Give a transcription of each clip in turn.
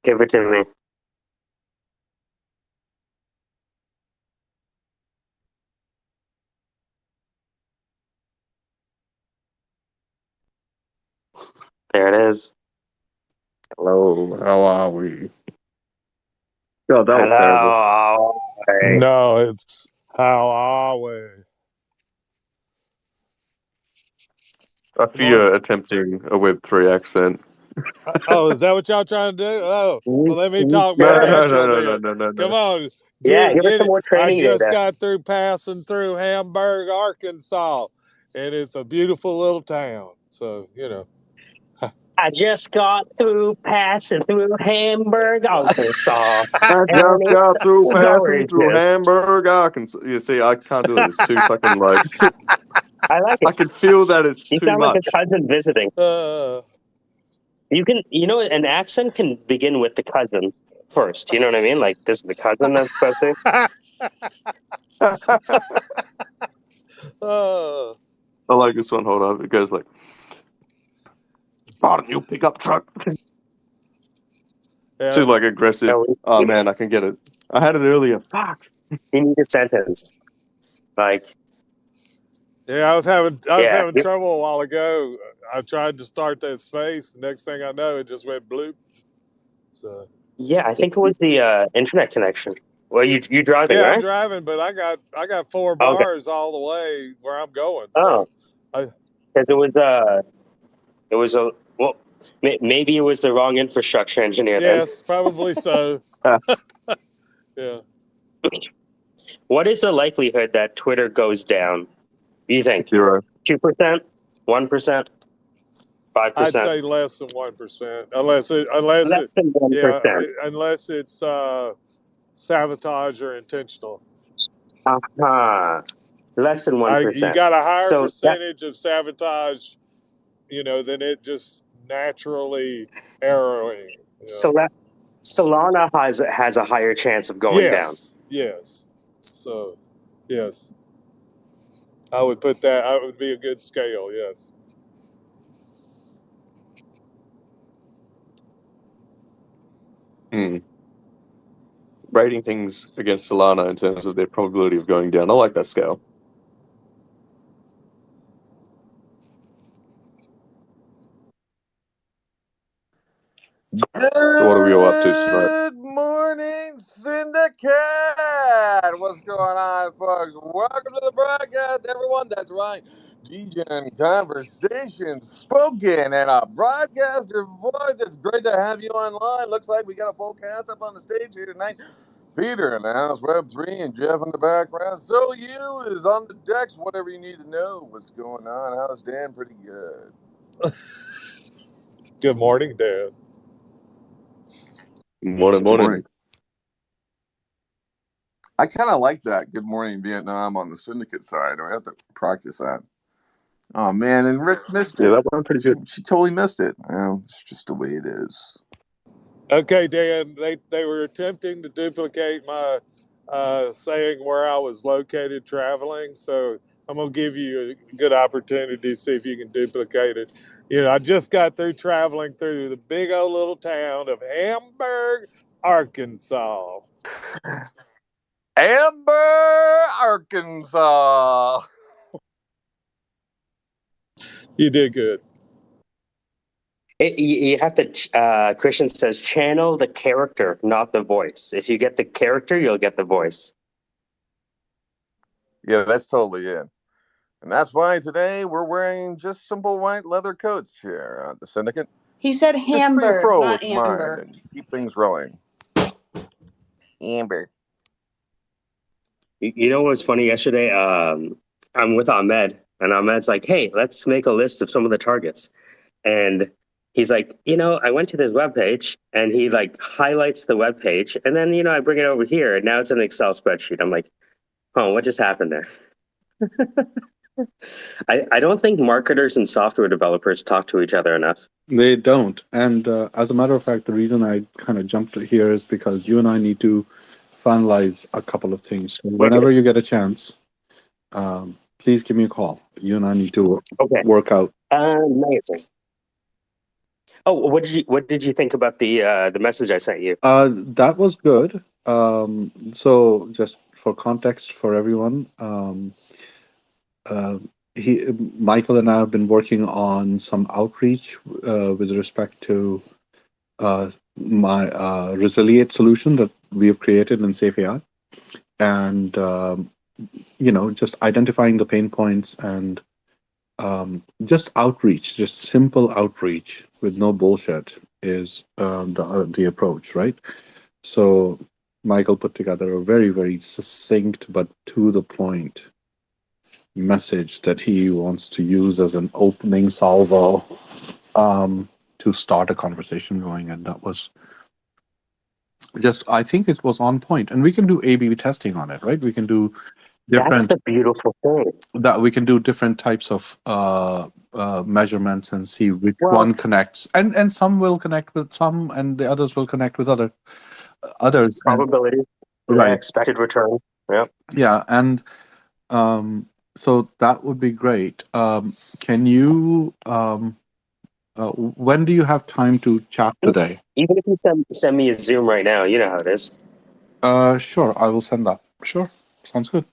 Give it to me. There it is. Hello, how are we? God, that was terrible. Hello. Hey. No, it's how are we? I fear you're attempting a Web3 accent. Oh, is that what y'all trying to do? Oh, well, let me talk No, more no, natural no, no, then. no, no, no. Come on. Yeah, give us Get some it. more I training just data. got through passing through Hamburg, Arkansas, and it's a beautiful little town. So, you know. I just got through passing through Hamburg, Arkansas. I And just it's got through passing through gorgeous. Hamburg, Arkansas. You see, I can't do it. It's too fucking like. I like I it. can feel that it's You too sound like much. a cousin visiting. Uh, An accent can begin with the cousin first. You know what I mean? Like, this is the cousin that's supposed to. I like this one. Hold on. It goes like, bought a new pickup truck. yeah. Too like aggressive. No, Oh man, I can get it. I had it earlier. Fuck. you need a sentence. Like, Yeah, I was having yeah. trouble a while ago. I tried to start that space. Next thing I know, it just went bloop. So Yeah, I think it was the internet connection. Well, you driving, yeah, I'm right? driving, but I got 4 Okay. bars all the way where I'm going. Oh, So because it was a well, maybe it was the wrong infrastructure engineer then. yes, probably so. Yeah. What is the likelihood that Twitter goes down? Do you think 0. 2%, 1%, 5%? I'd say less than 1%, unless Less than 1%. unless it's sabotage or intentional. Less than 1%. You got a higher So percentage of sabotage, than it just naturally arrowing. Solana has a higher chance of going down. Yes. So, yes, I would put that. That would be a good scale. Yes. Rating things against Solana in terms of their probability of going down. I like that scale. So what are we all up to tonight? Good morning, Syndicate. What's going on, folks? Welcome to the broadcast, everyone. That's right. DJing conversations spoken and a broadcaster voice. It's great to have you online. Looks like we got a full cast up on the stage here tonight. Peter in the house, Web3, and Jeff in the background. So you is on the decks. Whatever you need to know. What's going on? How's Dan? Pretty good. Good morning, Dan. Morning. I kind of like that. Good morning, Vietnam on the Syndicate side. I have to practice that. Oh, man. And Rich missed it. Yeah, that went pretty good. She totally missed it. Well, it's just the way it is. Okay, Dan. They were attempting to duplicate my saying where I was located traveling. So I'm gonna give you a good opportunity to see if you can duplicate it. I just got through traveling through the big old little town of Hamburg, Arkansas. Amber, Arkansas. You did good. You have to. Christian says, channel the character, not the voice. If you get the character, you'll get the voice. Yeah, that's totally it. And that's why today we're wearing just simple white leather coats here at the Syndicate. He said Hamburg, just not with Amber. and keep things rolling. Amber. You know what was funny yesterday? I'm with Ahmed, and Ahmed's like, "Hey, let's make a list of some of the targets." And he's like, I went to this webpage, and he like highlights the webpage, and then I bring it over here, and now it's an Excel spreadsheet. I'm like, "Oh, what just happened there?" I don't think marketers and software developers talk to each other enough. They don't. And as a matter of fact, the reason I kind of jumped here is because you and I need to finalize a couple of things. So whenever you get a chance, please give me a call. You and I need to work out. Amazing. Oh, what did you think about the message I sent you? That was good. So just for context for everyone, uh, he Michael and I have been working on some outreach with respect to my Resiliate solution that we have created in Safe AI, and just identifying the pain points and just outreach, just simple outreach with no bullshit is the approach, right? So Michael put together a very, very succinct but to the point message that he wants to use as an opening salvo to start a conversation going, and that was just, I think it was on point. And we can do A/B testing on it, right? We can do That's different the beautiful thing. different types of measurements and see which Well, one connects, and some will connect with some, and the others will connect with others. And probability, yeah, right, expected return. Yeah. yeah, and so that would be great. Can you? When do you have time to chat today? Even if you send me a Zoom right now, you know how it is. Sure, I will send that. Sure, sounds good.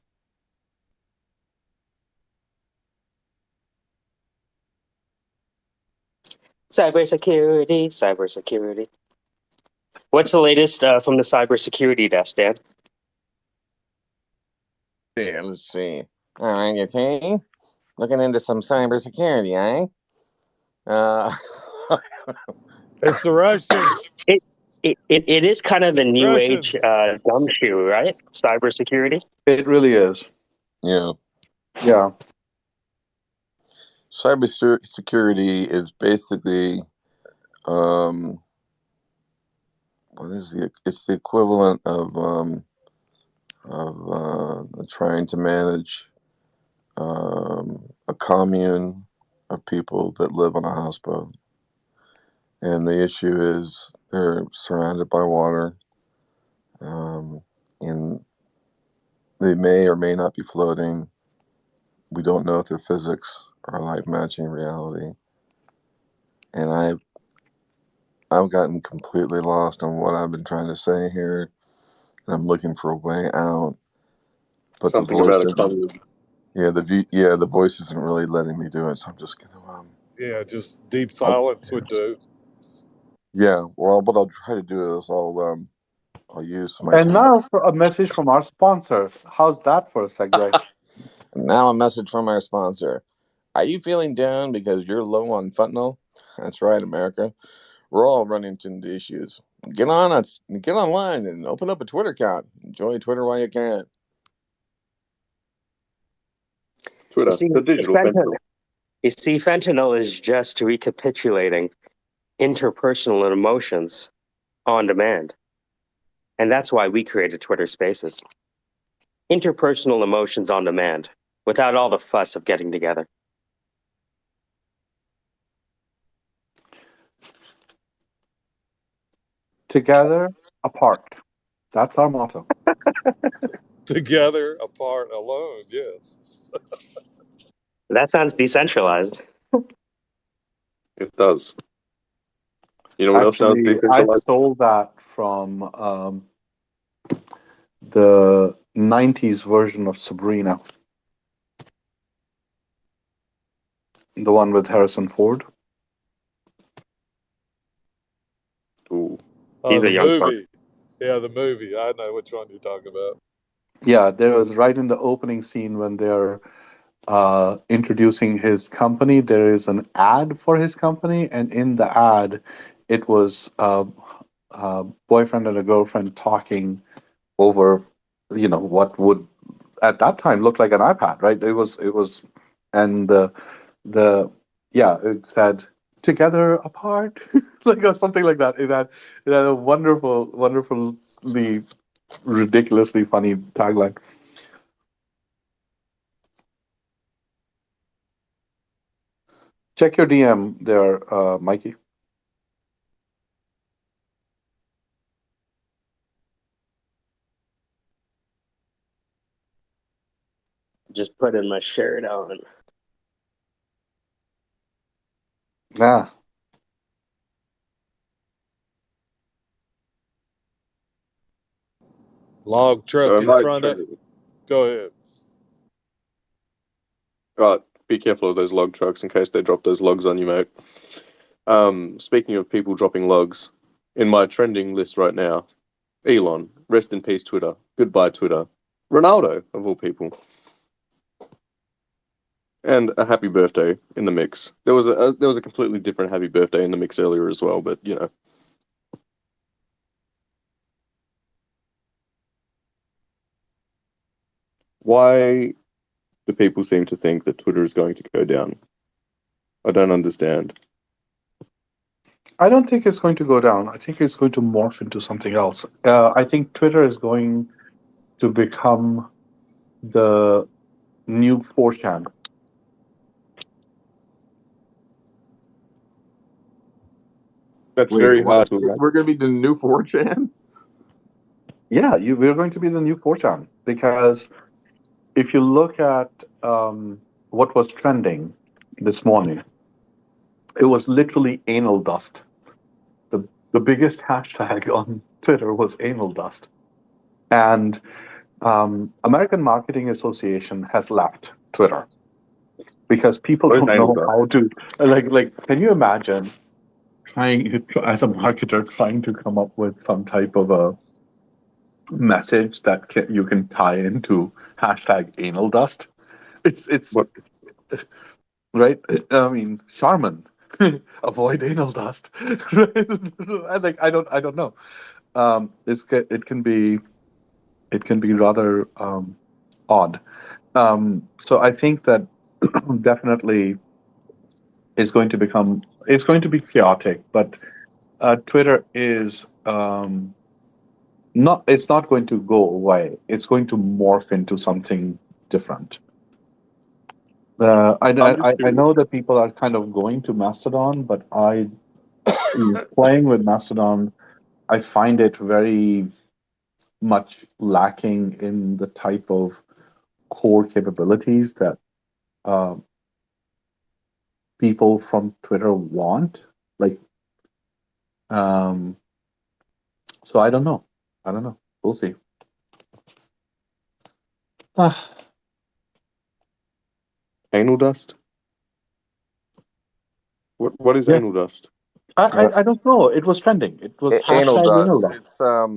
Cybersecurity, cybersecurity. What's the latest from the cybersecurity desk, Dan? Yeah, let's see. All right, you see? Looking into some cybersecurity, eh? Uh, It's the Russians. It is kind of the new age Russians. gumshoe, right? Cybersecurity. It really is. yeah. Yeah. Cybersecurity is basically, what is it's the equivalent of trying to manage a commune of people that live on a houseboat. And the issue is they're surrounded by water, and they may or may not be floating. We don't know if their physics are like matching reality. And I've gotten completely lost on what I've been trying to say here. And I'm looking for a way out. But Something the voice, about a commune. the voice isn't really letting me do it. So I'm just gonna Yeah, just deep silence would do. yeah. Well, what I'll try to do is I'll use my And time. now for a message from our sponsor. How's that for a segue? Now a message from our sponsor. Are you feeling down because you're low on fentanyl? That's right, America. We're all running into issues. Get online and open up a Twitter account. Enjoy Twitter while you can. You Twitter, see, the digital fentanyl, fentanyl. fentanyl is just recapitulating interpersonal emotions on demand, and that's why we created Twitter Spaces. Interpersonal emotions on demand, without all the fuss of getting together. Together, apart. That's our motto. Together, apart, alone. Yes. That sounds decentralized. It does. You know what else sounds Actually, I decentralized? stole that from the 90s version of Sabrina, the one with Harrison Ford. Ooh. He's a The young fuck. movie. Yeah, the movie. I know which one you're talking about. Yeah, there was right in the opening scene when they're introducing his company. There is an ad for his company, and in the ad, it was a boyfriend and a girlfriend talking over, what would at that time look like an iPad, right? It was, and the yeah, it said together apart, like or something like that. It had a wonderfully ridiculously funny tagline. Check your DM there, Mikey. Just putting my shirt on. Ah, Log truck So in am I front of. trending? Go ahead. Right, be careful of those log trucks in case they drop those logs on you, mate. Speaking of people dropping logs, in my trending list right now, Elon, rest in peace, Twitter. Goodbye, Twitter. Ronaldo, of all people. And a happy birthday in the mix. There was a completely different happy birthday in the mix earlier as well, but you know. Why do people seem to think that Twitter is going to go down? I don't understand. I don't think it's going to go down. I think it's going to morph into something else. I think Twitter is going to become the new 4chan. That's Wait, very what? hard to imagine. We're gonna be the new 4chan? Yeah, we're going to be the new 4chan because if you look at what was trending this morning, it was literally anal dust. The biggest hashtag on Twitter was anal dust, and American Marketing Association has left Twitter because people What is don't anal know dust? how to like. Can you imagine trying as a marketer trying to come up with some type of a message that you can tie into hashtag anal dust? It's What? right. I mean, Charmin, avoid anal dust. Right? I don't know. It can be rather odd. So I think that definitely it's going to be chaotic, but Twitter is not it's not going to go away. It's going to morph into something different. I'm just I curious. know that people are kind of going to Mastodon, but playing with Mastodon, I find it very much lacking in the type of core capabilities that uh, people from Twitter want. Like, um, so I don't know. I don't know. We'll see. Ah, Anal dust? What is yeah, anal dust? I don't know. It was trending. It was Anal hashtag anal dust. dust.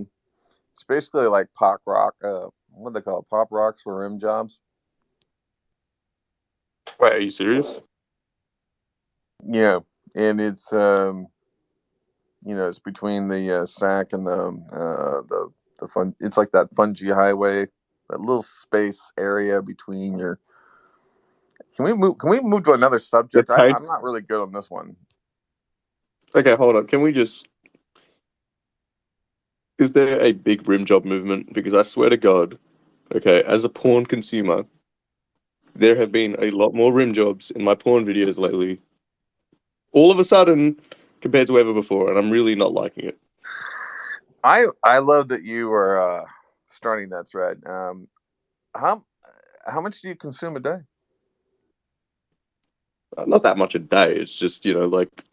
It's basically like pop rock. What do they call it? Pop rocks for rim jobs. Wait, are you serious? Yeah, and it's between the sack and the fun. It's like that fungi highway, that little space area between your. Can we move? Can we move to another subject? It's hate. I'm not really good on this one. Okay, hold on. Can we just? Is there a big rim job movement? Because I swear to God, okay, as a porn consumer, there have been a lot more rim jobs in my porn videos lately. All of a sudden, compared to ever before, and I'm really not liking it. I love that you are starting that thread. How how much do you consume a day? Not that much a day. It's just like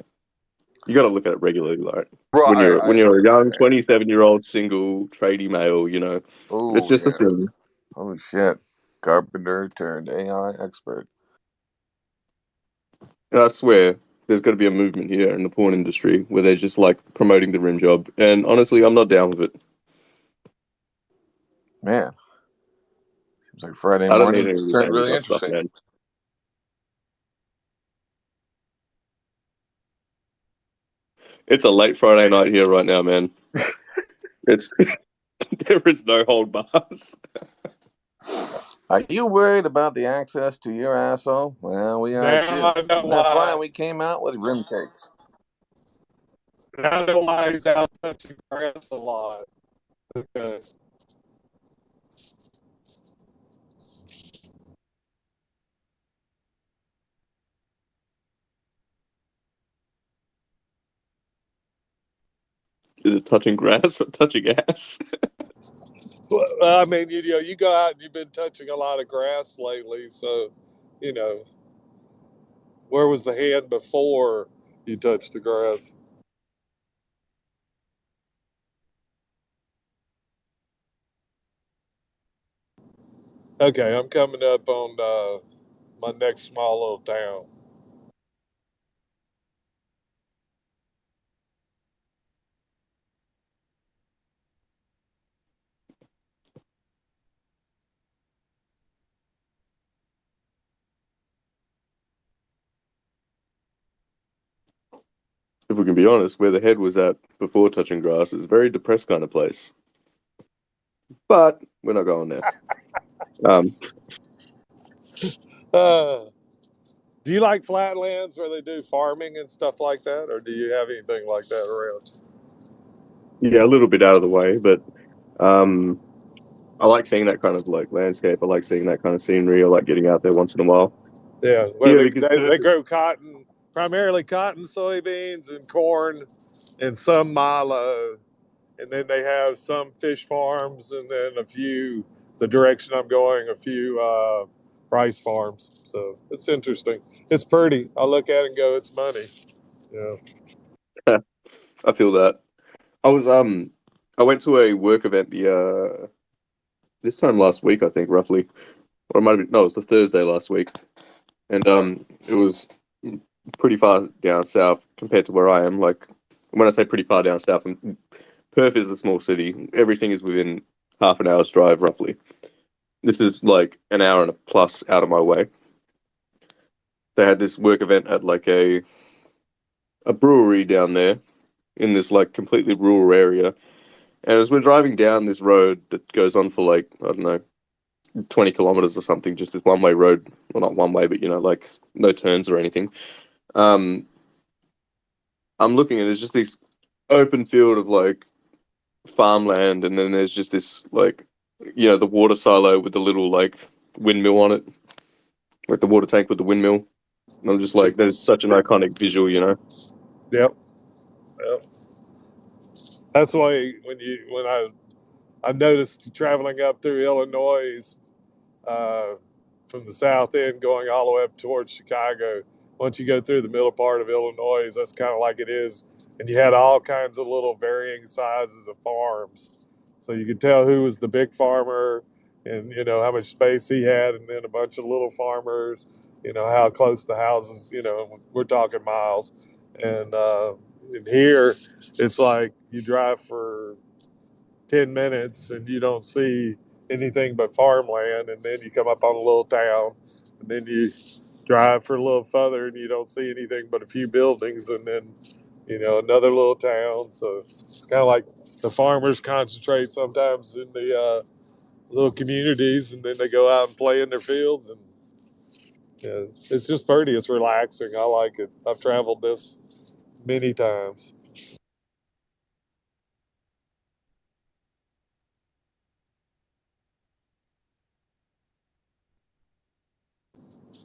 you got to look at it regularly, like when Right, you're I when see you're a what you're young saying. 27-year-old single tradie male. It's Oh just a yeah. thing. Holy shit. Carpenter turned AI expert. And I swear, there's got to be a movement here in the porn industry where they're just like promoting the rim job. And honestly, I'm not down with it. Man, seems like Friday I don't need morning any of this turned anal really dust stuff, interesting. man. It's a late Friday night here right now, man. It's there is no hold bars. Are you worried about the access to your asshole? Well, we are Now too. I know And that's why why. we came out with rim cakes. Now I know why he's out touching grass a lot. Okay. Is it touching grass or touching ass? Well, I mean, you go out and you've been touching a lot of grass lately, so you know, where was the hand before you touched the grass? Okay, I'm coming up on my next small little town. If we can be honest, where the head was at before touching grass is a very depressed kind of place. But we're not going there. Um, Uh, do you like flatlands where they do farming and stuff like that, or do you have anything like that around? yeah, a little bit out of the way, but um, I like seeing that kind of like landscape. I like seeing that kind of scenery. I like getting out there once in a while. Yeah, where Yeah, they, because they, they grow cotton, primarily cotton, soybeans, and corn, and some milo. And then they have some fish farms, and then a few, the direction I'm going, a few rice farms. So it's interesting. It's pretty. I look at it and go, it's money. Yeah. I feel that. I was I went to a work event the this time last week, I think, roughly. Or it might have been no, it was the Thursday last week. And it was pretty far down south compared to where I am. Like when I say pretty far down south, Perth is a small city. Everything is within half an hour's drive, roughly. This is like an hour and a plus out of my way. They had this work event at like a brewery down there in this like completely rural area. And as we're driving down this road that goes on for like, I don't know, 20 kilometers or something, just this one way road. Well, not one way, but like no turns or anything. Um, I'm looking and there's just this open field of like farmland, and then there's just this like, the water silo with the little like windmill on it, like the water tank with the windmill. And I'm just like, that is such an iconic visual. Yep. Yep. That's why when I noticed traveling up through Illinois uh, from the south end going all the way up towards Chicago. Once you go through the middle part of Illinois, that's kind of like it is. And you had all kinds of little varying sizes of farms. So you could tell who was the big farmer and, how much space he had, and then a bunch of little farmers, how close the houses, we're talking miles. And here, it's like you drive for 10 minutes and you don't see anything but farmland, and then you come up on a little town, and then you drive for a little further and you don't see anything but a few buildings, and then another little town. So it's kind of like the farmers concentrate sometimes in the little communities, and then they go out and play in their fields. And it's just pretty. It's relaxing. I like it. I've traveled this many times.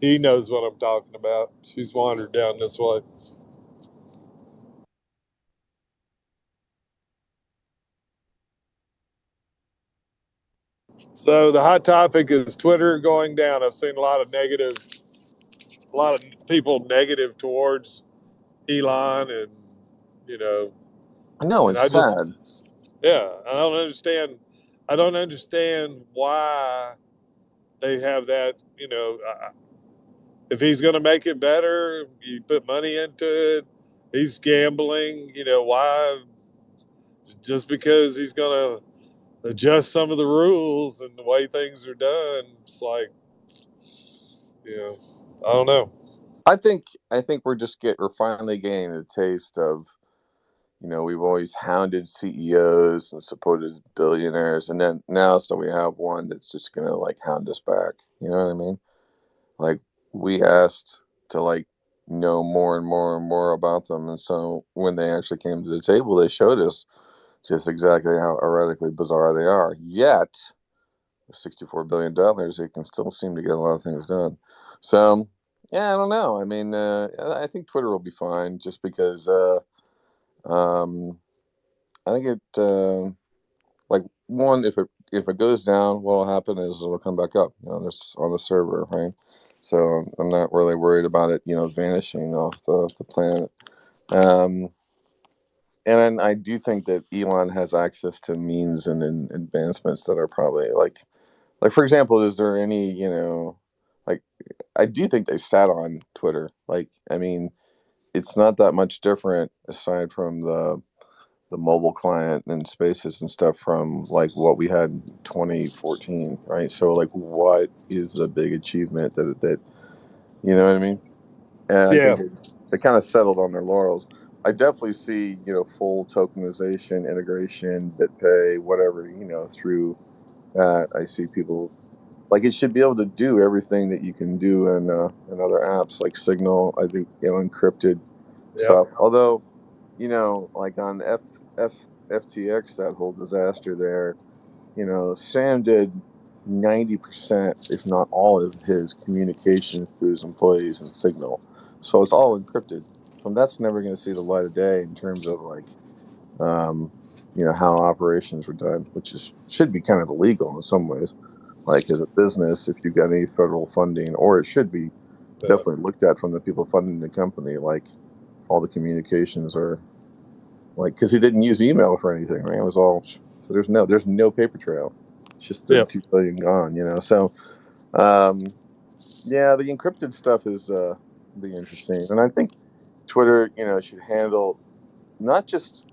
He knows what I'm talking about. She's wandered down this way. So the hot topic is Twitter going down. I've seen a lot of people negative towards Elon, and you know, I know and it's I just, sad. yeah, I don't understand. I don't understand why they have that. If he's going to make it better, you put money into it. He's gambling. Why? Just because he's going to adjust some of the rules and the way things are done, it's like, I don't know. I think we're finally getting a taste of, we've always hounded CEOs and supported billionaires, and then now so we have one that's just gonna like hound us back. You know what I mean? Like we asked to like know more and more and more about them, and so when they actually came to the table, they showed us just exactly how erratically bizarre they are. Yet, with $64 billion, they can still seem to get a lot of things done. So, yeah, I don't know. I mean, I think Twitter will be fine just because um, I think like one, if it goes down, what will happen is it'll come back up, this on the server, right? So I'm not really worried about it, vanishing off the planet. Um, and I do think that Elon has access to means and advancements that are probably like like, for example, is there any, like, I do think they sat on Twitter. Like, I mean, it's not that much different aside from the mobile client and spaces and stuff from like what we had in 2014, right? So like, what is the big achievement that you know what I mean? And I Yeah, think they kind of settled on their laurels. I definitely see, full tokenization, integration, BitPay, whatever, through that. I see people like it should be able to do everything that you can do in other apps like Signal. I think, encrypted yep, stuff. Although, like on FTX, that whole disaster there, Sam did 90%, if not all of his communications to his employees in Signal. So it's all encrypted. And that's never going to see the light of day in terms of like, um, how operations were done, which should be kind of illegal in some ways. Like as a business, if you got any federal funding, or it should be yeah, definitely looked at from the people funding the company, like if all the communications are like, because he didn't use email for anything, right? It was all so there's no paper trail. It's just the yep. 2 billion gone, So, um, yeah, the encrypted stuff is be interesting, and I think Twitter, should handle not just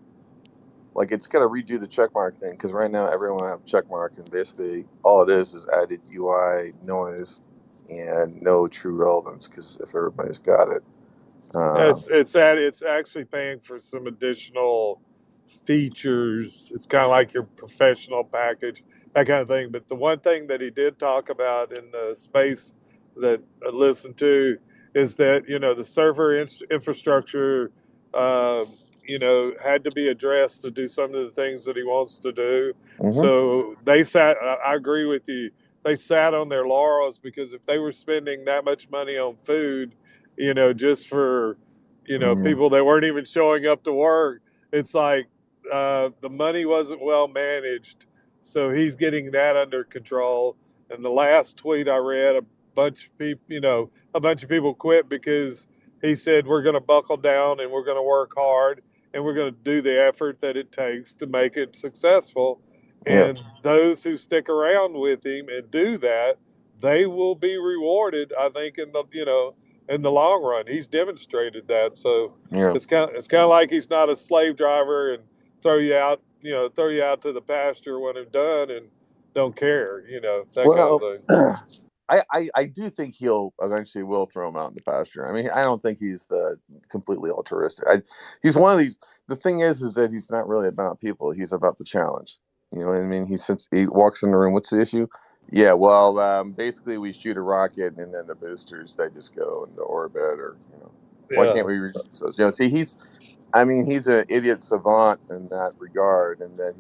like it's got to redo the checkmark thing because right now everyone have checkmark and basically all it is added UI noise and no true relevance because if everybody's got it, um, It's actually paying for some additional features. It's kind of like your professional package, that kind of thing. But the one thing that he did talk about in the space that I listened to is that the server infrastructure, um, had to be addressed to do some of the things that he wants to do. mhm, So they sat. I agree with you. They sat on their laurels because if they were spending that much money on food, just for mhm, people that weren't even showing up to work. It's like the money wasn't well managed, so he's getting that under control. And the last tweet I read, a bunch of people quit because he said we're going to buckle down and we're going to work hard and we're going to do the effort that it takes to make it successful. yeah, And those who stick around with him and do that, they will be rewarded. I think in the long run. He's demonstrated that. So yeah. it's kind of like he's not a slave driver and throw you out to the pasture when I'm done and don't care, that kind of Well, thing. I do think he'll eventually will throw him out in the pasture. I mean, I don't think he's completely altruistic. He's one of these. The thing is that he's not really about people. He's about the challenge. You know what I mean? He walks in the room. What's the issue? Yeah, well, basically we shoot a rocket and then the boosters they just go into orbit, or why Yeah, can't we reduce those? See, he's an idiot savant in that regard, and that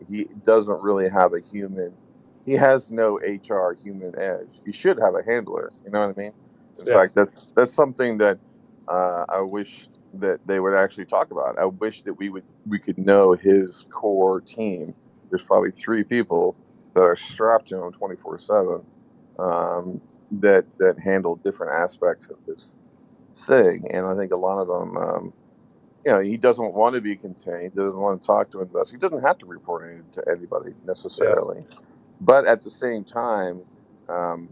he doesn't really have a human. He has no HR human edge. He should have a handler. You know what I mean? In yeah, fact, that's something that I wish that they would actually talk about. I wish that we could know his core team. There's probably 3 people that are strapped to him 24/7 that handle different aspects of this thing, and I think a lot of them. He doesn't want to be contained, doesn't want to talk to investors. He doesn't have to report anything to anybody yeah. necessarily. But at the same time, um,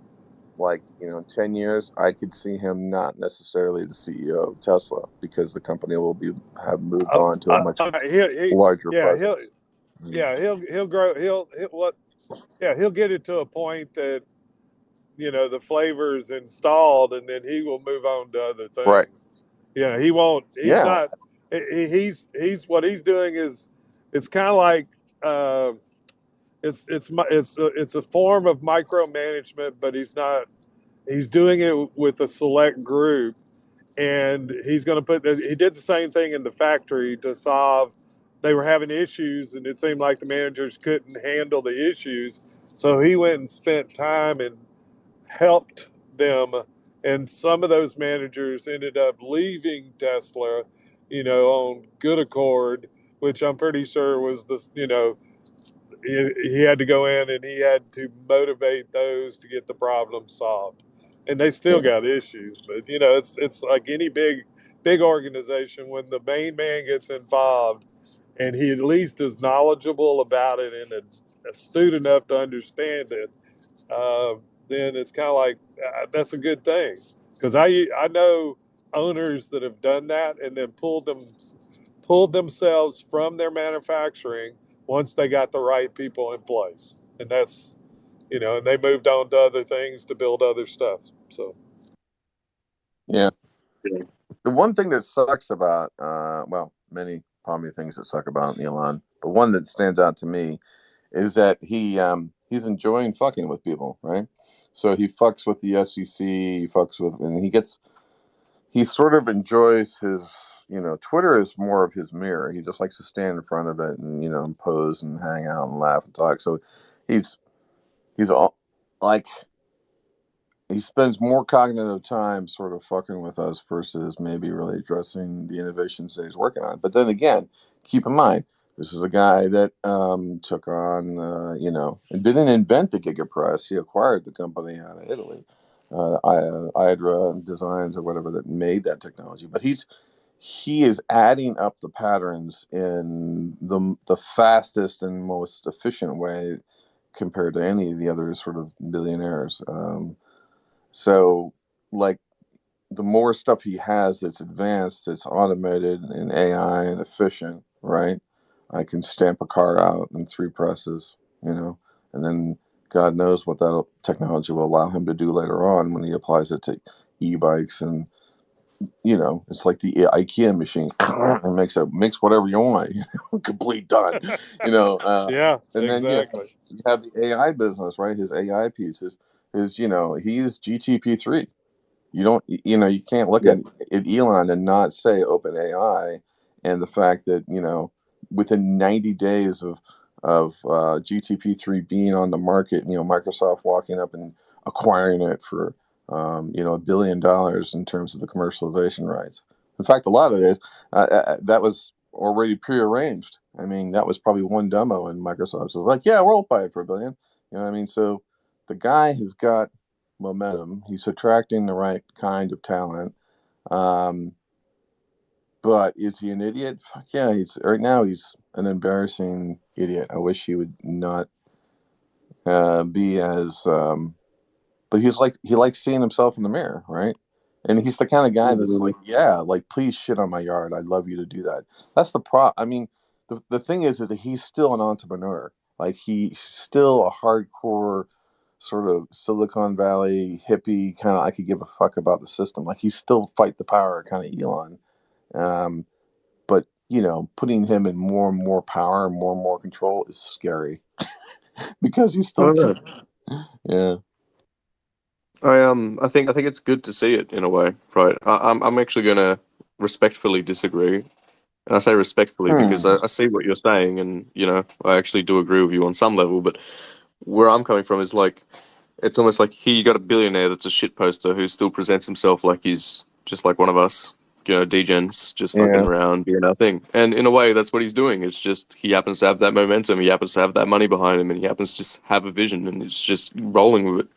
like, in 10 years, I could see him not necessarily the CEO of Tesla because the company will have moved on to a much larger Yeah, he'll, presence. Mm. yeah, he'll grow. He'll get it to a point that, the flavor's installed and then he will move on to other Right. things. He won't, he's Yeah. not, he's what he's doing is, it's kind of like, uh, it's a form of micromanagement, but he's doing it with a select group, and he's going to he did the same thing in the factory to solve. They were having issues, and it seemed like the managers couldn't handle the issues, so he went and spent time and helped them. And some of those managers ended up leaving Tesla, on good accord, which I'm pretty sure was he had to go in and he had to motivate those to get the problem solved. And they still Yeah. got issues, but it's like any big organization, when the main man gets involved and he at least is knowledgeable about it and astute enough to understand it, then it's kind of like that's a good thing, because I know owners that have done that and then pulled themselves from their manufacturing once they got the right people in place, and that's and they moved on to other things to build other stuff. So Yeah. The one thing that sucks about, well, many probably things that suck about Elon, but one that stands out to me is that he's enjoying fucking with people, right? So he fucks with the SEC, he fucks with, and he sort of enjoys his. Twitter is more of his mirror. He just likes to stand in front of it and and pose and hang out and laugh and talk. So he's all like, he spends more cognitive time sort of fucking with us versus maybe really addressing the innovations that he's working on. But then again, keep in mind, this is a guy that took on, and didn't invent the gigapress. He acquired the company out of Italy, Hydra Designs or whatever, that made that technology. But he is adding up the patterns in the fastest and most efficient way compared to any of the other sort of billionaires. So, like, the more stuff he has that's advanced, that's automated and AI and efficient, right? I can stamp a car out in 3 presses, and then God knows what that technology will allow him to do later on when he applies it to e-bikes. And it's like the IKEA machine. It makes whatever you want, complete done. yeah, And then exactly. you have the AI business, right? His AI pieces is he's GTP3. You can't look at Elon and not say open AI, and the fact that within 90 days of GTP3 being on the market, Microsoft walking up and acquiring it for $1 billion in terms of the commercialization rights. In fact, a lot of this that was already prearranged. I mean, that was probably one demo, and Microsoft was like, "Yeah, we'll buy it for $1 billion." You know what I mean? So the guy has got momentum. He's attracting the right kind of talent. But is he an idiot? Fuck yeah, right now he's an embarrassing idiot. I wish he would not be as but he likes seeing himself in the mirror, right? And he's the kind of guy that's like, yeah, like, please shit on my yard. I'd love you to do that. That's the I mean, the thing is that he's still an entrepreneur. Like, he's still a hardcore sort of Silicon Valley hippie kind of, I could give a fuck about the system. Like, he's still fight the power kind of Elon. But putting him in more and more power and more control is scary because he's still, yeah. I think it's good to see it in a way, right? I'm actually gonna respectfully disagree, and I say respectfully because I see what you're saying, and I actually do agree with you on some level. But where I'm coming from is like, it's almost like here you got a billionaire that's a shit poster who still presents himself like he's just like one of us, degens, just fucking around doing our thing. And in a way, that's what he's doing. It's just he happens to have that momentum, he happens to have that money behind him, and he happens to just have a vision, and he's just rolling with it.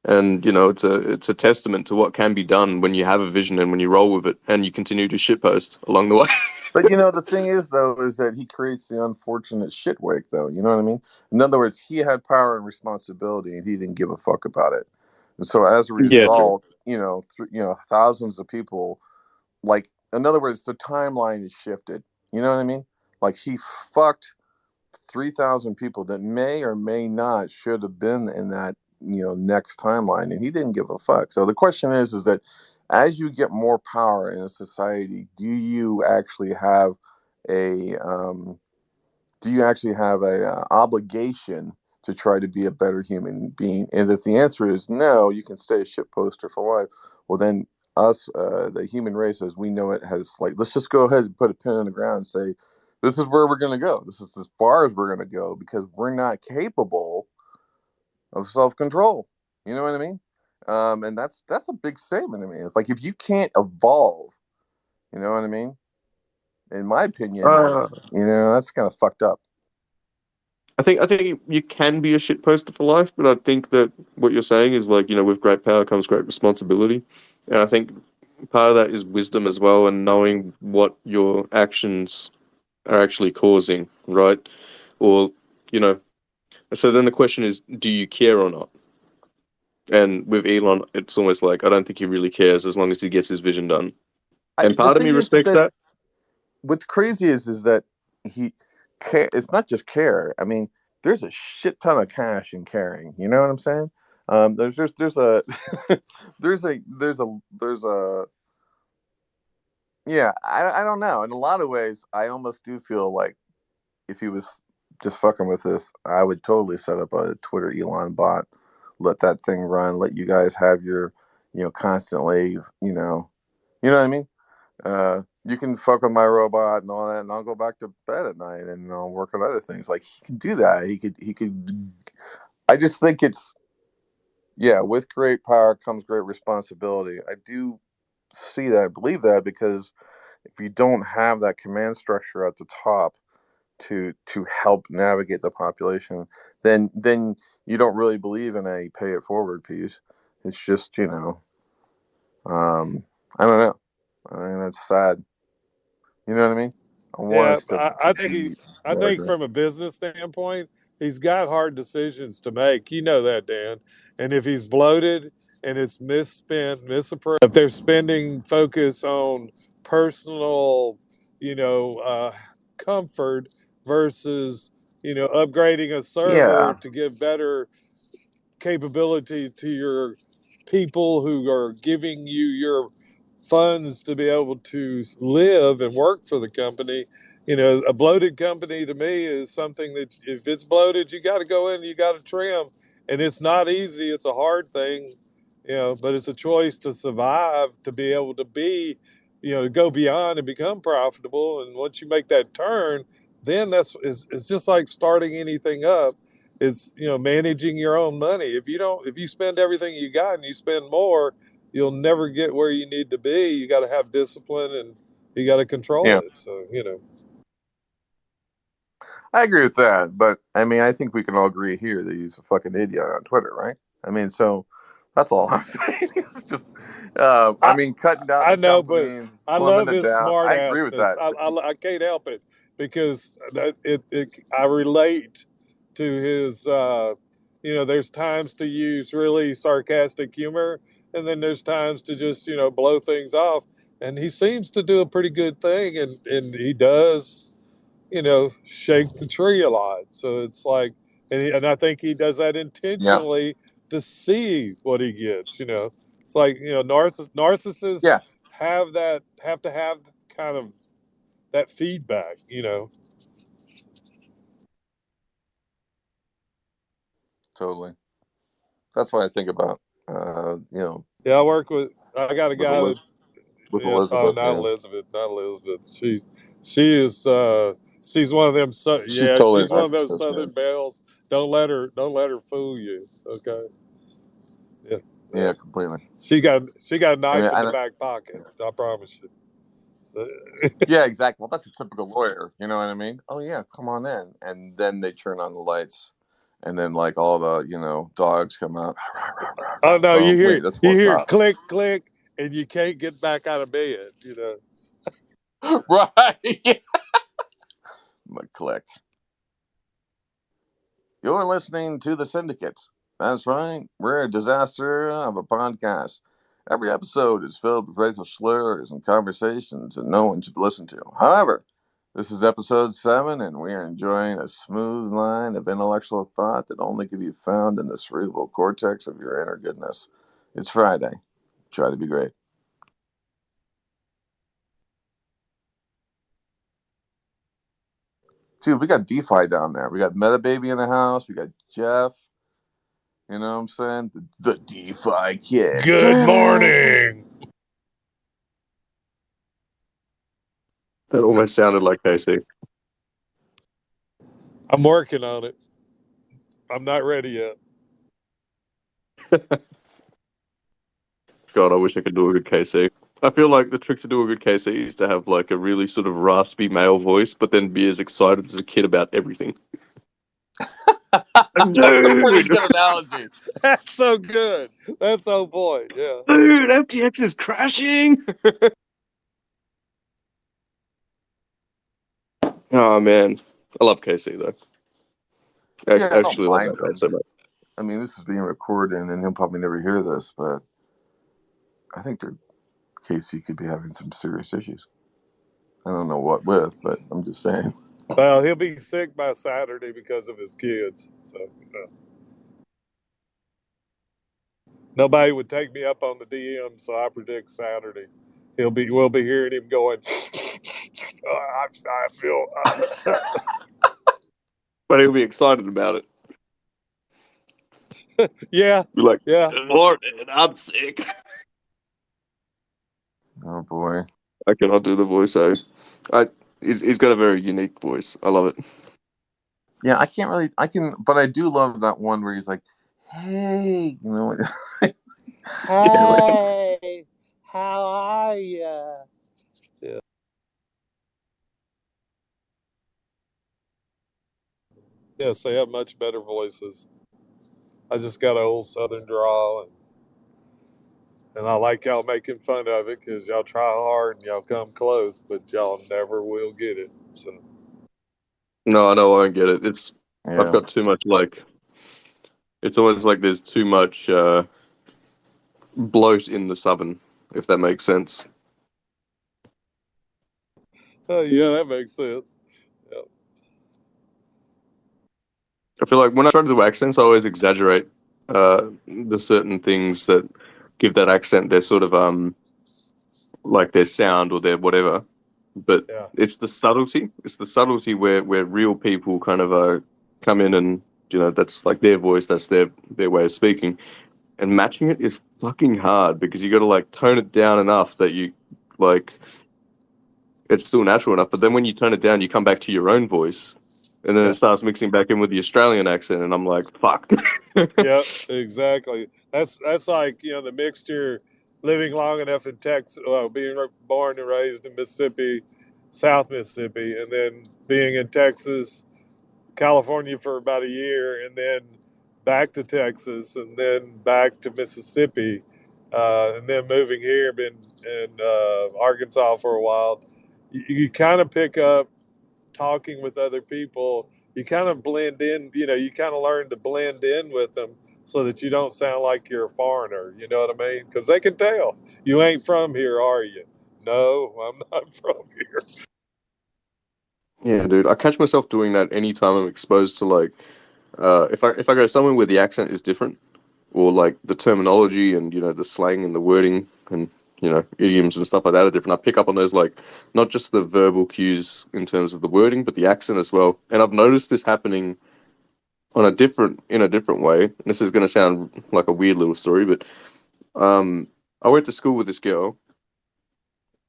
And it's a testament to what can be done when you have a vision and when you roll with it and you continue to shitpost along the way. But the thing is, though, is that he creates the unfortunate shit wake, though. You know what I mean? In other words, he had power and responsibility, and he didn't give a fuck about it. And so, as a result, thousands of people, like, in other words, the timeline is shifted. You know what I mean? Like, he fucked 3,000 people that may or may not should have been in that next timeline, and he didn't give a fuck. So the question is that as you get more power in a society, do you actually have a obligation to try to be a better human being? And if the answer is no, you can stay a shit poster for life. Well, then us, the human race as we know it, has, like, let's just go ahead and put a pin in the ground and say, this is where we're going to go. This is as far as we're going to go because we're not capable of self-control. You know what I mean? And that's a big statement to me. It's like, if you can't evolve, you know what I mean? In my opinion, that's kind of fucked up. I think you can be a shit poster for life, but I think that what you're saying is like, with great power comes great responsibility. And I think part of that is wisdom as well, and knowing what your actions are actually causing, right? Or, so then the question is, do you care or not? And with Elon, it's almost like I don't think he really cares as long as he gets his vision done. And part of me respects that. What's crazy is that he care. It's not just care. I mean, there's a shit ton of cash in caring. You know what I'm saying? There's a there's a yeah. I don't know. In a lot of ways, I almost do feel like if he was just fucking with this, I would totally set up a Twitter Elon bot, let that thing run, let you guys have your, constantly, you know what I mean? You can fuck with my robot and all that, and I'll go back to bed at night and I'll work on other things. Like he can do that. He could. I just think it's with great power comes great responsibility. I do see that, believe that, because if you don't have that command structure at the top to help navigate the population, then you don't really believe in a pay it forward piece. It's just I don't know. I mean, that's sad. You know what I mean? I want Yeah, us to I think be I think larger. from a business standpoint, he's got hard decisions to make. You know that, Dan. And if he's bloated and it's misspent, misappropriated, if they're spending focus on personal, comfort versus, upgrading a server Yeah, to give better capability to your people who are giving you your funds to be able to live and work for the company. A bloated company to me is something that if it's bloated, you got to go in, you got to trim. And it's not easy. It's a hard thing, but it's a choice to survive, to be able to be, to go beyond and become profitable. And once you make that turn, then it's just like starting anything up. It's managing your own money. If you spend everything you got and you spend more, you'll never get where you need to be. You got to have discipline and you got to control yeah, it. So I agree with that. But I mean, I think we can all agree here that he's a fucking idiot on Twitter, right? I mean, so that's all I'm saying. It's just, I I mean, cutting down I the know, company but and I slimming love it his down. smart I agree with assness. that. I can't help it because I relate to his. There's times to use really sarcastic humor, and then there's times to just blow things off. And he seems to do a pretty good thing, and he does shake the tree a lot. So it's like, and I think he does that Yeah, intentionally to see what he gets. It's like narcissists yeah, have to have kind of that feedback. totally. That's what I think about. Yeah, I got a With guy that oh, Elizabeth. not Yeah, Elizabeth, not Elizabeth. She is she's one of them. she's totally a She's one of those narcissist, man. Southern belles. Don't let her fool you. Okay. Yeah. Yeah. Yeah, completely. She got a I mean, knife in the back pocket. I promise you. So, yeah, exactly. Well, that's a typical lawyer. You know what I mean? Oh yeah, come on in, and then they turn on the lights, and then like all the dogs come out. oh no, Oh wait, that's you more hear cops. click click, and you can't get back out of bed. Right. But click. You're listening to the Syndicate. That's right. We're a disaster of a podcast. Every episode is filled with racial slurs and conversations that no one should listen to. However, this is episode 7, and we are enjoying a smooth line of intellectual thought that only can be found in the cerebral cortex of your inner goodness. It's Friday. Try to be great. Dude, we got DeFi down there. We got MetaBaby in the house. We got Jeff. You know what I'm saying? The DeFi kid. Good morning. That almost sounded like Casey. I'm working on it. I'm not ready yet. God, I wish I could do a good KC. I feel like the trick to do a good KC is to have like a really sort of raspy male voice, but then be as excited as a kid about everything. That's a pretty Dude, good analogy. That's so good. That's oh boy. Yeah. dude, FTX is crashing. Oh man, I love KC though. I Yeah, I don't actually love mind that guy him. so much. I mean, this is being recorded, and he'll probably never hear this, but I think Casey could be having some serious issues. I don't know what with, but I'm just saying. Well, he'll be sick by Saturday because of his kids. So, nobody would take me up on the DM, so I predict Saturday. We'll be hearing him going, I feel. But he'll be excited about it. Yeah. Be like, Yeah. Lord, I'm sick. Oh boy. I cannot do the voice. He's got a very unique voice. I love it. Yeah, I can't really. I can, but I do love that one where he's like, "Hey, you know, hey, how are ya?" Yeah. Yes, they have much better voices. I just got an old Southern drawl, and I like y'all making fun of it because y'all try hard and y'all come close, but y'all never will get it. So. No, I know I don't get it. I've yeah, got too much it's almost like there's too much bloat in the Southern, if that makes sense. Yeah, that makes sense. Yeah. I feel like when I try to do accents, I always exaggerate the certain things that give that accent their sort of like their sound or their whatever. But Yeah. it's the subtlety. It's the subtlety where real people kind of come in and that's like their voice, that's their way of speaking, and matching it is fucking hard because you got to like tone it down enough that you like it's still natural enough. But then when you tone it down, you come back to your own voice, and then Yeah. it starts mixing back in with the Australian accent, and I'm like, fuck. Yep, exactly. That's like the mixture. Living long enough in Texas, well, being born and raised in Mississippi, South Mississippi, and then being in Texas, California for about a year, and then back to Texas, and then back to Mississippi, and then moving here, been in Arkansas for a while. You kind of pick up talking with other people, you kind of blend in, you kind of learn to blend in with them so that you don't sound like you're a foreigner. You know what I mean? Because they can tell you ain't from here, are you? No, I'm not from here. Yeah, dude, I catch myself doing that anytime I'm exposed to like, if I go somewhere where the accent is different, or like the terminology and the slang and the wording and idioms and stuff like that are different. I pick up on those like not just the verbal cues in terms of the wording, but the accent as well. And I've noticed this happening in a different way. And this is going to sound like a weird little story, but I went to school with this girl.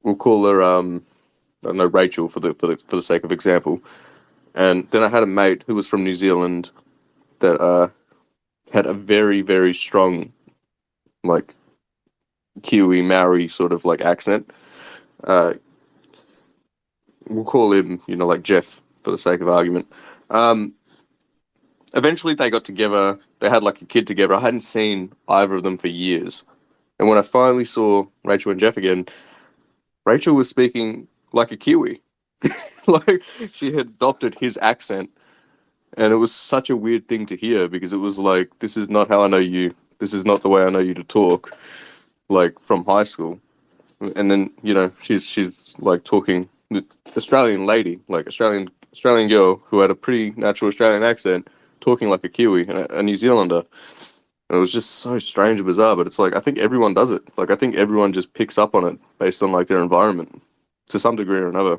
We'll call her I don't know, Rachel for the sake of example. And then I had a mate who was from New Zealand that had a very very strong like Kiwi Maori sort of like accent. Uh, we'll call him, like Jeff for the sake of argument. Um, Eventually, they got together. They had like a kid together. I hadn't seen either of them for years, and when I finally saw Rachel and Jeff again, Rachel was speaking like a Kiwi, like she had adopted his accent, and it was such a weird thing to hear because it was like, this is not how I know you. This is not the way I know you to talk, like from high school. And then she's like talking with Australian lady, like Australian girl who had a pretty natural Australian accent, talking like a Kiwi and a New Zealander. And it was just so strange and bizarre. But it's like I think everyone does it. Like I think everyone just picks up on it based on like their environment to some degree or another.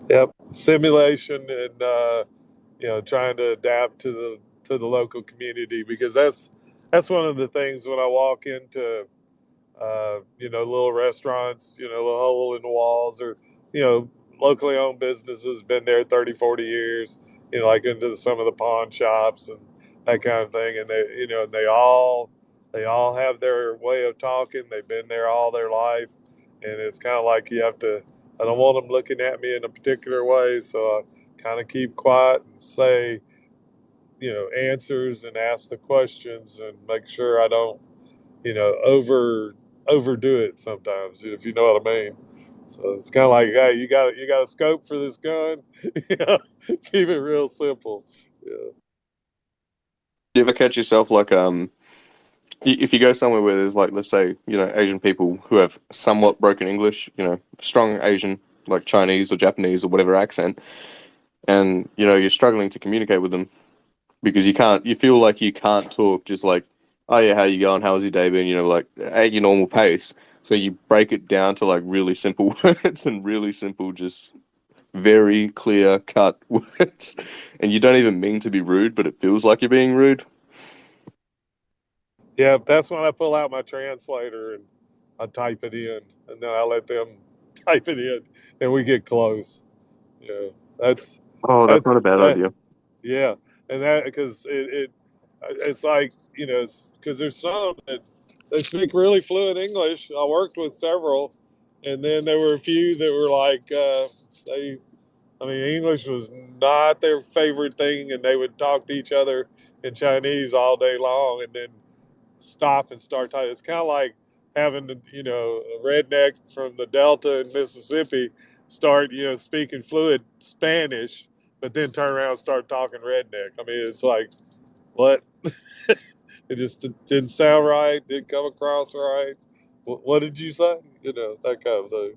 Yep, simulation and trying to adapt to the local community, because that's one of the things when I walk into little restaurants, little hole in the walls, or you know locally owned businesses, been there 30, 40 years, like into some of the pawn shops and that kind of thing, and they all have their way of talking. They've been there all their life, and it's kind of like you have to. I don't want them looking at me in a particular way, so I kind of keep quiet and say, answers and ask the questions and make sure I don't, overdo it sometimes, if you know what I mean. So it's kind of like, hey, you got a scope for this gun. Keep it real simple. Yeah. You ever catch yourself like if you go somewhere where there's like, let's say, Asian people who have somewhat broken English, strong Asian, like Chinese or Japanese or whatever accent, and you're struggling to communicate with them because you feel like you can't talk just like, oh yeah, how you going? How was your day been? Like at your normal pace. So you break it down to like really simple words and really simple, just very clear cut words, and you don't even mean to be rude, but it feels like you're being rude. Yeah, that's when I pull out my translator and I type it in, and then I let them type it in, and we get close. Yeah, that's Oh, that's not that's a bad that. idea. Yeah, and that because it's like because there's some that they speak really fluent English. I worked with several, and then there were a few that were like they. I mean, English was not their favorite thing, and they would talk to each other in Chinese all day long, and then stop and start talking. It's kind of like having, a redneck from the Delta in Mississippi start, speaking fluid Spanish, but then turn around and start talking redneck. I mean, it's like, what? It just didn't sound right, didn't come across right. What did you say? That kind of thing.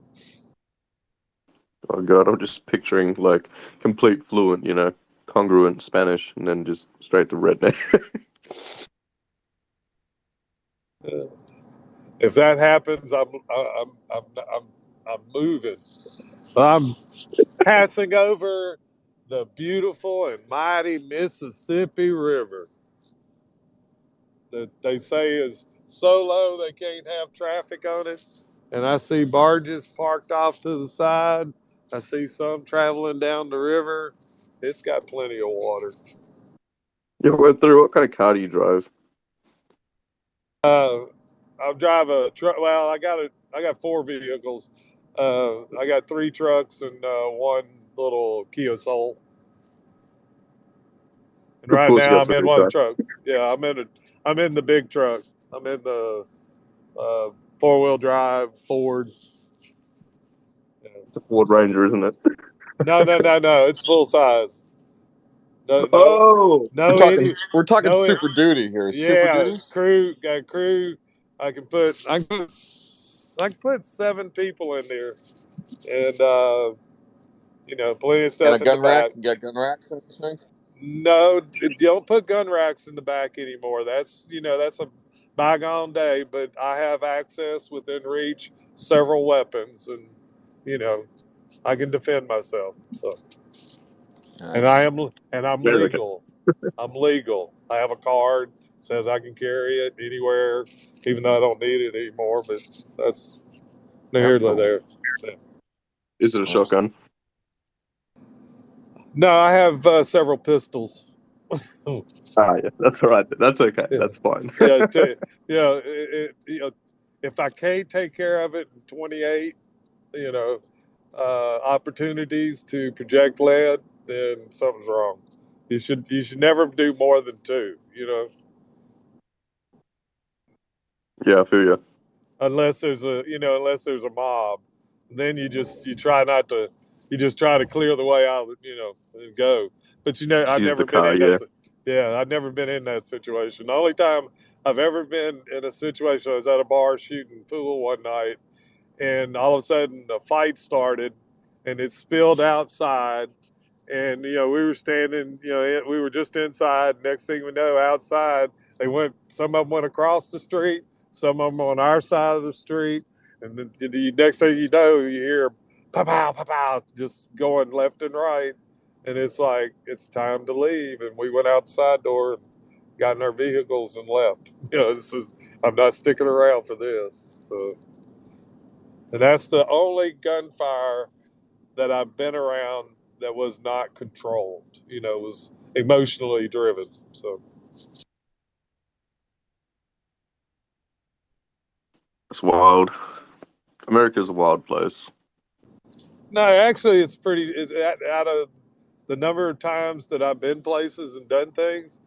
Oh God, I'm just picturing like complete fluent, congruent Spanish, and then just straight to redneck. Uh, if that happens, I'm moving. I'm passing over the beautiful and mighty Mississippi River that they say is so low they can't have traffic on it. And I see barges parked off to the side. I see some traveling down the river. It's got plenty of water. You went through. What kind of car do you drive? I drive a truck. Well, I got four vehicles. I got three trucks and one little Kia Soul. And Of right course, you now got I'm so in many one trucks. truck. Yeah, I'm in the big truck. I'm in the four-wheel drive Ford. Yeah. It's a Ford Ranger, isn't it? No. It's full size. No, no, Oh, We're no talking idiot. we're talking No, Super Duty here. Super yeah, Duty? crew. Got crew. I can put seven people in there, and plenty of And a stuff in the gun rack? back. You got gun racks and these things? No, don't put gun racks in the back anymore. That's a bygone day. But I have access within reach several weapons, and you know I can defend myself. So, Nice. and I'm there's okay. legal. I'm legal. I have a card says I can carry it anywhere, even though I don't need it anymore. But that's That's neither here nor cool. there. Yeah. Is it a Nice. shotgun? No, I have several pistols. Ah, yeah, that's all right. That's okay. Yeah, That's fine. yeah, if I can't take care of it in 28, you know, opportunities to project lead, then something's wrong. You should never do more than two, Yeah, I feel you. unless there's a mob. Then you try not to, you just try to clear the way out, and go. But Just I've use the never been car. in that. Yeah. Yeah, I've never been in that situation. The only time I've ever been in a situation, I was at a bar shooting pool one night, and all of a sudden a fight started, and it spilled outside. And we were standing, we were just inside. Next thing we know, outside some of them went across the street, some of them on our side of the street, and then the next thing you know, you hear pow pow pow pow just going left and right. And it's like it's time to leave, and we went out the side door and got in our vehicles and left. I'm not sticking around for this. So, and that's the only gunfire that I've been around that was not controlled. Was emotionally driven. So It's wild. America's a wild place. no, actually, it's out of the number of times that I've been places and done things,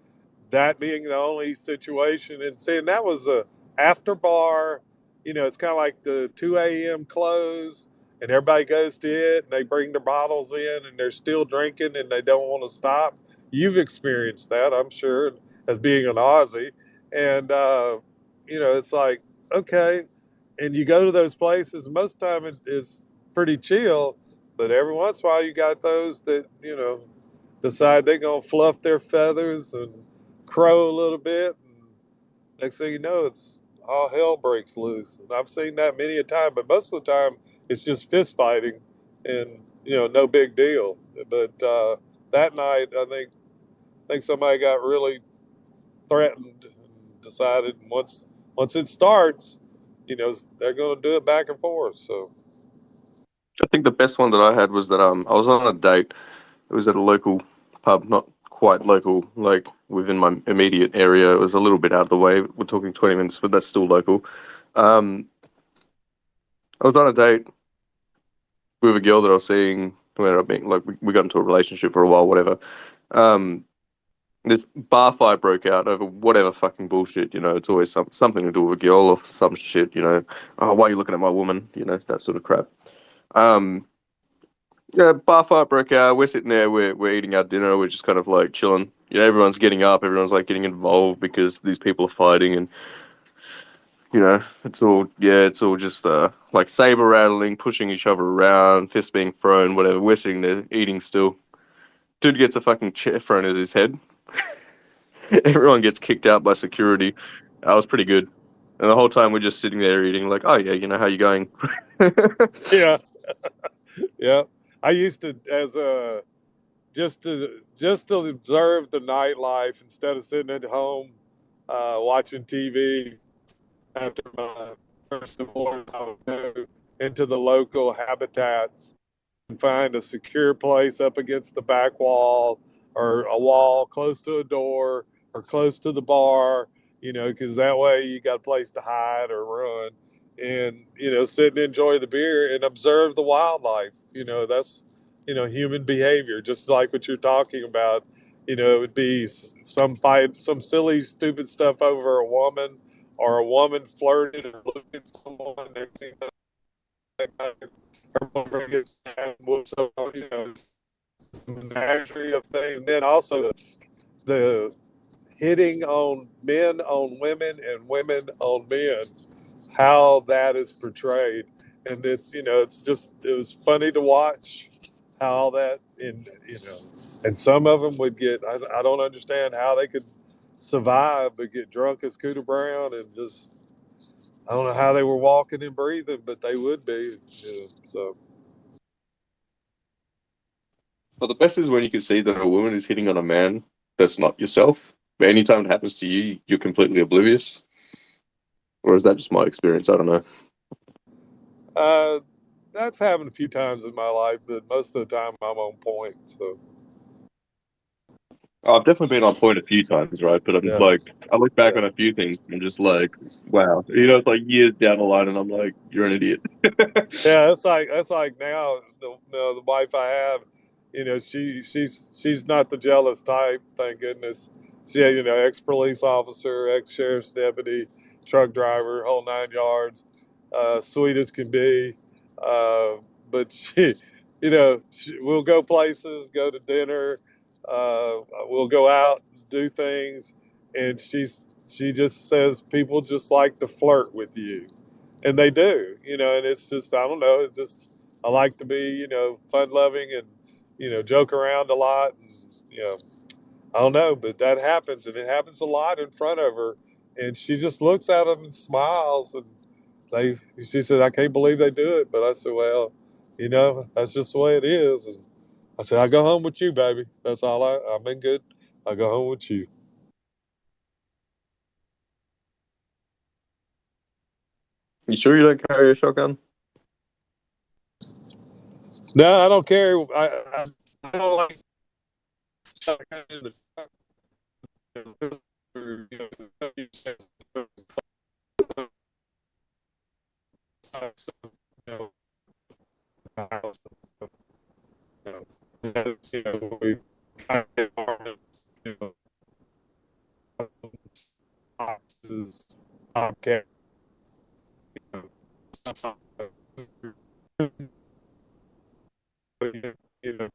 that being the only situation. And seeing that was a after bar, it's kind of like the 2 a.m. close, and everybody goes to it, and they bring their bottles in, and they're still drinking, and they don't want to stop. You've experienced that, I'm sure. as being an Aussie. And, it's like, okay. And you go to those places, most of the time it's pretty chill, but every once in a while you got those that, decide they're going to fluff their feathers and crow a little bit. And next thing you know, it's all hell breaks loose. And I've seen that many a time, but most of the time it's just fist fighting and, no big deal. But that night, I think somebody got really threatened and decided once it starts, they're going to do it back and forth. So I think the best one that I had was that I was on a date. It was at a local pub, not quite local, like within my immediate area. It was a little bit out of the way. We're talking 20 minutes, but that's still local. Um, I was on a date with a girl that I was seeing. Who ended up being like we got into a relationship for a while, whatever. Um, this bar fight broke out over whatever fucking bullshit. It's always something to do with a girl or some shit. Oh, why are you looking at my woman? That sort of crap. Um, Yeah, bar fight broke out. We're sitting there, we're eating our dinner, we're just kind of like chilling. Everyone's getting up, everyone's like getting involved because these people are fighting, and it's all just like saber rattling, pushing each other around, fists being thrown, whatever. We're sitting there eating still. Dude gets a fucking chair thrown at his head. Everyone gets kicked out by security. That was pretty good. And the whole time we're just sitting there eating, like, oh yeah, how you going? yeah, yeah. I used to as a just to observe the nightlife instead of sitting at home watching TV. After my first divorce, I would go into the local habitats and find a secure place up against the back wall or a wall close to a door or close to the bar, because that way you got a place to hide or run and, sit and enjoy the beer and observe the wildlife. That's, human behavior, just like what you're talking about. It would be some fight, some silly, stupid stuff over a woman or a woman flirted or looked at someone. Next thing you know, her boyfriend gets mad and whoops up, menagerie of things. And then also the hitting on men on women and women on men, how that is portrayed. And it was funny to watch how all that, and some of them would get, I don't understand how they could survive, but get drunk as Cooter Brown and just, I don't know how they were walking and breathing, but they would be. So But the best is when you can see that a woman is hitting on a man that's not yourself. But anytime it happens to you, you're completely oblivious. Or is that just my experience? I don't know. uh, that's happened a few times in my life, but most of the time I'm on point. So I've definitely been on point a few times, right? But I'm yeah, like, I look back yeah. on a few things and I'm just like, wow. It's like years down the line and I'm like, you're an idiot. Yeah, that's like now the wife I have, she's not the jealous type, thank goodness. She, ex police officer, ex sheriff's deputy, truck driver, whole 9 yards, sweet as can be. Uh, but we'll go places, go to dinner, we'll go out, do things, and she just says people just like to flirt with you, and they do, and it's just, I don't know, it's just, I like to be, fun loving and, joke around a lot. And, I don't know, but that happens, and it happens a lot in front of her. And she just looks at them and smiles. And she said, I can't believe they do it. But I said, well, that's just the way it is. And I said, I go home with you, baby. That's all I've been good. I go home with you. You sure you don't carry a shotgun? No, I don't care. I don't like shotgun in the we boxes, okay, stuff you know,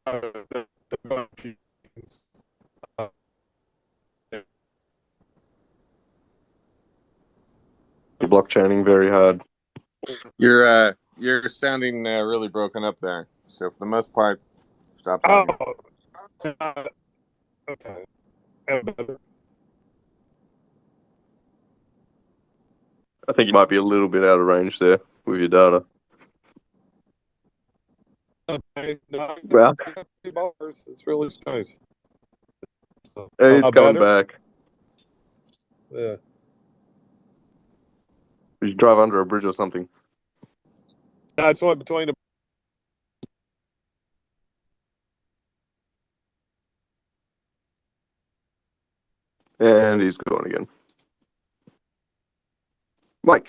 blockchaining very hard. You're sounding really broken up there. So for the most part, stop talking. Oh, okay. Better. I think you might be a little bit out of range there with your data. Okay. No, Well, I got 2 bars. It's really strange. it's coming Better? back. Yeah. You drive under a bridge or something. I just went between the. And he's gone again. Mike,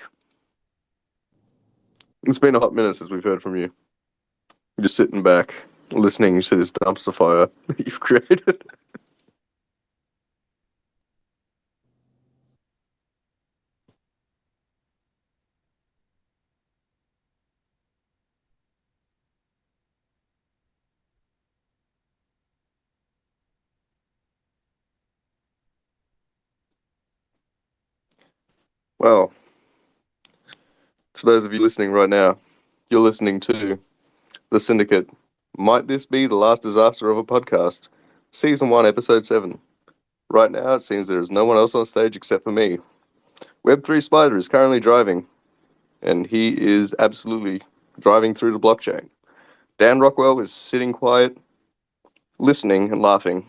it's been a hot minute since we've heard from you. You're just sitting back, listening to this dumpster fire that you've created. Well, to those of you listening right now, you're listening to The Syndicate. Might this be the last disaster of a podcast? Season 1, Episode 7. Right now, it seems there is no one else on stage except for me. Web3 Spider is currently driving, and he is absolutely driving through the blockchain. Dan Rockwell is sitting quiet, listening and laughing,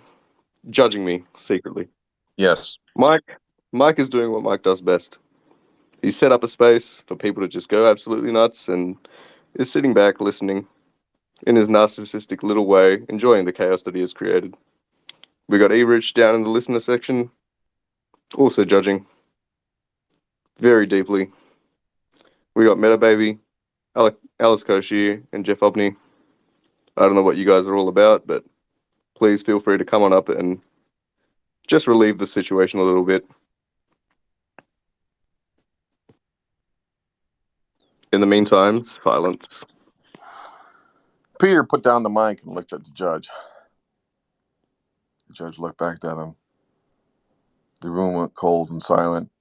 judging me secretly. Yes. Mike is doing what Mike does best. He's set up a space for people to just go absolutely nuts and is sitting back listening in his narcissistic little way, enjoying the chaos that he has created. We got E-Rich down in the listener section, also judging very deeply. We got Meta Baby, Alice Koshier, and Jeff Obney. I don't know what you guys are all about, but please feel free to come on up and just relieve the situation a little bit. In the meantime, silence. Peter put down the mic and looked at the judge. The judge looked back at him. The room went cold and silent.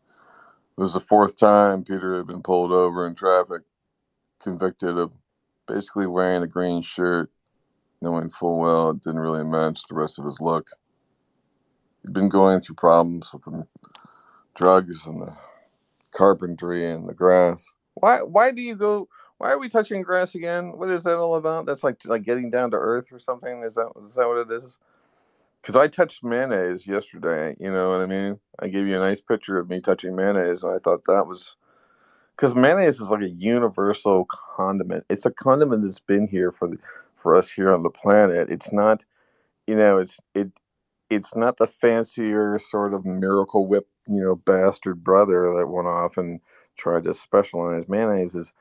It was the 4th time Peter had been pulled over in traffic, convicted of basically wearing a green shirt, knowing full well it didn't really match the rest of his look. He'd been going through problems with the drugs and the carpentry and the grass. Why do you go? Why are we touching grass again? What is that all about? That's like getting down to earth or something. Is that what it is? Because I touched mayonnaise yesterday. You know what I mean? I gave you a nice picture of me touching mayonnaise, and I thought that was because mayonnaise is like a universal condiment. It's a condiment that's been here for us here on the planet. It's not, it's not the fancier sort of Miracle Whip, bastard brother that went off and tried to specialize. Mayonnaise is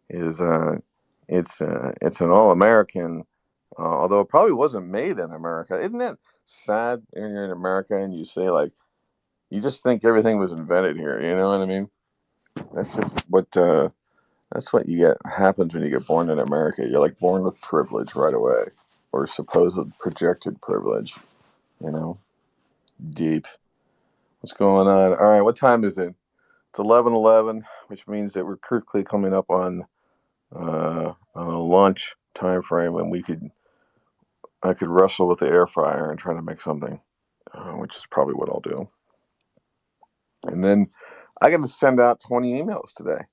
it's an all American, although it probably wasn't made in America. Isn't it sad when you're in America and you say you just think everything was invented here? You know what I mean? That's what you get happens when you get born in America. You're born with privilege right away, or supposed projected privilege. Deep. What's going on? All right, what time is it? It's 11:11, which means that we're quickly coming up on a lunch time frame, and I could wrestle with the air fryer and try to make something, which is probably what I'll do. And then I got to send out 20 emails today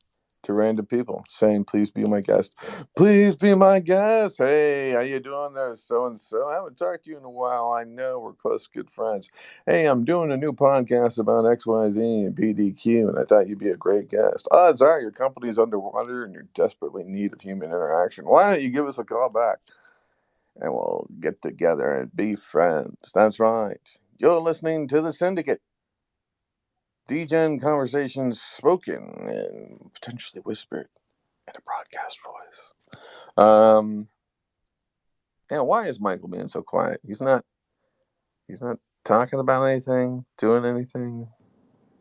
to random people saying, please be my guest. Please be my guest. Hey, how you doing there, so-and-so? I haven't talked to you in a while. I know we're close, good friends. Hey, I'm doing a new podcast about XYZ and PDQ, and I thought you'd be a great guest. Odds are your company's underwater and you're desperately in need of human interaction. Why don't you give us a call back? And we'll get together and be friends. That's right. You're listening to The Syndicate. DGen conversations spoken and potentially whispered in a broadcast voice. And why is Michael being so quiet? He's not talking about anything, doing anything.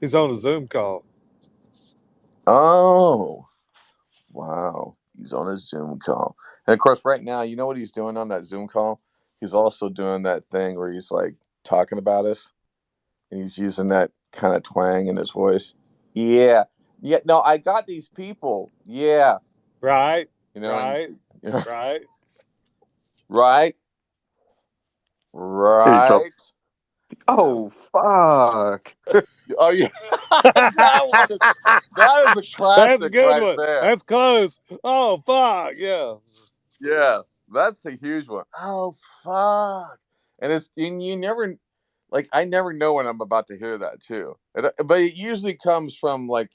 He's on a Zoom call. Oh, wow. He's on a Zoom call. And of course, right now, you know what he's doing on that Zoom call? He's also doing that thing where he's talking about us. And he's using that kind of twang in his voice. Yeah. Yeah. No, I got these people. Yeah. Right. You know, Right. and Right. right. He drops. Right. Oh fuck! Oh yeah. That is a That's a classic good right one. there. That's close. Oh fuck. Yeah. Yeah. That's a huge one. Oh fuck. And you never like I never know when I'm about to hear that too. But it usually comes from like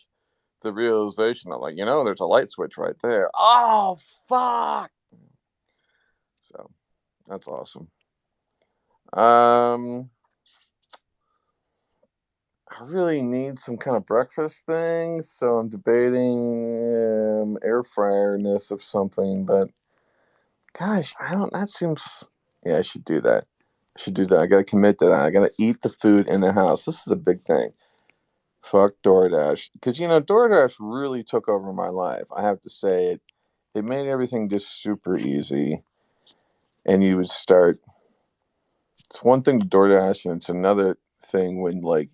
the realization of like, there's a light switch right there. Oh fuck. So that's awesome. Um I really need some kind of breakfast thing, so I'm debating air fryerness of something, but gosh, I don't that seems yeah, I should do that. I should do that. I gotta commit to that. I gotta eat the food in the house. This is a big thing. Fuck DoorDash. Because DoorDash really took over my life. I have to say it made everything just super easy. And you would start it's one thing to DoorDash and it's another thing when like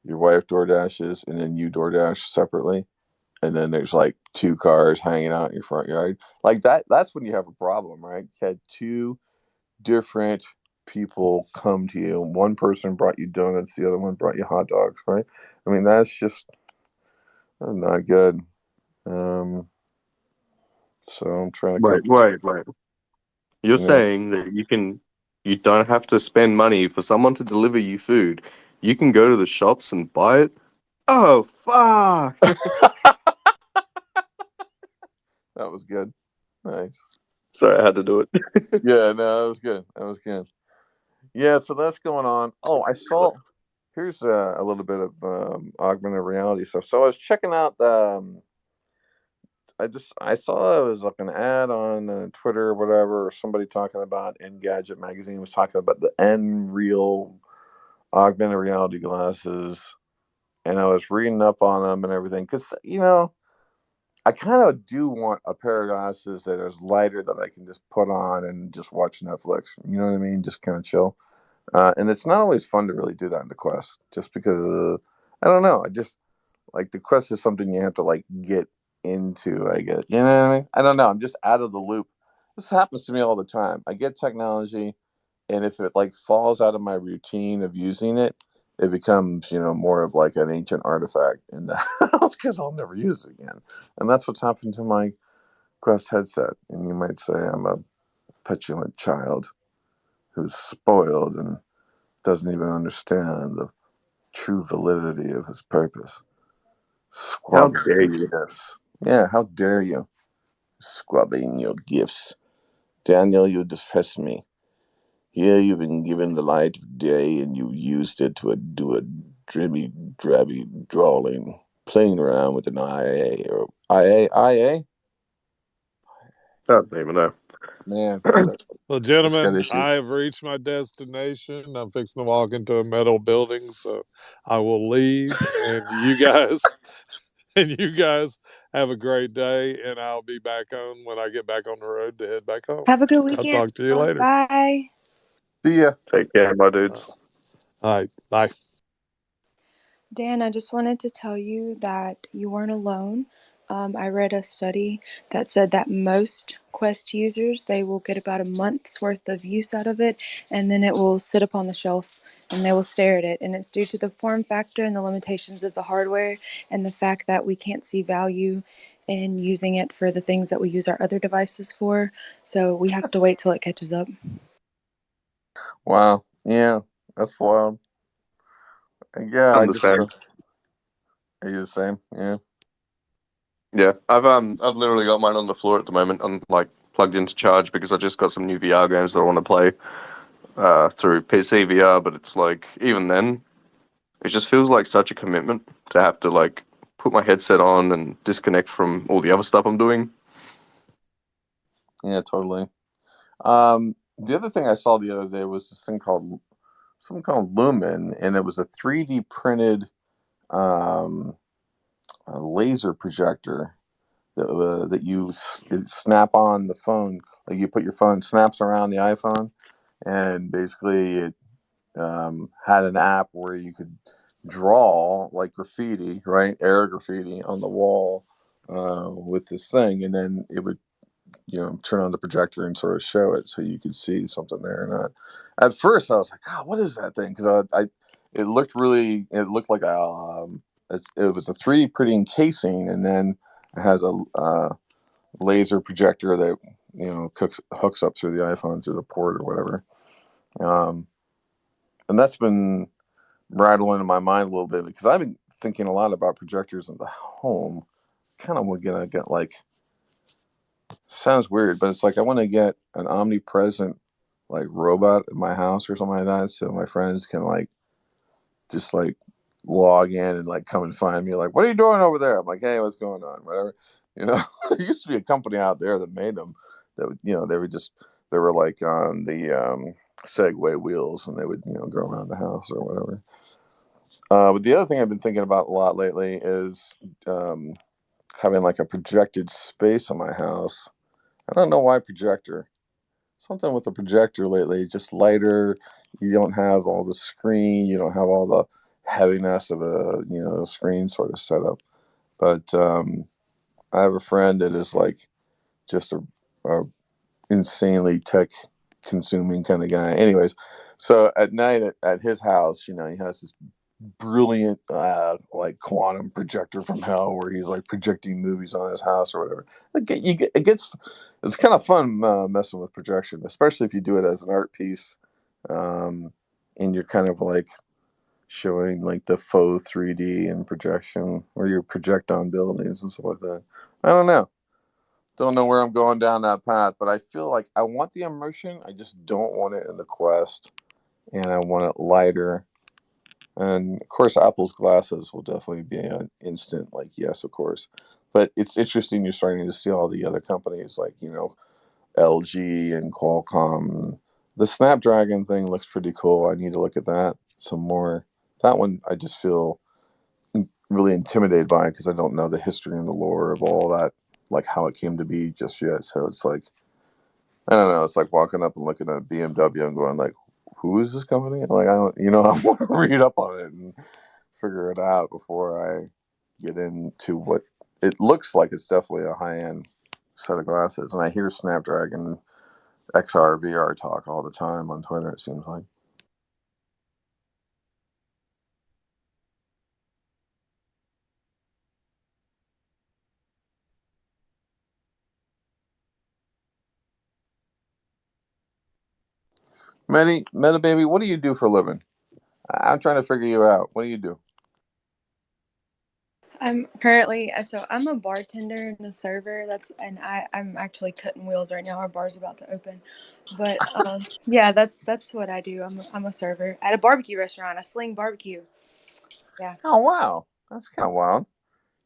your wife DoorDashes and then you DoorDash separately. And then there's like two cars hanging out in your front yard. Like that's when you have a problem, right? You had two different people come to you. One person brought you donuts, the other one brought you hot dogs, right? I mean, that's just not good. Um, so I'm trying to come Wait, wait, wait. You're you know. saying that you don't have to spend money for someone to deliver you food. You can go to the shops and buy it. Oh fuck! That was good. Nice. Sorry, I had to do it. Yeah, no, that was good. That was good. Yeah, so that's going on. Oh, I saw. Here's a little bit of augmented reality stuff. So I was checking out the. I saw it was like an ad on Twitter or whatever, or somebody talking about Engadget magazine was talking about the Nreal augmented reality glasses, and I was reading up on them and everything because I kind of do want a pair of glasses that is lighter that I can just put on and just watch Netflix. You know what I mean? Just kind of chill. And it's not always fun to really do that in the Quest, just because I don't know. I just like the Quest is something you have to like get into. I guess you know what I mean. I don't know. I'm just out of the loop. This happens to me all the time. I get technology, and if it like falls out of my routine of using it, it becomes more of like an ancient artifact in the house because I'll never use it again. And that's what's happened to my Quest headset. And you might say I'm a petulant child who's spoiled and doesn't even understand the true validity of his purpose. How Squabbling dare his you? gifts. Yeah, how dare you? Squabbling your gifts. Daniel, you depress me. Here you've been given the light of day and you used it to do a dribby, drabby drawing, playing around with an IA or IA? I don't even know. Man, Well, it's got gentlemen, I issues. have reached my destination. I'm fixing to walk into a metal building, so I will leave. And you guys, have a great day. And I'll be back on when I get back on the road to head back home. Have a good I'll weekend. talk to you later. Bye. See ya. Take care, my Uh, dudes. all right, bye. Dan, I just wanted to tell you that you weren't alone. I read a study that said that most Quest users, they will get about a month's worth of use out of it, and then it will sit upon the shelf and they will stare at it. And it's due to the form factor and the limitations of the hardware and the fact that we can't see value in using it for the things that we use our other devices for. So we have to wait till it catches up. Wow. Yeah, that's wild. Yeah, I'm the same. are you the same? Yeah. Yeah, I've literally got mine on the floor at the moment. I'm like plugged into charge because I just got some new VR games that I want to play through PC VR. But it's like even then, it just feels like such a commitment to have to like put my headset on and disconnect from all the other stuff I'm doing. Yeah, totally. The other thing I saw the other day was this thing called something called Lumen, and it was a 3D printed um, a laser projector that you snap on the phone. Like you put your phone snaps around the iPhone, and basically it had an app where you could draw like graffiti, right? Air graffiti on the wall with this thing, and then it would, turn on the projector and sort of show it so you could see something there or not. At first, I was like, "God, what is that thing?" Because it looked like it was a 3D printing casing, and then it has a laser projector that hooks up through the iPhone through the port or whatever. And that's been rattling in my mind a little bit because I've been thinking a lot about projectors in the home. Kind of gonna get like, sounds weird, but it's like I want to get an omnipresent like robot in my house or something like that, so my friends can like just like log in and like come and find me, like, what are you doing over there? I'm like, hey, what's going on? Whatever. There used to be a company out there that made them that would, they were like on the Segway wheels, and they would, go around the house or whatever. But the other thing I've been thinking about a lot lately is having like a projected space in my house. I don't know why projector. Something with the projector lately, just lighter. You don't have all the screen. You don't have all the heaviness of a screen sort of setup. But I have a friend that is like just a insanely tech consuming kind of guy. Anyways, so at night at his house, he has this brilliant like quantum projector from hell where he's like projecting movies on his house or whatever. It's kind of fun messing with projection, especially if you do it as an art piece, and you're kind of like showing like the faux 3D and projection where you project on buildings and stuff like that. I don't know where I'm going down that path, but I feel like I want the immersion. I just don't want it in the Quest, and I want it lighter. And of course, Apple's glasses will definitely be an instant, like, yes, of course. But it's interesting you're starting to see all the other companies like, LG and Qualcomm. The Snapdragon thing looks pretty cool. I need to look at that some more. That one I just feel really intimidated by because I don't know the history and the lore of all that, like how it came to be just yet. So it's like, I don't know. It's like walking up and looking at BMW and going like, who is this company? Like, I don't, I want to read up on it and figure it out before I get into what it looks like. It's definitely a high end set of glasses, and I hear Snapdragon XR VR talk all the time on Twitter. It seems like. Meta baby, what do you do for a living? I'm trying to figure you out. What do you do? I'm a bartender and a server. I'm actually cutting wheels right now. Our bar's about to open, but yeah, that's what I do. I'm a server at a barbecue restaurant. I sling barbecue. Yeah. Oh wow, that's kind of wild.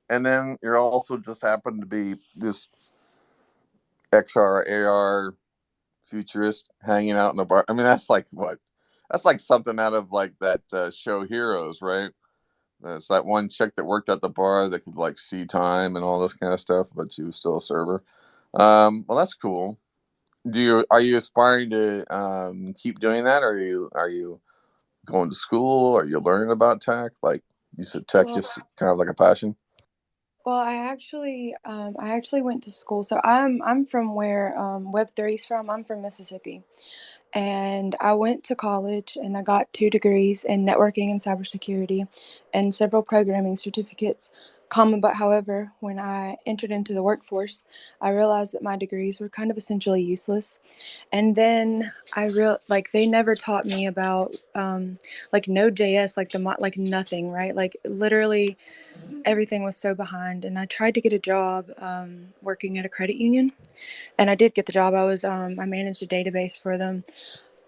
And then you're also just happen to be this XR AR futurist hanging out in a bar. I mean, that's like what? That's like something out of like that show Heroes, right? It's that one chick that worked at the bar that could like see time and all this kind of stuff, but she was still a server. Well, that's cool. Are you aspiring to keep doing that? Or are you going to school? Are you learning about tech? Like you said, tech Well, just kind of like a passion. well, I actually went to school. So I'm from where Web3's from. I'm from Mississippi. And I went to college and I got 2 degrees in networking and cybersecurity and several programming certificates. But however, when I entered into the workforce, I realized that my degrees were kind of essentially useless. And then like they never taught me about like Node.js, like nothing, right? Like literally everything was so behind. And I tried to get a job working at a credit union, and I did get the job. I managed a database for them,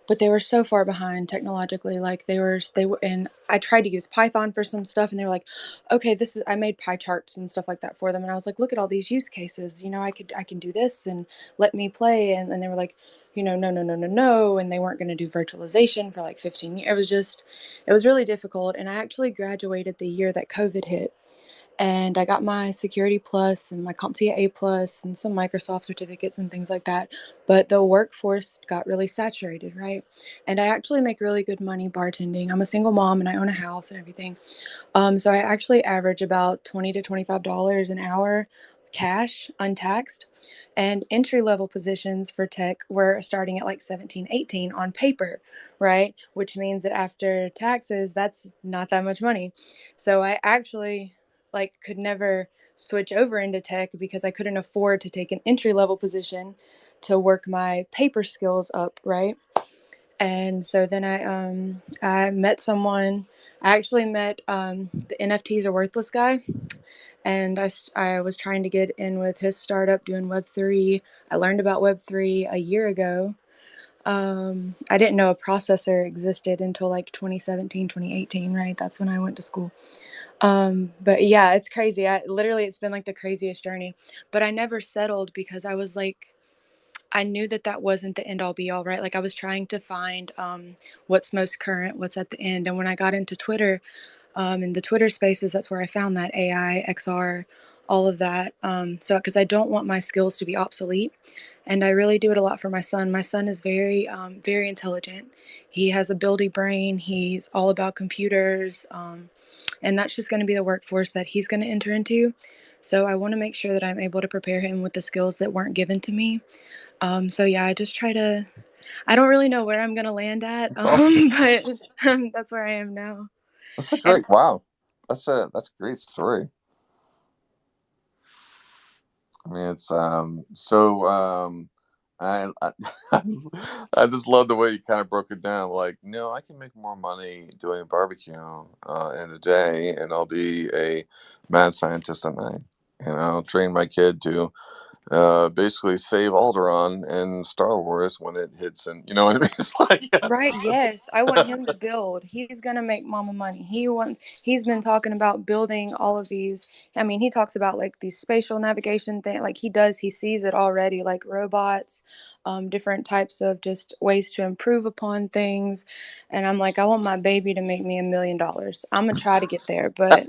but they were so far behind technologically. Like they were, and I tried to use Python for some stuff, and they were like, okay, I made pie charts and stuff like that for them. And I was like, look at all these use cases, I can do this and let me play. And they were like, no, no, no, no, no. And they weren't going to do virtualization for like 15 years. It was really difficult. And I actually graduated the year that COVID hit. and I got my Security Plus and my CompTIA A Plus and some Microsoft certificates and things like that. But the workforce got really saturated, right? And I actually make really good money bartending. I'm a single mom and I own a house and everything. So I actually average about $20 to $25 an hour cash, untaxed. And entry level positions for tech were starting at like 17, 18 on paper, right? Which means that after taxes, that's not that much money. So I actually like could never switch over into tech because I couldn't afford to take an entry level position to work my paper skills up, right? And so then I met someone. I actually met the NFTs are worthless guy, and I was trying to get in with his startup doing Web3. I learned about Web3 a year ago. I didn't know a processor existed until like 2017, 2018, right? That's when I went to school. But yeah, it's crazy. It's been like the craziest journey, but I never settled because I was like, I knew that that wasn't the end all be all, right? Like I was trying to find what's most current, what's at the end. And when I got into Twitter, in the Twitter spaces, that's where I found that AI, XR, all of that. So because I don't want my skills to be obsolete, and I really do it a lot for my son. My son is very intelligent. He has a buildy brain. He's all about computers, and that's just going to be the workforce that he's going to enter into. So I want to make sure that I'm able to prepare him with the skills that weren't given to me. So yeah, I just try to. I don't really know where I'm gonna land at, but that's where I am now. That's a And great wow. That's a great story. I mean, it's I I just love the way you kind of broke it down. Like, no, I can make more money doing barbecue in a day, and I'll be a mad scientist at night. And I'll train my kid to basically save Alderaan in Star Wars when it hits, and you know what I mean. It's like, right, yes, I want him to build. He's gonna make mama money. He's been talking about building all of these. I mean, he talks about like these spatial navigation thing. Like he sees it already, like robots, different types of just ways to improve upon things. And I'm like, I want my baby to make me $1 million. I'm gonna try to get there, but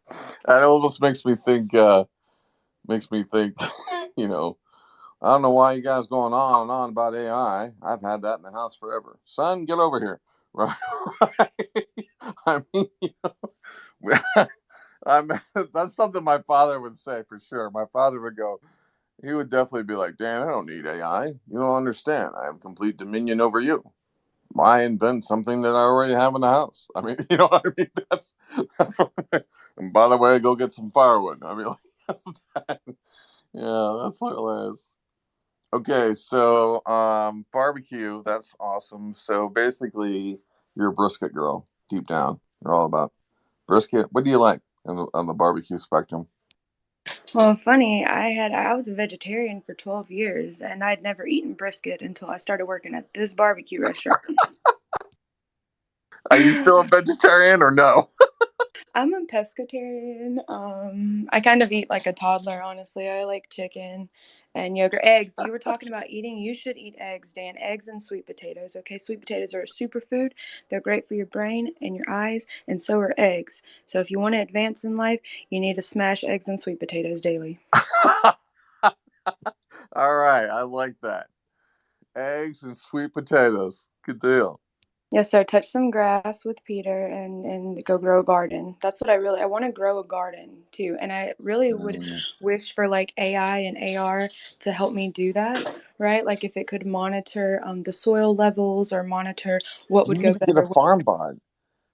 it almost makes me think, you know. I don't know why you guys going on and on about AI. I've had that in the house forever. Son, get over here. Right? I mean, I'm, that's something my father would say for sure. My father would go, he would definitely be like, Dan, I don't need AI. You don't understand. I have complete dominion over you. I invent something that I already have in the house. I mean, you know what I mean? That's what, and by the way, go get some firewood. I mean, like, yeah, that's hilarious. Okay, so barbecue, that's awesome. So basically, you're a brisket girl deep down. You're all about brisket. What do you like on the barbecue spectrum? well, funny, I was a vegetarian for 12 years and I'd never eaten brisket until I started working at this barbecue restaurant. Are you still a vegetarian or no? I'm a pescatarian. I kind of eat like a toddler, honestly. I like chicken and yogurt. Eggs. You were talking about eating. You should eat eggs, Dan. Eggs and sweet potatoes. Okay, sweet potatoes are a superfood. They're great for your brain and your eyes, and so are eggs. So if you want to advance in life, you need to smash eggs and sweet potatoes daily. All right, I like that. Eggs and sweet potatoes. Good deal. Yes, sir. Touch some grass with Peter and go grow a garden. That's what I want to grow a garden too. And I really would Mm. wish for like AI and AR to help me do that, right? Like if it could monitor the soil levels or monitor what would You go need to get a better. farm bot.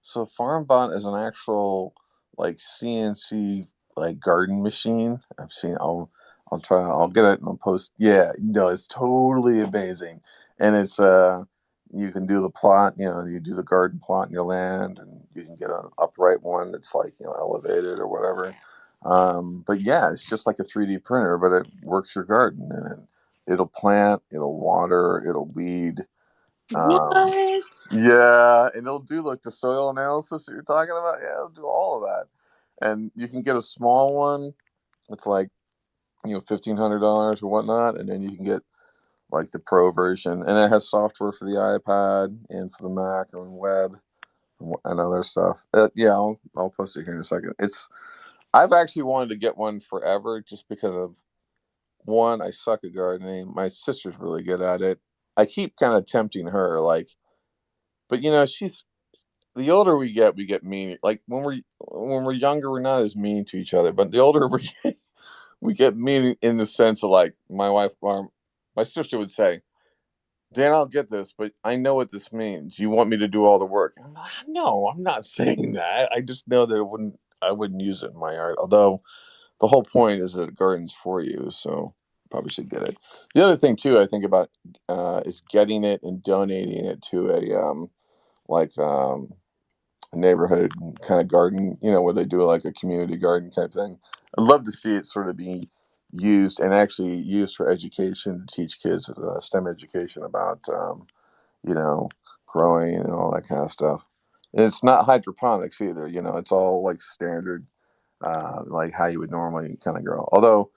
So farm bot is an actual like CNC like garden machine. I've seen. I'll try. I'll get it and I'll post. Yeah, no, it's totally amazing, and it's you can do the plot. You know, you do the garden plot in your land, and you can get an upright one that's like elevated or whatever. But yeah, it's just like a 3D printer, but it works your garden and it'll plant, it'll water, it'll weed. Um, What? yeah, and it'll do like the soil analysis that you're talking about. Yeah, it'll do all of that. And you can get a small one. It's like $1,500 or whatnot, and then you can get like the pro version, and it has software for the iPad and for the Mac and web. and other stuff. Yeah, I'll post it here in a second. I've actually wanted to get one forever, just because of one, I suck at gardening. My sister's really good at it. I keep kind of tempting her, like, but she's the older we get mean. Like when we're younger, we're not as mean to each other. But the older we get mean in the sense of, like, my wife, my sister would say, Dan, I'll get this, but I know what this means. You want me to do all the work? No, I'm not saying that. I just know that I wouldn't use it in my yard. Although the whole point is that it gardens for you, so probably should get it. The other thing too, I think about is getting it and donating it to a neighborhood kind of garden, where they do like a community garden type thing. I'd love to see it sort of be used, and actually used for education, to teach kids STEM education about you know, growing and all that kind of stuff. And it's not hydroponics either. It's all like standard, like how you would normally kind of grow. Although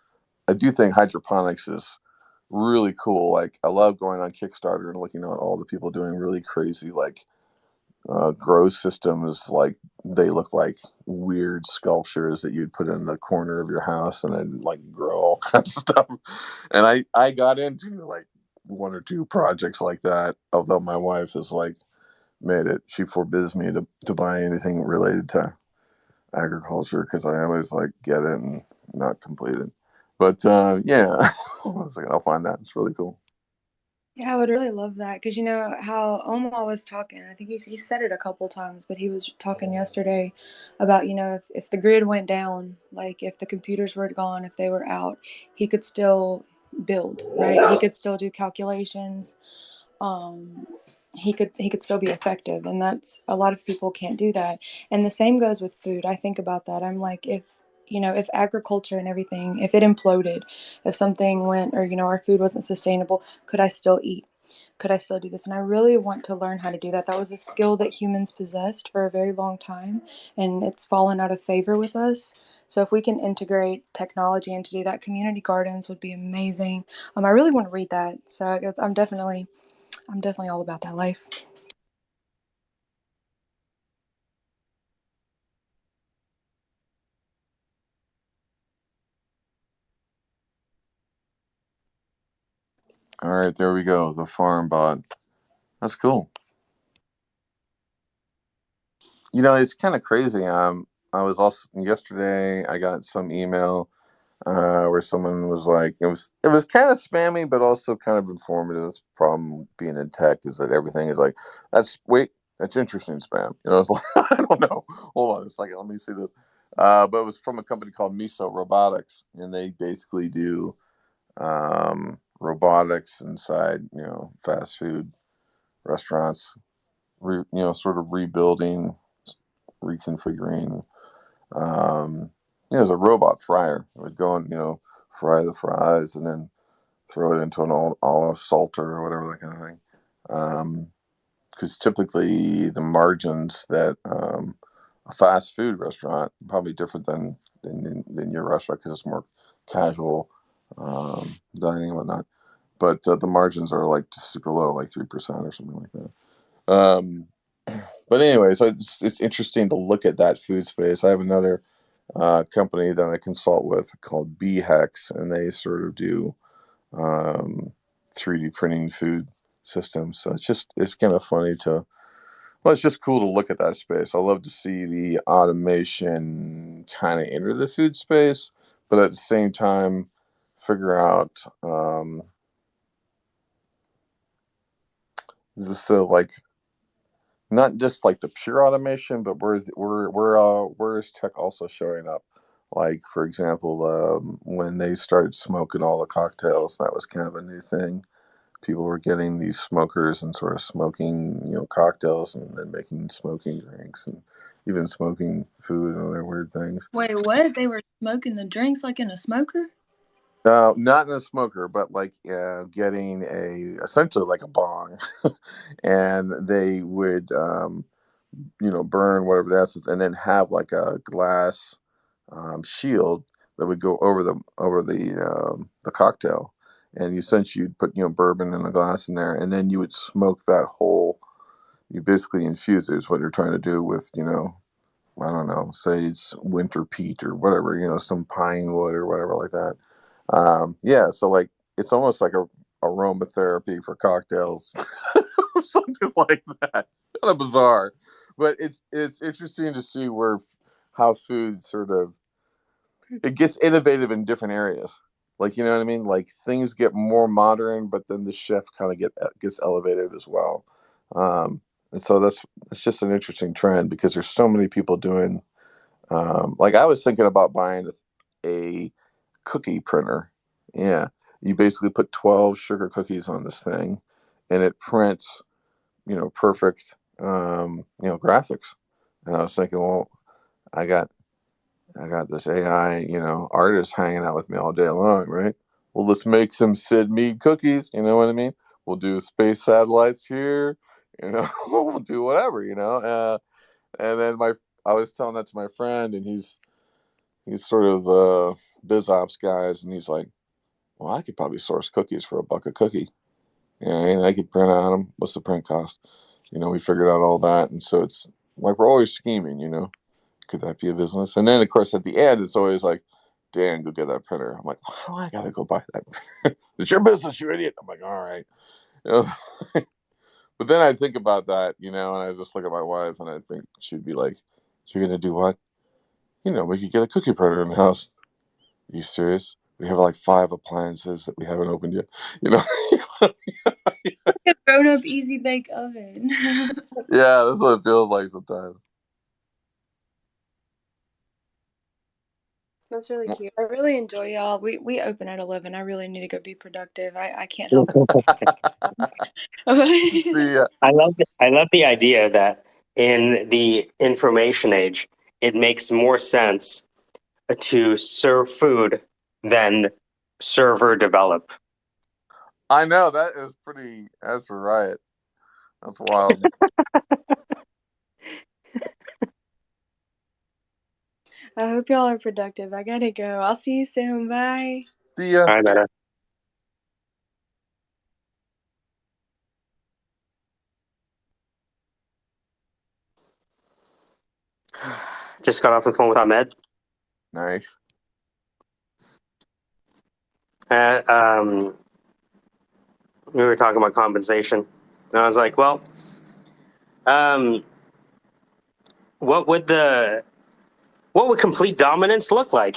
I do think hydroponics is really cool. Like, I love going on Kickstarter and looking at all the people doing really crazy, like, grow systems. Like, they look like weird sculptures that you'd put in the corner of your house and then, like, grow all kinds of stuff. And I got into like one or two projects like that. Although my wife has, like, she forbids me to buy anything related to agriculture, because I always, like, get it and not complete it. But yeah, hold on a second, I'll find that. It's really cool. Yeah, I would really love that because you know how Oma was talking. I think he said it a couple times, but he was talking yesterday about, if the grid went down, like if the computers were gone, if they were out, he could still build, right? He could still do calculations. um he could still be effective, and that's a lot of people can't do that. And the same goes with food. I think about that. I'm like, if agriculture and everything, if it imploded, if something went, or our food wasn't sustainable, could I still eat? Could I still do this? And I really want to learn how to do that. That was a skill that humans possessed for a very long time, and it's fallen out of favor with us. So if we can integrate technology into do that, community gardens would be amazing. I really want to read that. So I'm definitely all about that life. All right, there we go. The farm bot. That's cool. It's kind of crazy. I was also yesterday. I got some email where someone was like, it was kind of spammy, but also kind of informative. This problem being in tech is that everything is like, that's interesting spam. It's like, I don't know. Hold on a second, let me see this. But it was from a company called Miso Robotics, and they basically do robotics inside fast food restaurants. Sort of rebuilding, reconfiguring. There's a robot fryer. It would go and fry the fries and then throw it into an olive salter or whatever, that kind of thing. Because typically the margins that a fast food restaurant probably different than your restaurant, because it's more casual dining and whatnot. But the margins are like just super low, like 3% or something like that. But anyway, so it's interesting to look at that food space. I have another company that I consult with called BHEX, and they sort of do 3D printing food systems. So it's kind of funny it's just cool to look at that space. I love to see the automation kind of enter the food space, but at the same time figure out like, not just like the pure automation, but where is tech also showing up? Like, for example, when they started smoking all the cocktails, that was kind of a new thing. People were getting these smokers and sort of smoking, cocktails, and then making smoking drinks, and even smoking food and other weird things. Wait, what? They were smoking the drinks like in a smoker? Not in a smoker, but like getting essentially like a bong, and they would burn whatever that's, and then have like a glass shield that would go over the cocktail, and essentially you'd put bourbon in a glass in there, and then you would smoke that whole you basically infuse it is what you're trying to do with, I don't know, say it's winter peat or whatever, some pine wood or whatever like that. Yeah, so like it's almost like a aromatherapy for cocktails, or something like that. Kind of bizarre, but it's interesting to see how food sort of it gets innovative in different areas. Like, you know what I mean? Like things get more modern, but then the chef kind of gets elevated as well. And so it's just an interesting trend because there's so many people doing. Like I was thinking about buying a cookie printer. Yeah, you basically put 12 sugar cookies on this thing, and it prints, perfect, graphics. And I was thinking, well, I got this AI, artist hanging out with me all day long, right? Well, let's make some Sid Mead cookies. You know what I mean? We'll do space satellites here. We'll do whatever. And then I was telling that to my friend, and he's sort of biz ops guys, and he's like, well, I could probably source cookies for $1 a cookie. And I could print out them. What's the print cost? We figured out all that, and so it's like we're always scheming. Could that be a business? And then, of course, at the end, it's always like, Dan, go get that printer. I'm like, why do I gotta go buy that printer? It's your business, you idiot. I'm like, all right. But then I think about that, and I just look at my wife, and I think she'd be like, you're gonna do what? We could get a cookie printer in the house. Are you serious? We have like 5 appliances that we haven't opened yet. Like a grown-up easy bake oven. Yeah, that's what it feels like sometimes. That's really cute. I really enjoy y'all. We open at 11. I really need to go be productive. I can't help it. See, I love the idea that in the information age, it makes more sense to serve food than serve or develop. I know that's right. That's wild. I hope y'all are productive. I gotta go. I'll see you soon. Bye. See ya. All right, Meta. Just got off the phone with Ahmed. Nice. We were talking about compensation. And I was like, well, what would complete dominance look like?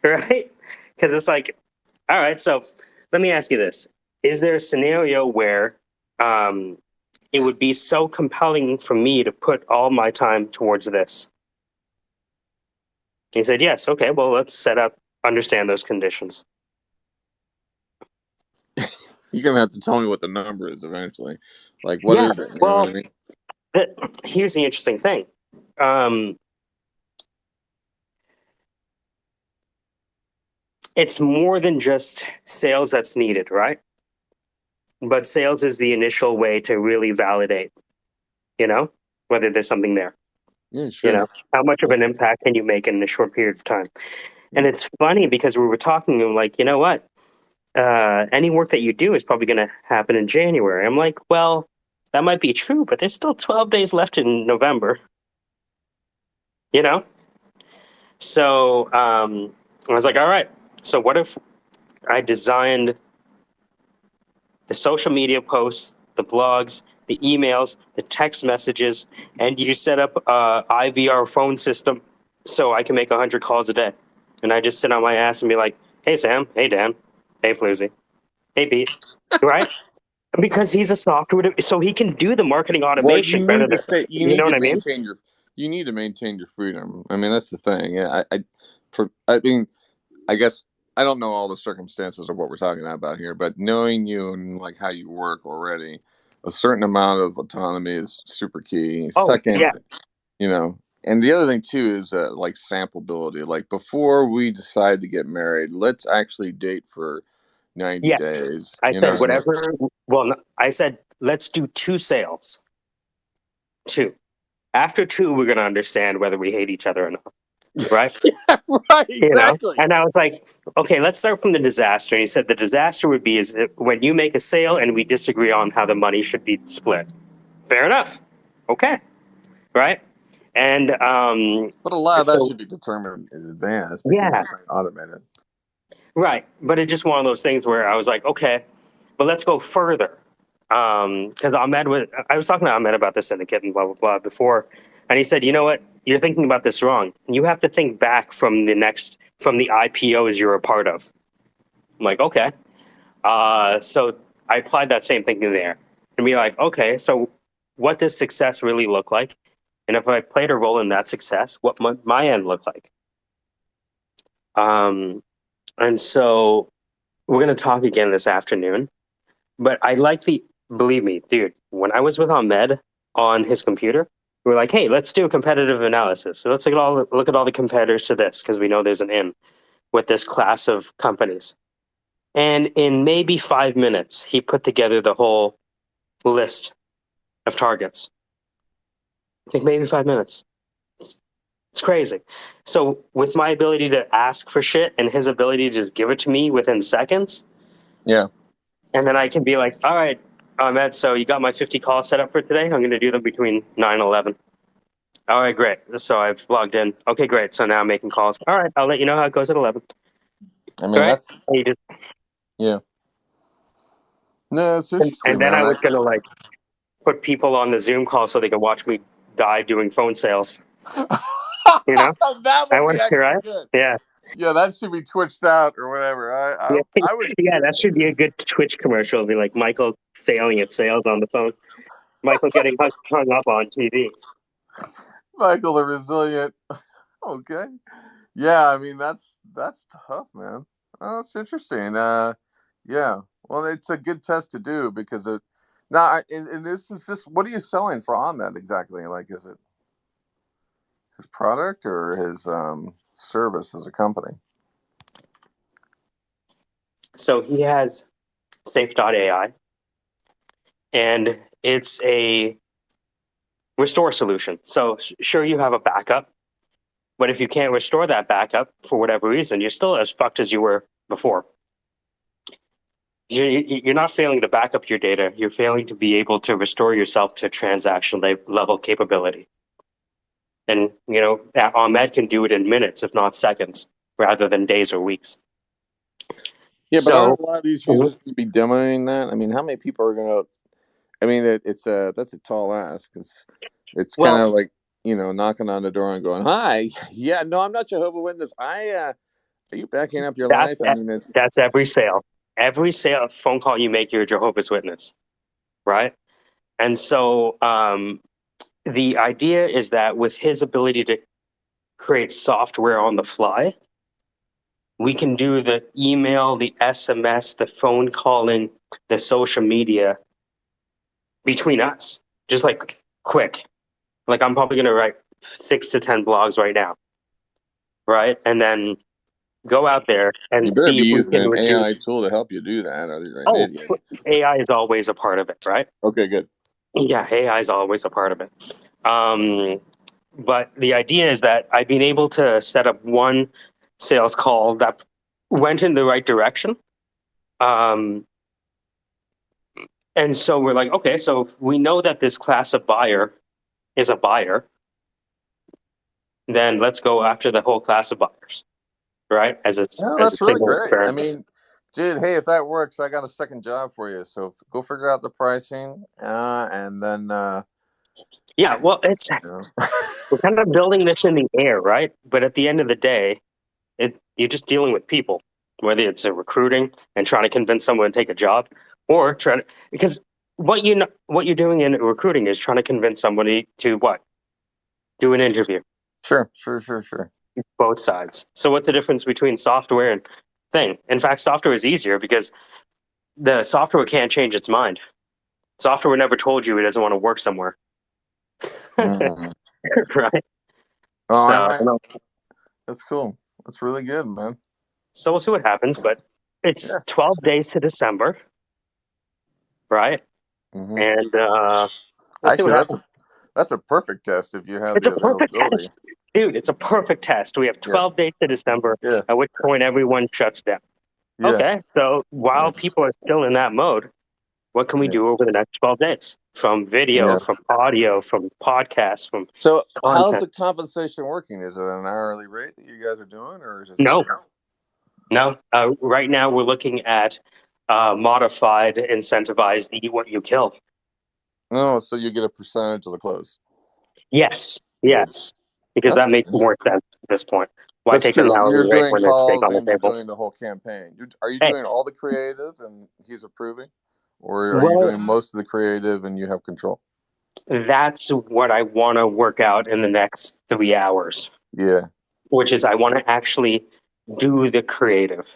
Right? Because it's like, all right, so let me ask you this. Is there a scenario where it would be so compelling for me to put all my time towards this? He said, yes. Okay, well, let's understand those conditions. You're gonna have to tell me what the number is eventually. Like, what is it? You know what I mean? Here's the interesting thing. It's more than just sales that's needed, right? But sales is the initial way to really validate, whether there's something there. Yeah, sure. How much of an impact can you make in a short period of time? And it's funny because we were talking, and like, you know what? Any work that you do is probably going to happen in January. I'm like, well, that might be true, but there's still 12 days left in November. So I was like, all right. So what if I designed the social media posts, the blogs, the emails, the text messages, and you set up a IVR phone system so I can make 100 calls a day. And I just sit on my ass and be like, hey, Sam. Hey, Dan. Hey, Floozy. Hey, Pete. Right? Because he's a software, so he can do the marketing automation better than, you know what I mean? You need to maintain your freedom. I mean, that's the thing. Yeah, I guess I don't know all the circumstances of what we're talking about here, but knowing you and like how you work already, a certain amount of autonomy is super key. Second, yeah. And the other thing too is like sampleability. Like before we decide to get married, let's actually date for 90 days. I said whatever. Well, I said let's do 2 sales. 2. After 2, we're going to understand whether we hate each other or not. Right? Yeah, right, exactly. And I was like, okay, let's start from the disaster. And he said the disaster would be is when you make a sale and we disagree on how the money should be split. Fair enough. Okay. Right. And But a lot of that so should be determined in advance because yeah, it's not automated. right. But it's just one of those things where I was like, okay, but let's go further. Because I was talking to Ahmed about the syndicate and blah blah blah before, and he said, you know what, you're thinking about this wrong. You have to think back from the IPOs you're a part of. I'm like, okay. So I applied that same thinking there and be like, okay, so what does success really look like? And if I played a role in that success, what my end look like? And so we're going to talk again this afternoon. But believe me, dude, when I was with Ahmed on his computer, we were like, hey, let's do a competitive analysis. So let's look at all the competitors to this because we know there's an in with this class of companies. And in maybe 5 minutes, he put together the whole list of targets. I think maybe 5 minutes. It's crazy. So with my ability to ask for shit and his ability to just give it to me within seconds, Yeah. and then I can be like, all right, Ahmed, so you got my 50 calls set up for today? I'm going to do them between 9 and 11. All right, great. So I've logged in. Okay, great. So now I'm making calls. All right, I'll let you know how it goes at 11. I mean, Right? that's, And, yeah. No, it's and interesting, then I man. was going to like put people on the Zoom call so they could watch me die doing phone sales. You know? That I would be want actually right? good. Yeah. Yeah, that should be twitched out or whatever. Yeah, I would. yeah, that should be a good Twitch commercial. It'll be like Michael failing at sales on the phone. Michael getting hung up on TV. Michael the Resilient. Okay. Yeah, I mean that's tough, man. Oh, that's interesting. Yeah. Well, it's a good test to do because it. Now, in this is this. What are you selling for on that exactly? Like, is it his product or his service as a company? So he has safe.ai, and it's a restore solution. So sure, you have a backup, but if you can't restore that backup for whatever reason, you're still as fucked as you were before. You're not failing to back up your data. You're failing to be able to restore yourself to transaction level capability. And, you know, Ahmed can do it in minutes, if not seconds, rather than days or weeks. Yeah, but So, aren't a lot of these users going to be demoing that? I mean, how many people are going to? I mean, that's a tall ask. It's kind well, of like knocking on the door and going, "Hi, yeah, no, I'm not Jehovah's Witness. Are you backing up your life?" I mean, it's that's every sale. Every sale phone call you make, you're a Jehovah's Witness, right? And so the idea is that with his ability to create software on the fly, we can do the email, the SMS, the phone calling, the social media between us, just like quick. Like I'm probably going to write 6 to 10 blogs right now, right? And then go out there and you better see be if we using can an reduce. AI tool to help you do that, or you're an Oh, idiot. AI is always a part of it, right? Okay, good. Yeah, AI is always a part of it. But the idea is that I've been able to set up one sales call that went in the right direction. And so we're like, okay, so we know that this class of buyer is a buyer, then let's go after the whole class of buyers, right? Yeah, As a that's really single great. I experiment. mean, dude, hey, if that works, I got a second job for you. So go figure out the pricing, and then Yeah, well, you know. we're kind of building this in the air, right? But at the end of the day, you're just dealing with people, whether it's a recruiting and trying to convince someone to take a job, or trying to, because what you're doing in recruiting is trying to convince somebody to what? Do an interview. Sure. Both sides. So what's the difference between software and thing? In fact, software is easier because the software can't change its mind. Software never told you it doesn't want to work somewhere. Mm. Right? All So, right, that's cool. That's really good, man. so we'll see what happens, but it's Yeah. 12 days to December, right? Mm-hmm. And we'll see what Actually, happens. that's a perfect test if you have It's the a perfect availability. test. Dude, it's a perfect test. We have Yeah. 12 days to December, Yeah. at which point everyone shuts down. Yeah. Okay, so while Yeah. people are still in that mode, What can we do over the next 12 days? From video, Yeah. from audio, from podcasts, from So how's content. the compensation working? Is it an hourly rate that you guys are doing, or is it No, something? no. Right now we're looking at modified, incentivized, eat what you kill. No, so you get a percentage of the close. Yes, yes. Because That's that makes more sense at this point. Why that's take an true. hourly You're rate doing when there's steak calls on the and you're table? doing the whole campaign. Are you Hey, doing all the creative and he's approving, or are you well, doing most of the creative and you have control? that's what I want to work out in the next 3 hours, Yeah. which is I want to actually do the creative,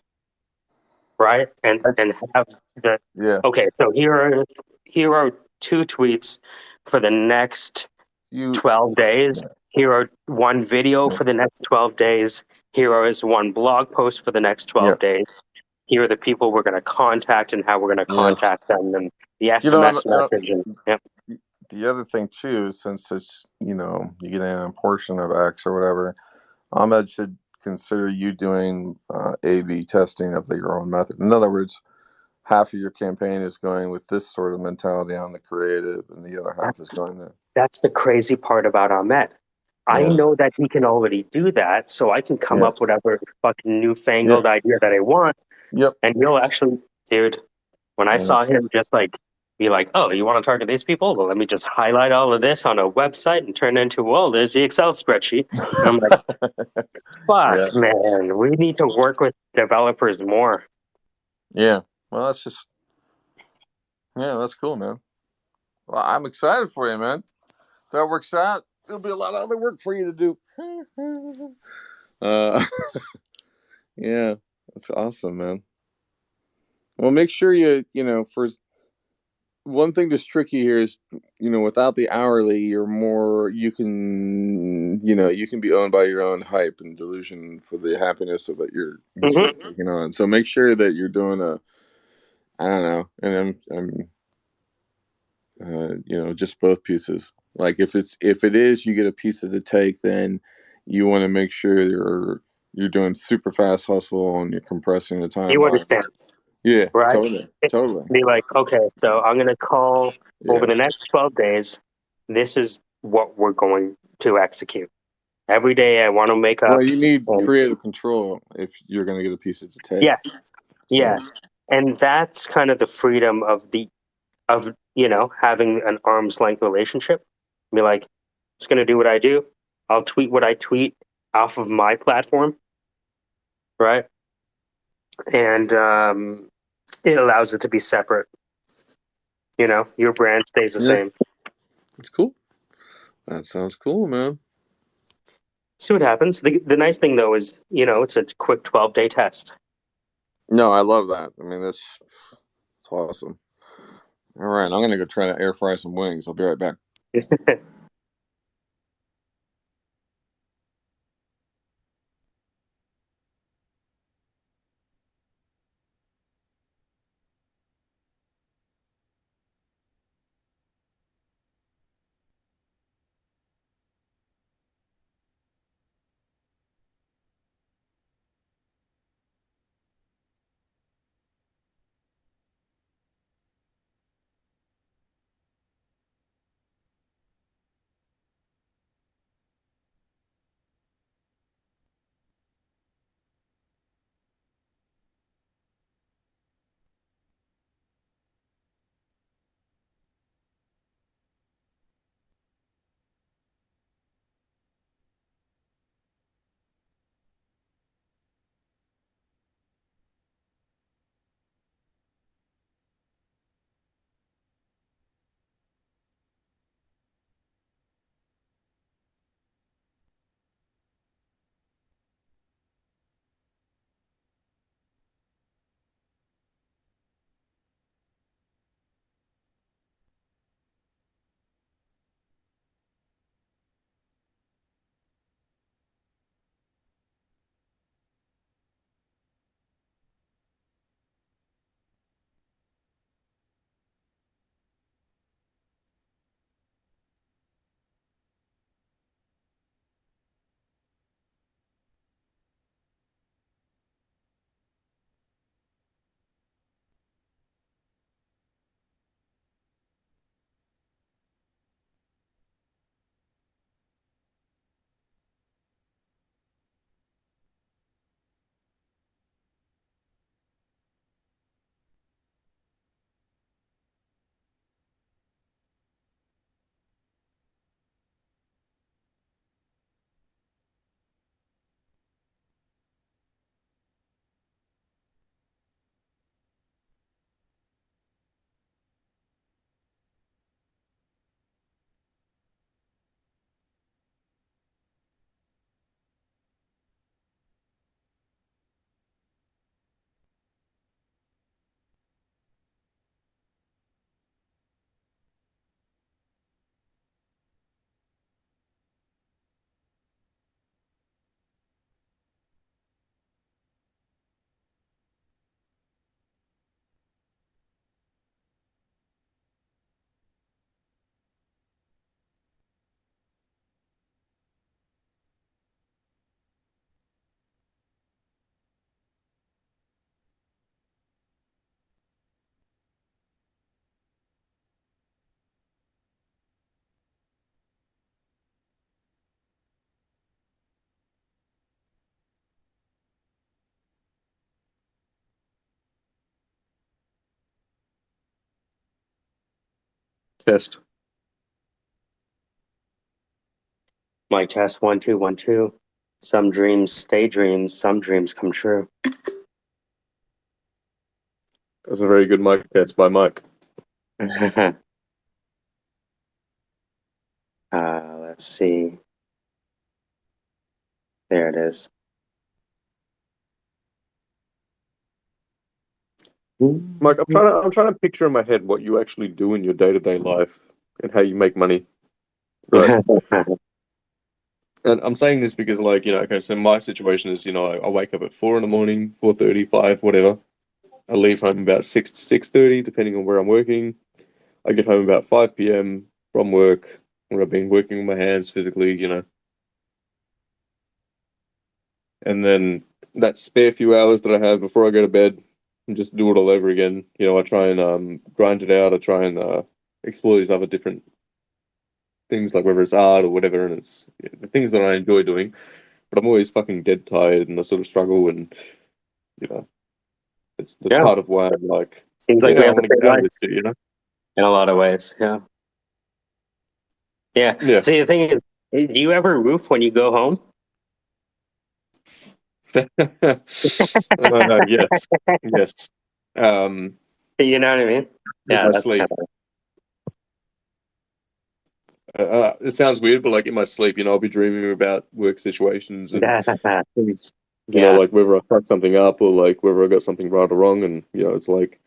right? I, And have the yeah. okay. So here are 2 tweets for the next You. 12 days. Here are one video for the next 12 days. Here is one blog post for the next Yeah. 12 days. Here are the people we're going to contact and how we're going to Yeah. contact them and the You know, SMS message. And yep. the other thing too, since it's you get a portion of X or whatever, Ahmed should consider you doing A/B testing of your own method. In other words, half of your campaign is going with this sort of mentality on the creative, and the other half That's, is going to that's the crazy part about Ahmed. I yeah, know that he can already do that, so I can come yeah, up with whatever fucking yeah, newfangled idea that I want. yep, And he'll actually, dude, when I yeah. saw him just like be like, oh, you want to target these people? Well, let me just highlight all of this on a website and turn it into, well, there's the Excel spreadsheet. And I'm like, Yeah, fuck, man, we need to work with developers more. yeah. Well, that's cool, man. Well, I'm excited for you, man. If that works out, there'll be a lot of other work for you to do. uh, yeah, that's awesome, man. Well, make sure for one thing that's tricky here is, without the hourly, you can be owned by your own hype and delusion for the happiness of what you're sort Hmm. of taking on. So make sure that you're doing I don't know, and just both pieces. Like if it is, you get a piece of the take, then you want to make sure you're doing super fast hustle and you're compressing the You timeline. understand, Yeah, right? totally. Be like, okay, so I'm going to call over Yeah. the next 12 days. This is what we're going to execute. Every day I want to make Well, up. you need And creative control if you're going to get a piece of the take. yes, So yes. And that's kind of the freedom of having an arm's length relationship. Be like, just gonna do what I do. I'll tweet what I tweet off of my platform, right? And it allows it to be separate. Your brand stays the yeah, same. it's cool. That sounds cool, man. See what happens. The nice thing though is it's a quick 12-day test. No, I love that. I mean, that's awesome. All right, I'm going to go try to air fry some wings. I'll be right back. test. Mic test 1 2 1 2. Some dreams stay dreams. Some dreams come true. That's a very good mic test by Mike. Let's see. There it is. Mike, I'm trying to picture in my head what you actually do in your day-to-day life and how you make money. Right. And I'm saying this because, like, you know, okay, so my situation is, you know, I wake up at 4 in the morning, 4:30, 5, whatever. I leave home about 6 to 6:30, depending on where I'm working. I get home about 5 p.m. from work, where I've been working with my hands physically, you know. And then that spare few hours that I have before I go to bed, and just do it all over again. You know, I try and grind it out. I try and explore these other different things, like whether it's art or whatever, and it's the things that I enjoy doing. But I'm always fucking dead tired, and I sort of struggle, and you know, that's Yeah. part of why I'm like, Seems like yeah, we I have the want to same get out of life this shit, you know. in a lot of ways. Yeah. Yeah. Yeah. See, the thing is, do you ever roof when you go home? Yes, yes. You know what I mean? In Yeah, my that's sleep. kind It sounds weird, but like in my sleep, you know, I'll be dreaming about work situations and of things, you know, yeah. like whether I fucked something up or like whether I got something right or wrong. And, you know, it's like,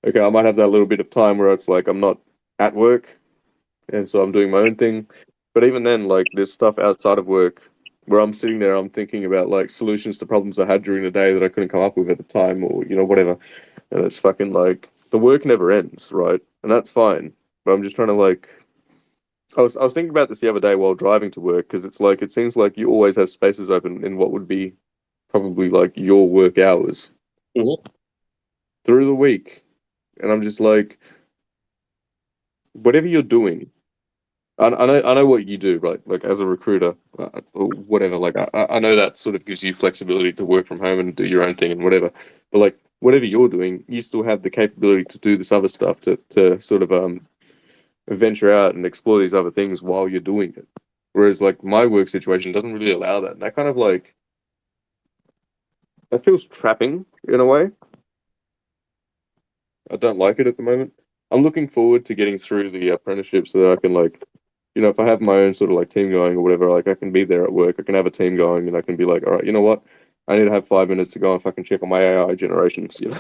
okay, I might have that little bit of time where it's like I'm not at work and so I'm doing my own thing. But even then, like there's stuff outside of work where I'm sitting there, I'm thinking about like solutions to problems I had during the day that I couldn't come up with at the time or, you know, whatever. And it's fucking like the work never ends, right? And that's fine. But I'm just trying to like, I was thinking about this the other day while driving to work because it's like it seems like you always have spaces open in what would be probably like your work hours Mhm. through the week, and I'm just like, whatever you're doing, I know what you do, right? Like as a recruiter or whatever. Like I know that sort of gives you flexibility to work from home and do your own thing and whatever. But like whatever you're doing, you still have the capability to do this other stuff to sort of venture out and explore these other things while you're doing it. Whereas like my work situation doesn't really allow that. And I kind of like that feels trapping in a way. I don't like it at the moment. I'm looking forward to getting through the apprenticeship so that I can like, you know, if I have my own sort of like team going or whatever, like I can be there at work. I can have a team going and I can be like, all right, you know what? I need to have 5 minutes to go and fucking check on my AI generations, you know?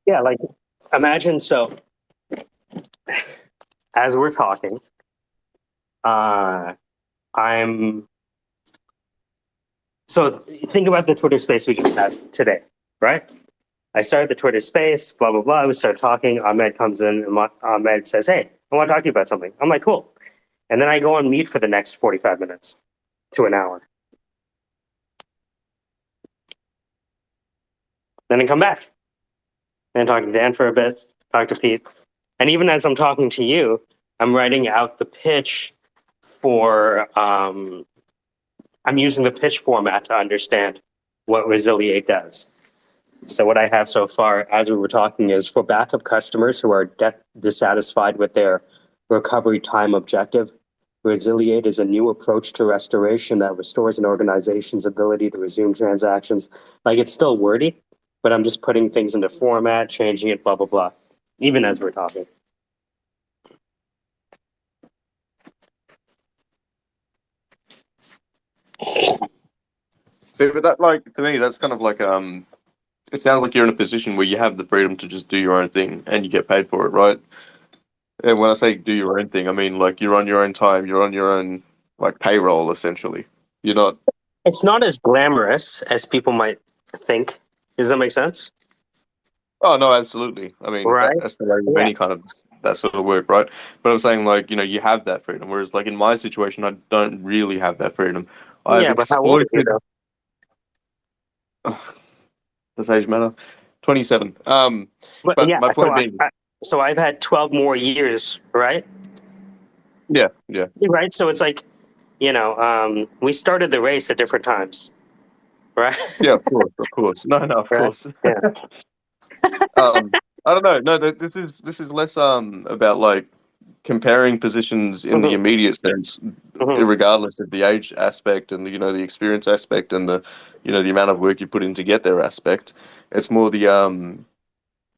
Yeah, like imagine so as we're talking, I'm so think about the Twitter space we just had today, right? I started the Twitter space, blah blah blah. We start talking. Ahmed comes in, and Ahmed says, "Hey, I want to talk to you about something." I'm like, "Cool," and then I go on mute for the next 45 minutes to an hour. Then I come back and talk to Dan for a bit, talk to Pete, and even as I'm talking to you, I'm writing out the pitch for. I'm using the pitch format to understand what Resiliate does. So what I have so far, as we were talking, is for backup customers who are dissatisfied with their recovery time objective. Resiliate is a new approach to restoration that restores an organization's ability to resume transactions. Like it's still wordy, but I'm just putting things into format, changing it, blah, blah, blah, even as we're talking. See, but that like to me, that's kind of like it sounds like you're in a position where you have the freedom to just do your own thing and you get paid for it, right? And when I say do your own thing, I mean like you're on your own time, you're on your own like payroll essentially. You're not. It's not as glamorous as people might think. Does that make sense? Oh no, absolutely. I mean Right? that's the way of Yeah. any kind of that sort of work, right? But I'm saying like you know you have that freedom, whereas like in my situation, I don't really have that freedom. I've Yeah, but how old are you exploited. though? Does age matter? 27. But But yeah, my point being, so I've had 12 more years, right? yeah, yeah, Right. So it's like, we started the race at different times, right? yeah, of course, of course. No, no, of Right. course. Yeah. I don't know. No, this is less about like comparing positions in the Mhm, immediate sense, mhm. regardless of the age aspect and the the experience aspect and the the amount of work you put in to get there aspect. It's more the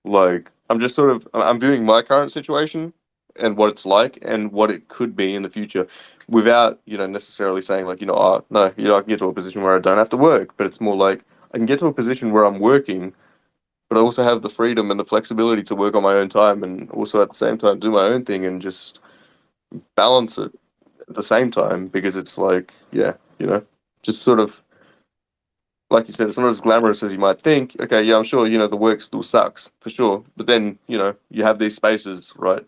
like I'm just sort of I'm viewing my current situation and what it's like and what it could be in the future, without necessarily saying like oh no I can get to a position where I don't have to work, but it's more like I can get to a position where I'm working, but I also have the freedom and the flexibility to work on my own time and also at the same time do my own thing and just balance it at the same time, because it's like just sort of like you said, it's not as glamorous as you might think. Okay, yeah, I'm sure, the work still sucks for sure. But then, you have these spaces, right?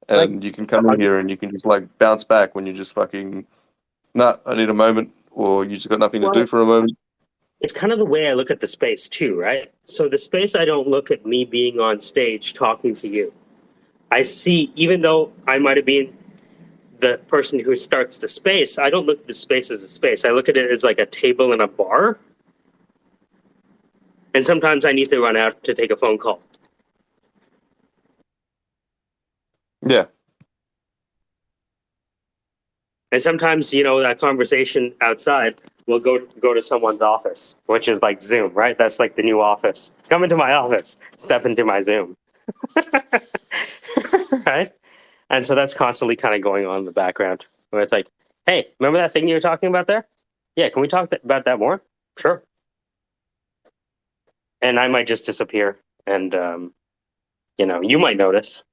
Like, And you can come in I'll, here and you can just like bounce back when you're just fucking, nah, I need a moment, or you just got nothing to do well, for a moment. it's kind of the way I look at the space too, right? So the space, I don't look at me being on stage talking to you. I see, even though I might have been the person who starts the space, I don't look at the space as a space. I look at it as like a table in a bar. And sometimes I need to run out to take a phone call. Yeah. And sometimes, that conversation outside will go to someone's office, which is like Zoom, right? That's like the new office. Come into my office, step into my Zoom. Right? And so that's constantly kind of going on in the background where it's like, hey, remember that thing you were talking about there? Yeah, can we talk about that more? Sure. And I might just disappear and, you might notice.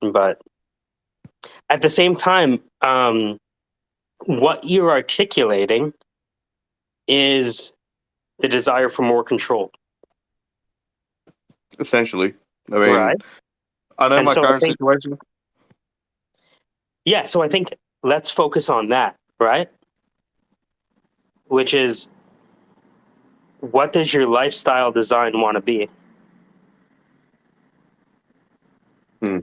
But at the same time, what you're articulating is the desire for more control, Essentially. I right? mean, I know And my so I current think, situation. yeah, so I think let's focus on that, right? Which is, what does your lifestyle design want to be? Hmm.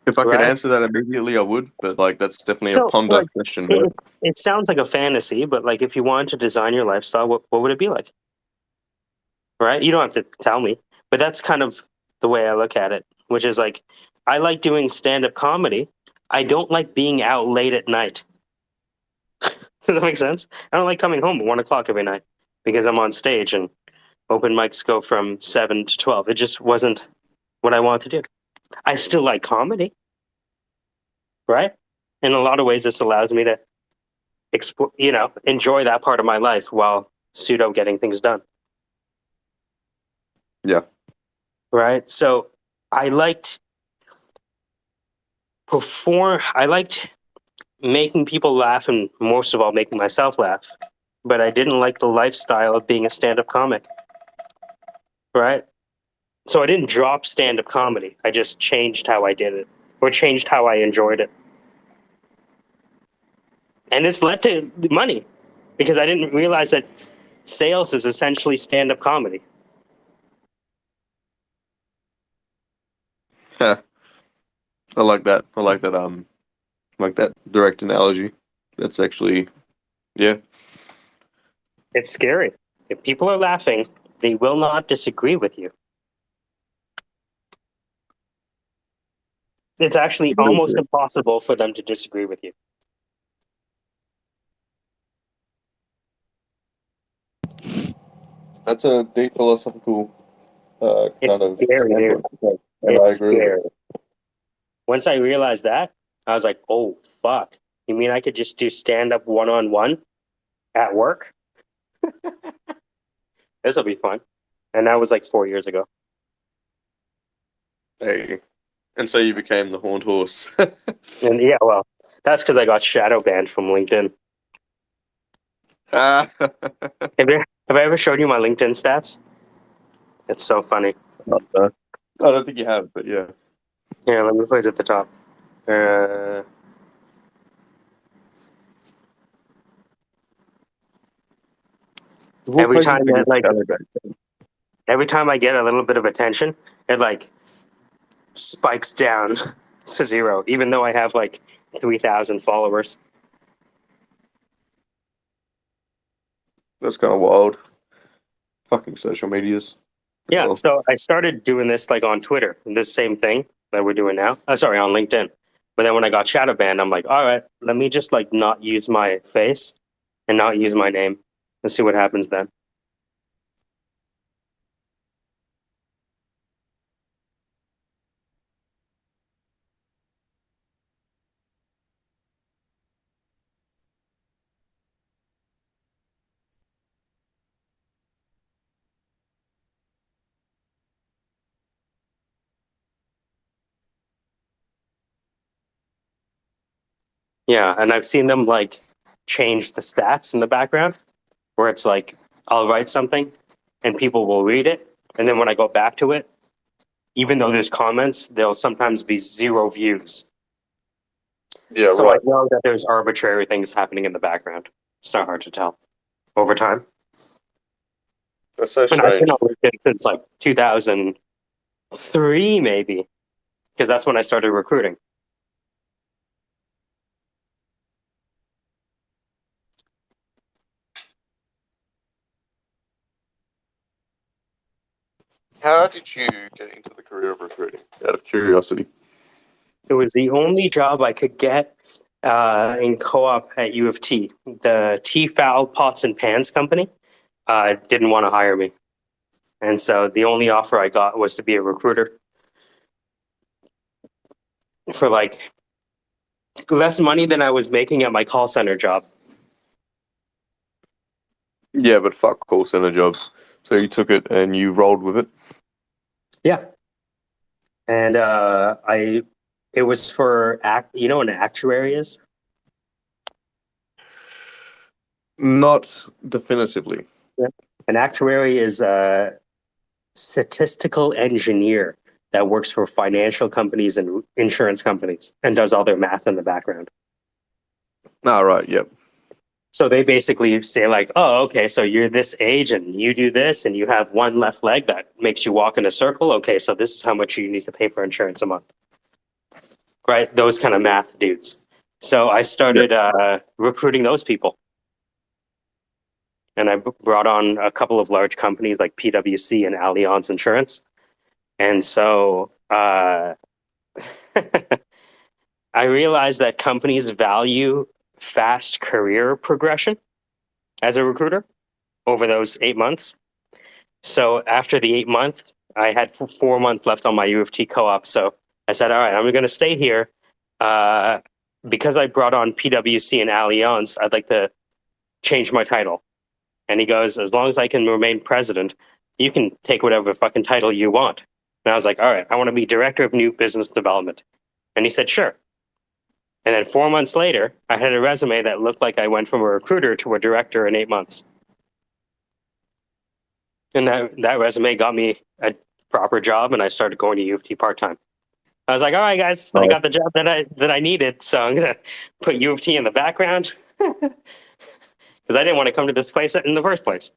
If I could Right? answer that immediately, I would, but like that's definitely a So, ponder like, question, right? it sounds like a fantasy, but like, if you wanted to design your lifestyle, what would it be like? Right? You don't have to tell me, but that's kind of the way I look at it, which is like, I like doing stand up comedy. I don't like being out late at night. Does that make sense? I don't like coming home at 1 o'clock every night because I'm on stage and open mics go from 7 to 12. It just wasn't what I wanted to do. I still like comedy, right? In a lot of ways, this allows me to enjoy that part of my life while pseudo getting things done. Yeah. Right. So I liked I liked making people laugh and most of all making myself laugh. But I didn't like the lifestyle of being a stand-up comic. Right. So I didn't drop stand-up comedy. I just changed how I did it or changed how I enjoyed it. And it's led to money because I didn't realize that sales is essentially stand-up comedy. I like that. I like that. Like that direct analogy. That's actually, yeah. It's scary. If people are laughing, they will not disagree with you. It's actually almost impossible for them to disagree with you. That's a deep philosophical kind It's of scary, dude. standpoint, and I It's agree with it. scary. Once I realized that, I was like, oh, fuck. You mean I could just do stand up one on one at work? This will be fun. And that was like 4 years ago. Hey, and so you became the horned horse. And yeah, well, that's because I got shadow banned from LinkedIn. Ah, Have I ever showed you my LinkedIn stats? It's so funny. no, I don't think you have, but yeah. Yeah, let me put it at the top. Uh, Of all every places time to that get like shadow banned. every time I get a little bit of attention, it like spikes down to zero, even though I have like 3,000 followers. That's kind of wild. Fucking social medias. Yeah, Well, so I started doing this like on Twitter, this same thing that we're doing now. Sorry, on LinkedIn. But then when I got shadow banned, I'm like, all right, let me just like not use my face and not use my name and see what happens then. Yeah, and I've seen them like change the stats in the background where it's like I'll write something and people will read it, and then when I go back to it, even though there's comments, there'll sometimes be 0 views. yeah, So I right. know that there's arbitrary things happening in the background. It's not hard to tell over time. That's so And I've been strange. on LinkedIn since like 2003, maybe, because that's when I started recruiting. How did you get into the career of recruiting? Out of curiosity. It was the only job I could get in co-op at U of T. The T-Fowl Pots and Pans company didn't want to hire me. And so the only offer I got was to be a recruiter for like less money than I was making at my call center job. Yeah, but fuck call center jobs. So you took it and you rolled with it. Yeah. And it was for you know what an actuary is? Not definitively. Yeah. An actuary is a statistical engineer that works for financial companies and insurance companies and does all their math in the background. Ah, right. Yep. So they basically say like, oh, okay, so you're this age and you do this and you have one left leg that makes you walk in a circle. Okay, so this is how much you need to pay for insurance a month. Right? Those kind of math dudes. So I started recruiting those people. And I brought on a couple of large companies like PwC and Allianz Insurance. And so I realized that companies value fast career progression as a recruiter over those 8 months. So after the 8 months, I had 4 months left on my U of T co-op. So I said, all right, I'm going to stay here. Because I brought on PwC and Allianz, I'd like to change my title. And he goes, as long as I can remain president, you can take whatever fucking title you want. And I was like, all right, I want to be director of new business development. And he said, sure. And then 4 months later, I had a resume that looked like I went from a recruiter to a director in 8 months. And that resume got me a proper job, and I started going to U of T part-time. I was like, all right, guys, I got the job that I needed, so I'm going to put U of T in the background because I didn't want to come to this place in the first place.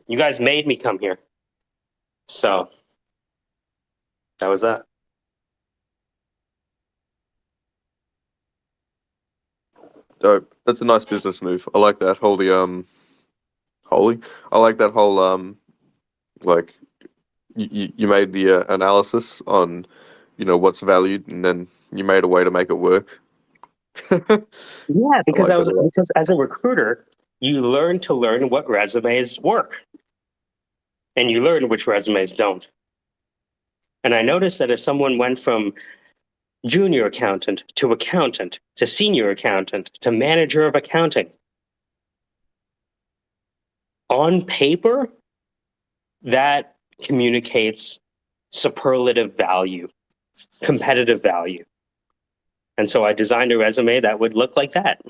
You guys made me come here. So that was that. Dope. That's a nice business move. I like that. I like that whole like you made the analysis on what's valued, and then you made a way to make it work. I Yeah, like that a lot. because as a recruiter, you learn to learn what resumes work, and you learn which resumes don't. And I noticed that if someone went from junior accountant to senior accountant to manager of accounting, on paper, that communicates superlative value, competitive value. And so I designed a resume that would look like that.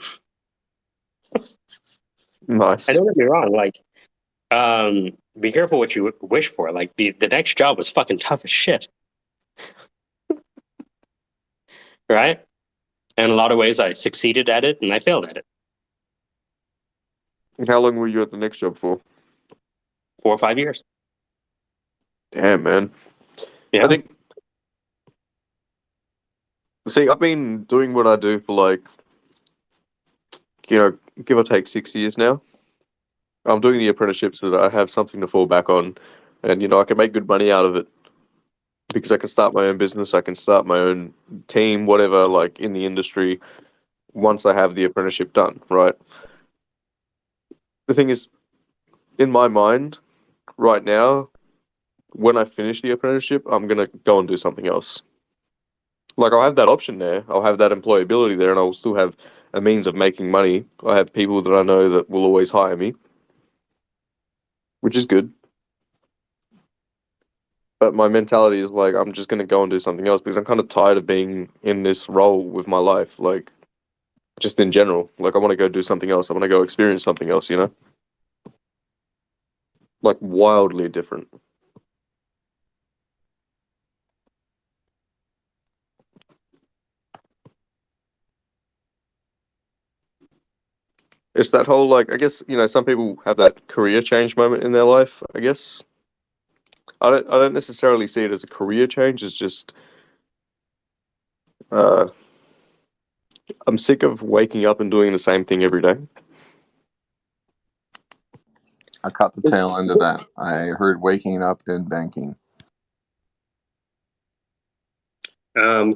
Nice. I don't get me wrong, like, be careful what you wish for. Like the next job was fucking tough as shit. Right? And in a lot of ways I succeeded at it and I failed at it. And how long were you at the next job for? 4 or 5 years. Damn, man. Yeah. I think. See, I've been doing what I do for like, give or take 6 years now. I'm doing the apprenticeship so that I have something to fall back on, and I can make good money out of it because I can start my own business, I can start my own team, whatever, like in the industry once I have the apprenticeship done, right? The thing is, in my mind, right now, when I finish the apprenticeship, I'm gonna go and do something else. Like I'll have that option there, I'll have that employability there, and I'll still have a means of making money. I have people that I know that will always hire me, which is good. But my mentality is like I'm just gonna go and do something else because I'm kind of tired of being in this role with my life. Like just in general, like I want to go do something else. I want to go experience something else. Like wildly different. It's that whole like I guess some people have that career change moment in their life. I guess I don't necessarily see it as a career change. It's just uh, I'm sick of waking up and doing the same thing every day. I caught the tail end of that. I heard waking up in banking.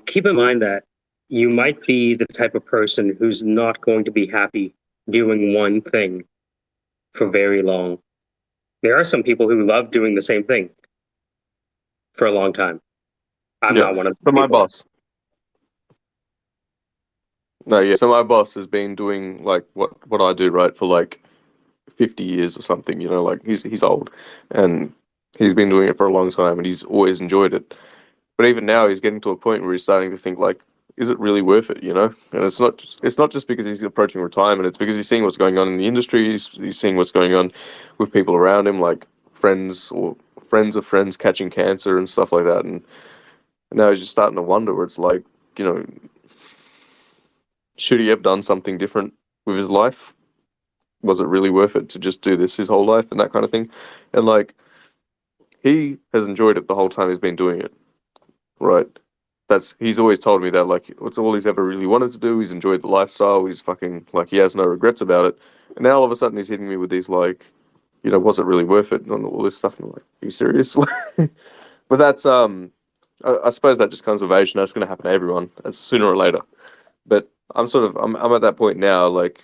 Keep in mind that you might be the type of person who's not going to be happy doing one thing for very long. There are some people who love doing the same thing for a long time. I'm Yeah, not one of but those my people. boss. No, yeah. So my boss has been doing like what I do, right, for like 50 years or something. Like he's old, and he's been doing it for a long time, and he's always enjoyed it. But even now, he's getting to a point where he's starting to think like, is it really worth it? And it's not just because he's approaching retirement. It's because he's seeing what's going on in the industry. He's seeing what's going on with people around him, like friends or friends of friends catching cancer and stuff like that. And now he's just starting to wonder where it's like, you know, should he have done something different with his life? Was it really worth it to just do this his whole life and that kind of thing? And like, he has enjoyed it the whole time he's been doing it, right? He's always told me that like it's all he's ever really wanted to do. He's enjoyed the lifestyle. He's fucking like he has no regrets about it. And now all of a sudden he's hitting me with these like, was it really worth it and all this stuff? And I'm like, are you serious? But that's I suppose that just comes with age. And that's going to happen to everyone sooner or later. But I'm at that point now. Like,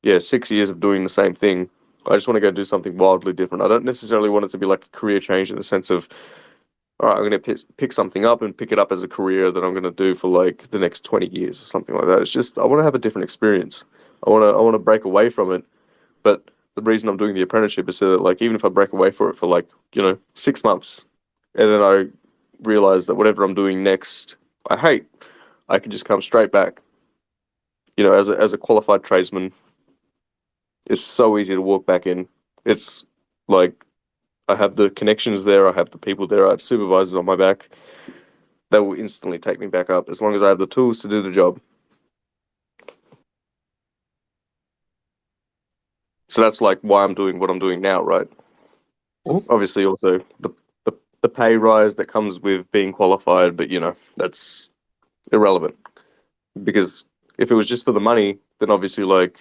yeah, 6 years of doing the same thing. I just want to go do something wildly different. I don't necessarily want it to be like a career change in the sense of all right, I'm going to pick something up and pick it up as a career that I'm going to do for like the next 20 years or something like that. It's just I want to have a different experience. I want to break away from it. But the reason I'm doing the apprenticeship is so that like even if I break away for it for like 6 months, and then I realize that whatever I'm doing next I hate, I can just come straight back. As a qualified tradesman, it's so easy to walk back in. It's like I have the connections there, I have the people there, I have supervisors on my back. They will instantly take me back up as long as I have the tools to do the job. So that's like why I'm doing what I'm doing now, right? Obviously, also the pay rise that comes with being qualified, but that's irrelevant because if it was just for the money, then obviously like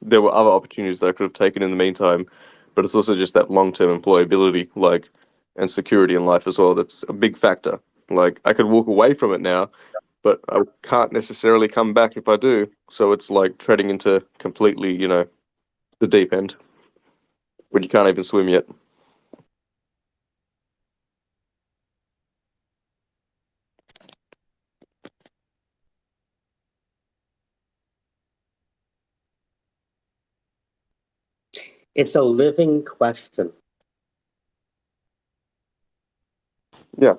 there were other opportunities that I could have taken in the meantime. But it's also just that long-term employability, like and security in life as well. That's a big factor. Like I could walk away from it now, but I can't necessarily come back if I do. So it's like treading into completely, the deep end when you can't even swim yet. It's a living question. Yeah.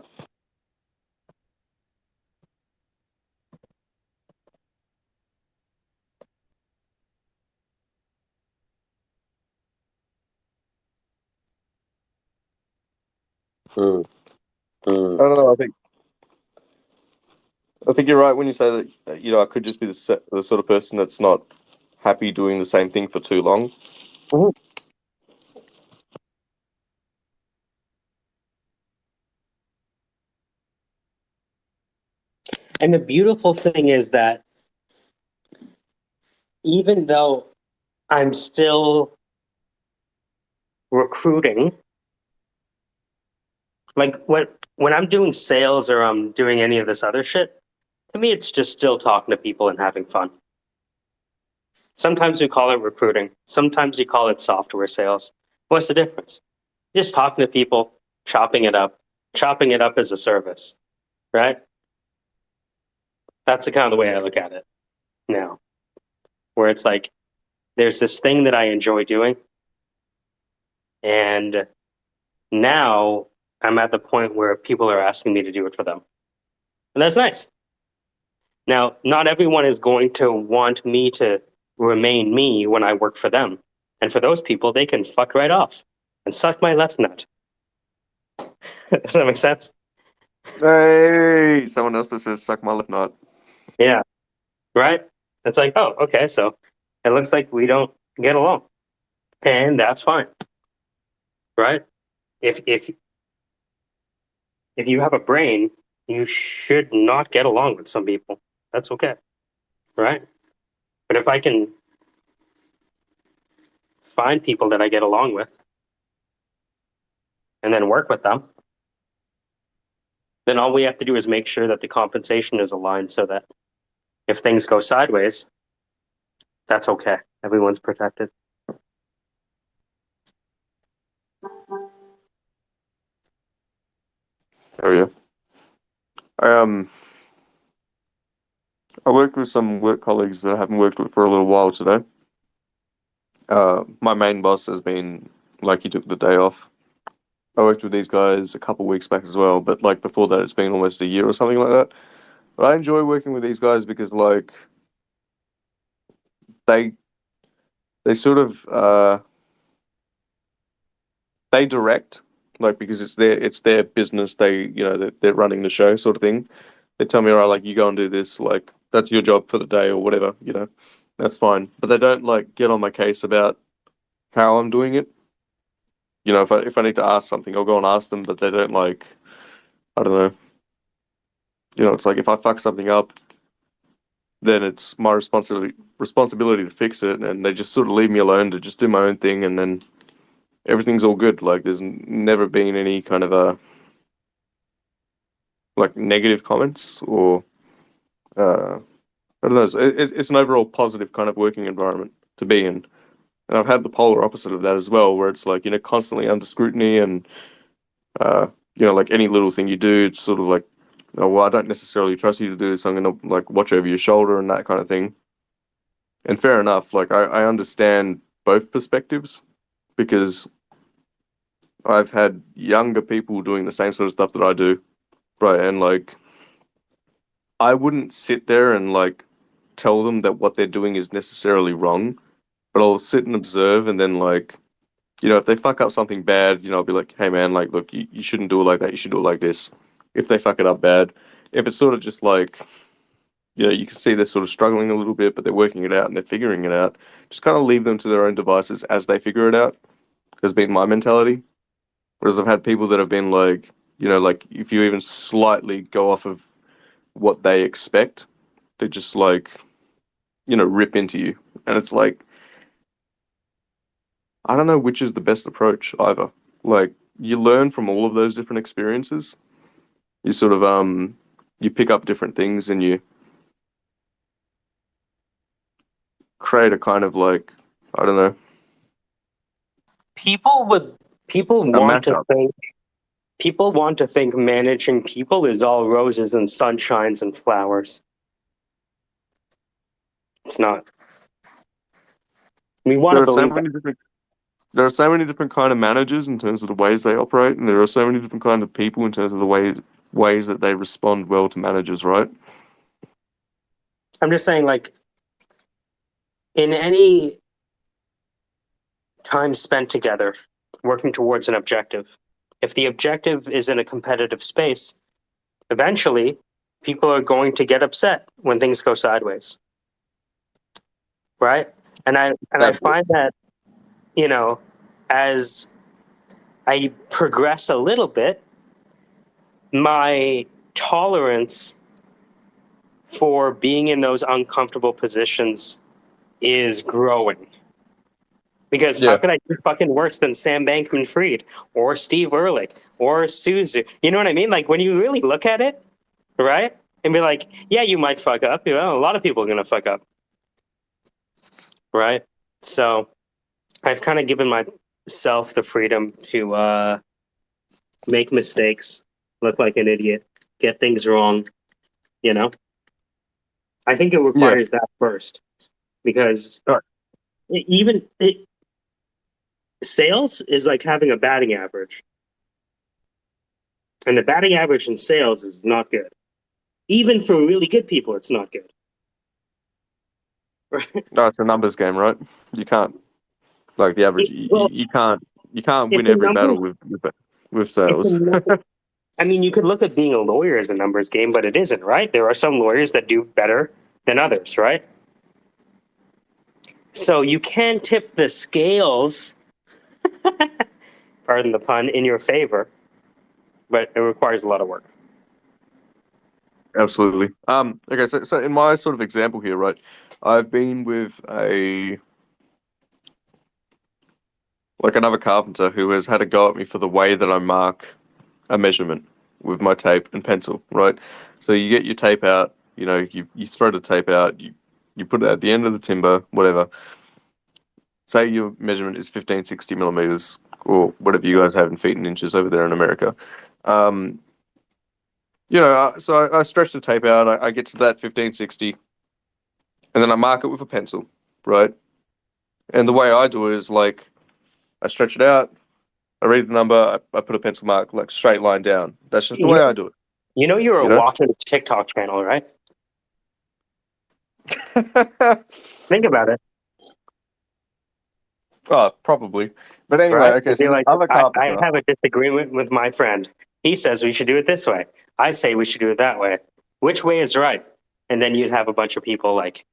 Mm, I don't know. I think you're right when you say that. I could just be the sort of person that's not happy doing the same thing for too long. Mhm. And the beautiful thing is that even though I'm still recruiting, like when I'm doing sales or I'm doing any of this other shit, to me it's just still talking to people and having fun. Sometimes we call it recruiting. Sometimes you call it software sales. What's the difference? Just talking to people, chopping it up as a service, right? That's the kind of the way I look at it now, where it's like there's this thing that I enjoy doing, and now I'm at the point where people are asking me to do it for them, and that's nice. Now, not everyone is going to want me to remain me when I work for them, and for those people, they can fuck right off and suck my left nut. Does that make sense? Hey, someone else that says suck my left nut. Yeah. Right? It's like, oh, okay, so it looks like we don't get along. And that's fine. Right? If you have a brain, you should not get along with some people. That's okay. Right? But if I can find people that I get along with and then work with them, then all we have to do is make sure that the compensation is aligned so that if things go sideways, that's okay. Everyone's protected. Oh yeah. I worked with some work colleagues that I haven't worked with for a little while today. My main boss has been like he took the day off. I worked with these guys a couple weeks back as well, but like before that, it's been almost a year or something like that. But I enjoy working with these guys because like they they sort of they direct, like, because it's their business. They're running the show, sort of thing. They tell me, all right, like, you go and do this, like, that's your job for the day or whatever, that's fine. But they don't like get on my case about how I'm doing it. If I need to ask something, I'll go and ask them, but they don't, like, I don't know. It's like if I fuck something up, then it's my responsibility to fix it, and they just sort of leave me alone to just do my own thing, and then everything's all good. Like, there's never been any kind of a like negative comments or I don't know. It's an overall positive kind of working environment to be in. And I've had the polar opposite of that as well, where it's like, constantly under scrutiny and, uh, like any little thing you do, it's sort of like, oh, well, I don't necessarily trust you to do this. I'm going to like watch over your shoulder and that kind of thing. And fair enough. Like, I understand both perspectives because I've had younger people doing the same sort of stuff that I do. Right. And like, I wouldn't sit there and like tell them that what they're doing is necessarily wrong, but I'll sit and observe and then like, if they fuck up something bad, I'll be like, hey man, like, look, you shouldn't do it like that. You should do it like this. If they fuck it up bad, if it's sort of just like, you can see they're sort of struggling a little bit, but they're working it out and they're figuring it out. Just kind of leave them to their own devices as they figure it out. Has been my mentality. Whereas I've had people that have been like, like if you even slightly go off of what they expect, they just like, rip into you. And it's like, I don't know which is the best approach either. Like, you learn from all of those different experiences. You sort of you pick up different things and you create a kind of like, I don't know, People a want to mashup. think people want to think managing people is all roses and sunshines and flowers. It's not. We want There to are so believe that. many different there are so many different kind of managers in terms of the ways they operate, and there are so many different kind of people in terms of the ways that they respond well to managers, right? I'm just saying, like, in any time spent together working towards an objective, if the objective is in a competitive space, eventually people are going to get upset when things go sideways. Right? And I That's it. find that, as I progress a little bit, my tolerance for being in those uncomfortable positions is growing. Because Yeah. how could I do fucking worse than Sam Bankman-Fried or Steve Ehrlich or Suzu? You know what I mean? Like when you really look at it, right? And be like, yeah, you might fuck up. You know, a lot of people are gonna fuck up, right? So I've kind of given myself the freedom to make mistakes, look like an idiot, get things wrong. You know, I think it Yeah. requires that first because Right. even sales is like having a batting average, and the batting average in sales is not good. Even for really good people, it's not good. Right? No, it's a numbers game, right? You can't like the average. Well, You can't it's win a every number. battle with It's a sales. number. I mean, you could look at being a lawyer as a numbers game, but it isn't, right? There are some lawyers that do better than others, right? So you can tip the scales, pardon the pun, in your favor, but it requires a lot of work. Absolutely. Okay, so in my sort of example here, right, I've been with another carpenter who has had a go at me for the way that I mark a measurement with my tape and pencil, right? So you get your tape out, you throw the tape out, you put it at the end of the timber, whatever. Say your measurement is 1560 millimeters, or whatever you guys have in feet and inches over there in America. Um, so I stretch the tape out, I get to that 1560, and then I mark it with a pencil, right? And the way I do it is like I stretch it out, I read the number, I put a pencil mark, like straight line down. That's just the You way know, I do it, you know you're a you know? walking TikTok channel, right? Think about it. Oh, probably. But anyway, Right? okay, It'd so be this like, other I carpenter, have a disagreement with my friend. He says we should do it this way. I say we should do it that way. Which way is right? And then you'd have a bunch of people like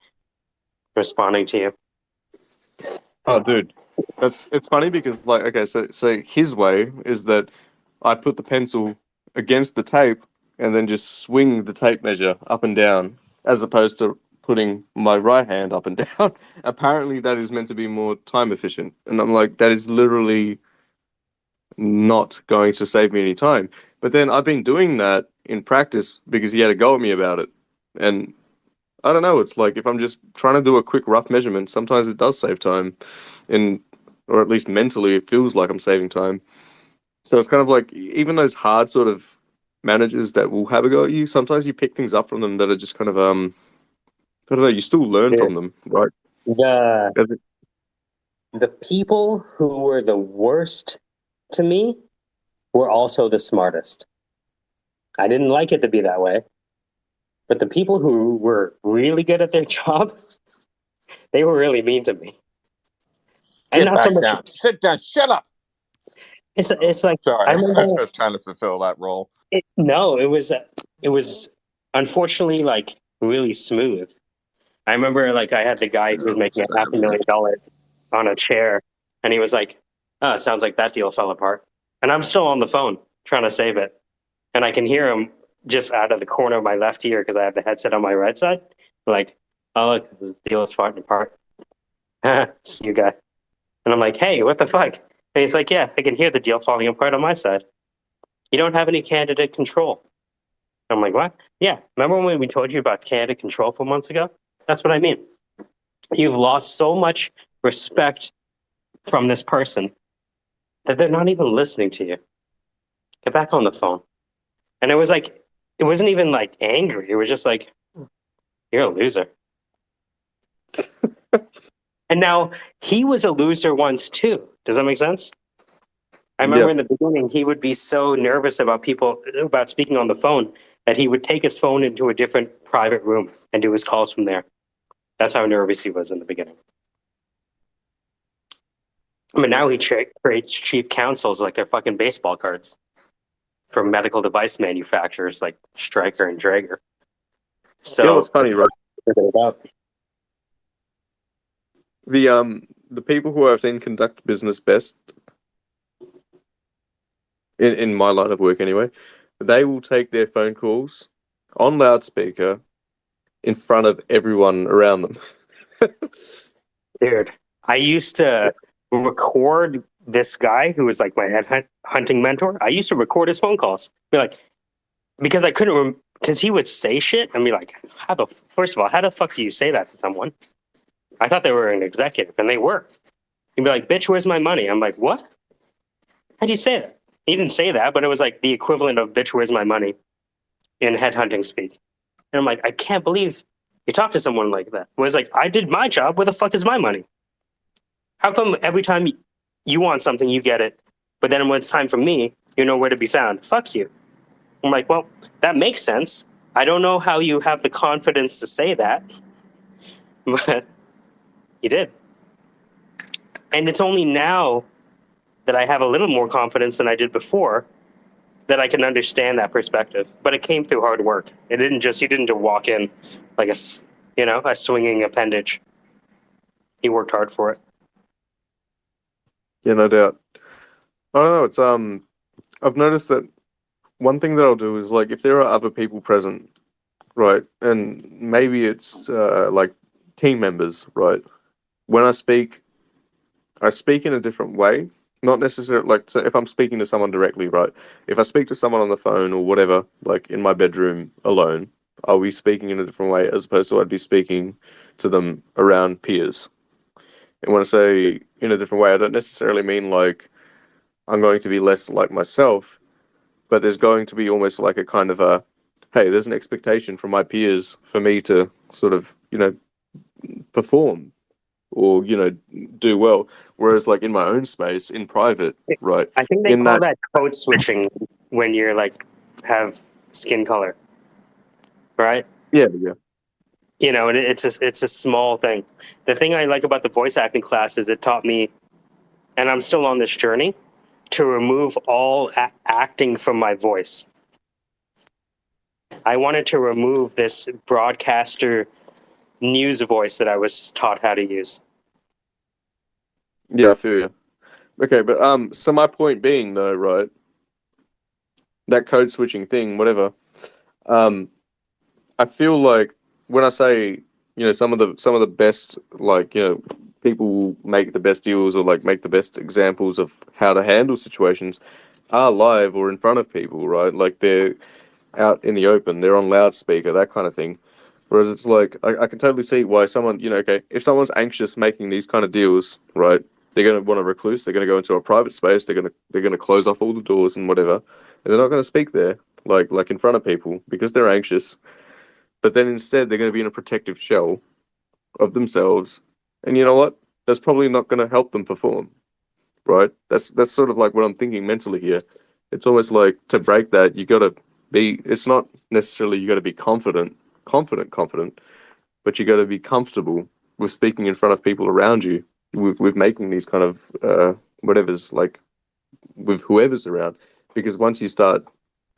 responding to you. oh, dude, it's funny because like, okay, so his way is that I put the pencil against the tape and then just swing the tape measure up and down, as opposed to putting my right hand up and down. Apparently, that is meant to be more time efficient, and I'm like, that is literally not going to save me any time. But then I've been doing that in practice because he had a go at me about it, and I don't know. It's like if I'm just trying to do a quick rough measurement, sometimes it does save time, and or at least mentally, it feels like I'm saving time. So it's kind of like even those hard sort of managers that will have a go at you, sometimes you pick things up from them that are just kind of I don't know, you still learn Yeah. from them, right? The As it- the people who were the worst to me were also the smartest. I didn't like it to be that way, but the people who were really good at their job, they were really mean to me. And Get not so back much. down. Sit down. Shut up. It's like I Sorry, I remember. was trying to fulfill that role. No, it was unfortunately like really smooth. I remember like I had the guy who was making a $500,000 on a chair, and he was like, "Oh, it sounds like that deal fell apart." And I'm still on the phone trying to save it, and I can hear him just out of the corner of my left ear because I have the headset on my right side. Like, "Oh look, this deal is falling apart." It's you guy, and I'm like, "Hey, what the fuck?" And he's like, "Yeah, I can hear the deal falling apart on my side. You don't have any candidate control." I'm like, "What?" "Yeah, remember when we told you about candidate control 4 months ago? That's what I mean. You've lost so much respect from this person that they're not even listening to you. Get back on the phone." And it was like, it wasn't even like angry. It was just like, "You're a loser." And now he was a loser once too. Does that make sense? I yeah, remember in the beginning, he would be so nervous about speaking on the phone that he would take his phone into a different private room and do his calls from there. That's how nervous he was in the beginning. I mean, now he creates chief counsels like they're fucking baseball cards for medical device manufacturers like Stryker and Draeger. you know what's So, funny, right? about The people who I've seen conduct business best in my line of work anyway, they will take their phone calls on loudspeaker in front of everyone around them. dude, I used to record this guy who was like my hunting mentor. I used to record his phone calls. Be like, because I couldn't, because he would say shit and be like, first of all, how the fuck do you say that to someone? I thought they were an executive, and they were. He'd be like, bitch, where's my money? I'm like, what? How'd you say that? He didn't say that, but it was like the equivalent of bitch, where's my money in headhunting speak. And I'm like, I can't believe you talk to someone like that. Whereas like, I did my job. Where the fuck is my money? How come every time you want something, you get it, but then when it's time for me, you're nowhere to be found? Fuck you. I'm like, well, that makes sense. I don't know how you have the confidence to say that, but you did. And it's only now that I have a little more confidence than I did before that I can understand that perspective. But it came through hard work. You didn't just walk in like a swinging appendage. He worked hard for it. Yeah, no doubt. I don't know. It's I've noticed that one thing that I'll do is like if there are other people present, right, and maybe it's like team members, right. When I speak in a different way. Not necessarily like so if I'm speaking to someone directly, right? If I speak to someone on the phone or whatever, like in my bedroom alone, I'll be speaking in a different way as opposed to I'd be speaking to them around peers. And when I say in a different way, I don't necessarily mean like I'm going to be less like myself, but there's going to be almost like a kind of a, hey, there's an expectation from my peers for me to sort of, perform or, do well. Whereas like in my own space, in private, right? I think they In call that, that code switching when you're like have skin color, right? yeah, And it's a small thing. The thing I like about the voice acting class is it taught me, and I'm still on this journey, to remove all acting from my voice. I wanted to remove this broadcaster news voice that I was taught how to use. yeah, I feel you. Okay, but so my point being though, right, that code switching thing, whatever, um, I feel like when I say, some of the best, like, people make the best deals or like make the best examples of how to handle situations are live or in front of people, right? Like they're out in the open, they're on loudspeaker, that kind of thing. Whereas it's like I can totally see why someone, okay, if someone's anxious making these kind of deals, right, they're gonna want to recluse, they're gonna go into a private space, they're gonna close off all the doors and whatever, and they're not gonna speak there like in front of people because they're anxious. But then instead they're gonna be in a protective shell of themselves, and you know what? That's probably not gonna help them perform, right? That's sort of like what I'm thinking mentally here. It's almost like to break that, you gotta be. It's not necessarily you gotta be confident, but you gotta be comfortable with speaking in front of people around you, with making these kind of whatever's like with whoever's around. Because once you start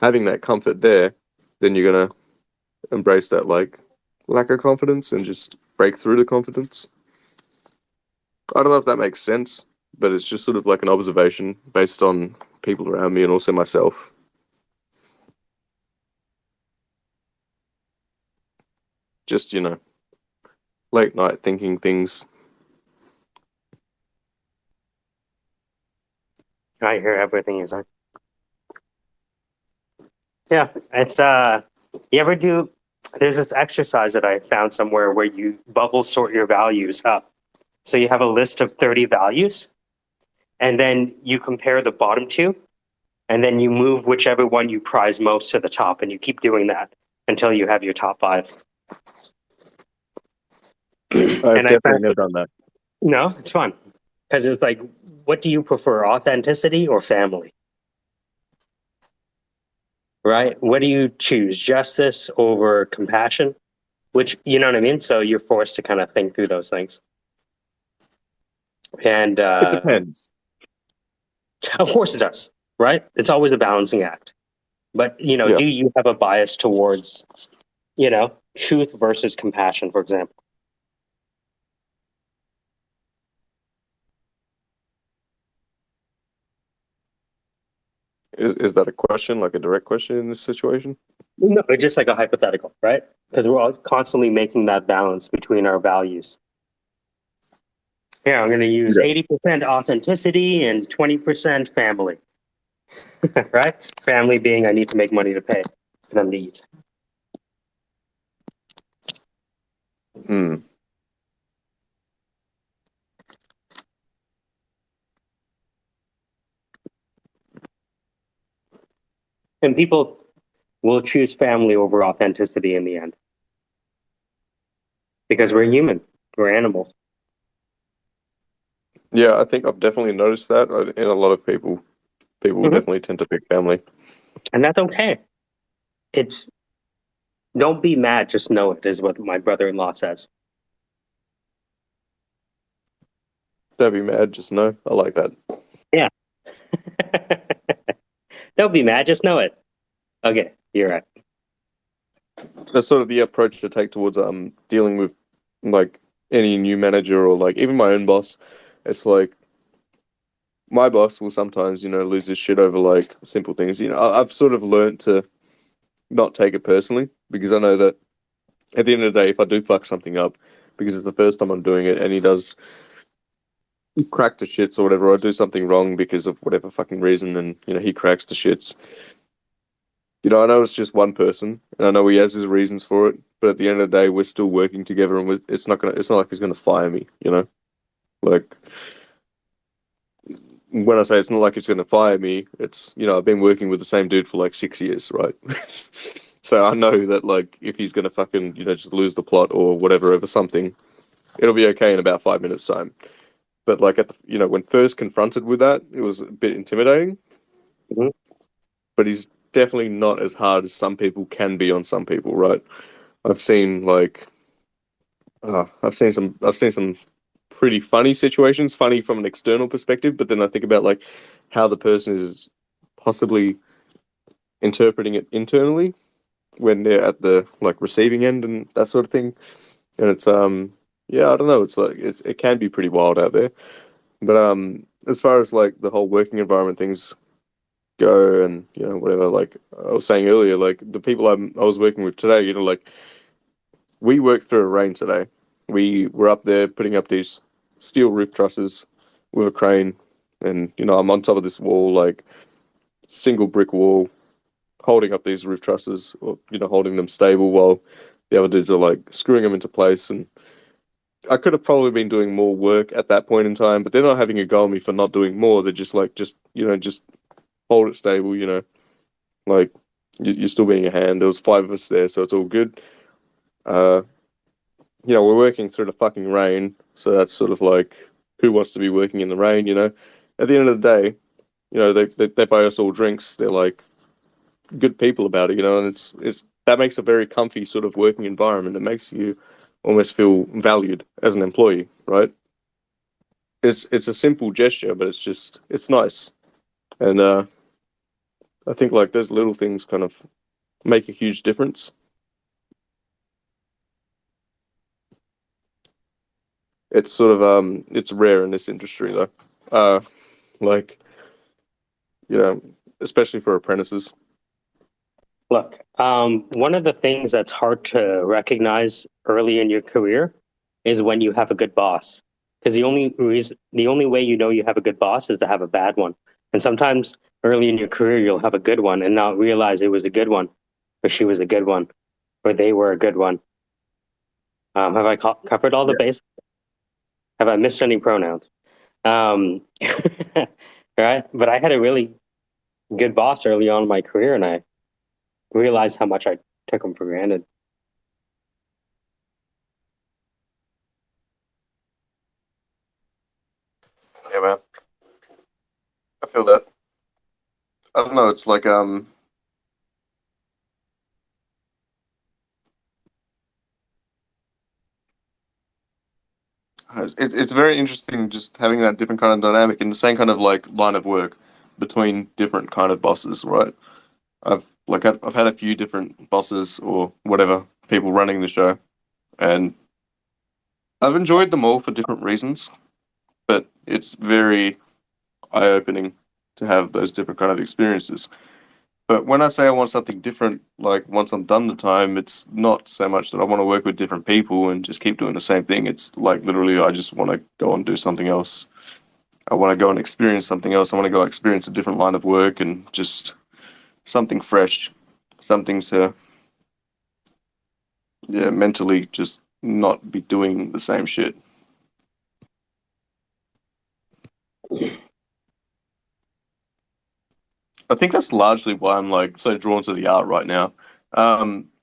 having that comfort there, then you're gonna embrace that like lack of confidence and just break through the confidence. I don't know if that makes sense, but it's just sort of like an observation based on people around me and also myself. Just, late night thinking things. I hear everything you're saying. Yeah, it's you ever do? There's this exercise that I found somewhere where you bubble sort your values up. So you have a list of 30 values, and then you compare the bottom two, and then you move whichever one you prize most to the top, and you keep doing that until you have your top five. I've And I definitely found, never done that. no, it's fun because it's like, what do you prefer, authenticity or family? Right? What do you choose, justice over compassion? Which, you know what I mean? So you're forced to kind of think through those things. And It depends. of course it does, right? It's always a balancing act. But, Yeah. do you have a bias towards, truth versus compassion, for example? Is that a question, like a direct question in this situation? No, it's just like a hypothetical, right? Because we're all constantly making that balance between our values. Yeah, I'm going to use Yeah. 80% authenticity and 20% family. Right? Family being I need to make money to pay for them to eat. Hmm. And people will choose family over authenticity in the end because we're human, we're animals. Yeah, I think I've definitely noticed that in a lot of people. People Mhm. definitely tend to pick family. And that's okay. It's don't be mad, just know it, is what my brother-in-law says. Don't be mad, just know. I like that. Yeah. Don't be mad, just know it. Okay, you're right. That's sort of the approach to take towards dealing with like any new manager or like even my own boss. It's like my boss will sometimes, lose his shit over like simple things. I've sort of learned to not take it personally because I know that at the end of the day, if I do fuck something up, because it's the first time I'm doing it, and he does crack the shits or whatever, or I do something wrong because of whatever fucking reason, and he cracks the shits. I know it's just one person, and I know he has his reasons for it. But at the end of the day, we're still working together, and it's not like he's gonna fire me. Like when I say it's not like he's gonna fire me, it's I've been working with the same dude for like 6 years, right? So I know that like if he's gonna fucking just lose the plot or whatever over something, it'll be okay in about 5 minutes time. But like at the when first confronted with that, it was a bit intimidating. Mhm. But he's definitely not as hard as some people can be on some people, right? I've seen like I've seen some pretty funny situations, funny from an external perspective, but then I think about like how the person is possibly interpreting it internally when they're at the like receiving end and that sort of thing. And it's yeah, I don't know, it's like it can be pretty wild out there. But as far as like the whole working environment things go and whatever, like I was saying earlier, like the people I was working with today, like we worked through a rain today. We were up there putting up these steel roof trusses with a crane, and I'm on top of this wall, like single brick wall, holding up these roof trusses, or holding them stable while the other dudes are like screwing them into place. And I could have probably been doing more work at that point in time, but they're not having a go at me for not doing more. They're just like, just hold it stable, like you're still being a hand. There was 5 of us there, so it's all good. Uh, we're working through the fucking rain, so that's sort of like who wants to be working in the rain. At the end of the day, they buy us all drinks. They're like good people about it, and it's that makes a very comfy sort of working environment. It makes you almost feel valued as an employee, right? It's a simple gesture, but it's nice. And I think like those little things kind of make a huge difference. It's sort of it's rare in this industry though. Like, you know, especially for apprentices. Look, one of the things that's hard to recognize early in your career is when you have a good boss. Because the only way you know you have a good boss is to have a bad one. And sometimes early in your career, you'll have a good one and not realize it was a good one, or she was a good one, or they were a good one. Have I covered all the Yeah. bases? Have I missed any pronouns? Um, right? But I had a really good boss early on in my career, and I realized how much I took him for granted. Yeah, man. I feel that. I don't know. It's like it's very interesting just having that different kind of dynamic in the same kind of like line of work between different kind of bosses, right? I've had a few different bosses or whatever people running the show, and I've enjoyed them all for different reasons. But it's very eye opening to have those different kind of experiences. But when I say I want something different, like once I'm done the time, it's not so much that I want to work with different people and just keep doing the same thing. It's like literally, I just want to go and do something else. I want to go and experience something else. I want to go experience a different line of work and just something fresh, something to, yeah, mentally just not be doing the same shit. I think that's largely why I'm like so drawn to the art right now.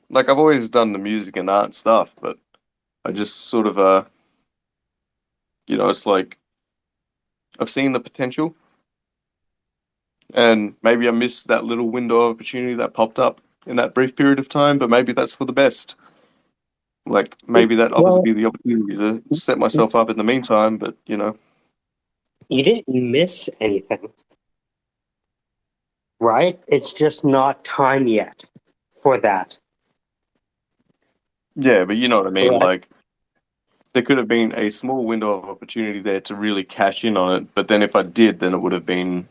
Like I've always done the music and art stuff, but I just sort of it's like I've seen the potential, and maybe I missed that little window of opportunity that popped up in that brief period of time, but maybe that's for the best. Like maybe that offers Well, me the opportunity to set myself up in the meantime, but you didn't miss anything, right? It's just not time yet for that. yeah, but you know what I mean. Right. Like there could have been a small window of opportunity there to really cash in on it, but then if I did, then it would have been,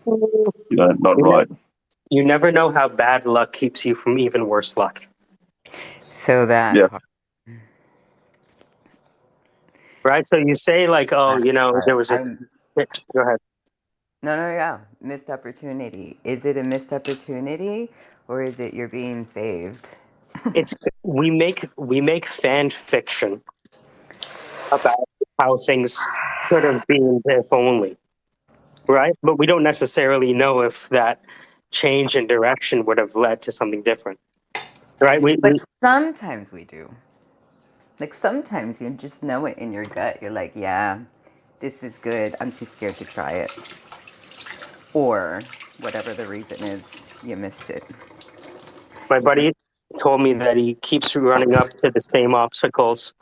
not You, right. you never know how bad luck keeps you from even worse luck, So that Yeah. part, right? So you say like, oh, that there part. was a. Go ahead. No, no, yeah. Missed opportunity. Is it a missed opportunity or is it you're being saved? It's we make fan fiction about how things could have been if only, right? But we don't necessarily know if that change in direction would have led to something different, right? But sometimes we do. Like sometimes you just know it in your gut. You're like, yeah, this is good. I'm too scared to try it. Or whatever the reason is, you missed it. My buddy told me that he keeps running up to the same obstacles,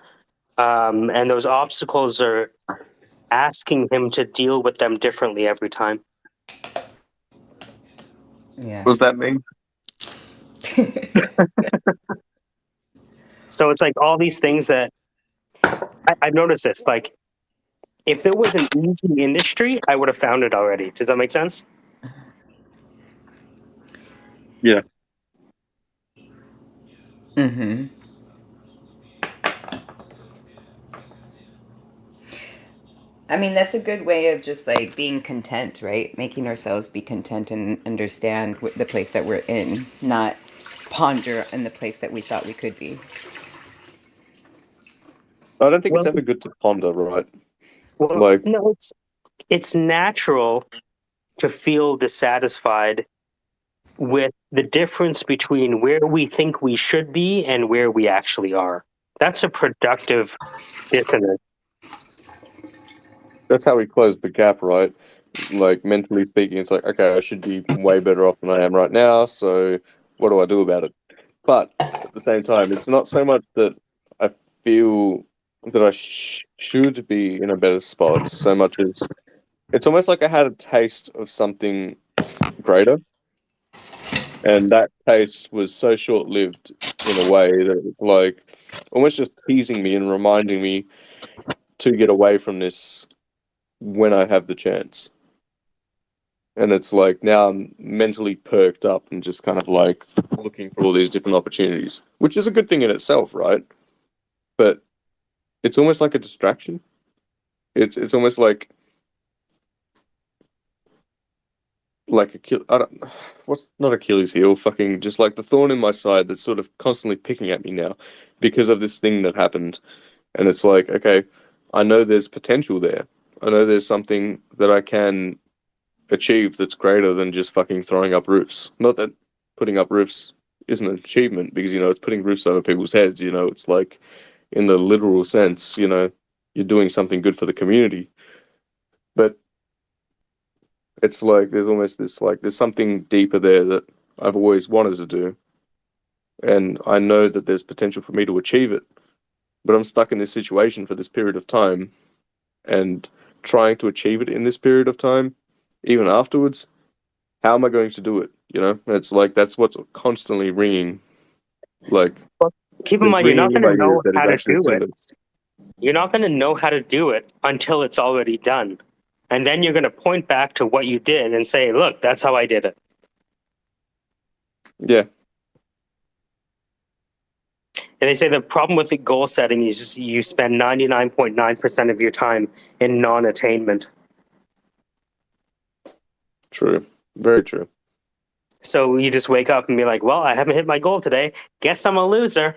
and those obstacles are asking him to deal with them differently every time. Yeah. What does that mean? So it's like all these things that I've noticed this. Like, if there was an easy industry, I would have found it already. Does that make sense? Yeah. Mm-hmm. I mean, that's a good way of just like being content, right? Making ourselves be content and understand the place that we're in, not ponder in the place that we thought we could be. I don't think it's Well, ever good to ponder, right? well, Like, no, it's natural to feel dissatisfied with the difference between where we think we should be and where we actually are. That's a productive dissonance. that's how we close the gap, right? Like, mentally speaking, it's like, okay, I should be way better off than I am right now, so what do I do about it? But at the same time, it's not so much that I feel that I should be in a better spot, so much as it's almost like I had a taste of something greater, and that taste was so short lived in a way that it's like almost just teasing me and reminding me to get away from this when I have the chance. And it's like now I'm mentally perked up and just kind of like looking for all these different opportunities, which is a good thing in itself, right? But it's almost like a distraction. It's almost like I don't, what's not Achilles heel, fucking just like the thorn in my side that's sort of constantly picking at me now because of this thing that happened. And it's like, okay, I know there's potential there. I know there's something that I can achieve that's greater than just fucking throwing up roofs. Not that putting up roofs isn't an achievement because, it's putting roofs over people's heads, it's like in the literal sense, you're doing something good for the community. But it's like there's almost this like there's something deeper there that I've always wanted to do. And I know that there's potential for me to achieve it. But I'm stuck in this situation for this period of time and trying to achieve it in this period of time, even afterwards, how am I going to do it? It's like that's what's constantly ringing. Like Well, keep in there's mind, you're not ringing in going my to ears know that how is to actually do it. sentence. You're not going to know how to do it until it's already done. And then you're going to point back to what you did and say, look, that's how I did it. Yeah. And they say the problem with the goal setting is just you spend 99.9% of your time in non-attainment. True. Very true. So you just wake up and be like, well, I haven't hit my goal today. Guess I'm a loser.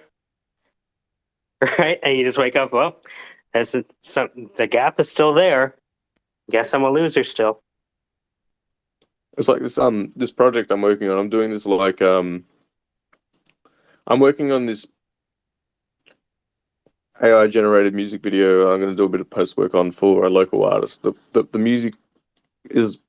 Right? And you just wake up, well, the gap is still there. Guess I'm a loser still. It's like this project I'm working on. I'm doing this like I'm working on this AI generated music video. I'm going to do a bit of post work on for a local artist. The music is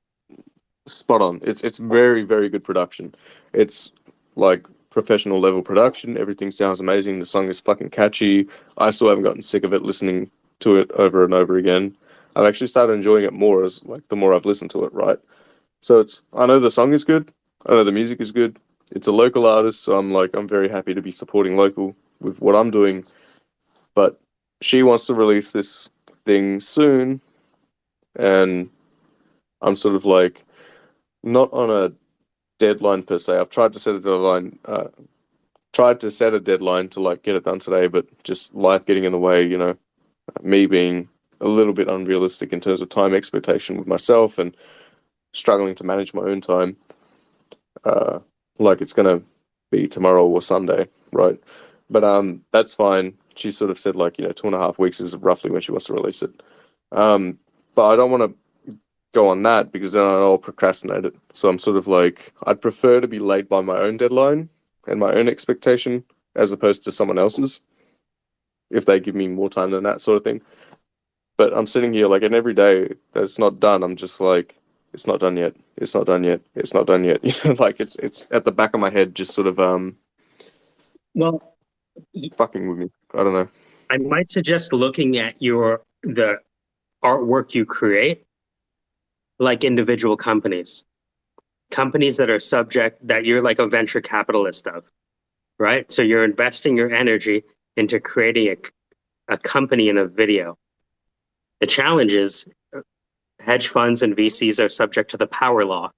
spot on. It's very, very good production. It's like professional level production. Everything sounds amazing. The song is fucking catchy. I still haven't gotten sick of it listening to it over and over again. I've actually started enjoying it more as like the more I've listened to it, right? So I know the song is good. I know the music is good. It's a local artist, so I'm very happy to be supporting local with what I'm doing. But she wants to release this thing soon, and I'm sort of like not on a deadline per se. I've tried to set a deadline, to like get it done today, but just life getting in the way, me being a little bit unrealistic in terms of time expectation with myself and struggling to manage my own time. Like it's gonna be tomorrow or Sunday, right? But that's fine. She sort of said like 2.5 weeks is roughly when she wants to release it. But I don't want to go on that because then I'll procrastinate it. So I'm sort of like, I'd prefer to be late by my own deadline and my own expectation as opposed to someone else's if they give me more time than that sort of thing. But I'm sitting here like, and every day that it's not done, I'm just like, it's not done yet. It's not done yet. It's not done yet. Like it's at the back of my head, just sort of Well, fucking with me. I don't know. I might suggest looking at the artwork you create like individual companies that are subject that you're like a venture capitalist of, right? So you're investing your energy into creating a company in a video. The challenge is hedge funds and VCs are subject to the power law,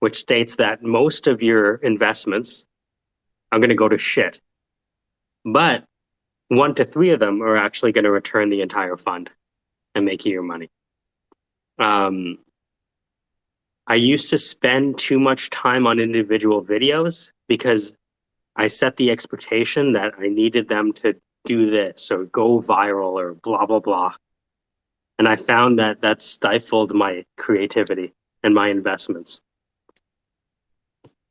which states that most of your investments are going to go to shit. But 1 to 3 of them are actually going to return the entire fund and make you your money. I used to spend too much time on individual videos because I set the expectation that I needed them to do this or go viral or blah, blah, blah. And I found that stifled my creativity and my investments.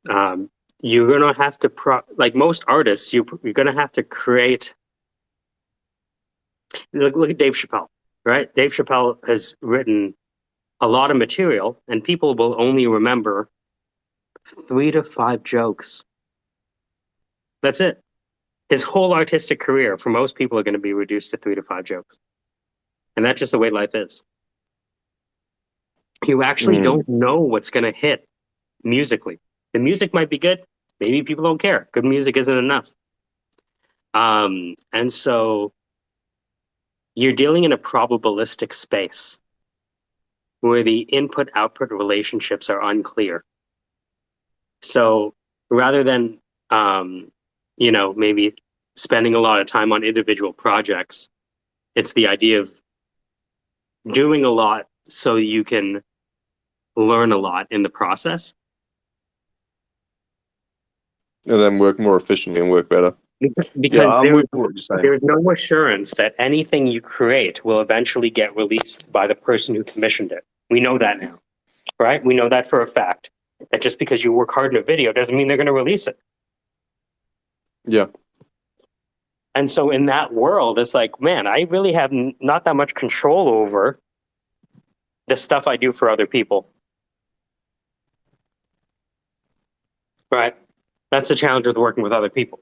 You're going to have to, like most artists, you're going to have to create. Look at Dave Chappelle, right? Dave Chappelle has written a lot of material, and people will only remember 3 to 5 jokes. That's it. His whole artistic career, for most people, are going to be reduced to 3 to 5 jokes. And that's just the way life is. You actually don't know what's going to hit musically. The music might be good. Maybe people don't care. Good music isn't enough. And so you're dealing in a probabilistic space where the input-output relationships are unclear. So rather than, maybe spending a lot of time on individual projects, it's the idea of doing a lot so you can learn a lot in the process. And then work more efficiently and work better. Because I'm with what you're saying. there's no assurance that anything you create will eventually get released by the person who commissioned it. We know that now, right? We know that for a fact. That just because you work hard in a video doesn't mean they're going to release it. Yeah. And so in that world, it's like, man, I really have not that much control over the stuff I do for other people. Right? That's the challenge with working with other people.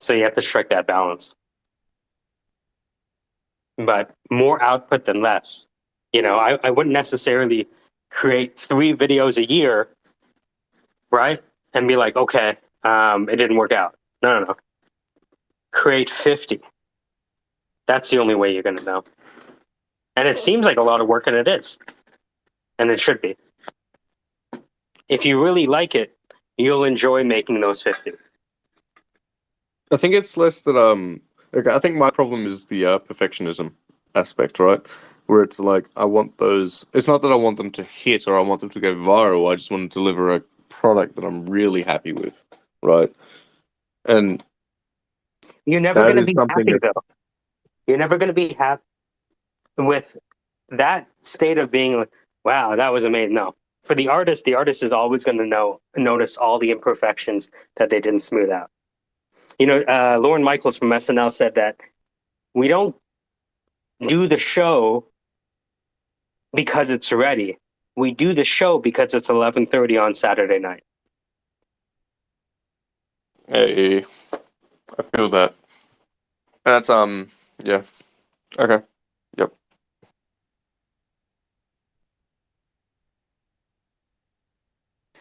So you have to strike that balance. But more output than less. I wouldn't necessarily create 3 videos a year, right? And be like, okay, it didn't work out. No. Create 50. That's the only way you're going to know. And it seems like a lot of work, and it is. And it should be. if you really like it, you'll enjoy making those 50. I think it's less that okay, I think my problem is the perfectionism aspect, right? Where it's like I want those. It's not that I want them to hit or I want them to go viral. I just want to deliver a product that I'm really happy with, right? And You're never that going to is be something happy that though. You're never going to be happy with that state of being like, wow, that was amazing. No. For the artist is always going to notice all the imperfections that they didn't smooth out. You know, Lauren Michaels from SNL said that we don't do the show because it's ready. We do the show because it's 11:30 on Saturday night. hey, I feel that. That's yeah. Okay. Yep.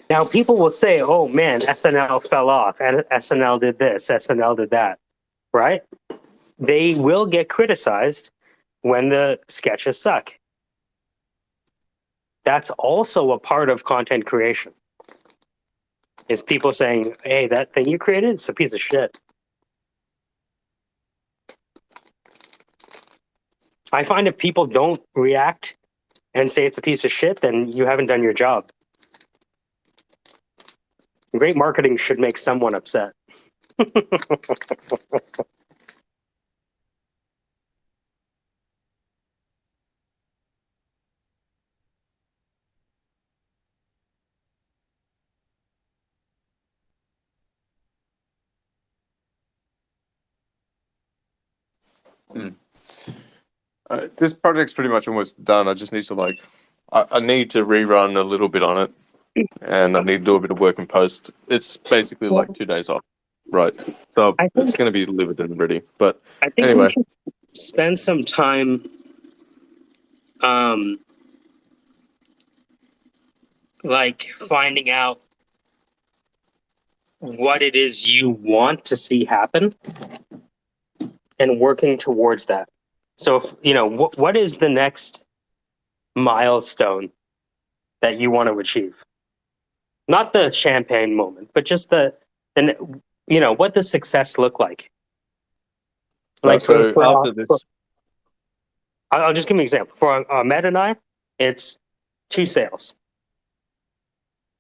Now, people will say, oh man, SNL fell off, and SNL did this, SNL did that, right? They will get criticized when the sketches suck. That's also a part of content creation. Is people saying, hey, that thing you created, it's a piece of shit. I find if people don't react and say it's a piece of shit, then you haven't done your job. Great marketing should make someone upset. Mm. This project's pretty much almost done. I just need to like, I need to rerun a little bit on it, and I need to do a bit of work in post. It's basically like 2 days off, right? So I it's think going to be delivered and ready. But I think we anyway, should spend some time um like finding out what it is you want to see happen and working towards that. So, you know, what is the next milestone that you want to achieve? Not the champagne moment, but just you know, what does success look like? Like so after this, I'll just give you an example. For Ahmed and I, it's 2 sales.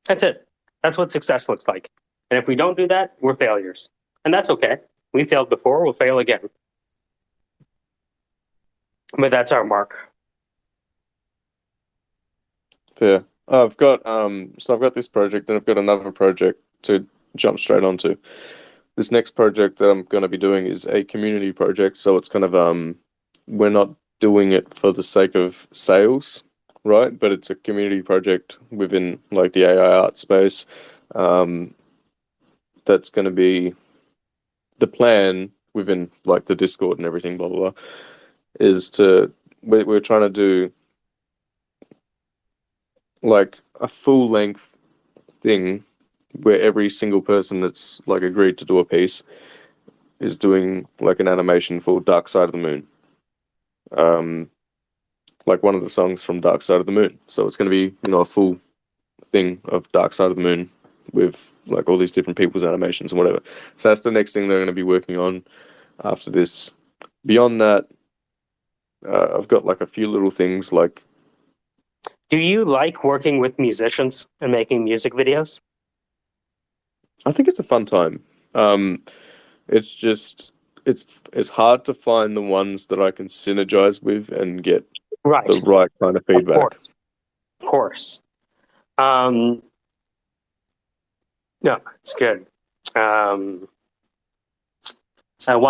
That's it. That's what success looks like. And if we don't do that, we're failures. And that's okay. We failed before, we'll fail again. But that's our mark. fair. So I've got this project, and I've got another project to jump straight onto. This next project that I'm going to be doing is a community project. So it's kind of we're not doing it for the sake of sales, right? But it's a community project within like the AI art space. Um, that's going to be the plan within like the Discord and everything. Blah blah blah. Is to we're trying to do like a full length thing where every single person that's like agreed to do a piece is doing like an animation for Dark Side of the Moon. Like one of the songs from Dark Side of the Moon. So it's going to be, you know, a full thing of Dark Side of the Moon with like all these different people's animations and whatever. So that's the next thing they're going to be working on after this. Beyond that, I've got like a few little things like. Do you like working with musicians and making music videos? I think it's a fun time. It's just it's hard to find the ones that I can synergize with and get Right. the right kind of Of feedback. course. Of course. No, it's good. While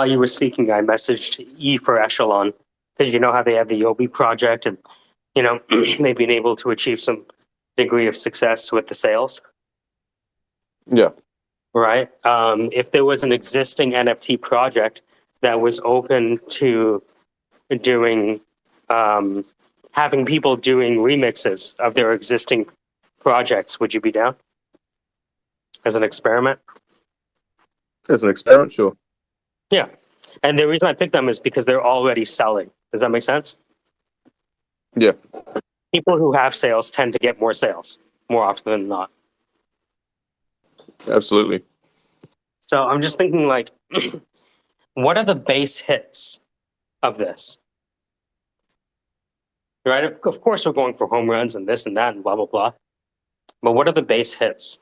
you were speaking, I messaged E for Echelon because you know how they have the Yobi project and, you know, they've been able to achieve some degree of success with the sales. Yeah. Right. If there was an existing NFT project that was open to doing, having people doing remixes of their existing projects, would you be down as an experiment? As an experiment, sure. Yeah. And the reason I picked them is because they're already selling. Does that make sense? Yeah. People who have sales tend to get more sales more often than not. Absolutely. So I'm just thinking, like, what are the base hits of this? Right? Of course, we're going for home runs and this and that and blah, blah, blah. But what are the base hits?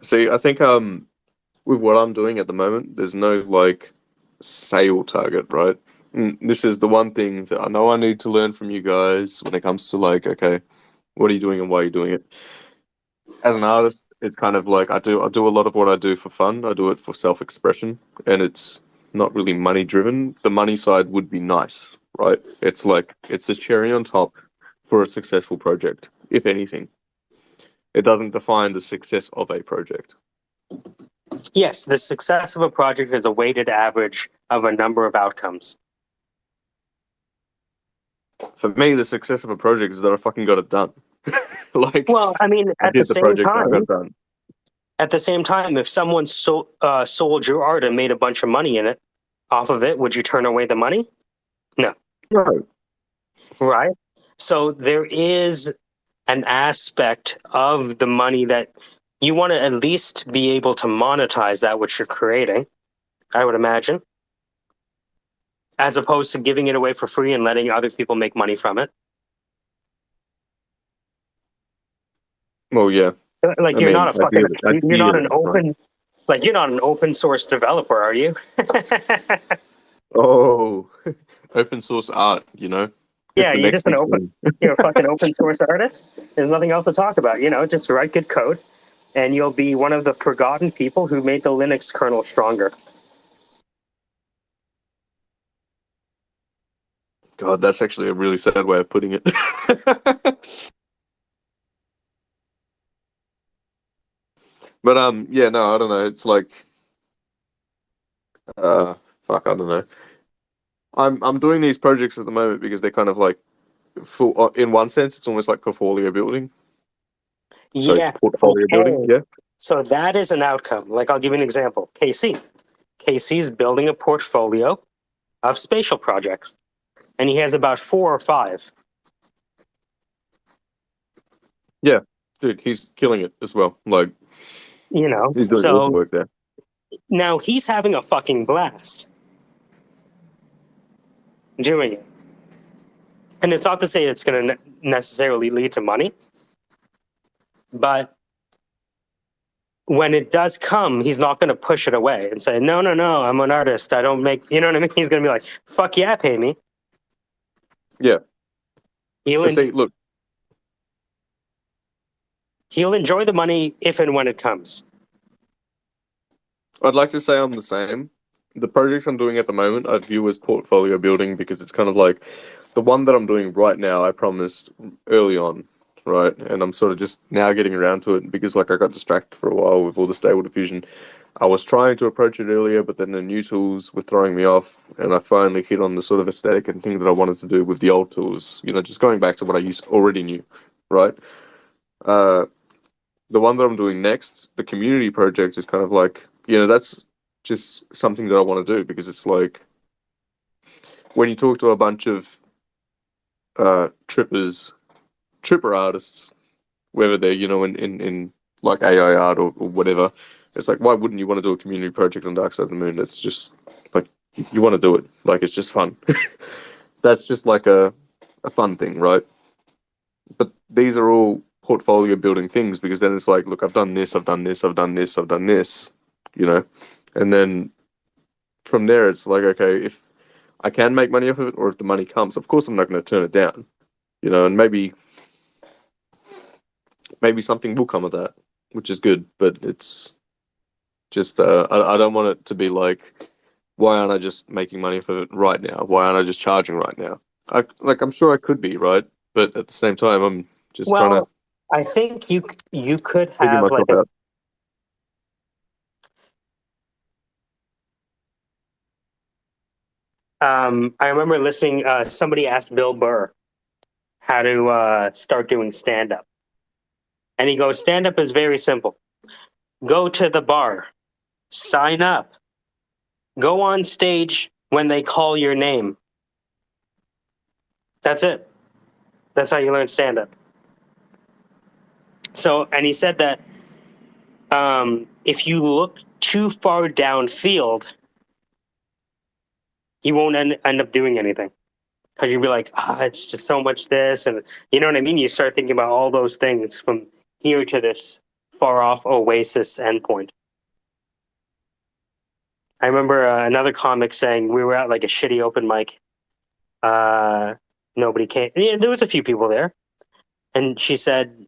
See, I think with what I'm doing at the moment, there's no like sale target, right? This is the one thing that I know I need to learn from you guys when it comes to like, okay, what are you doing and why are you doing it? As an artist, it's kind of like I do a lot of what I do for fun. I do it for self-expression, and it's not really money driven. The money side would be nice, right? It's like it's the cherry on top for a successful project, if anything. It doesn't define the success of a project. Yes, the success of a project is a weighted average of a number of outcomes. For me, the success of a project is that I fucking got it done. Like Well, I mean, I did the project, I got it done. at the same time, if someone sold your art and made a bunch of money in it off of it, would you turn away the money? No. No. Right. So there is an aspect of the money that you want to at least be able to monetize that which you're creating, I would imagine, as opposed to giving it away for free and letting other people make money from it. Well, yeah. Like I you're mean, not a fucking, you're not an ideally, right? open, like you're not an open source developer, are you? Oh, open source art, you know? Just Yeah, the you're next just an big open, thing. you're a fucking open source artist. There's nothing else to talk about, just write good code and you'll be one of the forgotten people who made the Linux kernel stronger. God, that's actually a really sad way of putting it. But yeah, no, I don't know. It's like fuck, I don't know. I'm doing these projects at the moment because they're kind of like full in one sense, it's almost like portfolio building. So Yeah, portfolio building, okay. yeah. So that is an outcome. Like I'll give you an example. KC. KC's building a portfolio of spatial projects. And he has about 4 or 5. Yeah. Dude, he's killing it as well. Like he's doing awesome So work there. now he's having a fucking blast doing it. And it's not to say it's going to necessarily lead to money, but when it does come, he's not going to push it away and say, no, no, no, I'm an artist. I don't make, you know what I mean? He's going to be like, fuck yeah, pay me. Yeah. He'll, But see, look, he'll enjoy the money if and when it comes. I'd like to say I'm the same. The projects I'm doing at the moment I view as portfolio building because it's kind of like the one that I'm doing right now I promised early on, right? And I'm sort of just now getting around to it because like I got distracted for a while with all the stable diffusion. I was trying to approach it earlier, but then the new tools were throwing me off, and I finally hit on the sort of aesthetic and thing that I wanted to do with the old tools. You know, just going back to what already knew, right? Uh, the one that I'm doing next, the community project, is kind of like, that's just something that I want to do because it's like when you talk to a bunch of tripper artists, whether they're, in like AI art or whatever, it's like, why wouldn't you want to do a community project on Dark Side of the Moon? It's just like, you want to do it. Like, it's just fun. That's just like a fun thing, right? But these are all portfolio building things because then it's like, look, I've done this, I've done this, I've done this, I've done this, you know? And then from there, it's like, okay, if I can make money off of it or if the money comes, of course I'm not going to turn it down, and maybe something will come of that, which is good, but it's just, I don't want it to be like, why aren't I just making money off of it right now? Why aren't I just charging right now? I'm sure I could be, right? But at the same time, I'm just trying to Well, I think you could figure have like myself out. I remember listening, somebody asked Bill Burr how to start doing stand up. And he goes, stand up is very simple. Go to the bar, sign up, go on stage when they call your name. That's it. That's how you learn stand up. So, and he said that if you look too far downfield, you won't end up doing anything. Because you'll be like, it's just so much this. And you know what I mean? You start thinking about all those things from here to this far off oasis endpoint. I remember another comic saying we were at like a shitty open mic. Nobody came. Yeah, there was a few people there. And she said,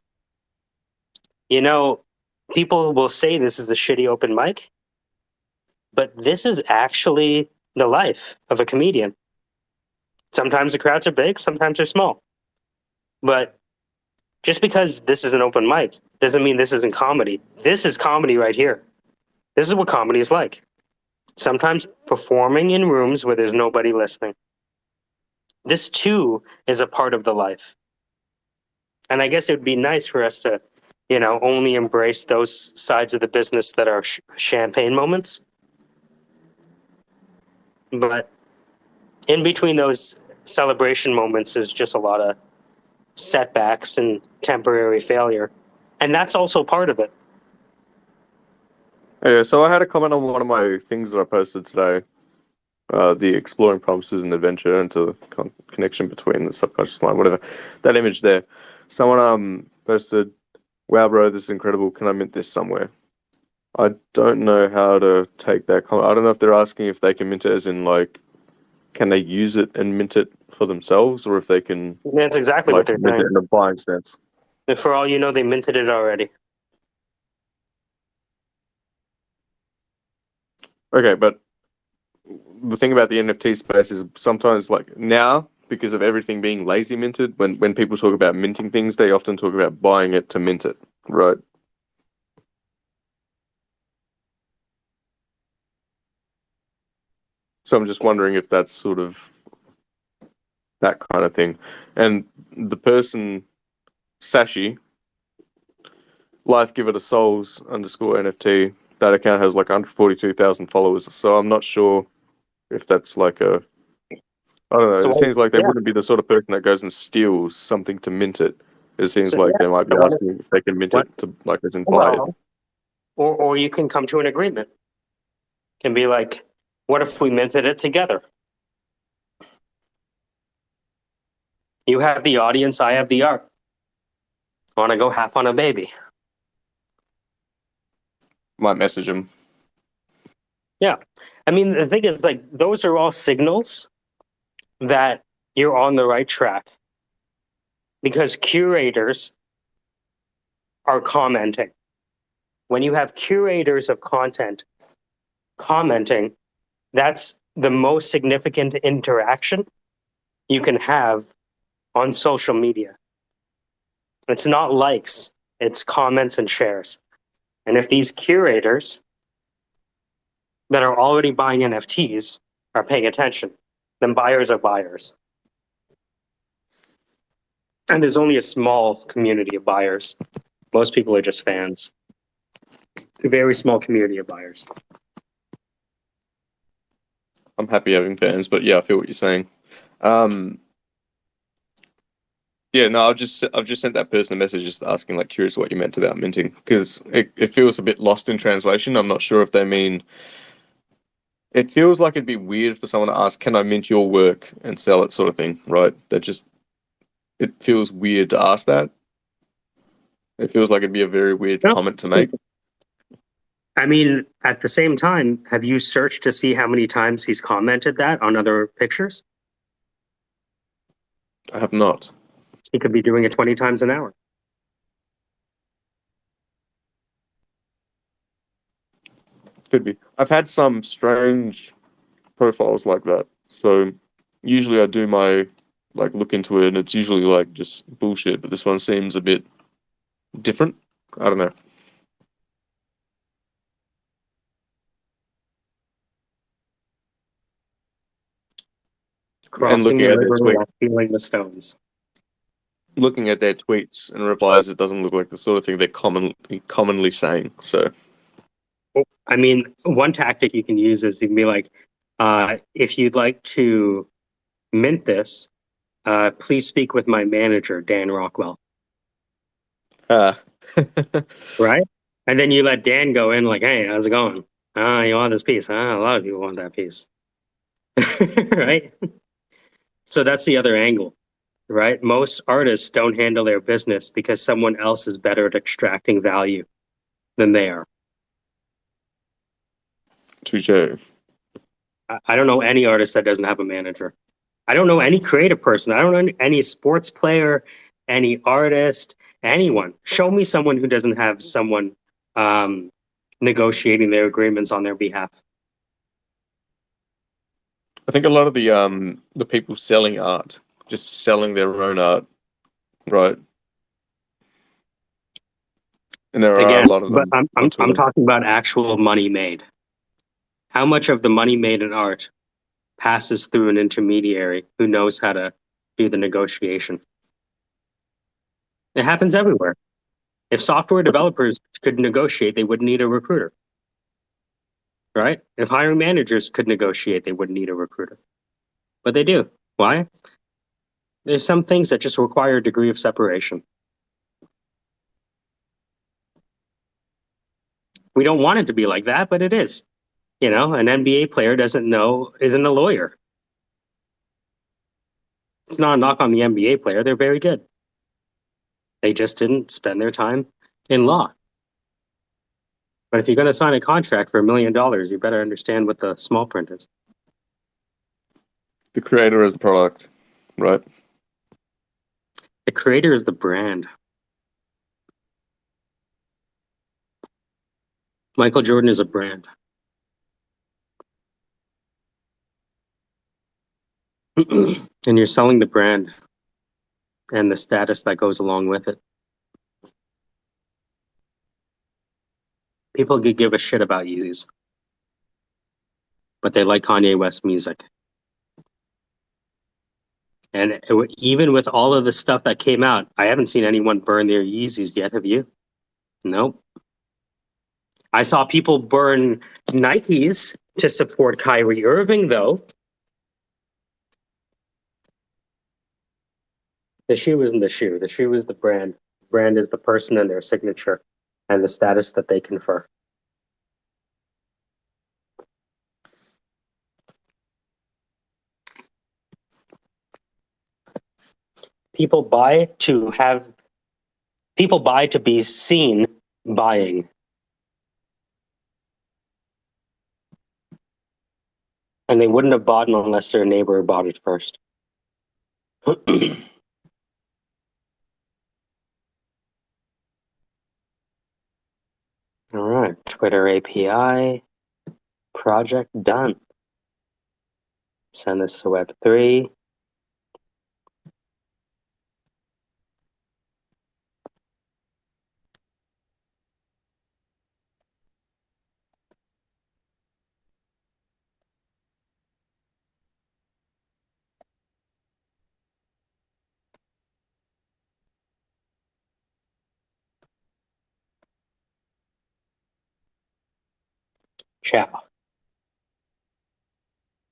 you know, people will say this is a shitty open mic, but this is actually the life of a comedian. Sometimes the crowds are big, sometimes they're small. But just because this is an open mic doesn't mean this isn't comedy. This is comedy right here. This is what comedy is like. Sometimes performing in rooms where there's nobody listening. This too is a part of the life. And I guess it would be nice for us to, only embrace those sides of the business that are champagne moments. But in between those celebration moments is just a lot of setbacks and temporary failure. And that's also part of it. Yeah, so I had a comment on one of my things that I posted today. The exploring promises and adventure into the connection between the subconscious mind, whatever. That image there. Someone posted, "Wow, bro, this is incredible. Can I mint this somewhere?" I don't know how to take that comment. I don't know if they're asking if they can mint it as in like, can they use it and mint it for themselves, or if they can That's exactly what they're mint it saying. in a buying sense. And for all you know, they minted it already. Okay, but the thing about the NFT space is sometimes like now, because of everything being lazy minted, when people talk about minting things, they often talk about buying it to mint it, right? So I'm just wondering if that's sort of that kind of thing. And the person, Sashi, Life Giver to Souls _NFT, that account has like 142,000 followers. So I'm not sure if that's like a, I don't know. So It seems like they yeah. wouldn't be the sort of person that goes and steals something to mint it. It seems So, like yeah. they might be So asking if they can mint what? it to like as in buy it. Well, or you can come to an agreement. Can be like, what if we minted it together? You have the audience, I have the art. Want to go half on a baby? Might message them. Yeah. I mean, the thing is, like, those are all signals that you're on the right track because curators are commenting. When you have curators of content commenting, that's the most significant interaction you can have on social media. It's not likes, it's comments and shares. And if these curators that are already buying NFTs are paying attention, then buyers are buyers. And there's only a small community of buyers. Most people are just fans. A very small community of buyers. I'm happy having fans, but yeah, I feel what you're saying. Yeah, no, I've just sent that person a message just asking, like, curious what you meant about minting, because it feels a bit lost in translation. I'm not sure if they mean. It feels like it'd be weird for someone to ask, "Can I mint your work and sell it?" sort of thing, right? It feels weird to ask that. It feels like it'd be a very weird No. comment to make. I mean, at the same time, have you searched to see how many times he's commented that on other pictures? I have not. He could be doing it 20 times an hour. Could be. I've had some strange profiles like that. So usually I do my look into it, and it's usually like just bullshit. But this one seems a bit different. I don't know. And Crossing looking the at their river tweet, while feeling the stones. looking at their tweets and replies, it doesn't look like the sort of thing they're commonly saying. So I mean, one tactic you can use is you can be like, if you'd like to mint this, please speak with my manager, Dan Rockwell. uh, Right? And then you let Dan go in like, hey, how's it going? You want this piece? A lot of people want that piece. Right? So that's the other angle, right? Most artists don't handle their business because someone else is better at extracting value than they are. Touche. I don't know any artist that doesn't have a manager. I don't know any creative person. I don't know any sports player, any artist, anyone. Show me someone who doesn't have someone negotiating their agreements on their behalf. I think a lot of the people selling art, just selling their own art, right? And there are a Again, lot of but them I'm on I'm I'm Twitter. talking about actual money made. How much of the money made in art passes through an intermediary who knows how to do the negotiation? It happens everywhere. If software developers could negotiate, they wouldn't need a recruiter, right? If hiring managers could negotiate, they wouldn't need a recruiter. But they do. Why? There's some things that just require a degree of separation. We don't want it to be like that, but it is. You know, an NBA player isn't a lawyer. It's not a knock on the NBA player. They're very good. They just didn't spend their time in law. But if you're going to sign a contract for $1 million, you better understand what the small print is. The creator is the product, right? The creator is the brand. Michael Jordan is a brand. And you're selling the brand and the status that goes along with it. People could give a shit about Yeezys, but they like Kanye West music. And even with all of the stuff that came out, I haven't seen anyone burn their Yeezys yet. Have you? Nope. I saw people burn Nikes to support Kyrie Irving, though. The shoe isn't the shoe. The shoe is the brand. Brand is the person and their signature and the status that they confer. People buy to be seen buying. And they wouldn't have bought unless their neighbor bought it first. All right, Twitter API project done. Send this to Web3. Ciao.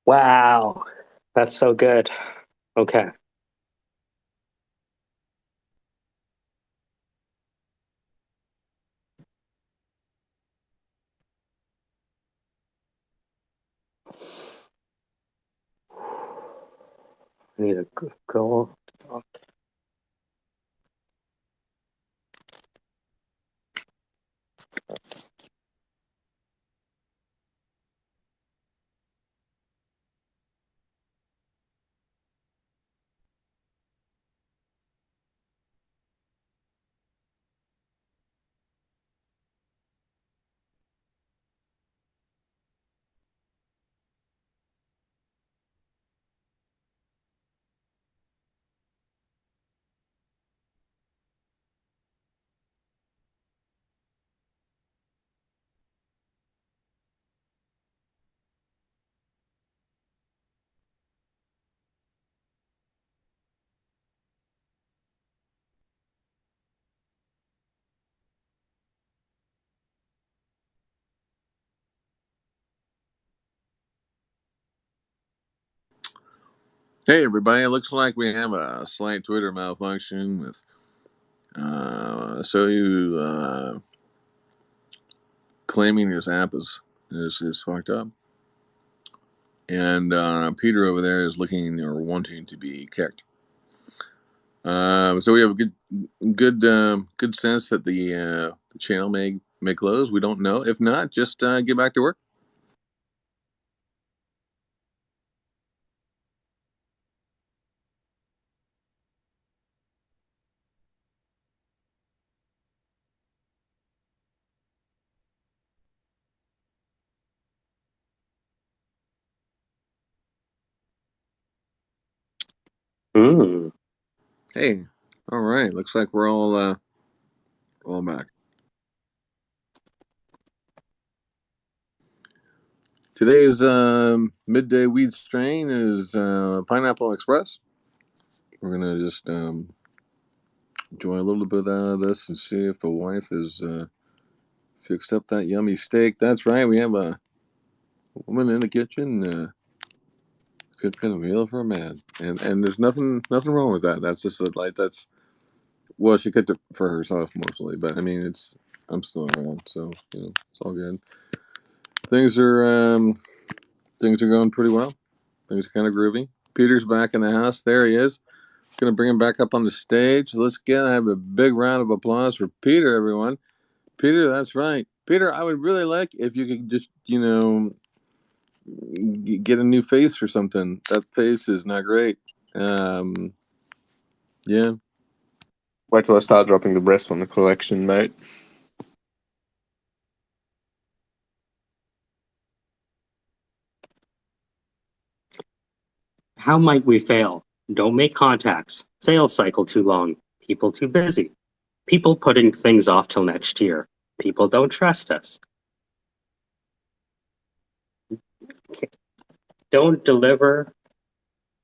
Wow, that's so good. Okay. I need a go. Hey, everybody. It looks like we have a slight Twitter malfunction with claiming his app is fucked up, and Peter over there is looking or wanting to be kicked. So we have a good sense that the channel may close. We don't know. If not, just get back to work. Mm. Hey, all right. Looks like we're all back. Today's midday weed strain is Pineapple Express. We're gonna just enjoy a little bit of this and see if the wife has fixed up that yummy steak. That's right. We have a woman in the kitchen cooking a meal for a man, and there's nothing wrong with that. That's just that's. Well, she cooked it for herself mostly, but I mean, I'm still around, so it's all good. Things are going pretty well. Things are kind of groovy. Peter's back in the house. There he is. Gonna bring him back up on the stage. Let's have a big round of applause for Peter, everyone. Peter, that's right. Peter, I would really like if you could just get a new face or something. That face is not great. Yeah. Wait till I start dropping the breast on the collection, mate. How might we fail? Don't make contacts. Sales cycle too long. People too busy. People putting things off till next year. People don't trust us. Don't deliver.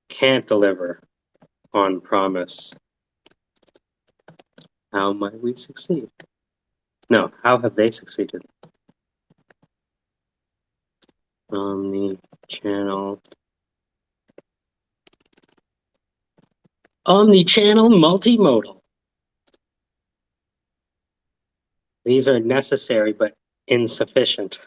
Can't deliver on promise. How might we succeed? No, how have they succeeded? Omni-channel. Omni-channel multimodal. These are necessary but insufficient.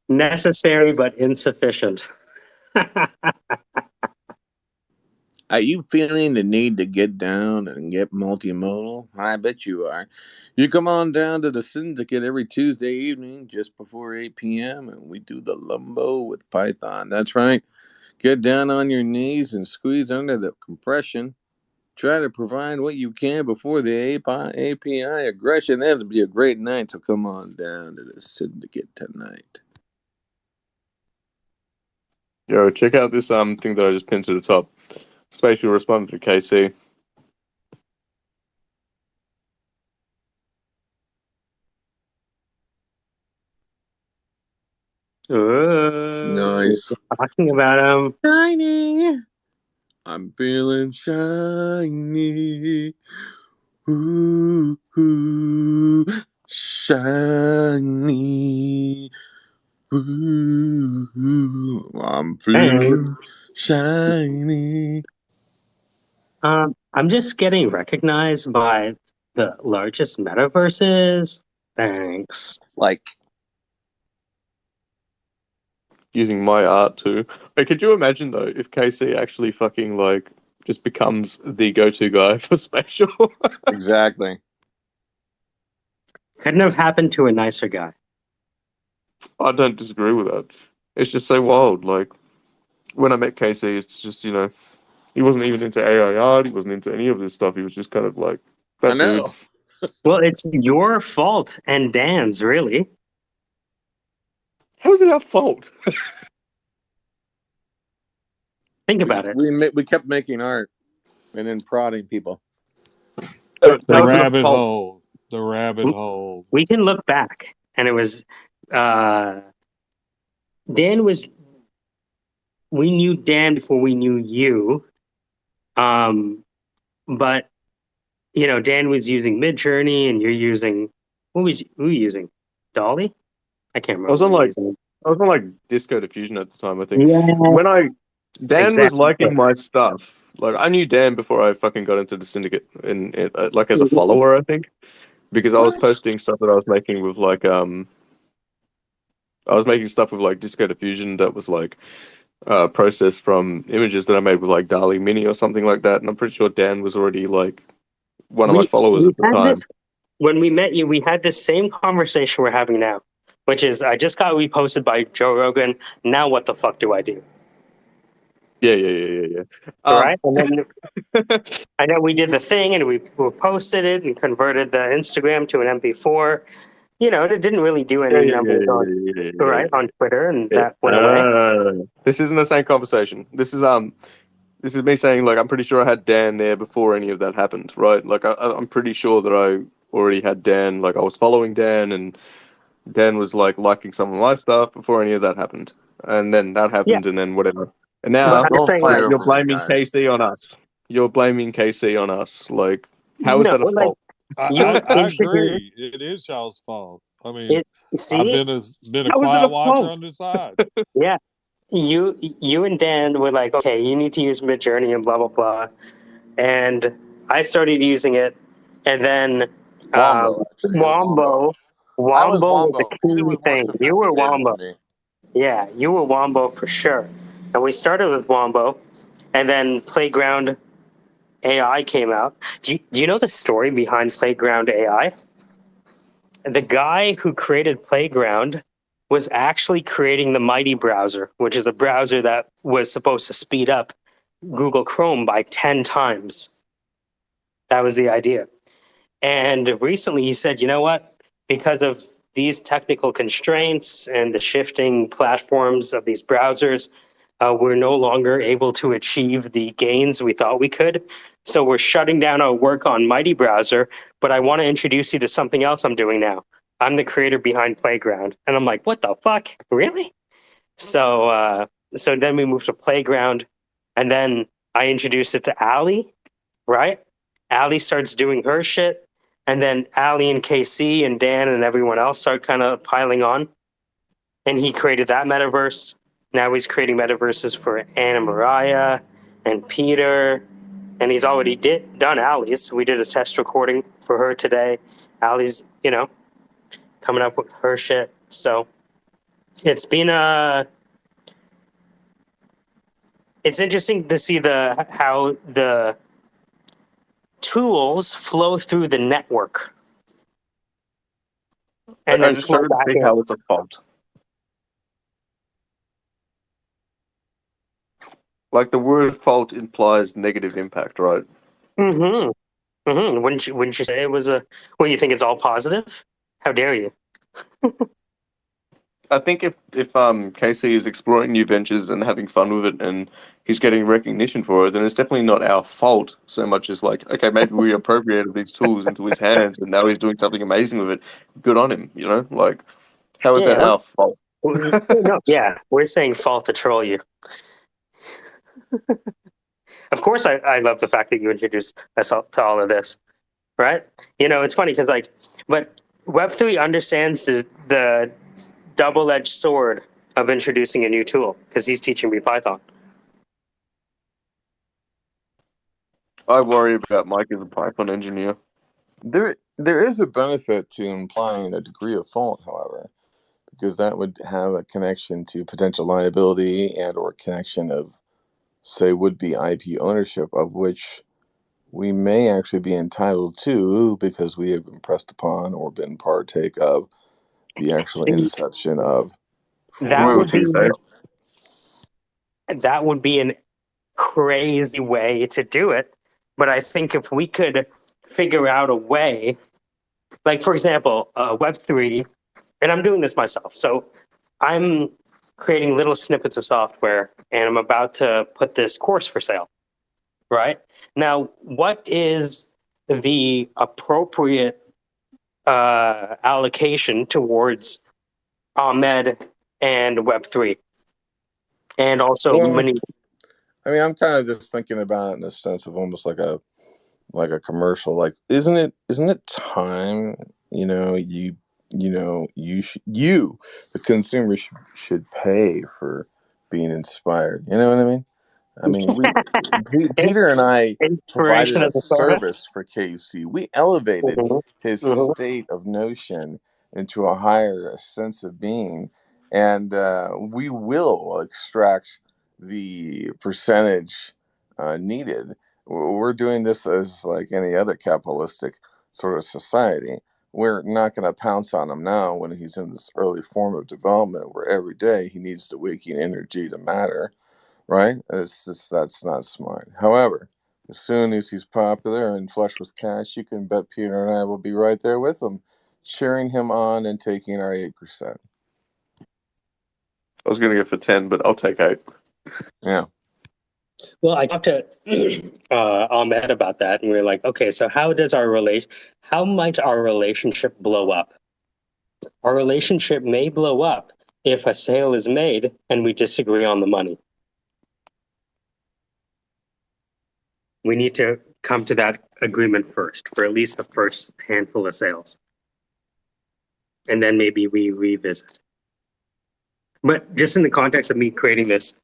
Necessary but insufficient. Are you feeling the need to get down and get multimodal? I bet you are. You come on down to the Syndicate every Tuesday evening just before 8 p.m. and we do the lumbo with Python. That's right. Get down on your knees and squeeze under the compression. Try to provide what you can before the API aggression. That'll be a great night, so come on down to the Syndicate tonight. Yo, check out this thing that I just pinned to the top. Spatial responder to KC. Nice. Talking about him. Shiny. I'm feeling shiny. Ooh, ooh, shiny. Ooh, ooh, I'm feeling shiny. I'm just getting recognized by the largest metaverses. Thanks. Like, Using my art too. Hey, could you imagine though if KC actually fucking just becomes the go-to guy for spatial? exactly. Couldn't have happened to a nicer guy. I don't disagree with that. It's just so wild. Like when I met KC, it's just he wasn't even into AI art. He wasn't into any of this stuff. He was just kind of like I that know. dude. Well, it's your fault and Dan's, really. How is it our fault? Think about it. We kept making art and then prodding people. That The was an rabbit fault. hole. The rabbit hole. We can look back, and it was Dan was. We knew Dan before we knew you, but Dan was using Midjourney, and you're using who were you using? Dolly? I can't remember. I was on like Disco Diffusion at the time. I think Yeah. Dan was Exactly. liking my stuff. Like I knew Dan before I fucking got into the Syndicate, like as a follower, I think, because I was What? posting stuff that I was making with like I was making stuff with like Disco Diffusion that was like processed from images that I made with like Dali Mini or something like that, and I'm pretty sure Dan was already like one of my followers We at the had time. this when we met you. We had this same conversation we're having now, which is I just got reposted by Joe Rogan. Now what the fuck do I do? Yeah. Right? And then I know we did the thing and we posted it and converted the Instagram to an MP4. You know, it didn't really do any numbers on Twitter, and Yeah. that went away. This isn't the same conversation. This is me saying like I'm pretty sure I had Dan there before any of that happened, right? Like I'm pretty sure that I already had Dan. Like I was following Dan, and Dan was like liking some of my stuff before any of that happened, and then that Yeah, happened, and then whatever. And but now I'm Don't saying fight like you're over me, blaming guys. KC on us. You're blaming KC on us. Like how is no, that a like fault? you I introduced agree. It is y'all's fault. I mean, it. I've See, been a how is it quiet a watcher fault? on this side. Yeah, you and Dan were like, okay, you need to use Midjourney and blah blah blah, and I started using it, and then Wombo, actually. It was Wombo. Wombo, I was Wombo was a Wombo. Peter key was more thing. You were sophisticated Wombo, than me. yeah, you were Wombo for sure. And we started with Wombo, and then Playground AI came out. Do you know the story behind Playground AI? The guy who created Playground was actually creating the Mighty browser, which is a browser that was supposed to speed up Google Chrome by 10 times. That was the idea. And recently he said, you know what? Because of these technical constraints and the shifting platforms of these browsers, we're no longer able to achieve the gains we thought we could. So we're shutting down our work on Mighty Browser, but I want to introduce you to something else I'm doing now. I'm the creator behind Playground. And I'm like, what the fuck? Really? So then we moved to Playground, and then I introduced it to Allie, right? Allie starts doing her shit, and then Allie and KC and Dan and everyone else start kind of piling on. And he created that metaverse. Now he's creating metaverses for Anna Mariah and Peter, and he's already done Allie's. We did a test recording for her today. Allie's, coming up with her shit. So it's been it's interesting to see how the tools flow through the network and I then just flow struggle to back see in. how it's a fault. Like the word fault implies negative impact, right? Mm-hmm. Mm-hmm. Wouldn't you say it was a? Well, you think it's all positive? How dare you? I think if Casey is exploring new ventures and having fun with it and he's getting recognition for it, then it's definitely not our fault so much as like, okay, maybe we appropriated these tools into his hands and now he's doing something amazing with it. Good on him, you know? Like, how is that Yeah. our fault? No. Yeah. We're saying fault to troll you. Of course, I love the fact that you introduced us to all of this, right? It's funny because but Web3 understands the double-edged sword of introducing a new tool because he's teaching me Python. I worry about Mike as a Python engineer. There is a benefit to implying a degree of fault, however, because that would have a connection to potential liability and or connection of, say, would-be IP ownership, of which we may actually be entitled to because we have impressed upon or been partake of the actual See, interception of that would Royalties, be eh? that would be an crazy way to do it. But I think if we could figure out a way, like for example, Web3, and I'm doing this myself. So I'm creating little snippets of software and I'm about to put this course for sale, right? Now, what is the appropriate allocation towards Ahmed and Web3? And also, well, I mean, I'm kind of just thinking about it in the sense of almost like a commercial. Like, isn't it time? You the consumer should pay for being inspired. You know what I mean? I mean, Peter and I provided Inspiration a of the thought. service for KC. We elevated Mhm. his Mhm. state of notion into a higher sense of being, and we will extract the percentage needed. We're doing this as like any other capitalistic sort of society. We're not going to pounce on him now when he's in this early form of development where every day he needs the waking energy to matter, right? It's just that's not smart. However, as soon as he's popular and flush with cash, you can bet Peter and I will be right there with him, cheering him on and taking our 8%. I was going to go for 10, but I'll take 8. Yeah. Well, I talked to Ahmed about that, and we were like, okay, so how might our relationship blow up? Our relationship may blow up if a sale is made and we disagree on the money. We need to come to that agreement first, for at least the first handful of sales. And then maybe we revisit. But just in the context of me creating this,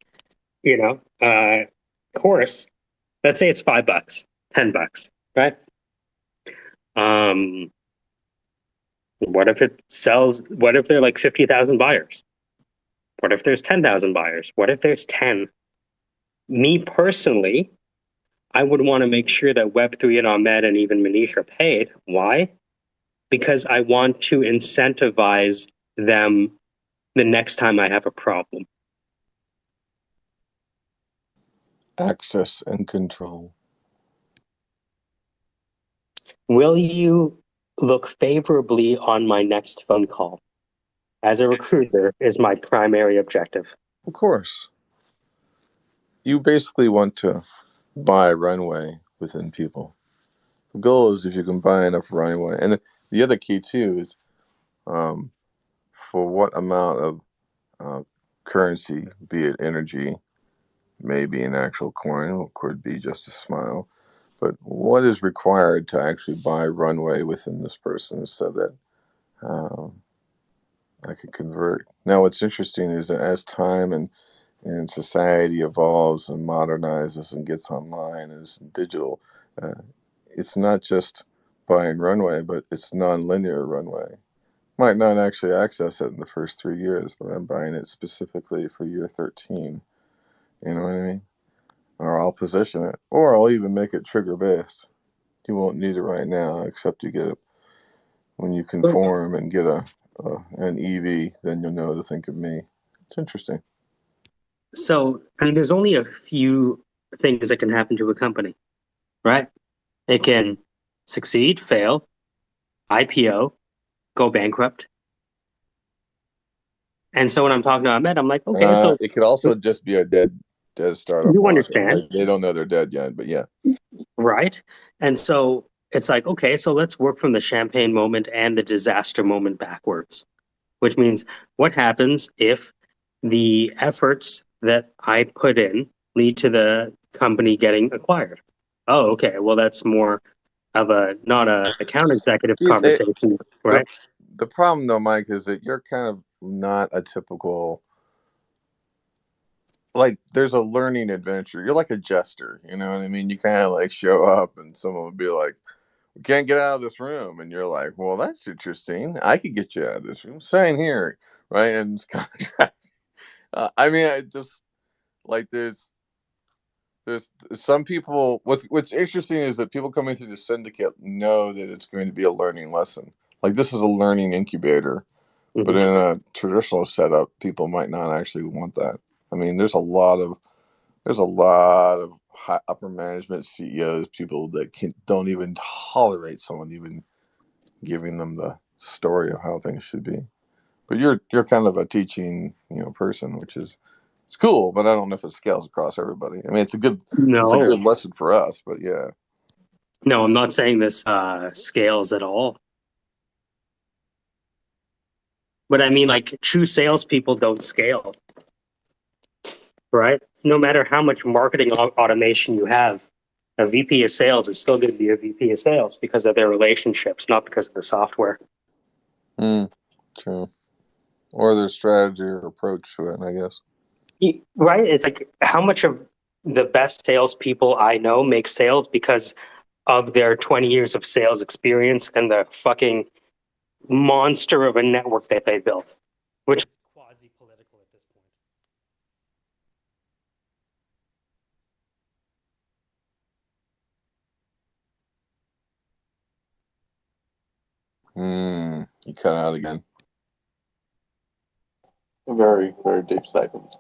course, let's say it's $5, $10, right? What if it sells? What if there are like 50,000 buyers? What if there's 10,000 buyers? What if there's 10? Me personally, I would want to make sure that Web3 and Ahmed and even Manish are paid. Why? Because I want to incentivize them the next time I have a problem. Access and control. Will you look favorably on my next phone call? As a recruiter is my primary objective. Of course. You basically want to buy runway within people. The goal is if you can buy enough runway. And the other key, too, is for what amount of currency, be it energy, maybe an actual coin, or could be just a smile, but what is required to actually buy runway within this person so that I can convert. Now, what's interesting is that as time and society evolves and modernizes and gets online and is digital, it's not just buying runway, but it's non-linear runway. Might not actually access it in the first 3 years, but I'm buying it specifically for year 13. You know what I mean? Or I'll position it, or I'll even make it trigger based. You won't need it right now, except you get it when you conform and get an EV. Then you'll know to think of me. It's interesting. So, I mean, there's only a few things that can happen to a company, right? It can succeed, fail, IPO, go bankrupt. And so when I'm talking to Ahmed, I'm like, okay, so It could also just be a dead startup. you Loss. understand, They don't know they're dead yet, but yeah. right? And so it's like, okay, so let's work from the champagne moment and the disaster moment backwards, which means what happens if the efforts that I put in lead to the company getting acquired? Oh, okay, well, that's more of not a account executive See, conversation, right? the problem though, Mike, is that you're kind of not a typical, like, there's a learning adventure. You're like a jester, you know what I mean? You kind of like show up and someone would be like, we can't get out of this room. And you're like, well, that's interesting. I could get you out of this room. Sign here, right? And it's contract. I mean, I just, like, there's some people, what's interesting is that people coming through the syndicate know that it's going to be a learning lesson. Like, this is a learning incubator. But in a traditional setup, people might not actually want that. I mean, there's a lot of high upper management CEOs, people that don't even tolerate someone even giving them the story of how things should be. But you're kind of a teaching, person, which is, it's cool, but I don't know if it scales across everybody. I mean, it's a good No, lesson for us, but yeah. no, I'm not saying this scales at all. But I mean, like, true salespeople don't scale, right? No matter how much marketing automation you have, a VP of sales is still going to be a VP of sales because of their relationships, not because of the software. True. Or their strategy or approach to it, I guess. Right? It's like, how much of the best salespeople I know make sales because of their 20 years of sales experience and the fucking monster of a network that they built, which It's quasi-political at this point. You cut out again. A very, very deep statement.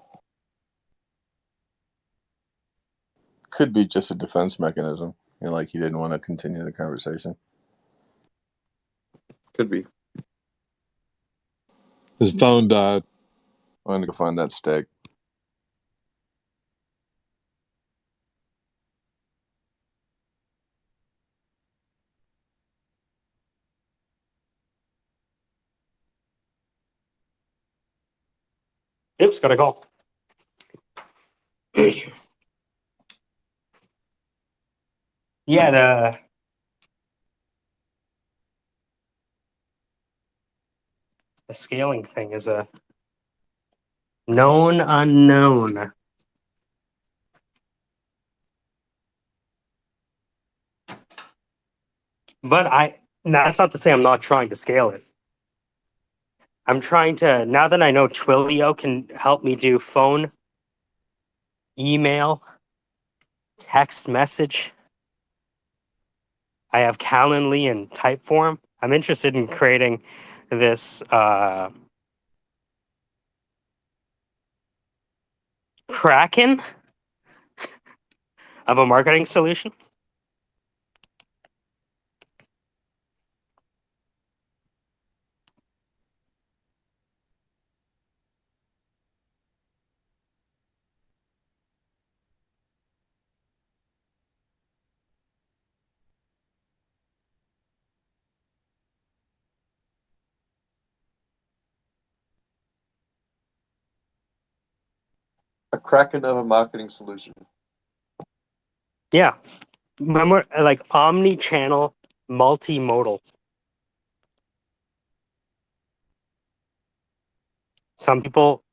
Could be just a defense mechanism. You know, like he didn't want to continue the conversation. Could be. His phone died. I'm going to go find that steak. oops, gotta go. Yeah, the scaling thing is a known unknown. But that's not to say I'm not trying to scale it. I'm trying to, now that I know Twilio can help me do phone, email, text message. I have Calendly and Typeform. I'm interested in creating this Kraken of a marketing solution. A kraken of a marketing solution. Yeah. Remember, like omni-channel, multimodal. Some people,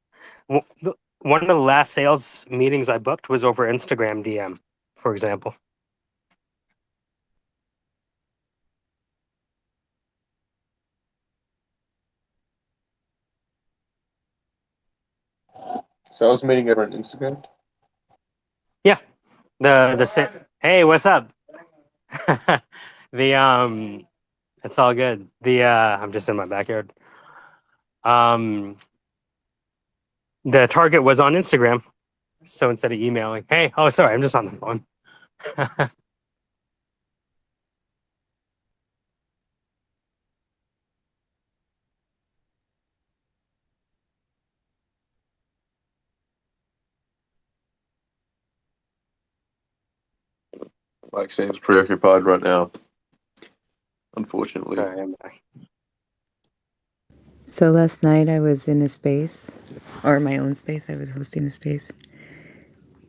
one of the last sales meetings I booked was over Instagram DM, for example. So I was meeting over on Instagram. Yeah. Hey, what's up? It's all good. I'm just in my backyard. The target was on Instagram. So instead of emailing, hey, oh, sorry, I'm just on the phone. Mike seems preoccupied right now. Unfortunately. Sorry, I'm back. So last night I was in a space, or my own space. I was hosting a space,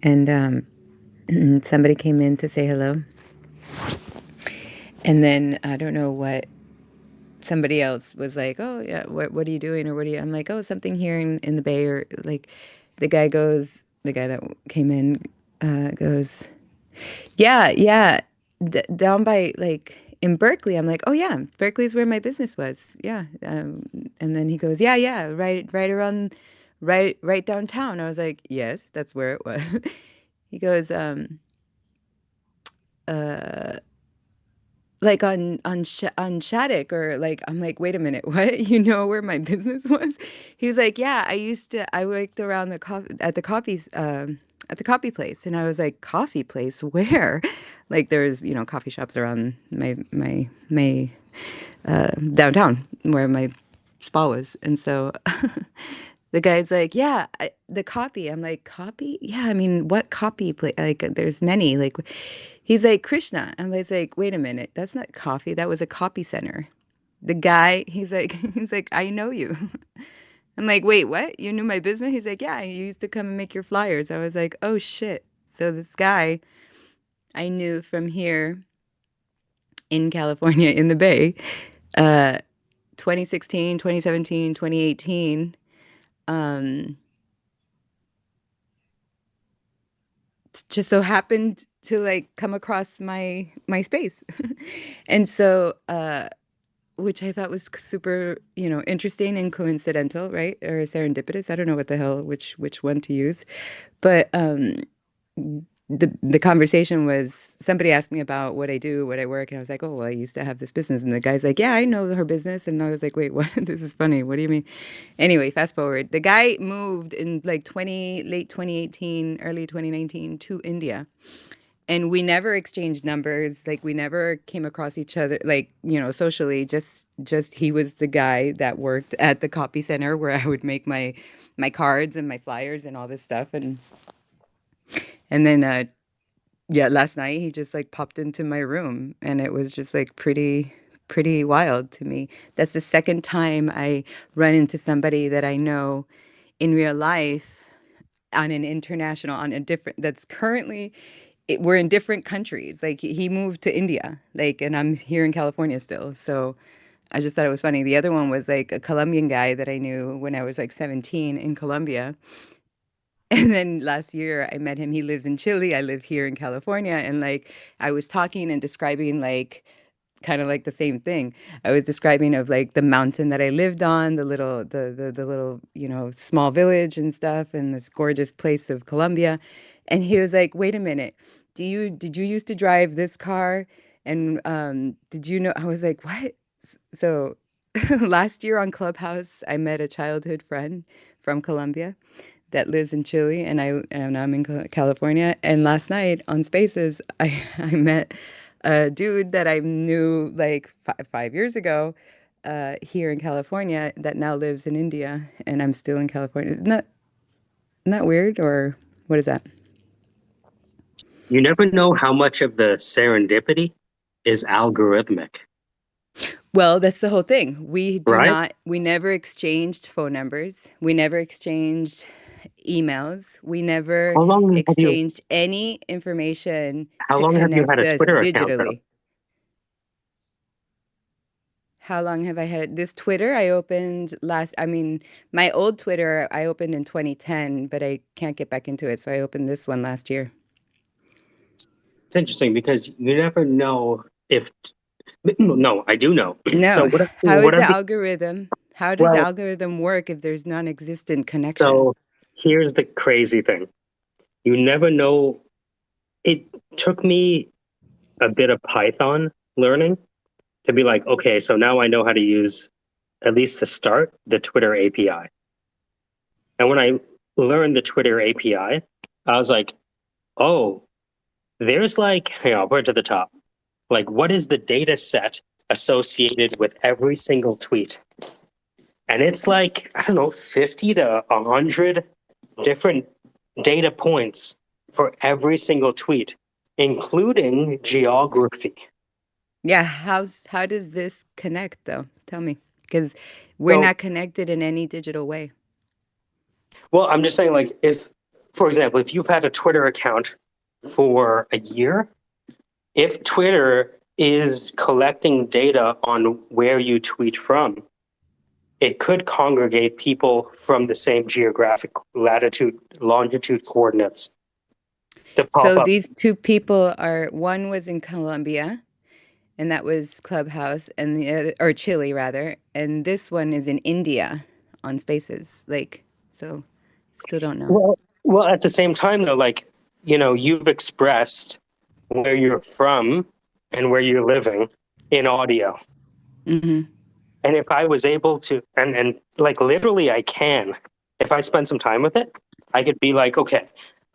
and somebody came in to say hello, and then I don't know what somebody else was like. Oh yeah, what are you doing, or what are you? I'm like, oh, something here in the Bay, or like the guy that came in goes, yeah, down by like in Berkeley. I'm like, oh yeah, Berkeley's where my business was. Yeah. And then he goes, yeah, right around, right downtown. I was like, yes, that's where it was. He goes, like on Shattuck, or like, I'm like, wait a minute, what? You know where my business was? He was like, yeah, I worked around at the coffee place. And I was like, coffee place? Where? Like there's, coffee shops around my downtown where my spa was. And so the guy's like, yeah, the copy. I'm like, copy? Yeah, I mean, what copy place? Like there's many. Like he's like, Krishna. And I was like, wait a minute, that's not coffee. That was a copy center. The guy, he's like, I know you. I'm like, wait, what? You knew my business? He's like, yeah, you used to come and make your flyers. I was like, oh shit. So this guy I knew from here in California in the Bay, uh, 2016, 2017, 2018, just so happened to like come across my space. And so which I thought was super, interesting and coincidental, right? Or serendipitous. I don't know what the hell which one to use. But the conversation was somebody asked me about what I do, what I work, and I was like, oh, well, I used to have this business, and the guy's like, yeah, I know her business, and I was like, wait, what? This is funny. What do you mean? Anyway, fast forward. The guy moved in like late 2018, early 2019 to India. And we never exchanged numbers. Like we never came across each other, like, socially. Just he was the guy that worked at the copy center where I would make my cards and my flyers and all this stuff. And then yeah, last night he just like popped into my room and it was just like pretty wild to me. That's the second time I run into somebody that I know in real life on a different that's currently we're in different countries. Like he moved to India, like, and I'm here in California still. So I just thought it was funny. The other one was like a Colombian guy that I knew when I was like 17 in Colombia. And then last year I met him. He lives in Chile. I live here in California. And like I was talking and describing like kind of like the same thing. I was describing of like the mountain that I lived on, the little, small village and stuff and this gorgeous place of Colombia. And he was like, "Wait a minute. Did you used to drive this car? And did you know?" I was like, "What?" So last year on Clubhouse, I met a childhood friend from Colombia that lives in Chile, and I'm in California. And last night on Spaces, I met a dude that I knew like 5 years ago here in California that now lives in India, and I'm still in California. Isn't that weird, or what is that? You never know how much of the serendipity is algorithmic, Well, that's the whole thing. right? We never exchanged phone numbers. We never exchanged emails. We never How long have you exchanged any information how to long have you had connect a us Twitter account though? digitally. How long have I had it? This Twitter I opened my old Twitter I opened in 2010, but I can't get back into it, so I opened this one last year. It's interesting because you never know if no, I do know. So No, how what is are the the algorithm? How does the well, algorithm work if there's non-existent connection? so here's the crazy thing. You never know. It took me a bit of Python learning to be like, okay, so now I know how to use, at least to start, the Twitter API. And when I learned the Twitter API, I was like, oh, there's like, hang on, I'll put it to the top. Like, what is the data set associated with every single tweet? And it's like, I don't know, 50 to 100 different data points for every single tweet, including geography. Yeah, how does this connect though? Tell me, because we're So, not connected in any digital way. well, I'm just saying, like, if, for example, if you've had a Twitter account for a year, if Twitter is collecting data on where you tweet from, it could congregate people from the same geographic latitude, longitude coordinates to pop So up. these two people one was in Colombia, and that was Clubhouse, and the other, or Chile rather, and this one is in India on Spaces. Like, so still don't know. Well, at the same time, though, like, you've expressed where you're from and where you're living in audio. Hmm. And if I was able to, and like literally I can, if I spend some time with it, I could be like, okay,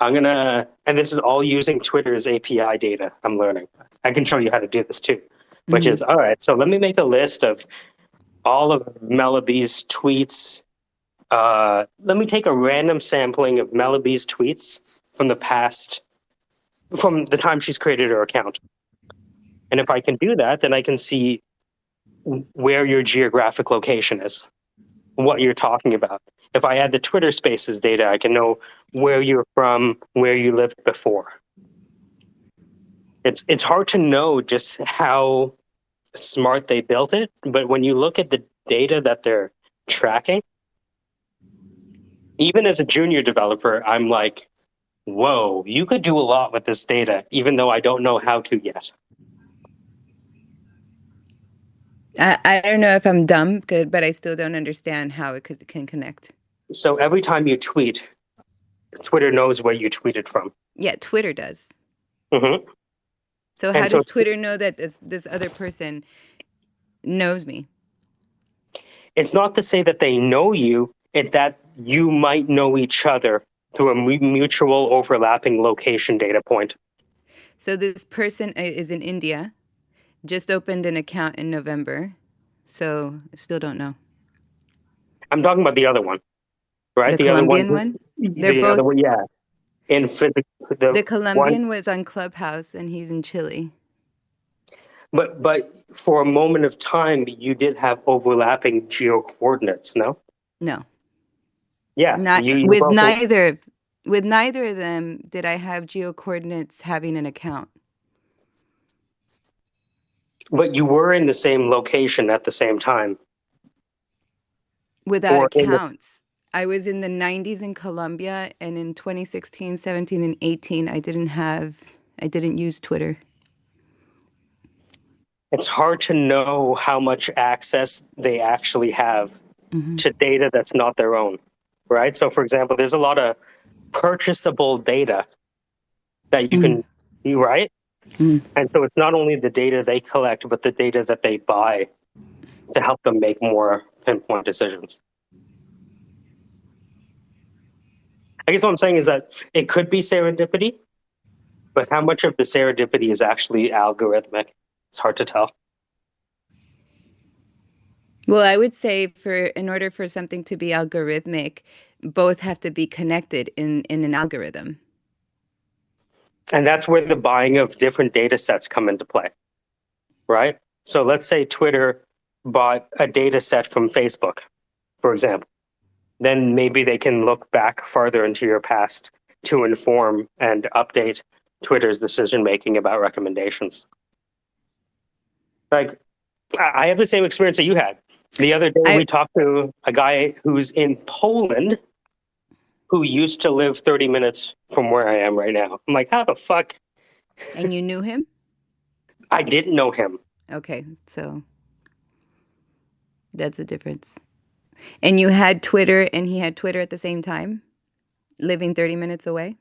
and this is all using Twitter's API data I'm learning. I can show you how to do this too, which Hmm. is, all right, so let me make a list of all of Mellaby's tweets. Let me take a random sampling of Mellaby's tweets from from the time she's created her account. And if I can do that, then I can see where your geographic location is, what you're talking about. If I add the Twitter Spaces data, I can know where you're from, where you lived before. It's hard to know just how smart they built it, but when you look at the data that they're tracking, even as a junior developer, I'm like, whoa, you could do a lot with this data, even though I don't know how to yet. I don't know if I'm dumb, good, but I still don't understand how it can connect. So every time you tweet, Twitter knows where you tweeted from. Yeah, Twitter does. Mm-hmm. So how does Twitter know that this other person knows me? It's not to say that they know you, it's that you might know each other through a mutual overlapping location data point. So this person is in India, just opened an account in November, so I still don't know. I'm talking about the other one, right? The The other Colombian one? They're the both. other one, yeah. The Colombian was on Clubhouse, and he's in Chile. But for a moment of time, you did have overlapping geo coordinates, no? No. Yeah, Not you with both. neither. With neither of them did I have geo coordinates having an account. But you were in the same location at the same time. Without Or accounts. I was in the 90s in Colombia, and in 2016, 17, and 18, I didn't use Twitter. It's hard to know how much access they actually have to data that's not their own, right? So, for example, there's a lot of purchasable data that you can, right? And so it's not only the data they collect, but the data that they buy to help them make more pinpoint decisions. I guess what I'm saying is that it could be serendipity, but how much of the serendipity is actually algorithmic? It's hard to tell. Well, I would say in order for something to be algorithmic, both have to be connected in an algorithm. And that's where the buying of different data sets come into play, right? So let's say Twitter bought a data set from Facebook, for example. Then maybe they can look back farther into your past to inform and update Twitter's decision making about recommendations. Like, I have the same experience that you had. The other day, we talked to a guy who's in Poland who used to live 30 minutes from where I am right now. I'm like, how the fuck? And you knew him? I didn't know him. Okay, so that's the difference. And you had Twitter, and he had Twitter at the same time, living 30 minutes away?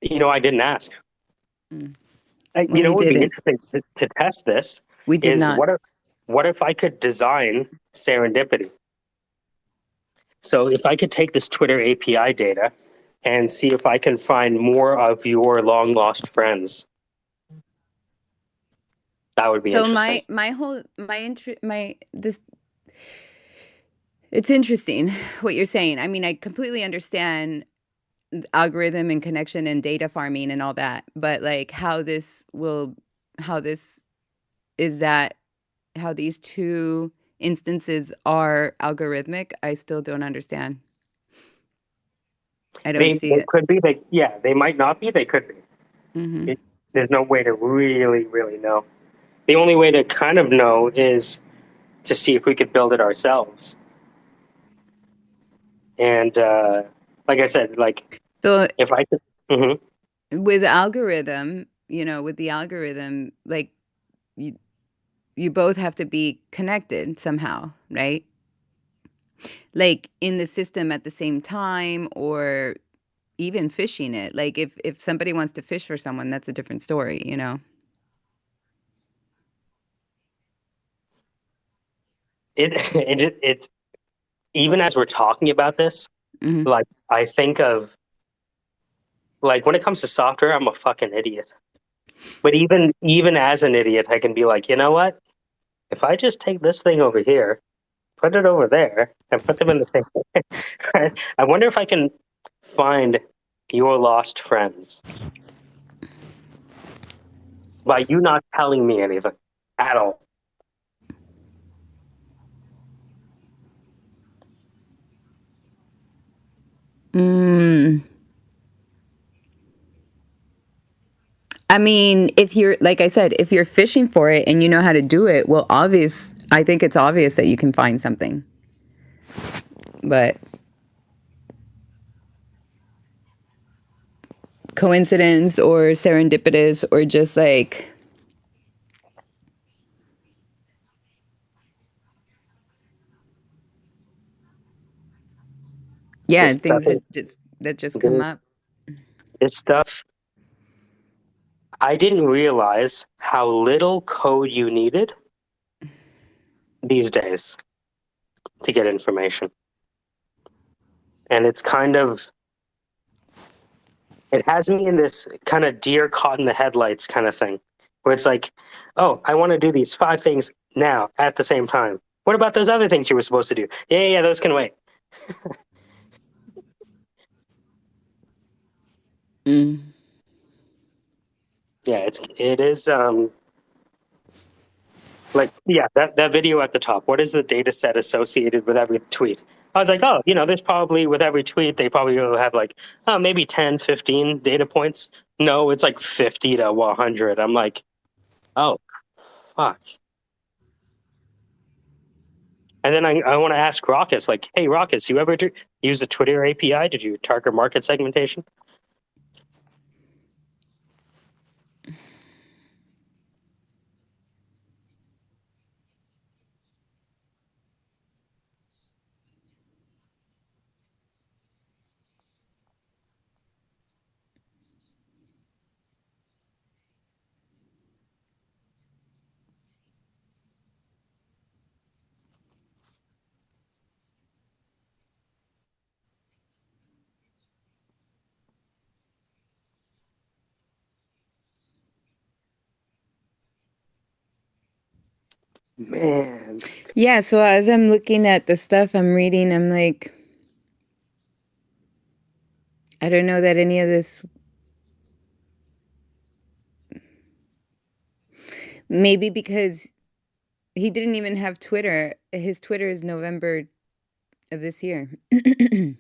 You know, I didn't ask. Well, you know, what would be interesting to test this We did is not. what if I could design serendipity? So if I could take this Twitter API data and see if I can find more of your long lost friends, that would be interesting. It's interesting what you're saying. I mean, I completely understand algorithm and connection and data farming and all that, but like how these two instances are algorithmic, I still don't understand. I don't see it. Could be. They might not be. They could be. There's no way to really, really know. The only way to kind of know is to see if we could build it ourselves. And like I said, so if I could, with the algorithm, like you both have to be connected somehow, right? Like in the system at the same time, or even fishing it. Like if somebody wants to fish for someone, that's a different story, you know? It's even as we're talking about this, like I think of like when it comes to software, I'm a fucking idiot. But even as an idiot, I can be like, you know what? If I just take this thing over here, put it over there, and put them in the same place, I wonder if I can find your lost friends by you not telling me anything at all. I mean, if you're, like I said, if you're fishing for it and you know how to do it, well, I think it's obvious that you can find something. But coincidence or serendipitous or just like This stuff things that just come up. this stuff, I didn't realize how little code you needed these days to get information. And it's kind of, it has me in this kind of deer caught in the headlights kind of thing, where it's like, oh, I want to do these 5 things now at the same time. What about those other things you were supposed to do? Yeah, those can wait. Yeah, it is like, yeah, that video at the top. What is the data set associated with every tweet? I was like, oh, there's probably with every tweet, they probably will have like, oh, maybe 10, 15 data points. No, it's like 50 to 100. I'm like, oh, fuck. And then I want to ask Raucus, like, hey, Raucus, you ever use the Twitter API? Did you target market segmentation? Man. Yeah, so as I'm looking at the stuff I'm reading, I'm like, I don't know that any of this. Maybe because he didn't even have Twitter. His Twitter is November of this year. Because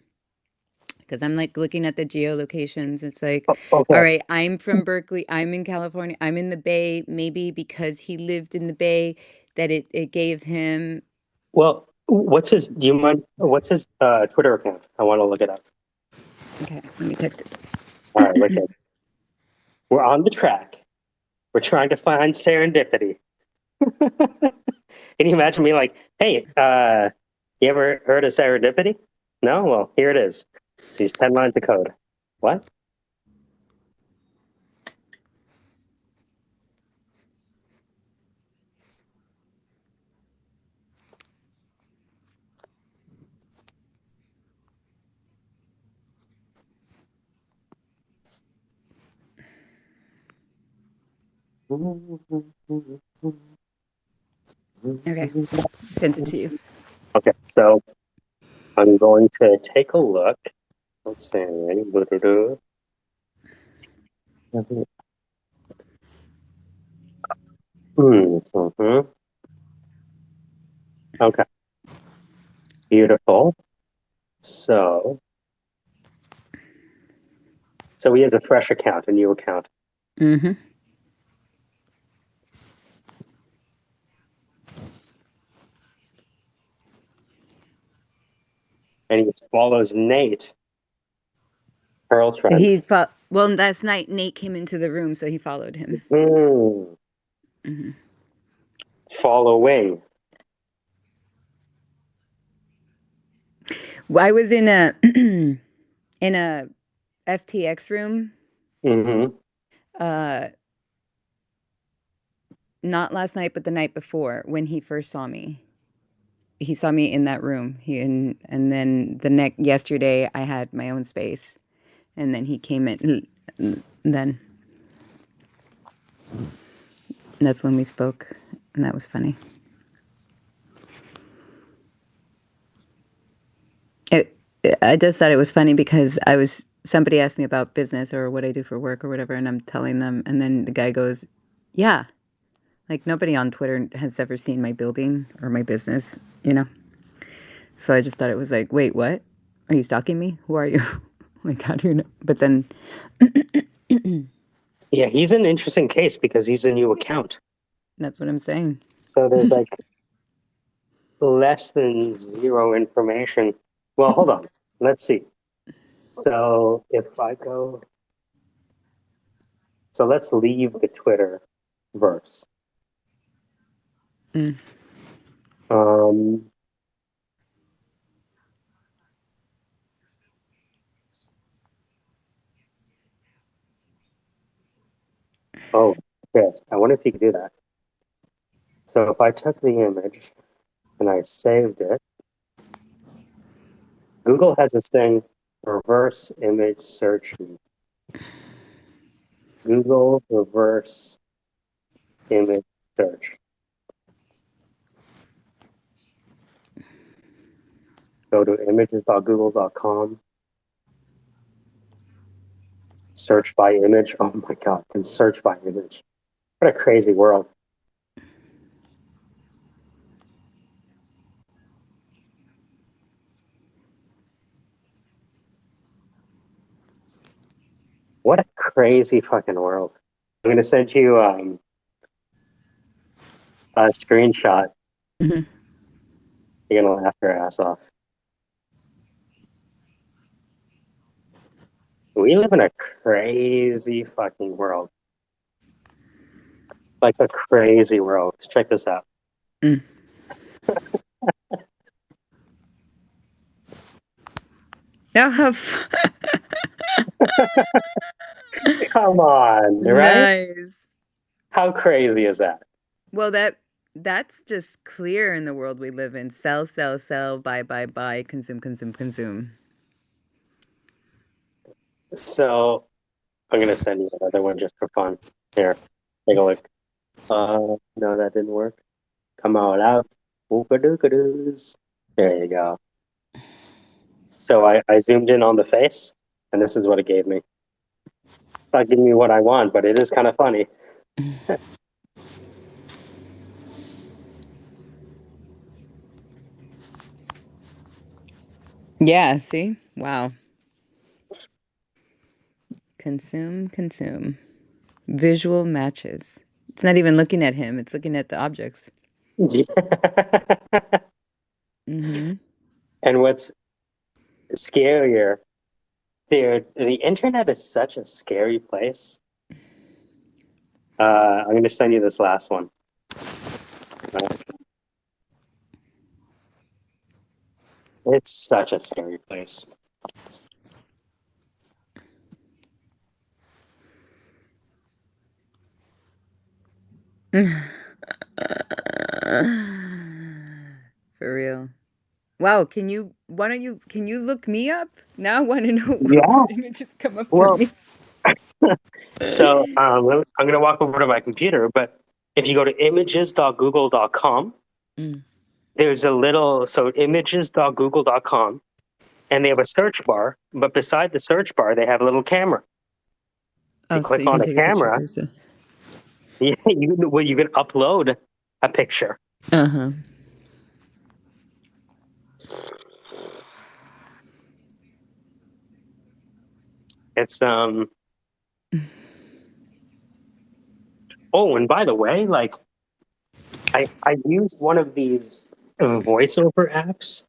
I'm like looking at the geolocations. It's like, Okay. all right, I'm from Berkeley. I'm in California. I'm in the Bay. Maybe because he lived in the Bay that it gave him. Well, what's his Twitter account? I want to look it up. Okay, let me text it. All right, look at it. We're on the track. We're trying to find serendipity. Can you imagine me like, hey, you ever heard of serendipity? No? Well, here it is. It's these 10 lines of code. What? Okay, sent it to you. Okay, so I'm going to take a look. Let's see. Okay, beautiful. So he has a fresh account, a new account. Mm-hmm. And he follows Nate, Pearl's friend. Well, last night Nate came into the room, so he followed him. Mm-hmm. Following. I was in a in a FTX room. Mm-hmm. Not last night, but the night before when he first saw me. He saw me in that room. And then yesterday I had my own space, and then he came in. Then that's when we spoke, and that was funny. I just thought it was funny because somebody asked me about business or what I do for work or whatever, and I'm telling them, and then the guy goes, "Yeah, like nobody on Twitter has ever seen my building or my business, you know." So I just thought it was like, wait, what? Are you stalking me? Who are you? Like, how do you know? But then, yeah, he's an interesting case because he's a new account. That's what I'm saying. So there's like less than zero information. Well, hold on. Let's see. So if I go So let's leave the Twitter verse. Mm. Um, oh, shit. I wonder if you could do that. So if I took the image and I saved it, Google has this thing, reverse image search. Google reverse image search. Go to images.google.com. Search by image. Oh my God, can search by image. What a crazy world. What a crazy fucking world. I'm going to send you a screenshot. Mhm. You're going to laugh your ass off. We live in a crazy fucking world. Like a crazy world. Check this out. Mm. Now have Come on, right? nice. How crazy is that? Well, that's just clear in the world we live in. Sell, sell, sell, buy, consume, consume, consume. So I'm going to send you another one just for fun. Here, take a look. No, that didn't work. Come on out. Oop-a-dook-a-doos. There you go. So I zoomed in on the face, and this is what it gave me. It's not giving me what I want, but it is kind of funny. Yeah, see? Wow. Consume, consume. Visual matches. It's not even looking at him, it's looking at the objects. Mm-hmm. And what's scarier, dude, the internet is such a scary place. I'm going to send you this last one. It's such a scary place. For real. Wow, can you look me up? Now I want to know Yeah. what images come up for Well, me. so I'm going to walk over to my computer, but if you go to images.google.com, Mm. there's a little, so images.google.com, and they have a search bar, but beside the search bar, they have a little camera. You Oh, so click you on can a take a picture. camera, you can upload a picture. Uh-huh. It's oh, and by the way, like I used one of these voiceover apps.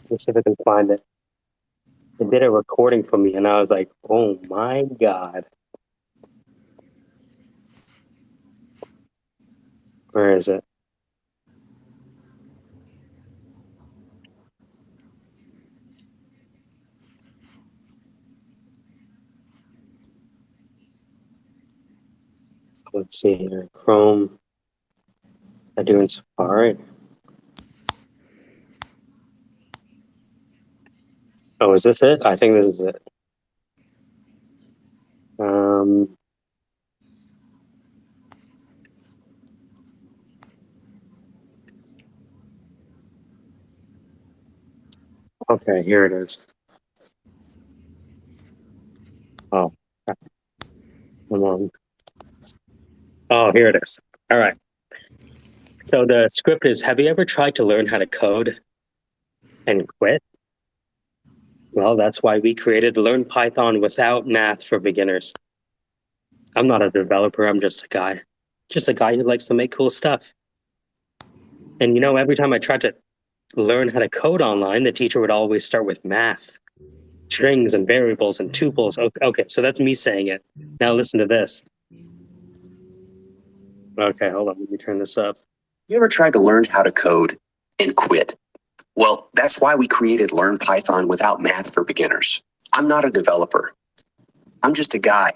Let's see if I can find it. It did a recording for me, and I was like, "Oh my God, where is it?" So let's see here. Chrome. I do in Safari. Oh, is this it? I think this is it. Um, okay, here it is. Oh, come on. Oh, here it is. All right. So the script is, have you ever tried to learn how to code and quit? Well, that's why we created Learn Python without math for beginners. I'm not a developer, I'm just a guy. Just a guy who likes to make cool stuff. And every time I tried to learn how to code online, the teacher would always start with math. strings and variables and tuples. Okay, so that's me saying it. Now listen to this. Okay, hold on. Let me turn this up. You ever tried to learn how to code and quit? Well, that's why we created Learn Python Without Math for Beginners. I'm not a developer. I'm just a guy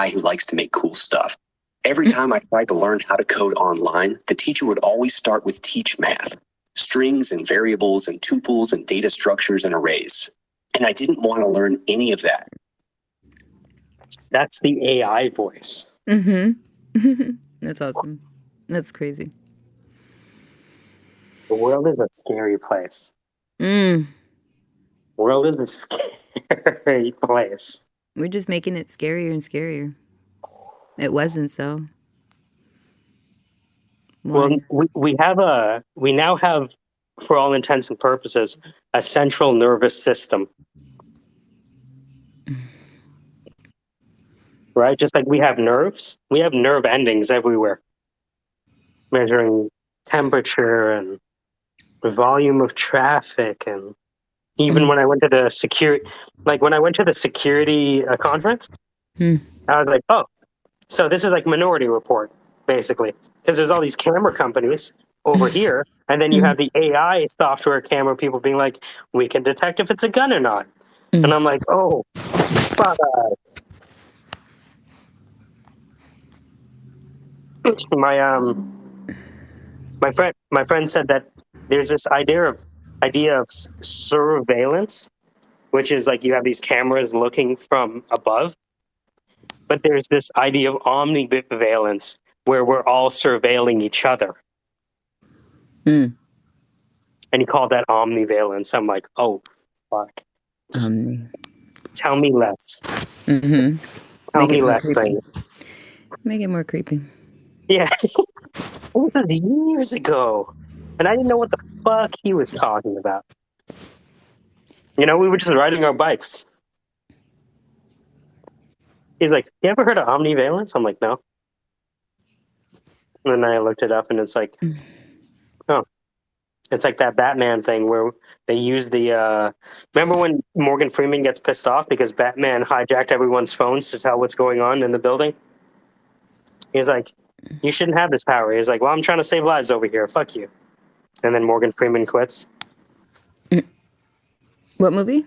who likes to make cool stuff. Every time I tried to learn how to code online, the teacher would always start with teach math, strings and variables and tuples and data structures and arrays. And I didn't want to learn any of that. That's the AI voice. Mm-hmm. That's awesome. That's crazy. The world is a scary place. Mm. The world is a scary place. We're just making it scarier and scarier. It wasn't so. Well, Why? we now have, for all intents and purposes, a central nervous system. Right? Just like we have nerves, we have nerve endings everywhere, measuring temperature and the volume of traffic. And even when I went to the security conference, I was like, oh, so this is like Minority Report, basically, because there's all these camera companies over here, and then you have the AI software camera people being like, we can detect if it's a gun or not. And I'm like, oh, fuck. My friend said that there's this idea of surveillance, which is like you have these cameras looking from above, but there's this idea of omnivalence where we're all surveilling each other. And he called that omnivalence. I'm like, oh, fuck. Tell me less. Mm-hmm. Tell Make me it more less creepy. things. Make it more creepy. Yeah. This was years ago. And I didn't know what the fuck he was talking about. You know, we were just riding our bikes. He's like, you ever heard of omnivalence? I'm like, no. And then I looked it up and it's like, oh, it's like that Batman thing where they use the, remember when Morgan Freeman gets pissed off because Batman hijacked everyone's phones to tell what's going on in the building? He's like, you shouldn't have this power. He's like, well, I'm trying to save lives over here. Fuck you. And then Morgan Freeman quits. What movie?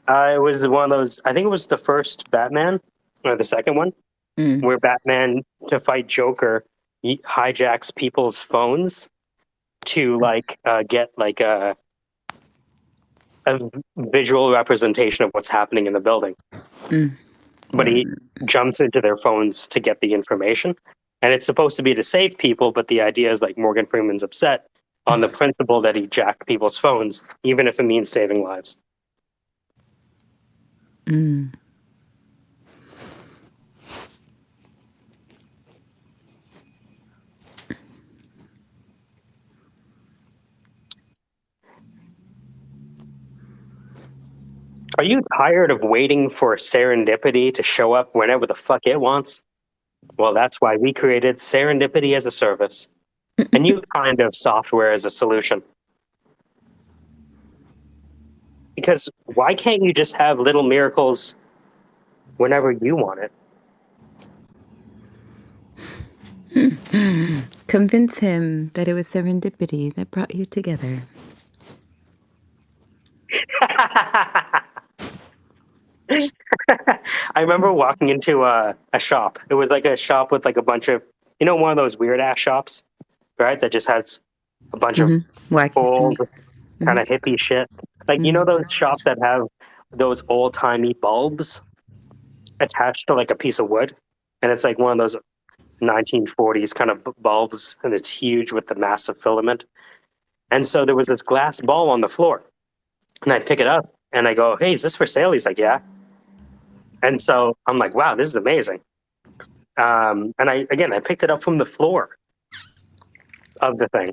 It was one of those, I think it was the first Batman, or the second one, where Batman, to fight Joker, he hijacks people's phones to get like a visual representation of what's happening in the building. But he jumps into their phones to get the information. And it's supposed to be to save people, but the idea is like Morgan Freeman's upset on the principle that he jacked people's phones, even if it means saving lives. Are you tired of waiting for serendipity to show up whenever the fuck it wants? Well, that's why we created Serendipity as a Service, a new kind of software as a solution. Because why can't you just have little miracles whenever you want it? Convince him that it was serendipity that brought you together. I remember walking into a shop. It was like a shop with like a bunch of, you know, one of those weird ass shops, right? That just has a bunch of Wacky old things. kind of hippie shit. Like, you know, those shops that have those old timey bulbs attached to like a piece of wood. And it's like one of those 1940s kind of bulbs, and it's huge with the massive filament. And so there was this glass ball on the floor, and I pick it up and I go, hey, is this for sale? He's like, yeah. And so I'm like, wow, this is amazing. And I picked it up from the floor of the thing.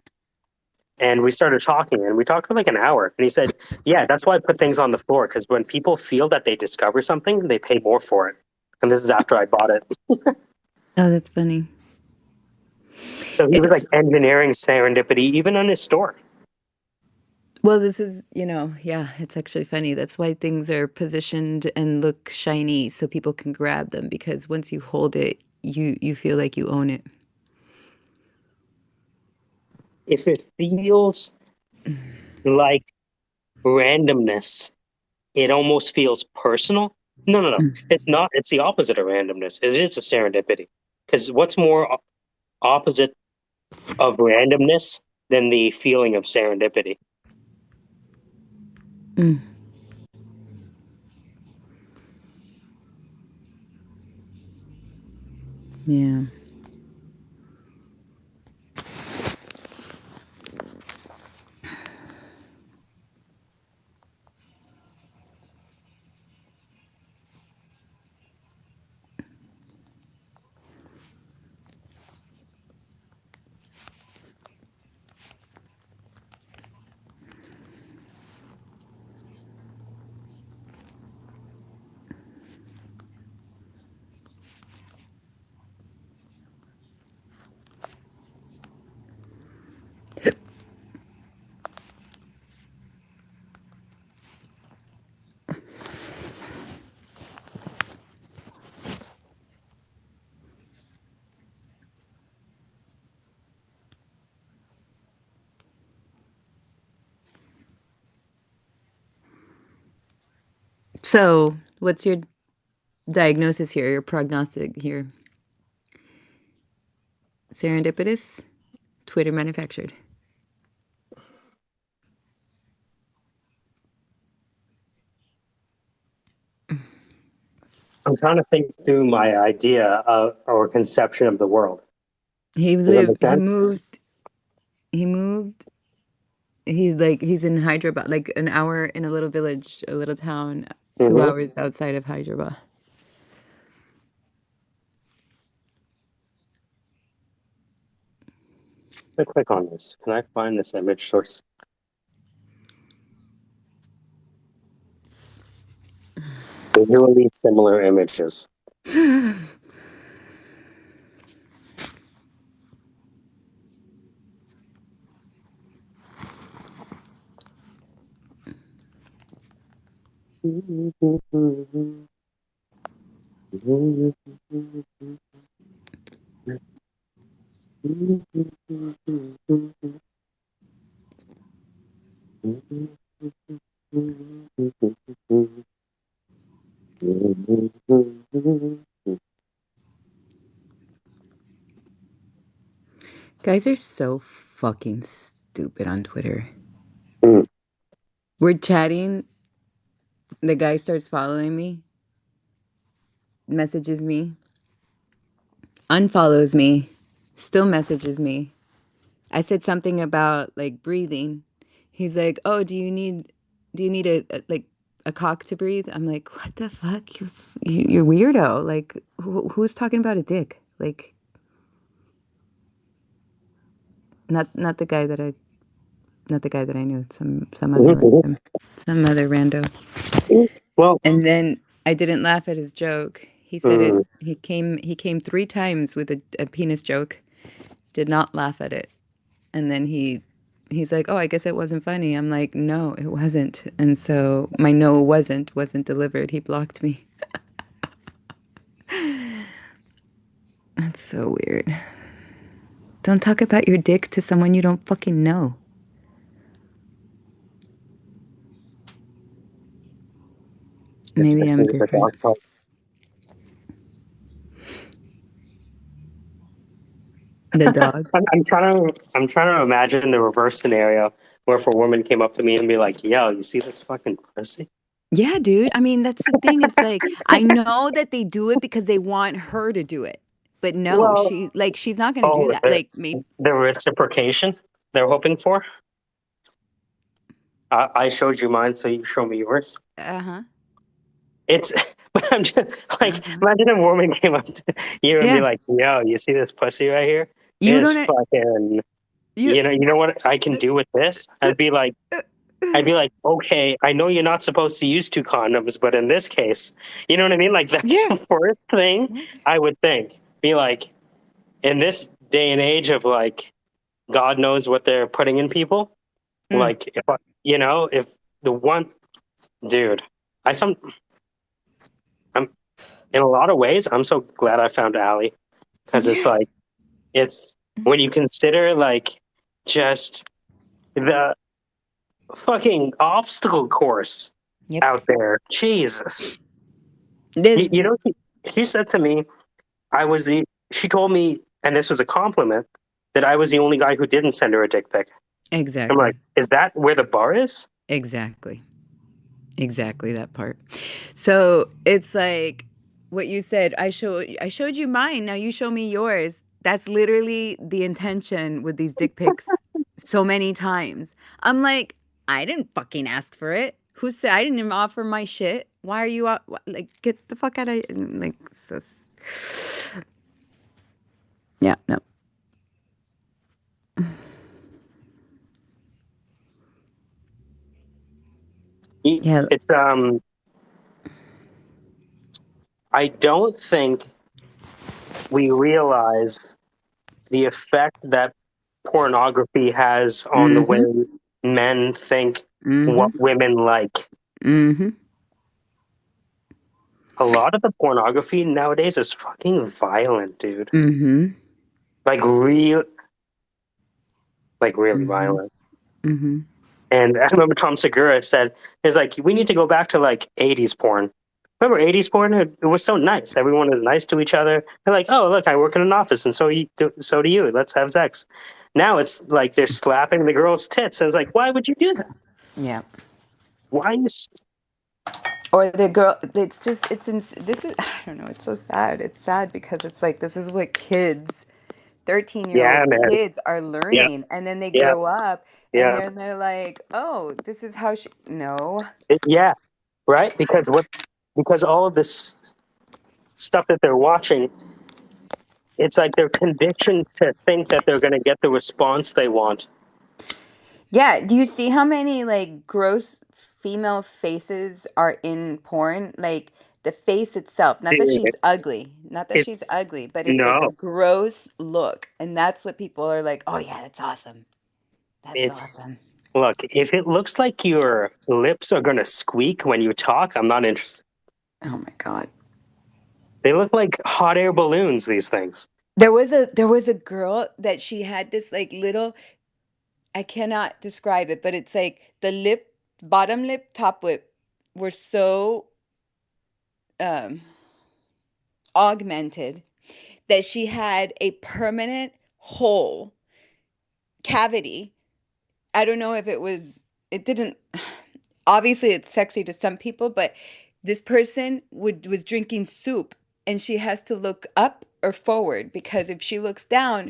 And we started talking, and we talked for like an hour. And he said, yeah, that's why I put things on the floor, because when people feel that they discover something, they pay more for it. And this is after I bought it. Oh, that's funny. So he was like engineering serendipity even on his store. Well, this is, yeah, it's actually funny. That's why things are positioned and look shiny so people can grab them because once you hold it, you feel like you own it. If it feels like randomness, it almost feels personal. No. It's not. It's the opposite of randomness. It is a serendipity. Because what's more opposite of randomness than the feeling of serendipity? Mm. Yeah. So, what's your diagnosis here, your prognostic here? Serendipitous? Twitter manufactured. I'm trying to think through my idea of, or conception of the world. He Does that make lived, sense? he moved, he's in Hyderabad, like an hour in a little village, a little town, 2 hours outside of Hyderabad. Let me click on this. Can I find this image source? Visually similar images. Guys are so fucking stupid on Twitter. Mm. We're chatting. The guy starts following me, messages me, unfollows me, still messages me. I said something about like breathing. He's like, "Oh, do you need like a cock to breathe?" I'm like, "What the fuck? You're weirdo. Like, who's talking about a dick? Like, not the guy that I not the guy that I knew. Some other random, some other rando." Well, And then I didn't laugh at his joke. He said it. mm, He came 3 times with a penis joke. Did not laugh at it. And then he's like, "Oh, I guess it wasn't funny." I'm like, "No, it wasn't." And so my no wasn't delivered. He blocked me. That's so weird. Don't talk about your dick to someone you don't fucking know. Maybe this I'm is the different. dog park. The dog. I'm trying to imagine the reverse scenario where if a woman came up to me and be like, "Yo, you see this fucking pussy?" Yeah, dude. I mean, that's the thing. It's like I know that they do it because they want her to do it. But no, Well, she's not going to do oh, that. Like maybe the reciprocation they're hoping for. I showed you mine, so you show me yours. uh-huh. It's, but I'm just like, Uh-huh. imagine a woman came up to you and be Yeah. like, "Yo, you see this pussy right here? You It's don't fucking, you you know what I can do with this?" I'd be like, "Okay, I know you're not supposed to use two condoms, but in this case, you know what I mean? Like that's Yeah. the first thing I would think. Be like, in this day and age of like, God knows what they're putting in people. Mm. Like, you know, if the one dude, I'm in a lot of ways, I'm so glad I found Allie, because it's like, it's when you consider like just the fucking obstacle course Yep. out there. Jesus. This. You know, she said to me, she told me, and this was a compliment, that I was the only guy who didn't send her a dick pic. I'm Exactly. like, is that where the bar is? Exactly. Exactly that part. So it's like what you said. I showed you mine. Now you show me yours. That's literally the intention with these dick pics. So many times, I'm like, I didn't fucking ask for it. Who said I didn't even offer my shit? Why are you out? Like, get the fuck out of like. So, yeah. No. Yeah. It's I don't think we realize the effect that pornography has on the way Mm-hmm. men think Mm-hmm. what women like. Mm-hmm. A lot of the pornography nowadays is fucking violent, dude. Mm-hmm. Like really Mm-hmm. violent. Mm-hmm. And I remember Tom Segura said, "It's like we need to go back to like '80s porn. Remember '80s porn? It was so nice. Everyone was nice to each other. They're like, oh look, I work in an office, and so do you. Let's have sex." Now it's like they're slapping the girl's tits, and it's like, why would you do that? Yeah. Why you? Or the girl, it's just, this is, I don't know, it's so sad. It's sad because it's like, this is what kids, 13-year-old Yeah, man. kids are Yeah, learning. And then they yeah, grow up and yeah, they're like, oh, this is how she, no. yeah. Right? Because all of this stuff that they're watching, it's like they're conditioned to think that they're going to get the response they want. Yeah. Do you see how many like gross female faces are in porn? Like the face itself, not that Dude, she's ugly, not that it's she's ugly, but it's like a no, gross look. And that's what people are like, oh yeah, that's awesome. That's it's awesome. look, if it looks like your lips are going to squeak when you talk, I'm not interested. Oh my God. They look like hot air balloons, these things. There was a girl that she had this like little, I cannot describe it, but it's like the lip, bottom lip, top lip were so um augmented that she had a permanent hole cavity. I don't know if it didn't, obviously it's sexy to some people, but this person was drinking soup and she has to look up or forward because if she looks down,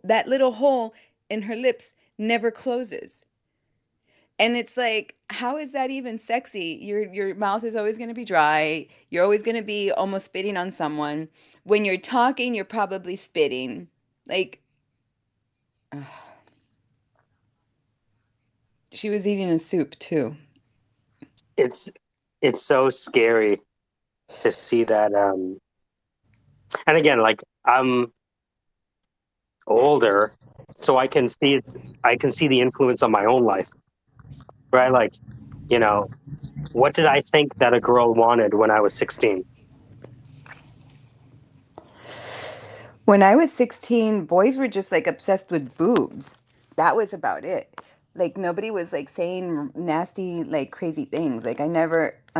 that little hole in her lips never closes. And it's like, how is that even sexy? Your mouth is always going to be dry. You're always going to be almost spitting on someone. When you're talking, you're probably spitting. Like, ugh. She was eating a soup too. It's so scary to see that. And again, like I'm older, so I can see the influence on my own life, right? Like, you know, what did I think that a girl wanted when I was 16? When I was 16, boys were just like obsessed with boobs. That was about it. Like nobody was like saying nasty, like crazy things. Like I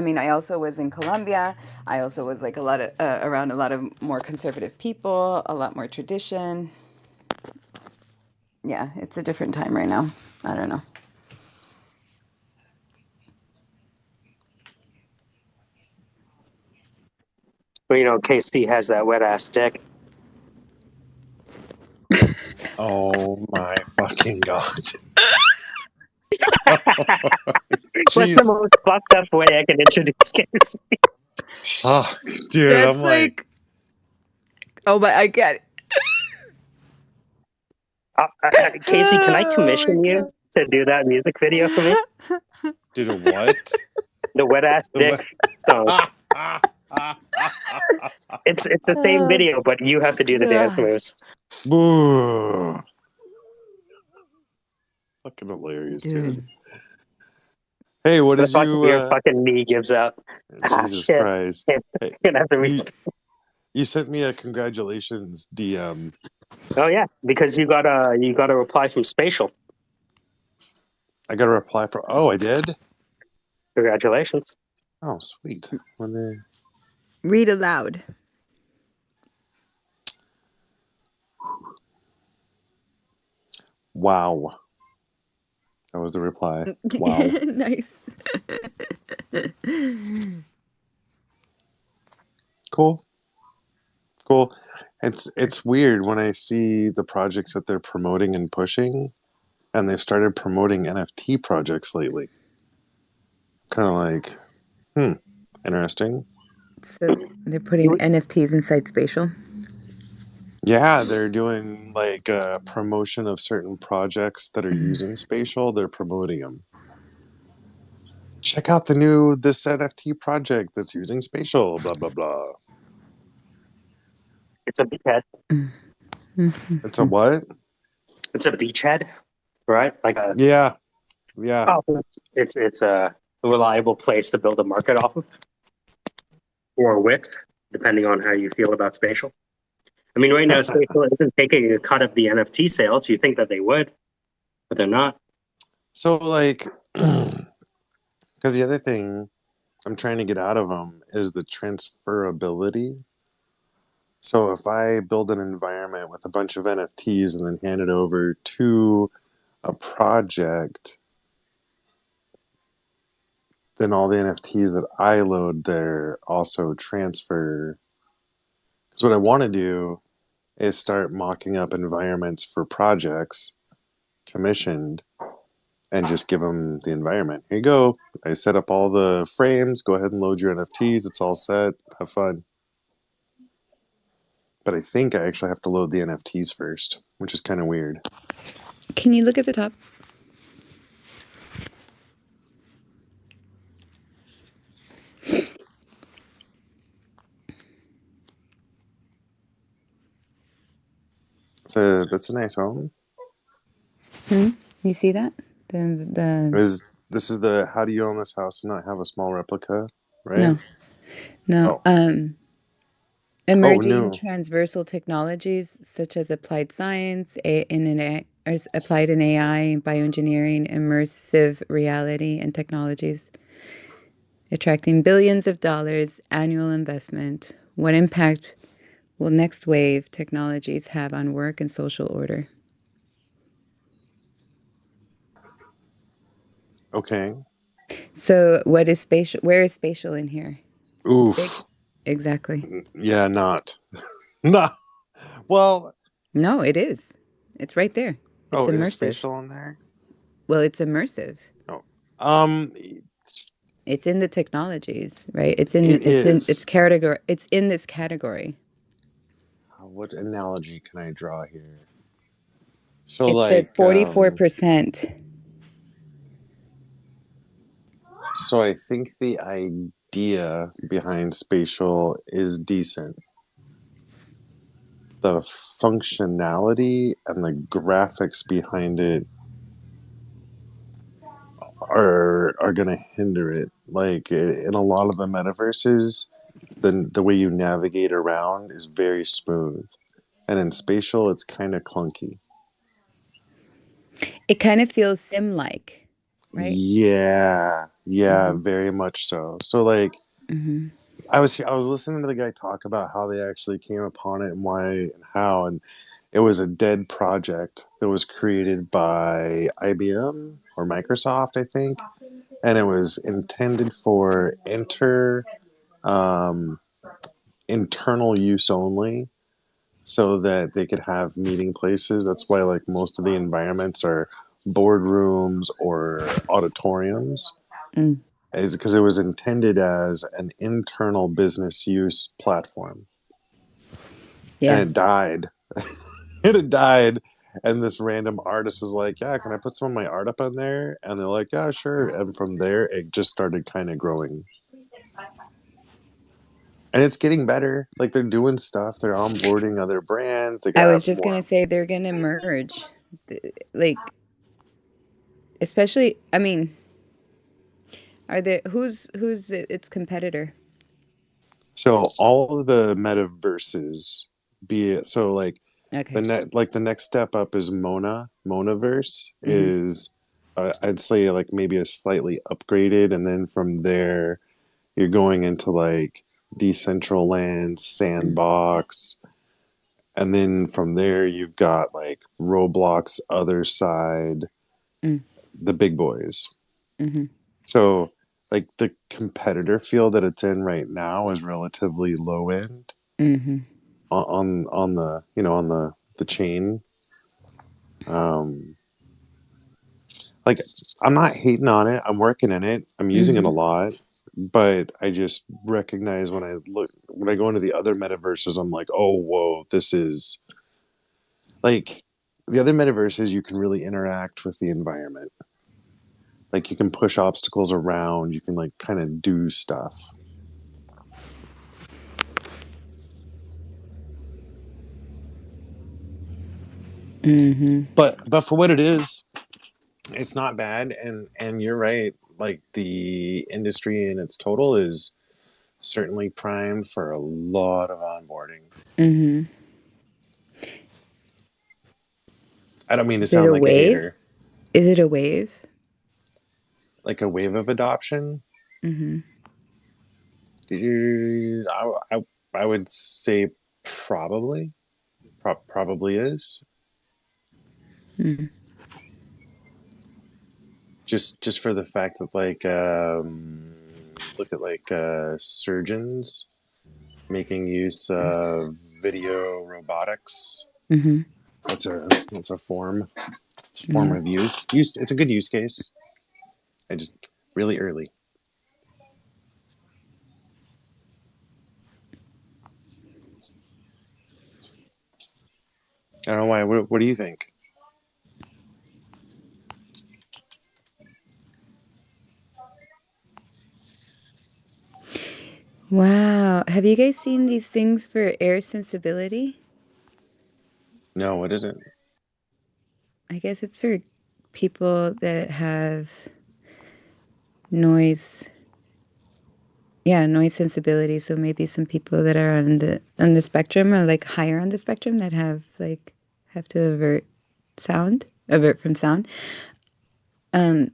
mean, I also was in Colombia. I also was like around a lot of more conservative people, a lot more tradition. Yeah, it's a different time right now. I don't know. But you know, KC has that wet ass dick. Oh my fucking god. What's the Jeez. most fucked up way I can introduce KC? Oh, dude, That's I'm like, oh my, I get it. Casey, can I Oh commission my you to do that music video for me? dude, a what? The wet ass The dick song. what? It's the same video, but you have to do the dance God. moves. Boo. Fucking hilarious, dude. Hey, what The did fucking, you? your fucking knee gives up. Ah, Jesus shit. Christ! Hey, Gonna have to you reach. you sent me a congratulations DM. Oh yeah, because you got a reply from Spatial. I got a reply for. Oh, I did. Congratulations. Oh, sweet. Wonder- Read aloud. Wow. That was the reply. Wow. Nice. Cool. Cool. It's weird when I see the projects that they're promoting and pushing, and they've started promoting NFT projects lately. Kind of like, interesting. So they're putting NFTs inside Spatial. Yeah, they're doing like a promotion of certain projects that are using Spatial. They're promoting them. Check out this NFT project that's using Spatial. Blah blah blah. It's a beachhead. It's a what? It's a beachhead, right? Like a Yeah. it's a reliable place to build a market off of, or with, depending on how you feel about Spatial. I mean, right now Spatial isn't taking a cut of the NFT sales. You think that they would, but they're not. So like, because the other thing I'm trying to get out of them is the transferability. So if I build an environment with a bunch of NFTs and then hand it over to a project, then all the NFTs that I load there also transfer. Because what I want to do is start mocking up environments for projects commissioned and just give them the environment. Here you go. I set up all the frames. Go ahead and load your NFTs. It's all set. Have fun. But I think I actually have to load the NFTs first, which is kind of weird. Can you look at the top? So that's a nice home. You see that? This is the how do you own this house and not have a small replica, right? No. Oh. Emerging No. transversal technologies such as applied science, applied in AI, bioengineering, immersive reality, and technologies, attracting billions of dollars annual investment. What impact will next wave technologies have on work and social order? Okay. So, what is spatial? Where is spatial in here? It's big. Oof. Exactly. Yeah, not. Nah. Well. No, it is. It's right there. It's Is immersive. spatial in there? Well, it's immersive. Oh. It's in the technologies, right? It is. It's category. It's in this category. What analogy can I draw here? So It says 44%. So I think the idea behind spatial is decent. The functionality and the graphics behind it are going to hinder it. Like in a lot of the metaverses, the way you navigate around is very smooth, and in spatial, it's kind of clunky. It kind of feels sim-like, right? Yeah, very much so. So like, I was listening to the guy talk about how they actually came upon it and why and how, and it was a dead project that was created by IBM or Microsoft, I think, and it was intended for internal use only, so that they could have meeting places. That's why like most of the environments are boardrooms or auditoriums. Is because it was intended as an internal business use platform. Yeah. And it died. It died. And this random artist was like, yeah, can I put some of my art up on there? And they're like, yeah, sure. And from there, it just started kind of growing. And it's getting better. Like they're doing stuff. They're onboarding other brands. They I got was just more. going to say they're going to merge. Like, especially, I mean, Are there who's its competitor? So all of the metaverses, be it so like Okay. the next step up is Monaverse Mm-hmm. is I'd say like maybe a slightly upgraded, and then from there you're going into like Decentraland, Sandbox, and then from there you've got like Roblox, Other Side, Mm-hmm. the big boys. Mm-hmm. So like the competitor field that it's in right now is relatively low end Mm-hmm. on the on the chain. Um, like I'm not hating on it. I'm working in it. I'm using it a Mm-hmm. lot, but I just recognize when I go into the other metaverses, I'm like, oh whoa, this is like the other metaverses. You can really interact with the environment. Like you can push obstacles around. You can like kind of do stuff. Mm-hmm. But for what it is, it's not bad. And you're right. Like the industry in its total is certainly primed for a lot of onboarding. Mm-hmm. I don't mean to Is it sound a like a wave? hater. Is it a wave? Like a wave of adoption. Mm-hmm. I would say probably, probably is Mm-hmm. just for the fact that like look at like surgeons making use of video robotics. Mm-hmm. That's a form. It's a form Yeah. of use. It's a good use case. I just really early. I don't know why. What do you think? Wow. Have you guys seen these things for air sensibility? No, what is it? I guess it's for people that have noise, yeah, noise sensibility. So maybe some people that are on the spectrum or like higher on the spectrum that have to avert from sound. Um,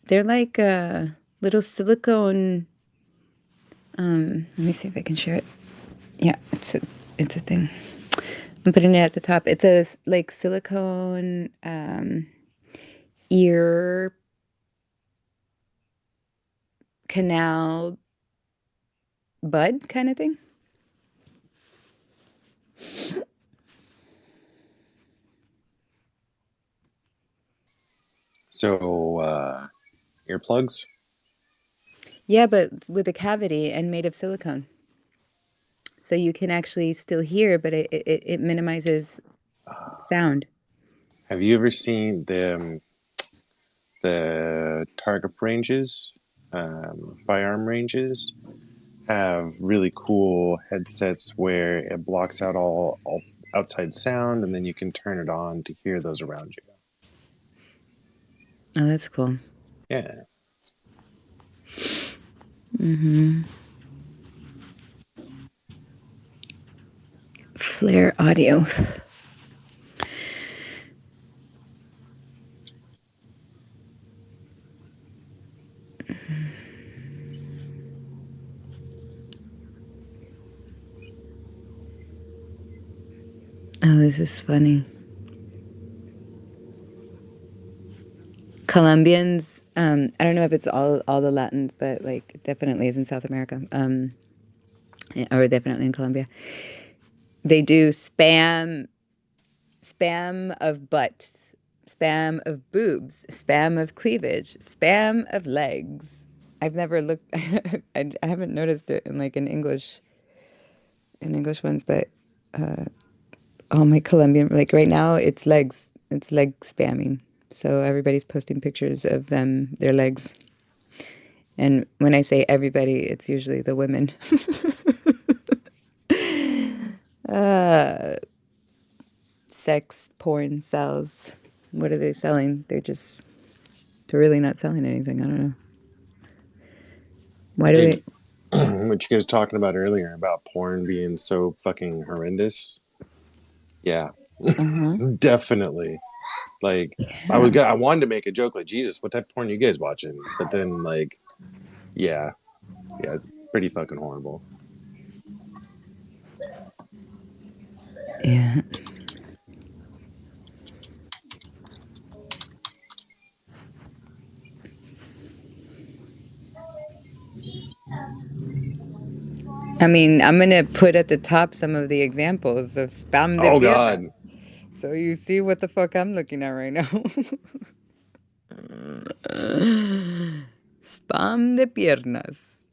they're like little silicone. Let me see if I can share it. Yeah, it's a thing. I'm putting it at the top. It's a like silicone ear canal bud kind of thing. So earplugs. Yeah, but with a cavity and made of silicone. So you can actually still hear, but it minimizes sound. Have you ever seen the target ranges, firearm ranges? Have really cool headsets where it blocks out all outside sound, and then you can turn it on to hear those around you. Oh, that's cool. Yeah. Mm-hmm. Flare audio. Oh, this is funny. Colombians, I don't know if it's all the Latins, but like it definitely is in South America, or definitely in Colombia. They do spam of butts, spam of boobs, spam of cleavage, spam of legs. I've never looked. I haven't noticed it in like in English ones, but all my Colombian like right now it's legs. It's leg spamming. So everybody's posting pictures of their legs. And when I say everybody, it's usually the women. uh, sex porn sells. What are they selling? They're really not selling anything. I don't know. Why do Hey, we? what you guys were talking about earlier about porn being so fucking horrendous. Yeah, Uh-huh. definitely. Like, Yeah. I wanted to make a joke like, Jesus, what type of porn you guys watching? But then, like, yeah, it's pretty fucking horrible. Yeah. I mean, I'm gonna put at the top some of the exampos of spam de Oh pierna, God, so you see what the fuck I'm looking at right now. Spam de piernas.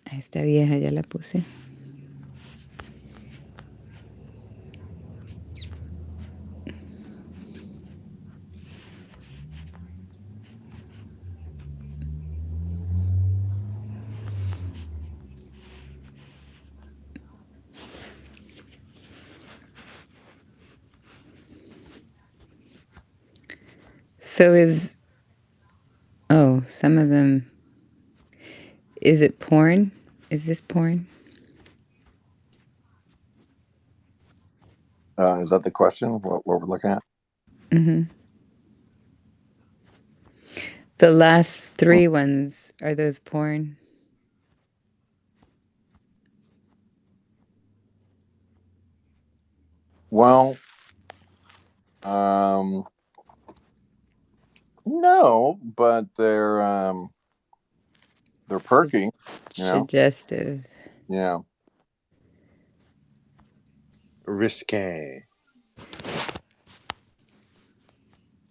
A esta vieja ya la puse. So some of them, is it porn? Is this porn? Is that the question? What we're looking at? Mm-hmm. The last Hmm. 3 ones, are those porn? Well, no, but they're perky, you know. Suggestive. Yeah. risque.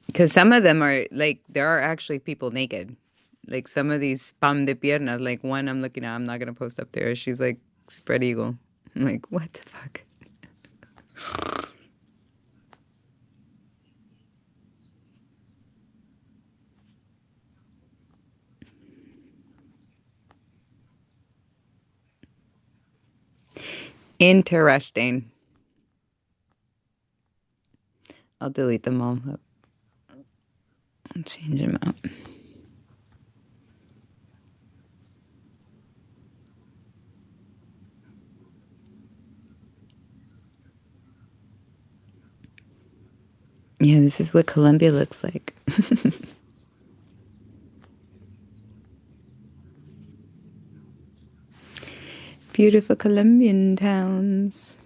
Because some of them are like, there are actually people naked. Like some of these spam de piernas, like one I'm looking at, I'm not gonna post up there. She's like spread eagle. I'm like, what the fuck? Interesting. I'll delete them all. I'll change them out. Yeah, this is what Colombia looks like. Beautiful Colombian towns.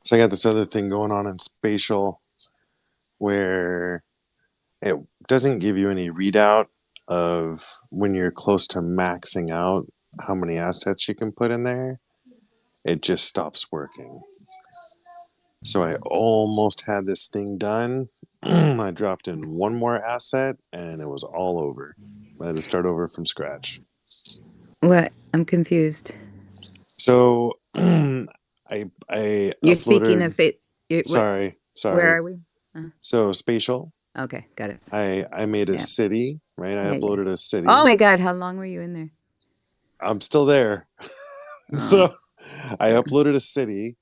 So I got this other thing going on in spatial where it doesn't give you any readout of when you're close to maxing out how many assets you can put in there. It just stops working. So I almost had this thing done. I dropped in one more asset and it was all over. I had to start over from scratch. What? I'm confused. So I You're speaking uploaded. of it. Sorry. Where are we? So spatial. Okay, got it. I made a Yeah. city, right? I Yeah, yeah. uploaded a city. Oh my God, how long were you in there? I'm still there. Oh. So I uploaded a city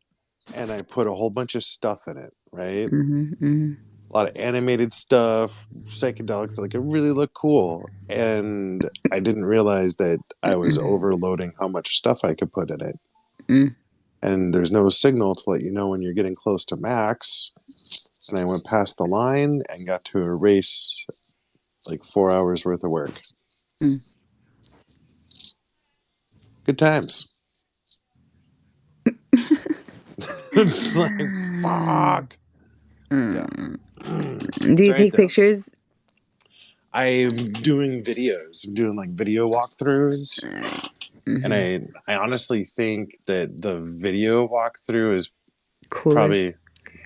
and I put a whole bunch of stuff in it, right? A lot of animated stuff, psychedelics, like it really looked cool. And I didn't realize that I was overloading how much stuff I could put in it. Mm. And there's no signal to let you know when you're getting close to max. And I went past the line and got to erase like 4 hours worth of work. Mm. Good times. It's like, fuck. Yeah. Do you It's right take though. pictures? I'm doing videos. I'm doing like video walkthroughs. And I honestly think that the video walkthrough is Cooler, probably,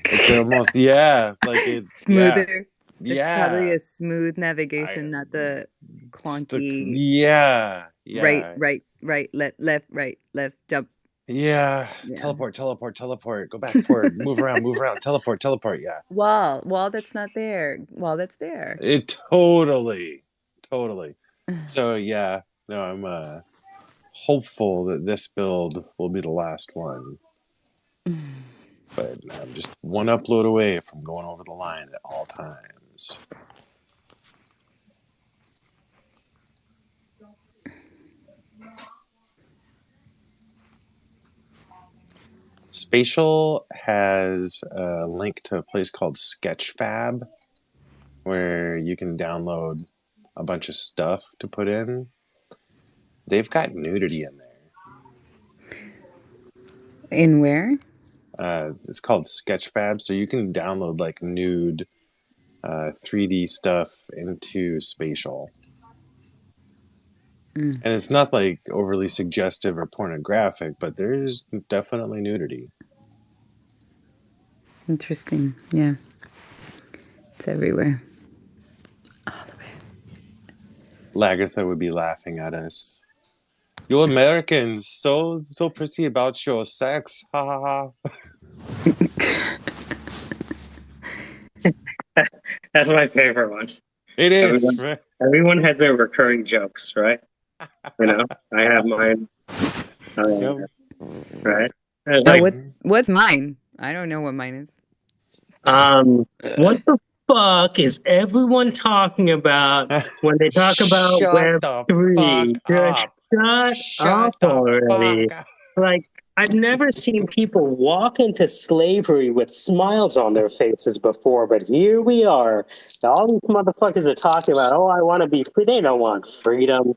it's almost, yeah, like it's, yeah, smoother. It's probably yeah. a smooth navigation, not the clunky Yeah, right, yeah, right, right, left, right, left, jump. yeah. Yeah. Teleport, teleport, teleport. Go back, forward, move around, teleport, teleport. Yeah. Wall that's not there. Wall that's there. It totally, totally. So yeah, no, I'm hopeful that this build will be the last one. But I'm just one upload away from going over the line at all times. Spatial has a link to a place called Sketchfab where you can download a bunch of stuff to put in. They've got nudity in there. In where? It's called Sketchfab, so you can download like nude 3D stuff into Spatial. And it's not like overly suggestive or pornographic, but there's definitely nudity. Interesting. Yeah. It's everywhere. Lagatha would be laughing at us. You Americans, so prissy about your sex. Ha ha ha. That's my favorite one. It is, right? Everyone has their recurring jokes, right? You know, I have mine. Yep. Right? It's Oh, like, what's mine? I don't know what mine is. what the fuck is everyone talking about when they talk about Shut Web the 3? fuck Just up. shut up the already. fuck up. Like, I've never seen people walk into slavery with smiles on their faces before, but here we are. All these motherfuckers are talking about, oh, I want to be free. They don't want freedom.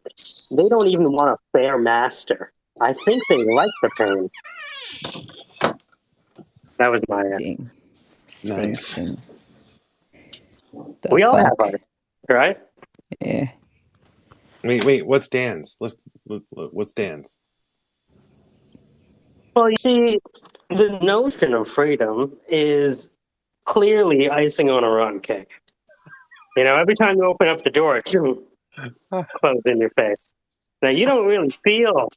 They don't even want a fair master. I think they like the pain. That was my Ding. Nice. Sting. We all have fuck? ours, right? Yeah. Wait. What's Dan's? What's Dan's? Well, you see, the notion of freedom is clearly icing on a rotten cake. You know, every time you open up the door, it's closed in your face. Now, you don't really feel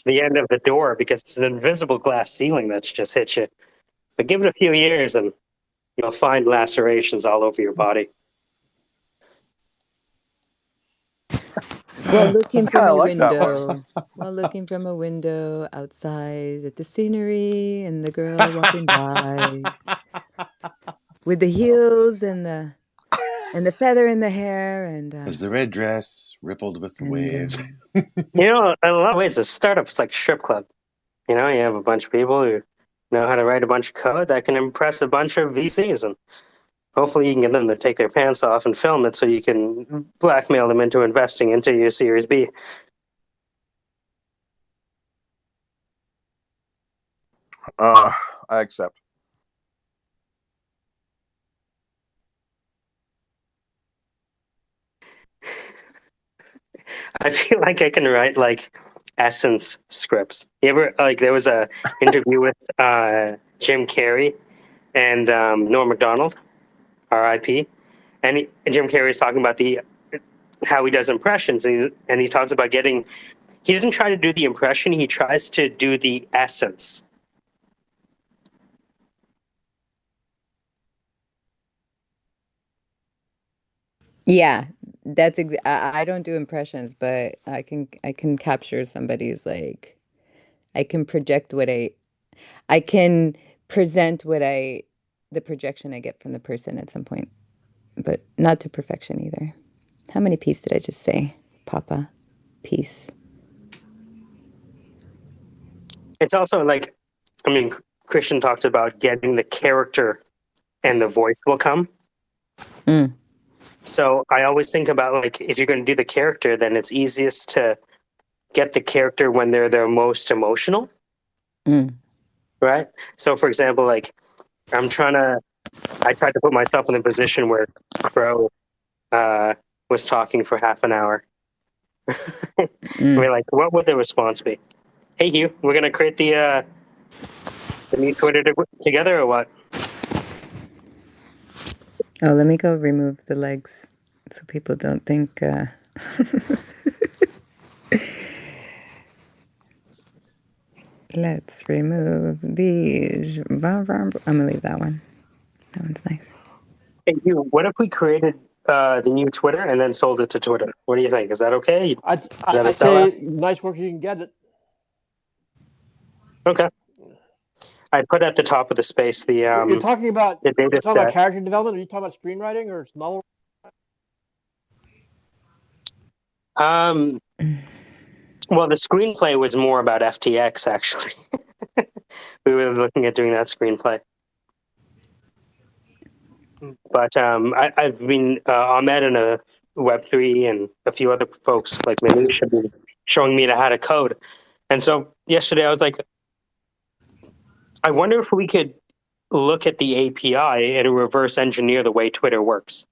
the end of the door because it's an invisible glass ceiling that's just hit you. But give it a few years and you'll find lacerations all over your body. While looking from kinda a like that one. window. While looking from a window outside at the scenery and the girl walking by with the heels and the feather in the hair and As the red dress rippled with the waves. You know, in a lot of ways, a startup is like strip club. You know, you have a bunch of people who know how to write a bunch of code that can impress a bunch of VCs, and hopefully you can get them to take their pants off and film it so you can blackmail them into investing into your Series B. I accept. I feel like I can write like essence scripts. You ever like there was a interview with Jim Carrey and Norm Macdonald, R.I.P. And Jim Carrey is talking about how he does impressions, and he talks about getting. He doesn't try to do the impression; he tries to do the essence. yeah, that's I don't do impressions, but I can capture somebody's like I can project I can present the projection I get from the person at some point, but not to perfection either. How many peace did I just say, Papa? Peace. It's also like, I mean, Christian talks about getting the character and the voice will come. Mm. So I always think about like if you're going to do the character, then it's easiest to get the character when they're their most emotional. Right? So for example, like I tried to put myself in a position where Crow was talking for half an hour. We're like, what would the response be? Hey Hugh, we're gonna create the new Twitter together or what? Oh, let me go remove the legs so people don't think. Let's remove these. I'm gonna leave that one. That one's nice. Hey Hugh, what if we created the new Twitter and then sold it to Twitter? What do you think? Is that okay? I'd say nice work, you can get it. Okay. I put at the top of the space the You're talking about data set. character development. Are you talking about screenwriting or novel? Well, the screenplay was more about FTX actually. We were looking at doing that screenplay. But I've been Ahmed and a Web3 and a few other folks like Manish have been showing me how to code. And so yesterday I was like, I wonder if we could look at the API and reverse engineer the way Twitter works.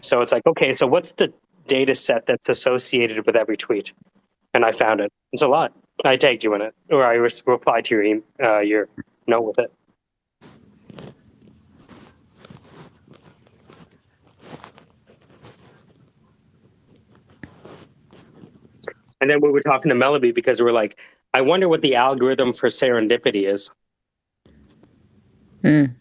So it's like, okay, so what's the data set that's associated with every tweet? And I found it. It's a lot. I tagged you in it, or I replied to your note with it. And then we were talking to Melody because we were like, I wonder what the algorithm for serendipity is. And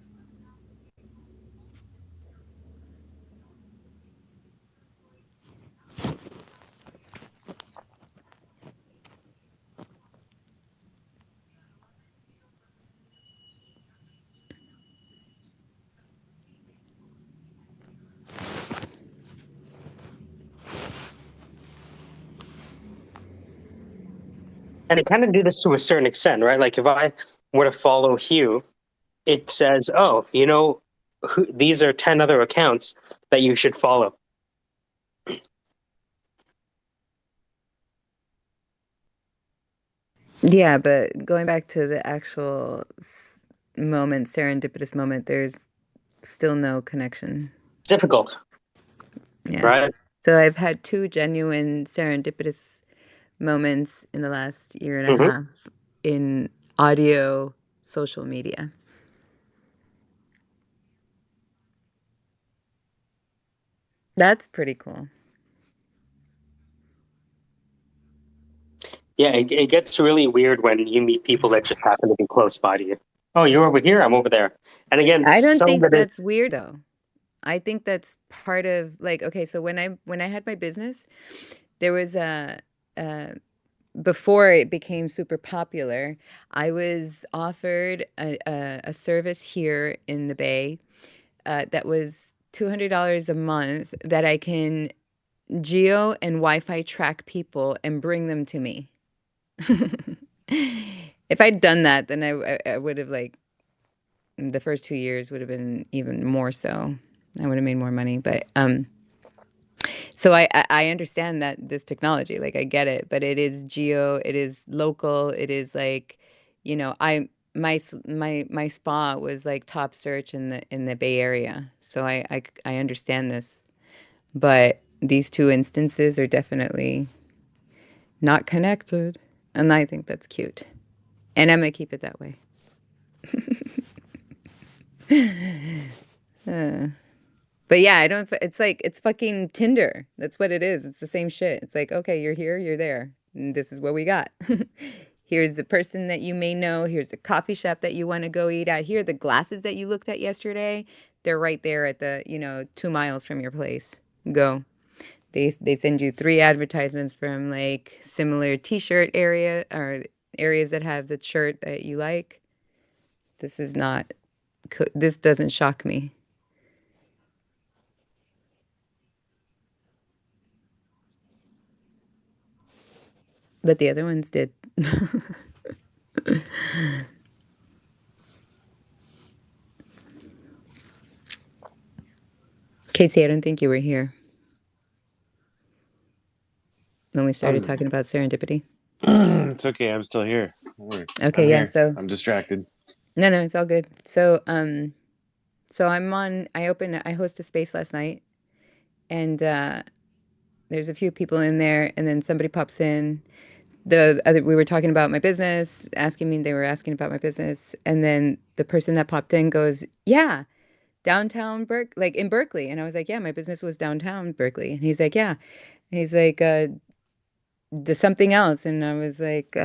it kind of do this to a certain extent, right? Like if I were to follow Hugh, it says, oh, you know, these are 10 other accounts that you should follow. Yeah, but going back to the actual moment, serendipitous moment, there's still no connection. Difficult. Yeah. Right? So I've had 2 genuine serendipitous moments in the last year and a half in audio social media. That's pretty cool. Yeah, it gets really weird when you meet people that just happen to be close by to you. Oh, you're over here, I'm over there. And again, I don't some think of it that's weird though. I think that's part of like, okay, so when I had my business, there was before it became super popular, I was offered a service here in the Bay that was $200 a month that I can geo and Wi-Fi track people and bring them to me. If I'd done that, then I would have like the first 2 years would have been even more so. I would have made more money, but so I understand that this technology, like I get it, but it is geo, it is local, it is like, you know, my spa was like top search in the Bay Area, so I understand this, but these 2 instances are definitely not connected, and I think that's cute, and I'm gonna keep it that way. But yeah, I don't. It's like it's fucking Tinder. That's what it is. It's the same shit. It's like, okay, you're here, you're there. And this is what we got. Here's the person that you may know. Here's the coffee shop that you want to go eat at. Here are the glasses that you looked at yesterday. They're right there at the 2 miles from your place. Go. They send you 3 advertisements from like similar T-shirt area or areas that have the shirt that you like. This is not. This doesn't shock me. But the other ones did. Casey, I don't think you were here when we started talking about serendipity. It's okay. I'm still here. Don't worry. Okay, I'm yeah. here. So I'm distracted. no, it's all good. So so I'm on. I host a space last night, and there's a few people in there, and then somebody pops in. We were talking about my business, they were asking about my business, and then the person that popped in goes, "Yeah, downtown like in Berkeley," and I was like, "Yeah, my business was downtown Berkeley," and he's like, "Yeah," and he's like, "The something else," and I was like,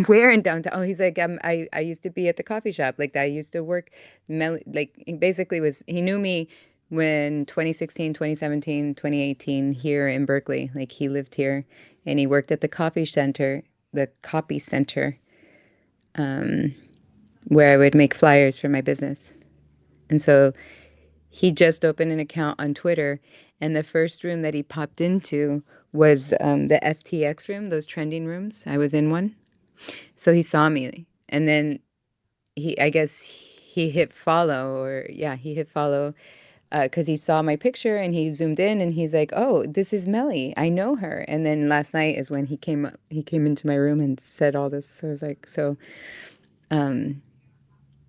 Where in downtown? Oh, he's like, I used to be at the coffee shop. Like I used to work, like he basically he knew me when 2016, 2017, 2018 here in Berkeley. Like he lived here and he worked at the copy center, um, where I would make flyers for my business. And so he just opened an account on Twitter, and the first room that he popped into was the FTX room, those trending rooms. I was in one. So he saw me, and then I guess he hit follow, or yeah, he hit follow because he saw my picture and he zoomed in and he's like, "Oh, this is Melly. I know her." And then last night is when he came into my room and said all this. So I was like, um,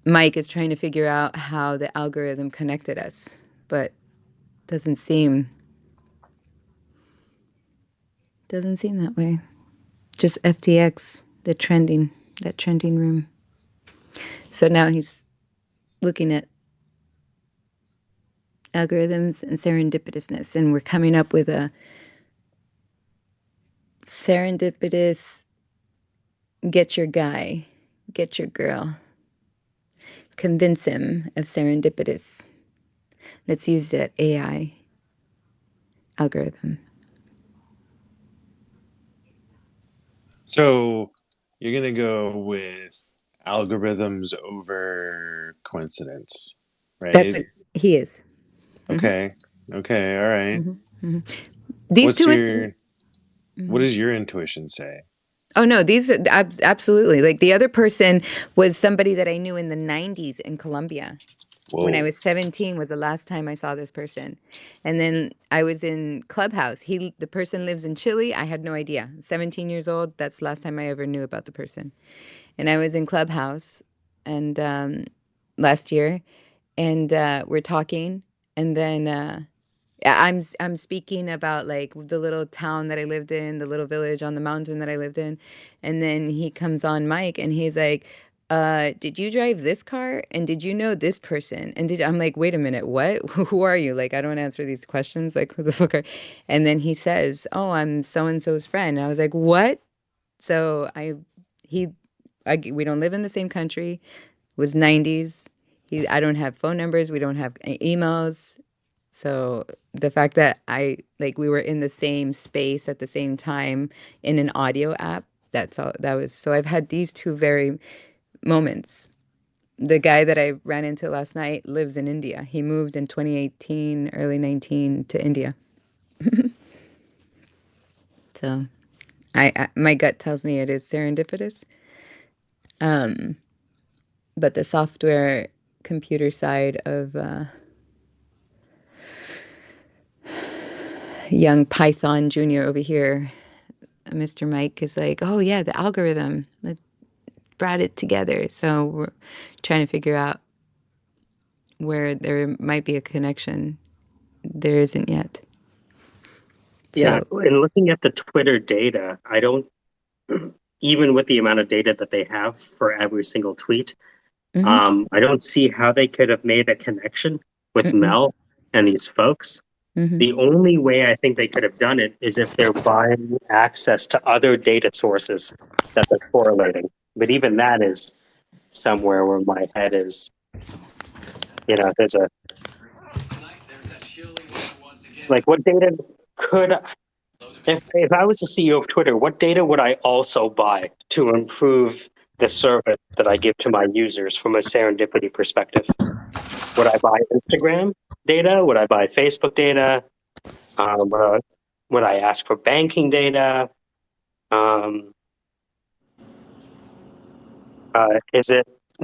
Mike is trying to figure out how the algorithm connected us, but doesn't seem that way. Just FTX, that trending room. So now he's looking at algorithms and serendipitousness, and we're coming up with a serendipitous get your guy, get your girl, convince him of serendipitous. Let's use that AI algorithm. So you're gonna go with algorithms over coincidence, That's right? what he is. Mm-hmm. Okay. Okay. All right. Mm-hmm. Mm-hmm. These What's two. your what Mm-hmm. does your intuition say? Oh no, these absolutely. Like the other person was somebody that I knew in the 90s in Colombia. When I Whoa. was 17 was the last time I saw this person. And then I was in Clubhouse. The person lives in Chile. I had no idea. 17 years old, that's the last time I ever knew about the person. And I was in Clubhouse and last year, and we're talking, and then I'm speaking about like the little town that I lived in, the little village on the mountain that I lived in. And then he comes on mic and he's like, did you drive this car? And did you know this person? And I'm like, wait a minute, what? Who are you? Like, I don't answer these questions. Like, who the fuck are? And then he says, oh, I'm so and so's friend. And I was like, what? So he, we don't live in the same country. It was 90s. I don't have phone numbers. We don't have emails. So the fact that we were in the same space at the same time in an audio app, that's all that was. So I've had these two very moments. The guy that I ran into last night lives in India. He moved in 2018, early 19 to India. So my gut tells me it is serendipitous. Um, but the software computer side of young Python junior over here, Mr. Mike is like, oh yeah, the algorithm. Let's brought it together. So we're trying to figure out where there might be a connection. There isn't yet. Yeah, So, in looking at the Twitter data, I don't, even with the amount of data that they have for every single tweet, mm-hmm, I don't see how they could have made a connection with mm-mm, Mel and these folks. mm-hmm. The only way I think they could have done it is if they're buying access to other data sources that they're correlating. But even that is somewhere where my head is, there's a, like, what data could, if I was the CEO of Twitter, what data would I also buy to improve the service that I give to my users from a serendipity perspective? Would I buy Instagram data? Would I buy Facebook data? Would I ask for banking data? Um,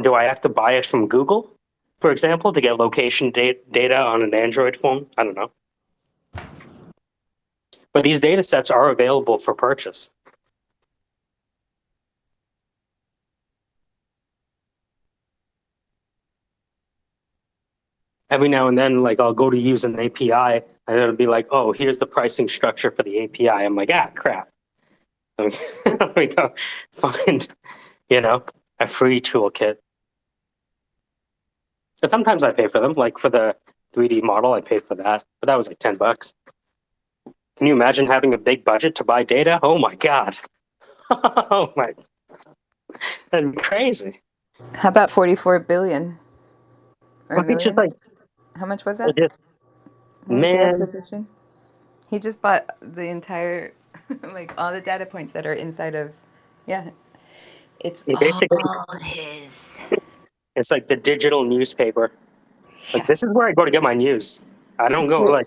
do I have to buy it from Google, for example, to get location data on an Android phone? I don't know. But these data sets are available for purchase. Every now and then, like, I'll go to use an API and it'll be like, oh, here's the pricing structure for the API. I'm like, crap. Let me go find, a free toolkit. And sometimes I pay for them, like for the 3D model, I paid for that, but that was like $10. Can you imagine having a big budget to buy data? Oh my God. Oh my, that'd be crazy. How about 44 billion or a But it's just million? like, How much was that? What was the man, acquisition? He just bought the entire, like all the data points that are inside of, yeah, it's you all basically, his. it's like the digital newspaper. Like, Yeah. this is where I go to get my news. I don't go to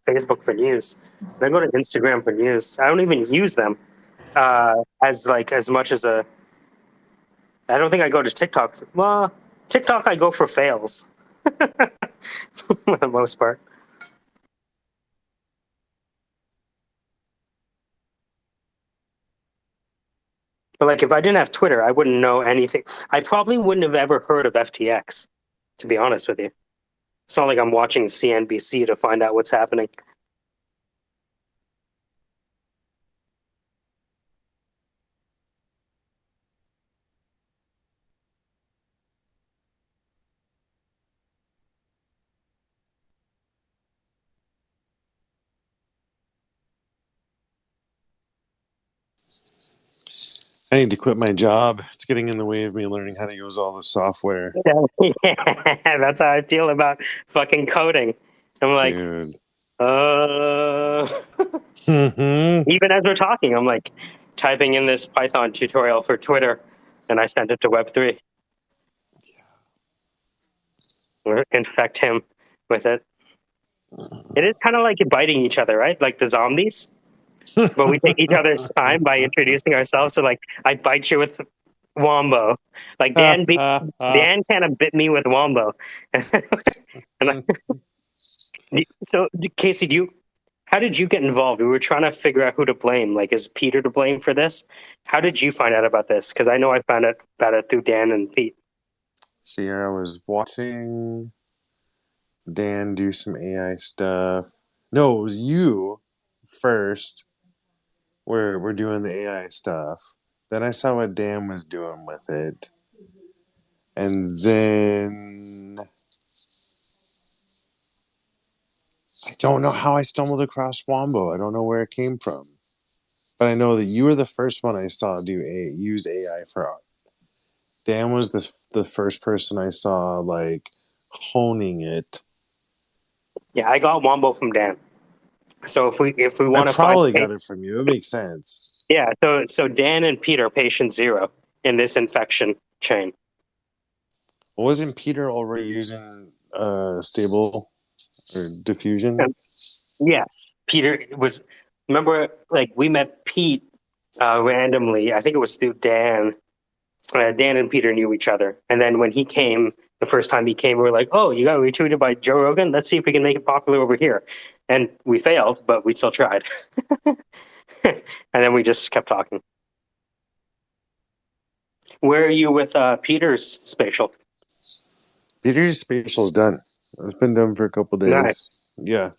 Facebook for news. I go to Instagram for news. I don't even use them as much as I don't think I go to TikTok. Well, TikTok I go for fails for the most part. But like, if I didn't have Twitter, I wouldn't know anything. I probably wouldn't have ever heard of FTX, to be honest with you. It's not like I'm watching CNBC to find out what's happening. I need to quit my job. It's getting in the way of me learning how to use all the software. Yeah, that's how I feel about fucking coding. I'm like, Dude. even as we're talking, I'm like typing in this Python tutorial for Twitter, and I sent it to Web3. Or infect him with it. It is kind of like biting each other, right? Like the zombies. But we take each other's time by introducing ourselves. So, like, I bite you with Wombo. Like Dan kind of bit me with Wombo. And so, Casey, how did you get involved? We were trying to figure out who to blame. Like, is Peter to blame for this? How did you find out about this? Because I know I found out about it through Dan and Pete. Sierra was watching Dan do some AI stuff. No, it was you first. We're doing the AI stuff. Then I saw what Dan was doing with it. And then I don't know how I stumbled across Wombo. I don't know where it came from. But I know that you were the first one I saw use AI for art. Dan was the first person I saw like honing it. Yeah, I got Wombo from Dan. So if we I want to probably got it from you. It makes sense. yeah, so Dan and Pete are patient zero in this infection chain. Wasn't Peter already using stable or diffusion? Yes, Peter was. Remember, like we met Pete randomly. I think it was through Dan. Dan and Peter knew each other, and then when he came, the first time he came, we were like, "Oh, you got retweeted by Joe Rogan. Let's see if we can make it popular over here." And we failed, but we still tried. And then we just kept talking. Where are you with Peter's spatial? Peter's spatial's done. It's been done for a couple days. Nice. Yeah.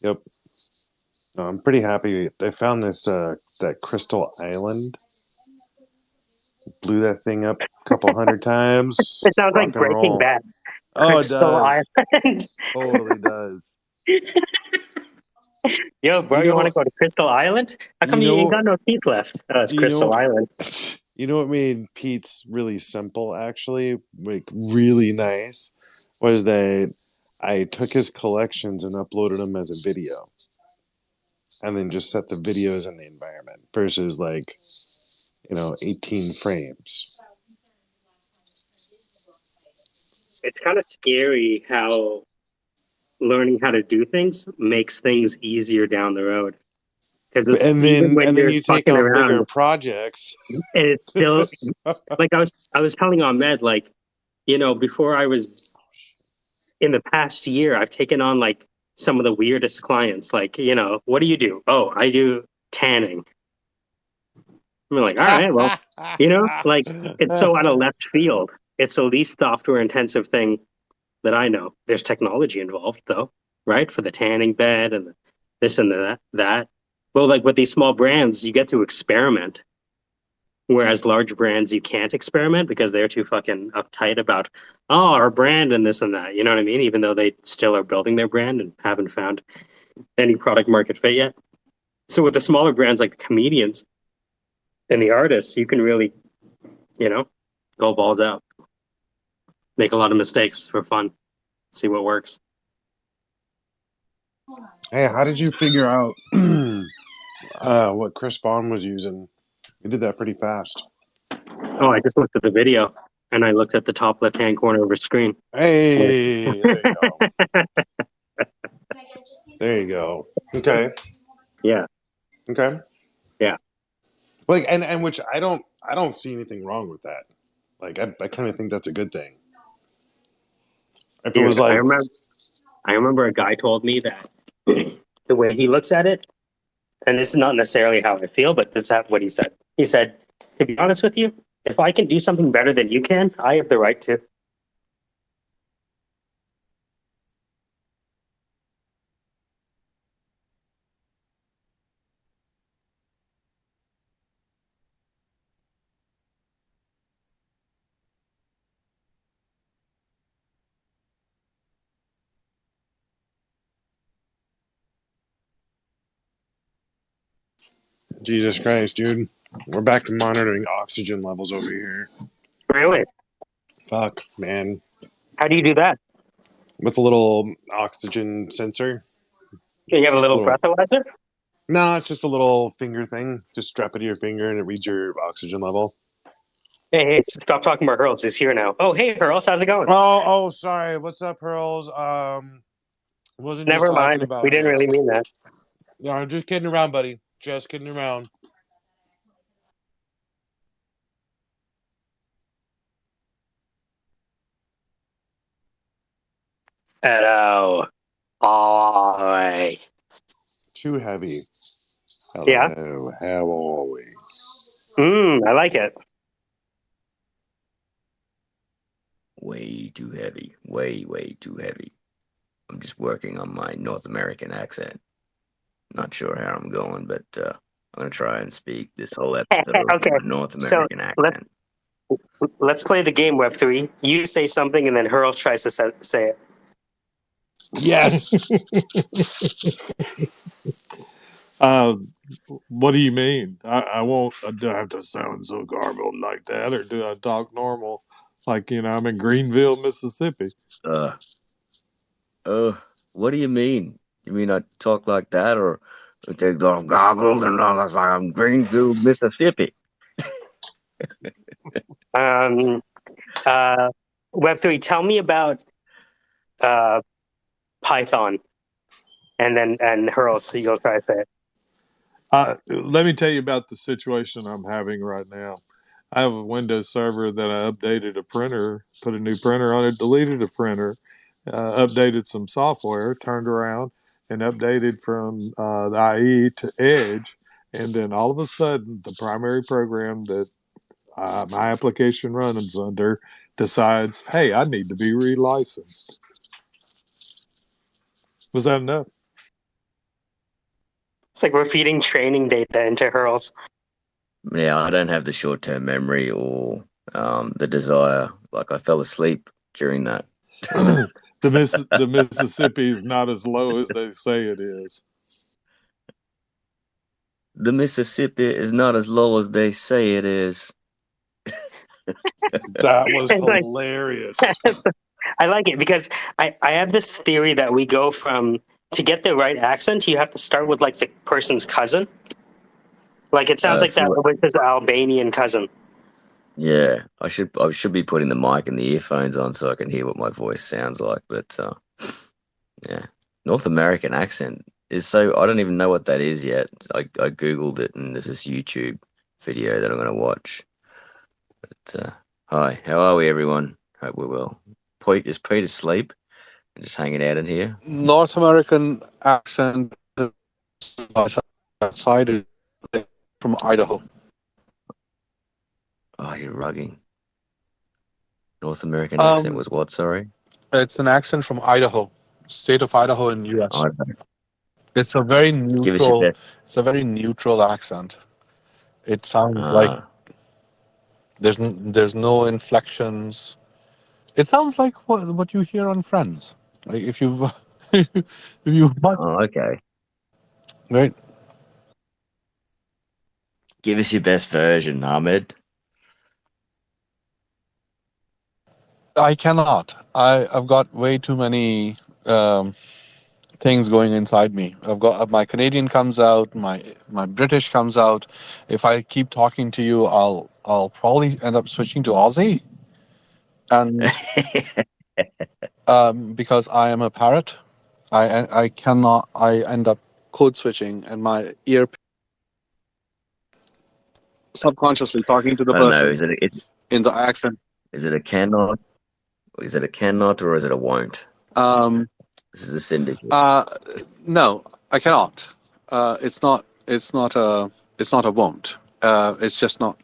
Yep. No, I'm pretty happy. They found this that crystal island. Blew that thing up a couple hundred times. It sounds Rock like and Breaking roll. Bad. Oh, it Crystal does. Island. Totally does. Yo, bro, You you want know, to go to Crystal Island? How come you you ain't know, got no teeth left? It's you Crystal know, Island. you know what made Pete's really simple, actually, like really nice, was that I took his collections and uploaded them as a video, and then just set the videos in the environment versus like 18 frames. It's kind of scary how learning how to do things makes things easier down the road. Because it's And even then when and then you're you take fucking on around, bigger projects. it's still like I was telling Ahmed, like, before I was in the past year, I've taken on like some of the weirdest clients. Like, you know, what do you do? Oh, I do tanning. I'm like, all right, well, you know, like it's so out of left field. It's the least software intensive thing that I know. There's technology involved though, right? For the tanning bed and this and that. Well, like with these small brands, you get to experiment. Whereas large brands, you can't experiment because they're too fucking uptight about, oh, our brand and this and that. You know what I mean? Even though they still are building their brand and haven't found any product market fit yet. So with the smaller brands like the comedians and the artists, you can really, you know, go balls out, make a lot of mistakes for fun, see what works. Hey, how did you figure out what Chris Vaughn was using? He did that pretty fast. Oh, I just looked at the video and I looked at the top left-hand corner of his screen. Hey, there you go. There you go. Okay. Yeah. Okay. Yeah. Like, and which I don't see anything wrong with that. Like, I kind of think that's a good thing. If it Dude, was like, I remember a guy told me that the way he looks at it, and this is not necessarily how I feel, but this is what he said. He said, to be honest with you, if I can do something better than you can, I have the right to. Jesus Christ, dude, we're back to monitoring oxygen levels over here. Really? Fuck, man. How do you do that? With a little oxygen sensor. You have a little breathalyzer? No, it's just a little finger thing. Just strap it to your finger and it reads your oxygen level. Hey, stop talking about Hurls. He's here now. Oh, hey, Hurls, how's it going? Oh, sorry. What's up, Pearls? Wasn't just Never talking mind. about We didn't you. really mean that. No, I'm just kidding around, buddy. Just kidding around. Hello. Oi. Too heavy. Yeah? Hello, how are we? I like it. Way too heavy. Way too heavy. I'm just working on my North American accent. Not sure how I'm going, but I'm going to try and speak this whole episode Okay. with my North So American accent. let's play the game, Web3. You say something and then Hurls tries to say it. Yes. What do you mean? I won't. Do I have to sound so garbled like that, or do I talk normal? Like, you know, I'm in Greenville, Mississippi. What do you mean? You mean I talk like that, or I take off goggles and all that like I'm Greenville, Mississippi? Web3, tell me about Python, and Hurls, so you'll try to say it. Let me tell you about the situation I'm having right now. I have a Windows server that I updated a printer, put a new printer on it, deleted a printer, updated some software, turned around and updated from the IE to Edge. And then all of a sudden, the primary program that my application runs under decides, hey, I need to be relicensed. Was that enough? It's like we're feeding training data into Hurls. Yeah, I don't have the short-term memory or the desire. Like I fell asleep during that. The Mississippi is not as low as they say it is. The Mississippi is not as low as they say it is. That was hilarious. I like it because I have this theory that we go from, to get the right accent, you have to start with like the person's cousin. Like it sounds like that with his Albanian cousin. Yeah, I should be putting the mic and the earphones on so I can hear what my voice sounds like. But yeah, North American accent is so I don't even know what that is yet. I googled it and there's this YouTube video that I'm going to watch. But hi, how are we, everyone? Hope we're well. Pete is asleep. Just hanging out in here. North American accent side is from Idaho. Oh, you're rugging. North American accent was what? Sorry. It's an accent from Idaho, state of Idaho in U.S. I don't know. It's a very Give us your neutral. best. It's a very neutral accent. It sounds like there's no inflections. It sounds like what you hear on Friends. Like if you if you watch, Oh, okay. right. Give us your best version, Ahmed. I cannot. I've got way too many things going inside me. I've got my Canadian comes out, my British comes out. If I keep talking to you, I'll probably end up switching to Aussie, and because I am a parrot, I cannot. I end up code switching, and my ear subconsciously talking to the I don't know. person in the accent. Is it a cannot? Is it a cannot or is it a won't? This is a syndicate. No, I cannot. It's not. It's not a. It's not a won't. It's just not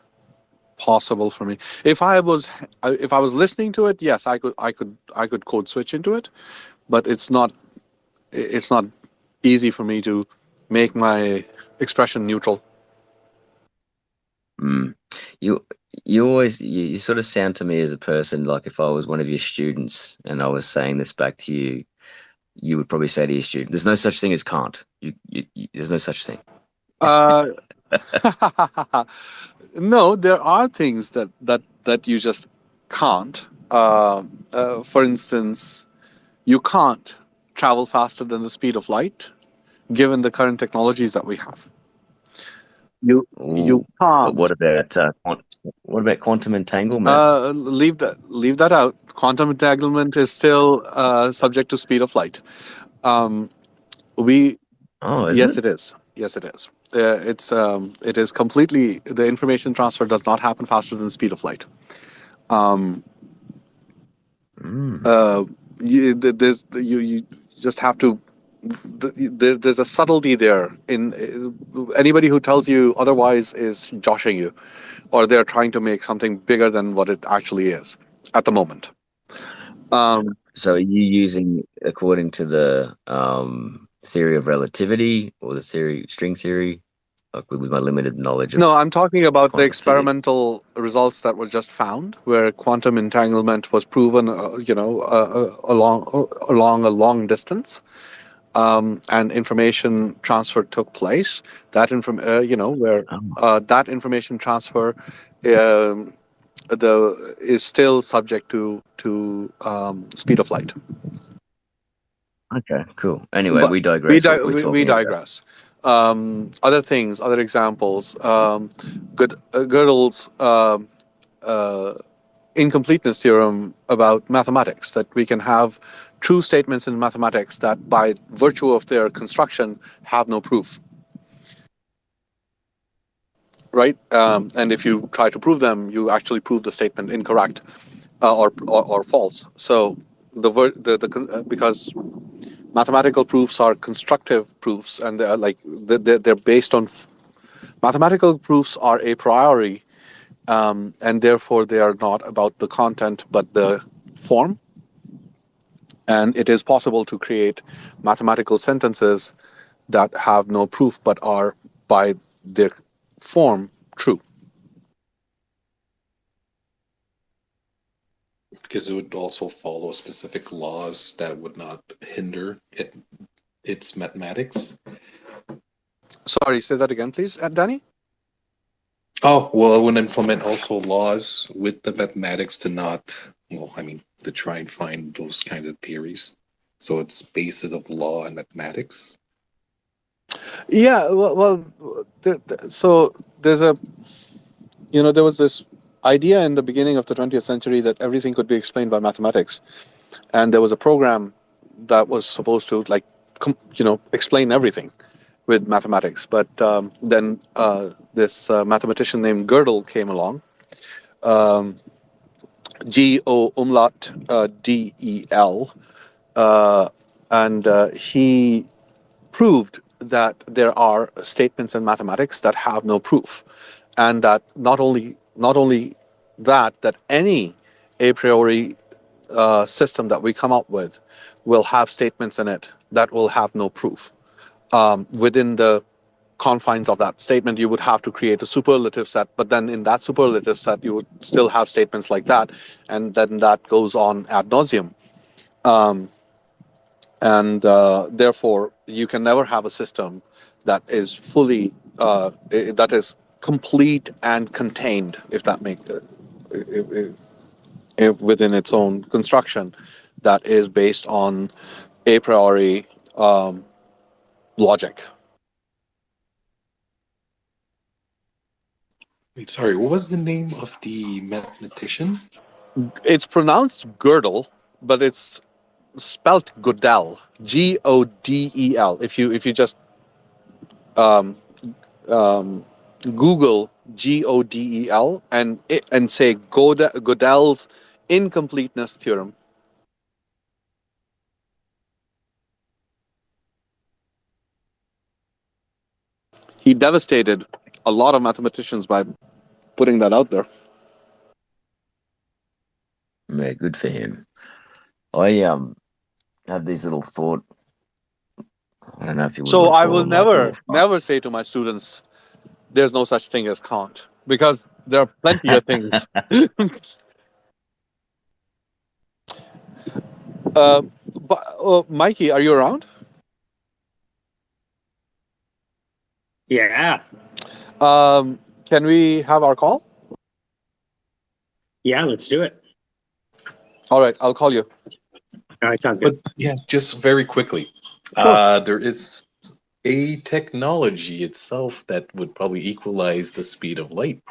possible for me. If I was listening to it, yes, I could code switch into it, but it's not easy for me to make my expression neutral. You always you sort of sound to me as a person like if I was one of your students and I was saying this back to you, you would probably say to your student, "There's no such thing as can't. There's no such thing." No, there are things that you just can't. For instance, you can't travel faster than the speed of light, given the current technologies that we have. You can't. But what about quantum entanglement? Leave that out. Quantum entanglement is still subject to speed of light. Yes, it is. Yes, it is. It is completely, the information transfer does not happen faster than the speed of light. You just have to. There's a subtlety there. In anybody who tells you otherwise is joshing you, or they're trying to make something bigger than what it actually is at the moment. So are you using according to the theory of relativity or the string theory? Like with my limited knowledge of. No, I'm talking about the quantum experimental results that were just found, where quantum entanglement was proven, along a long distance, and information transfer took place. That that information transfer is still subject to speed of light. Okay, cool. Anyway, But we digress. we digress. Other things, other examples. Gödel's incompleteness theorem about mathematics, that we can have true statements in mathematics that by virtue of their construction have no proof. Right? And if you try to prove them, you actually prove the statement incorrect or false. So because mathematical proofs are constructive proofs, and they're based on mathematical proofs are a priori, and therefore they are not about the content but the form. And it is possible to create mathematical sentences that have no proof but are by their form true. Because it would also follow specific laws that would not hinder its mathematics. Sorry, say that again, please, Danny. Oh, well, it would implement also laws with the mathematics to to try and find those kinds of theories. So it's basis of law and mathematics. Yeah, so there's there was this idea in the beginning of the 20th century that everything could be explained by mathematics, and there was a program that was supposed to explain everything with mathematics. But then this mathematician named Gödel came along, G-O umlaut D-E-L, he proved that there are statements in mathematics that have no proof, and that not only that any a priori system that we come up with will have statements in it that will have no proof. Within the confines of that statement, you would have to create a superlative set, but then in that superlative set, you would still have statements like that, and then that goes on ad nauseum. Therefore, you can never have a system that is fully, that is complete and contained, if that makes within its own construction, that is based on a priori logic. Wait, sorry, what was the name of the mathematician? It's pronounced Gödel, but it's spelt Gödel, Godel. If you just Google Godel and say Gödel's incompleteness theorem. He devastated a lot of mathematicians by putting that out there. Yeah, good for him. I have these little thought. I don't know if you would. So I will them like never say to my students, "There's no such thing as Kant," because there are plenty of things. Mikey, are you around? Yeah. Can we have our call? Yeah, let's do it. All right, I'll call you. All right, sounds good. But yeah, just very quickly. Sure. There is a technology itself that would probably equalize the speed of light.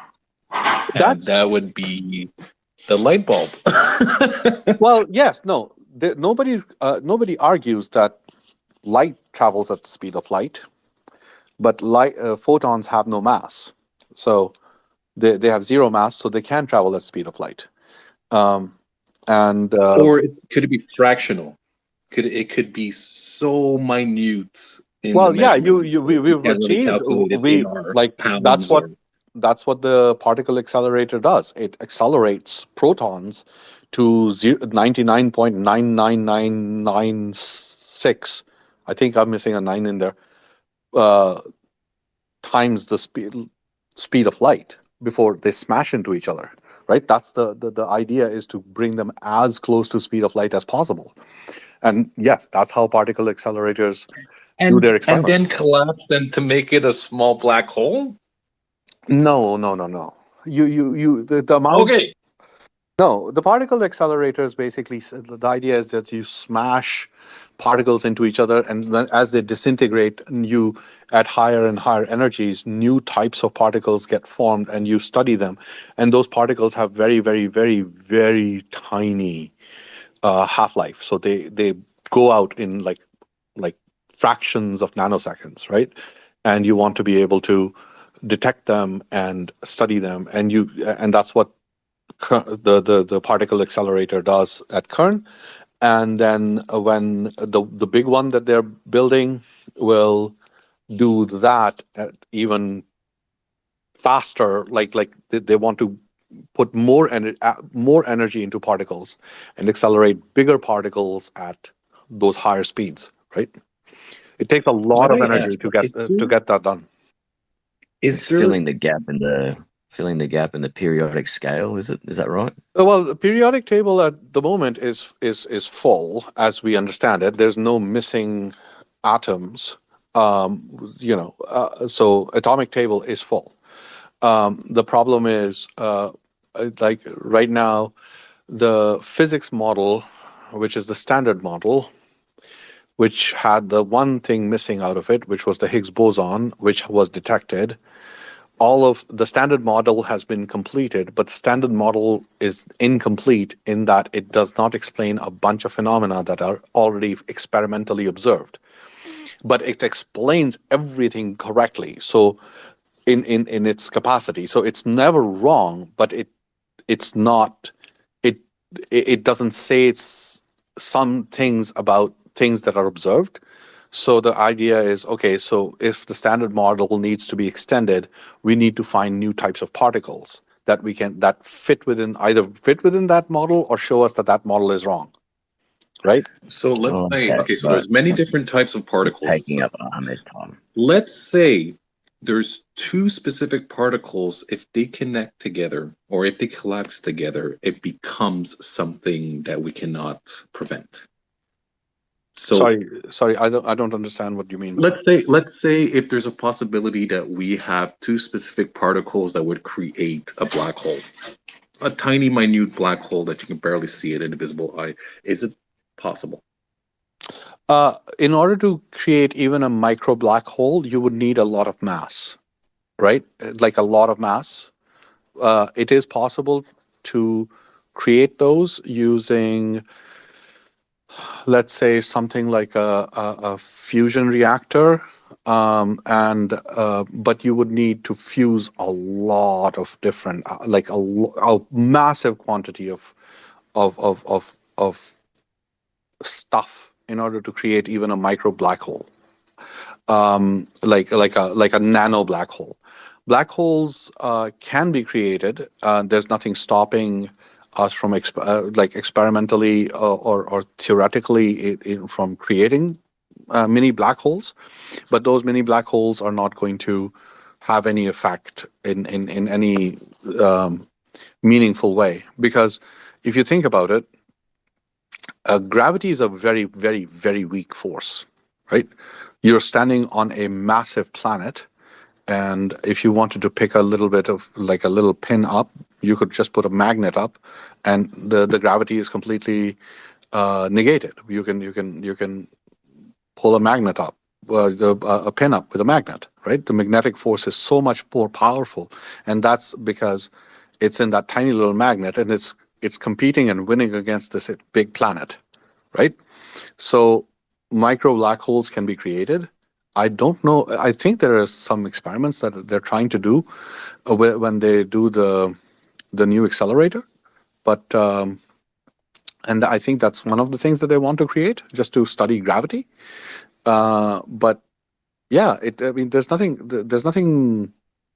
And that would be the light bulb. Well, yes, no. Nobody argues that light travels at the speed of light, but photons have no mass, so they have zero mass, so they can travel at the speed of light. Or could it be fractional? It could be so minute in well, the yeah, measurements we've can't really achieved calculate it in our pounds that's what the particle accelerator does. It accelerates protons to 99.99996. I think I'm missing a 9 in there. Times the speed of light before they smash into each other. Right? That's the idea, is to bring them as close to speed of light as possible. And yes, that's how particle accelerators do their experiments. And then collapse them to make it a small black hole? No. The amount. Okay. No, the particle accelerators basically, the idea is that you smash particles into each other, and then as they disintegrate, you at higher and higher energies, new types of particles get formed, and you study them, and those particles have very, very, very, very tiny half-life. So they go out in like fractions of nanoseconds, right? And you want to be able to detect them and study them, and that's what the particle accelerator does at CERN. And then when the big one that they're building will do that at even faster, like they want to put more energy into particles and accelerate bigger particles at those higher speeds, right? It takes a lot of energy to get that done. It's filling the gap in the periodic scale. Is that right? Well, the periodic table at the moment is full, as we understand it. There's no missing atoms. So atomic table is full. The problem is, like right now, the physics model, which is the standard model, which had the one thing missing out of it, which was the Higgs boson, which was detected. All of the standard model has been completed, but standard model is incomplete in that it does not explain a bunch of phenomena that are already experimentally observed. But it explains everything correctly. So in its capacity. So it's never wrong, but it doesn't say it's some things about things that are observed. So the idea is, okay, so if the standard model needs to be extended, we need to find new types of particles that that fit within that model or show us that that model is wrong, right? So let's say, Okay, okay, so right. there's many different types of particles. Taking up Ahmed's time. Let's say there's two specific particles. If they connect together or if they collapse together, it becomes something that we cannot prevent. So Sorry, I don't understand what you mean by that. let's say if there's a possibility that we have two specific particles that would create a black hole, a tiny minute black hole that you can barely see at an invisible eye. Is it possible? In order to create even a micro black hole, you would need a lot of mass, right? Like a lot of mass. It is possible to create those using, let's say, something like a fusion reactor, but you would need to fuse a lot of different, like a massive quantity of stuff in order to create even a micro black hole, like a nano black hole. Black holes can be created. There's nothing stopping us from experimentally or theoretically from creating mini black holes, but those mini black holes are not going to have any effect in any meaningful way, because if you think about it, gravity is a very, very, very weak force, right? You're standing on a massive planet, and if you wanted to pick a little bit of, like, a little pin up, you could just put a magnet up, and the gravity is completely negated. You can pull a magnet up, a pin up with a magnet, right? The magnetic force is so much more powerful, and that's because it's in that tiny little magnet, and it's competing and winning against this big planet, right? So micro black holes can be created. I don't know. I think there are some experiments that they're trying to do when they do the new accelerator, but and I think that's one of the things that they want to create, just to study gravity. But yeah, I mean, there's nothing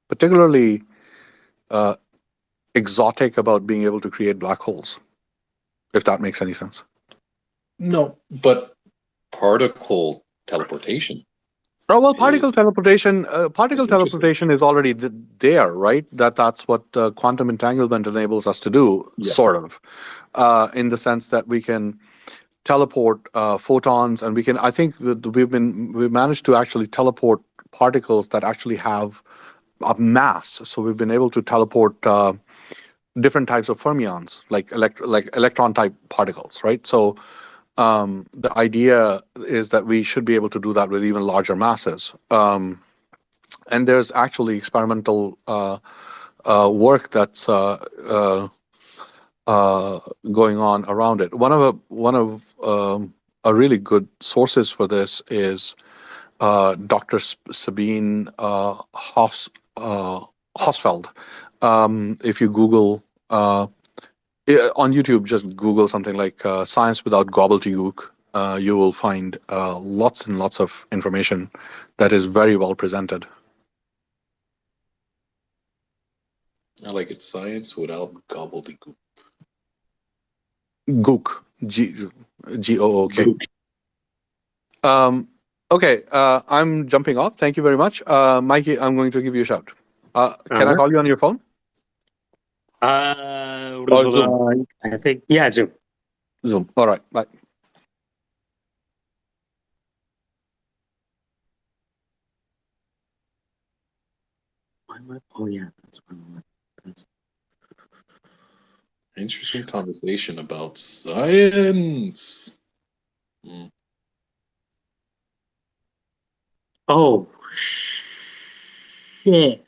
particularly exotic about being able to create black holes, if that makes any sense. No, but particle teleportation. Oh well, particle teleportation is already there, right? That's what quantum entanglement enables us to do, sort of, in the sense that we can teleport photons, and we can. I think that we've managed to actually teleport particles that actually have a mass. So we've been able to teleport different types of fermions, like electron type particles, right? So the idea is that we should be able to do that with even larger masses. And there's actually experimental work that's going on around it. One of a really good sources for this is Dr. Sabine Hosfeld. If you Google on YouTube, just Google something like "Science Without Gobbledygook." You will find lots and lots of information that is very well presented. I like it. Science without gobbledygook. Gook, Gook. Okay, I'm jumping off. Thank you very much, Mikey. I'm going to give you a shout. Can I call you on your phone? Zoom. I think, yeah, Zoom. Zoom. All right. Bye. Oh yeah, that's one. Interesting conversation about science. Oh shit!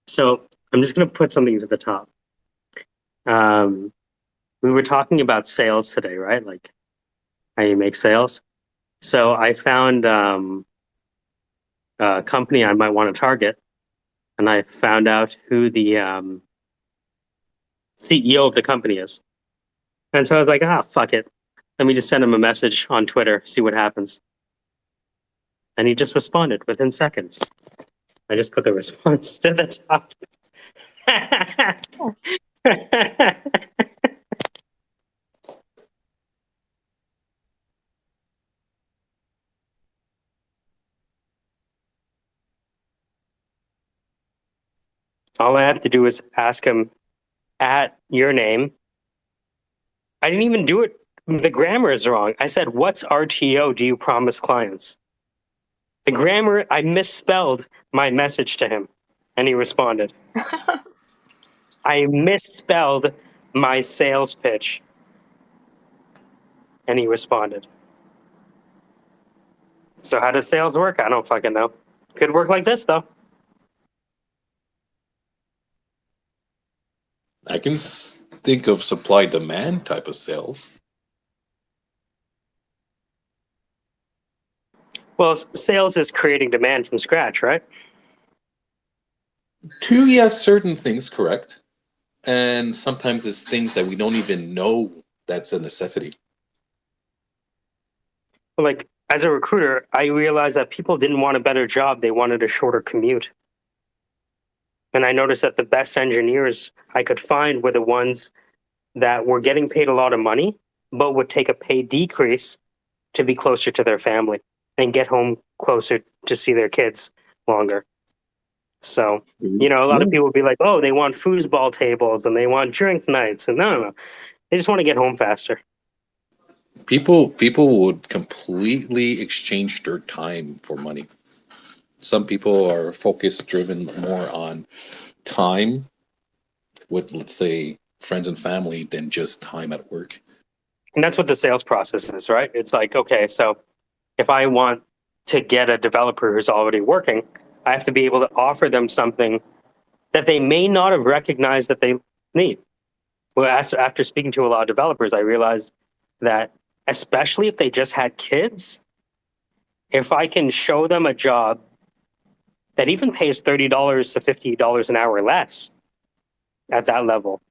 So I'm just gonna put something to the top. We were talking about sales today, right? Like how you make sales. So I found a company I might want to target, and I found out who the CEO of the company is. And so I was like, fuck it. Let me just send him a message on Twitter, see what happens. And he just responded within seconds. I just put the response to the top. All I have to do is ask him at your name. I didn't even do it. The grammar is wrong. I said, what's RTO do you promise clients? The grammar, I misspelled my message to him, and he responded. I misspelled my sales pitch, and he responded. So how does sales work? I don't fucking know. Could work like this, though. I can think of supply demand type of sales. Well, sales is creating demand from scratch, right? Two, yes, certain things, correct. And sometimes it's things that we don't even know that's a necessity. Like, as a recruiter, I realized that people didn't want a better job. They wanted a shorter commute. And I noticed that the best engineers I could find were the ones that were getting paid a lot of money, but would take a pay decrease to be closer to their family and get home closer to see their kids longer. So, a lot of people would be like, oh, they want foosball tables and they want drink nights. And no. They just want to get home faster. People would completely exchange their time for money. Some people are focus driven more on time with, let's say, friends and family than just time at work. And that's what the sales process is, right? It's like, okay, so if I want to get a developer who's already working, I have to be able to offer them something that they may not have recognized that they need. Well, after speaking to a lot of developers, I realized that especially if they just had kids, if I can show them a job that even pays $30 to $50 an hour less at that level,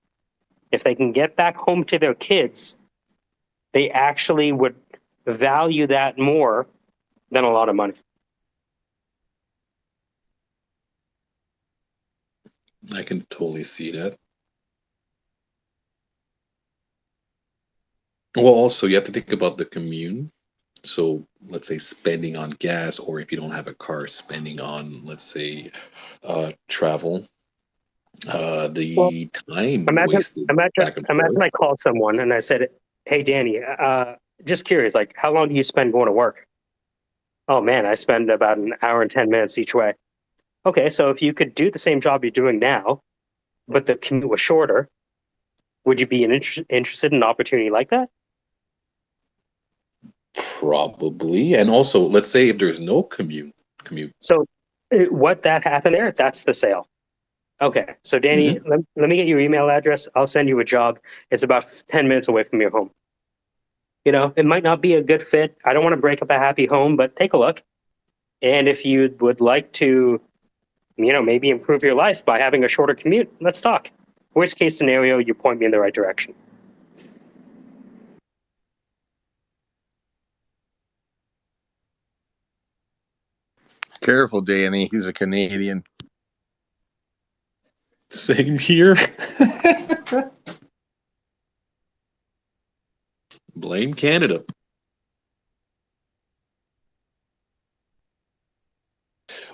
if they can get back home to their kids, they actually would value that more than a lot of money. I can totally see that. Well, also, you have to think about the commute. So, let's say spending on gas, or if you don't have a car, spending on, let's say, travel. Well, The time imagine, wasted imagine, back and imagine I forth. called someone and I said, "Hey, Danny, just curious, like, how long do you spend going to work?" Oh man, I spend about an hour and 10 minutes each way. Okay, so if you could do the same job you're doing now, but the commute was shorter, would you be interested in an opportunity like that? Probably. And also, let's say if there's no commute. So, what that happened there? That's the sale. Okay, so Danny, Mhm. let me get your email address. I'll send you a job. It's about 10 minutes away from your home. It might not be a good fit. I don't want to break up a happy home, but take a look. And if you would like to, maybe improve your life by having a shorter commute, let's talk. Worst case scenario, you point me in the right direction. Careful, Danny. He's a Canadian. Same here. Blame Canada.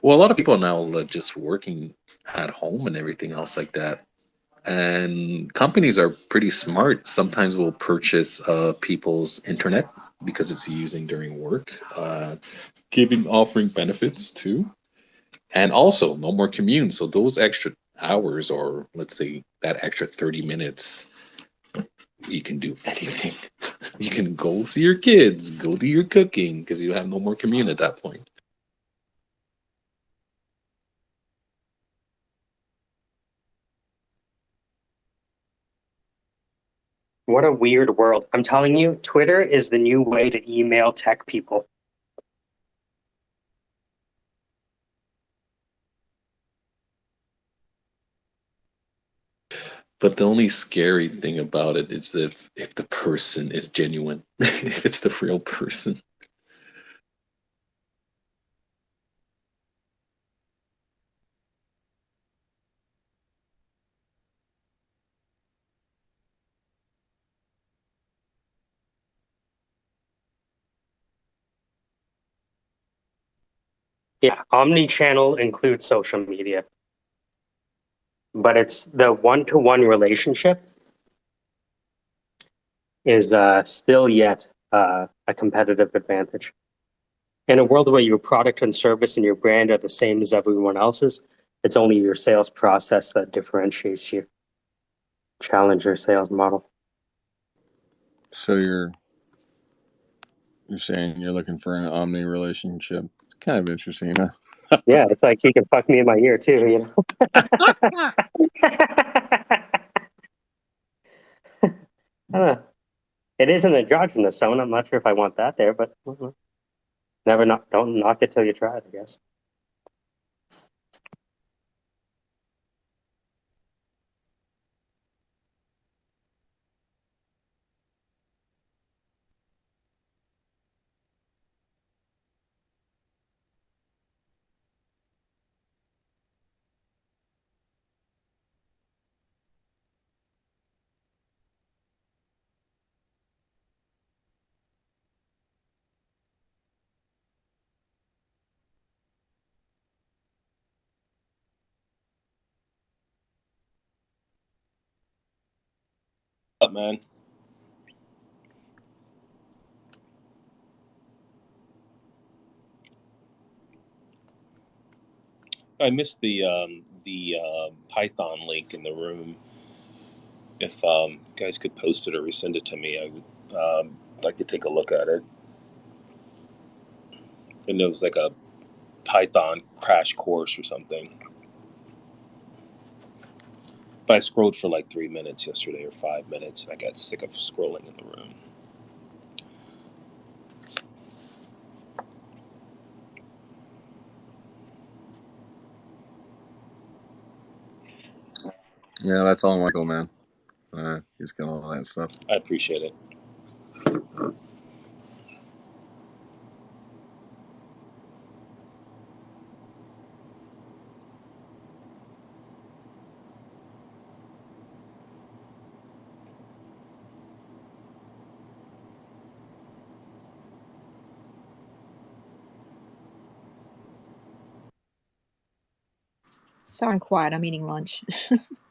Well, a lot of people now are just working at home and everything else like that. And companies are pretty smart. Sometimes will purchase people's internet because it's using during work, offering benefits too. And also no more commute. So those extra hours, or let's say that extra 30 minutes, you can do anything. You can go see your kids, go do your cooking because you have no more commute at that point. What a weird world. I'm telling you, Twitter is the new way to email tech people. But the only scary thing about it is if the person is genuine, if it's the real person. Yeah, omni-channel includes social media, but it's the one-to-one relationship is still yet a competitive advantage. In a world where your product and service and your brand are the same as everyone else's, it's only your sales process that differentiates you. Challenge your sales model. So you're saying you're looking for an omni relationship. It's kind of interesting, huh? Yeah, it's like he can fuck me in my ear too, you know. I don't know. It is an androgynous zone. I'm not sure if I want that there, but don't knock it till you try it, I guess. Up, man. I missed the Python link in the room. If you guys could post it or resend it to me, I would like to take a look at it. And it was like a Python crash course or something. But I scrolled for like 3 minutes yesterday or 5 minutes, and I got sick of scrolling in the room. Yeah, that's all Michael, man. He's got all that stuff. I appreciate it. Sorry, I'm quiet. I'm eating lunch.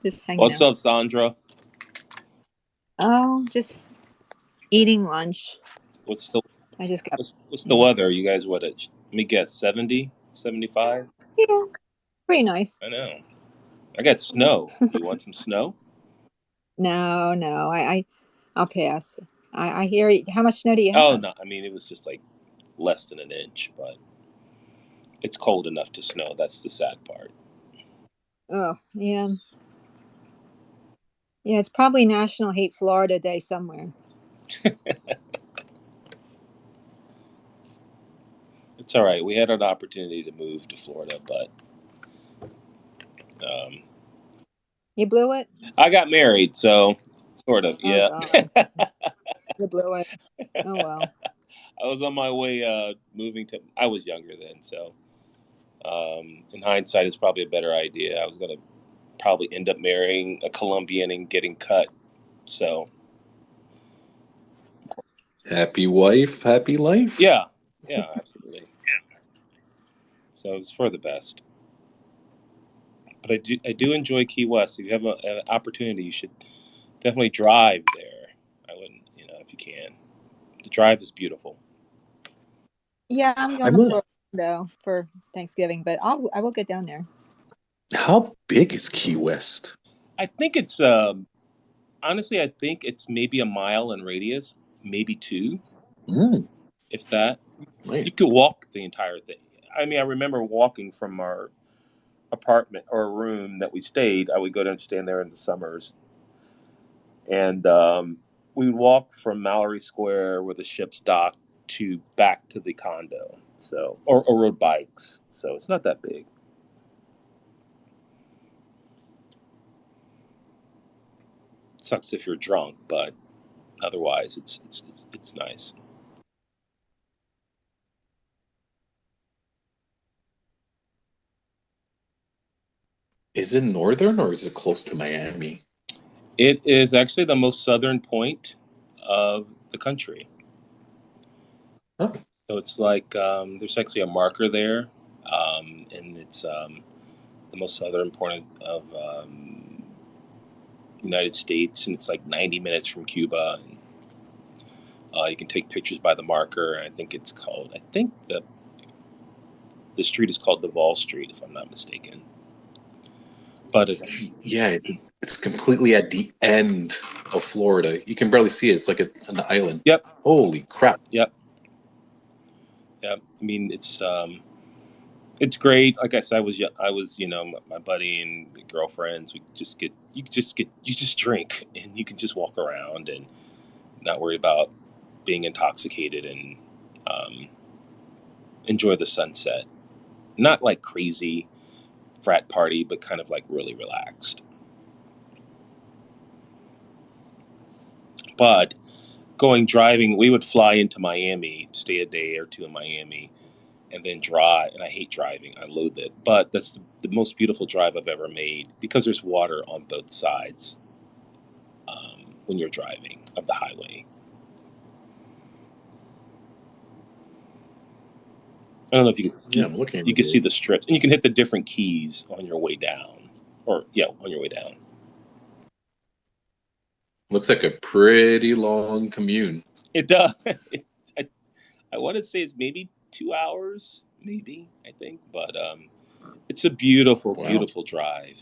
Just hanging What's out. up, Sandra? Oh, just eating lunch. What's the I just got. what's the weather? You guys, what? Let me guess, 70, 75? Yeah, pretty nice. I know. I got snow. You want some snow? No, no, I'll pass. I hear. How much snow do you Oh have? no, I mean it was just like less than an inch, but it's cold enough to snow. That's the sad part. Oh, yeah. Yeah, it's probably National Hate Florida Day somewhere. It's all right. We had an opportunity to move to Florida, but You blew it? I got married, so sort of, Oh yeah. God, you blew it. Oh well. I was on my way moving to. I was younger then, so in hindsight, it's probably a better idea. I was gonna probably end up marrying a Colombian and getting cut. So Happy wife, happy life. yeah, absolutely. So it's for the best. But I do enjoy Key West. If you have an opportunity, you should definitely drive there. I wouldn't, if you can. The drive is beautiful. Yeah, I'm going to Orlando for Thanksgiving, but I will get down there. How big is Key West? I think it's honestly, I think it's maybe a mile in radius, maybe 2, if that. Nice. You could walk the entire thing. I mean, I remember walking from our apartment or room that we stayed. I would go down and stand there in the summers, and we would walk from Mallory Square where the ship's docked to back to the condo. So, or rode bikes. So it's not that big. sucks if you're drunk, but otherwise, it's nice. Is it northern or is it close to Miami? It is actually the most southern point of the country. Oh. So it's like there's actually a marker there, and it's the most southern point of United States, and it's like 90 minutes from Cuba. And, you can take pictures by the marker. I think it's called. I think the street is called Duval Street, if I'm not mistaken. But yeah, it's completely at the end of Florida. You can barely see it. It's like an island. Yep. Holy crap. Yep. Yep. I mean, it's great. Like I said, I was, my buddy and girlfriends. You just drink, and you can just walk around and not worry about being intoxicated, and enjoy the sunset. Not like crazy frat party, but kind of like really relaxed. But going driving, we would fly into Miami, stay a day or two in Miami, and then drive. And I hate driving. I loathe it. But that's the most beautiful drive I've ever made because there's water on both sides when you're driving of the highway. I don't know if you can. Yeah, I'm looking at You can it. see the strips, and you can hit the different keys on your way down, on your way down. Looks like a pretty long commute. It does. I want to say it's maybe 2 hours, maybe I think, but it's a beautiful, Wow. beautiful drive.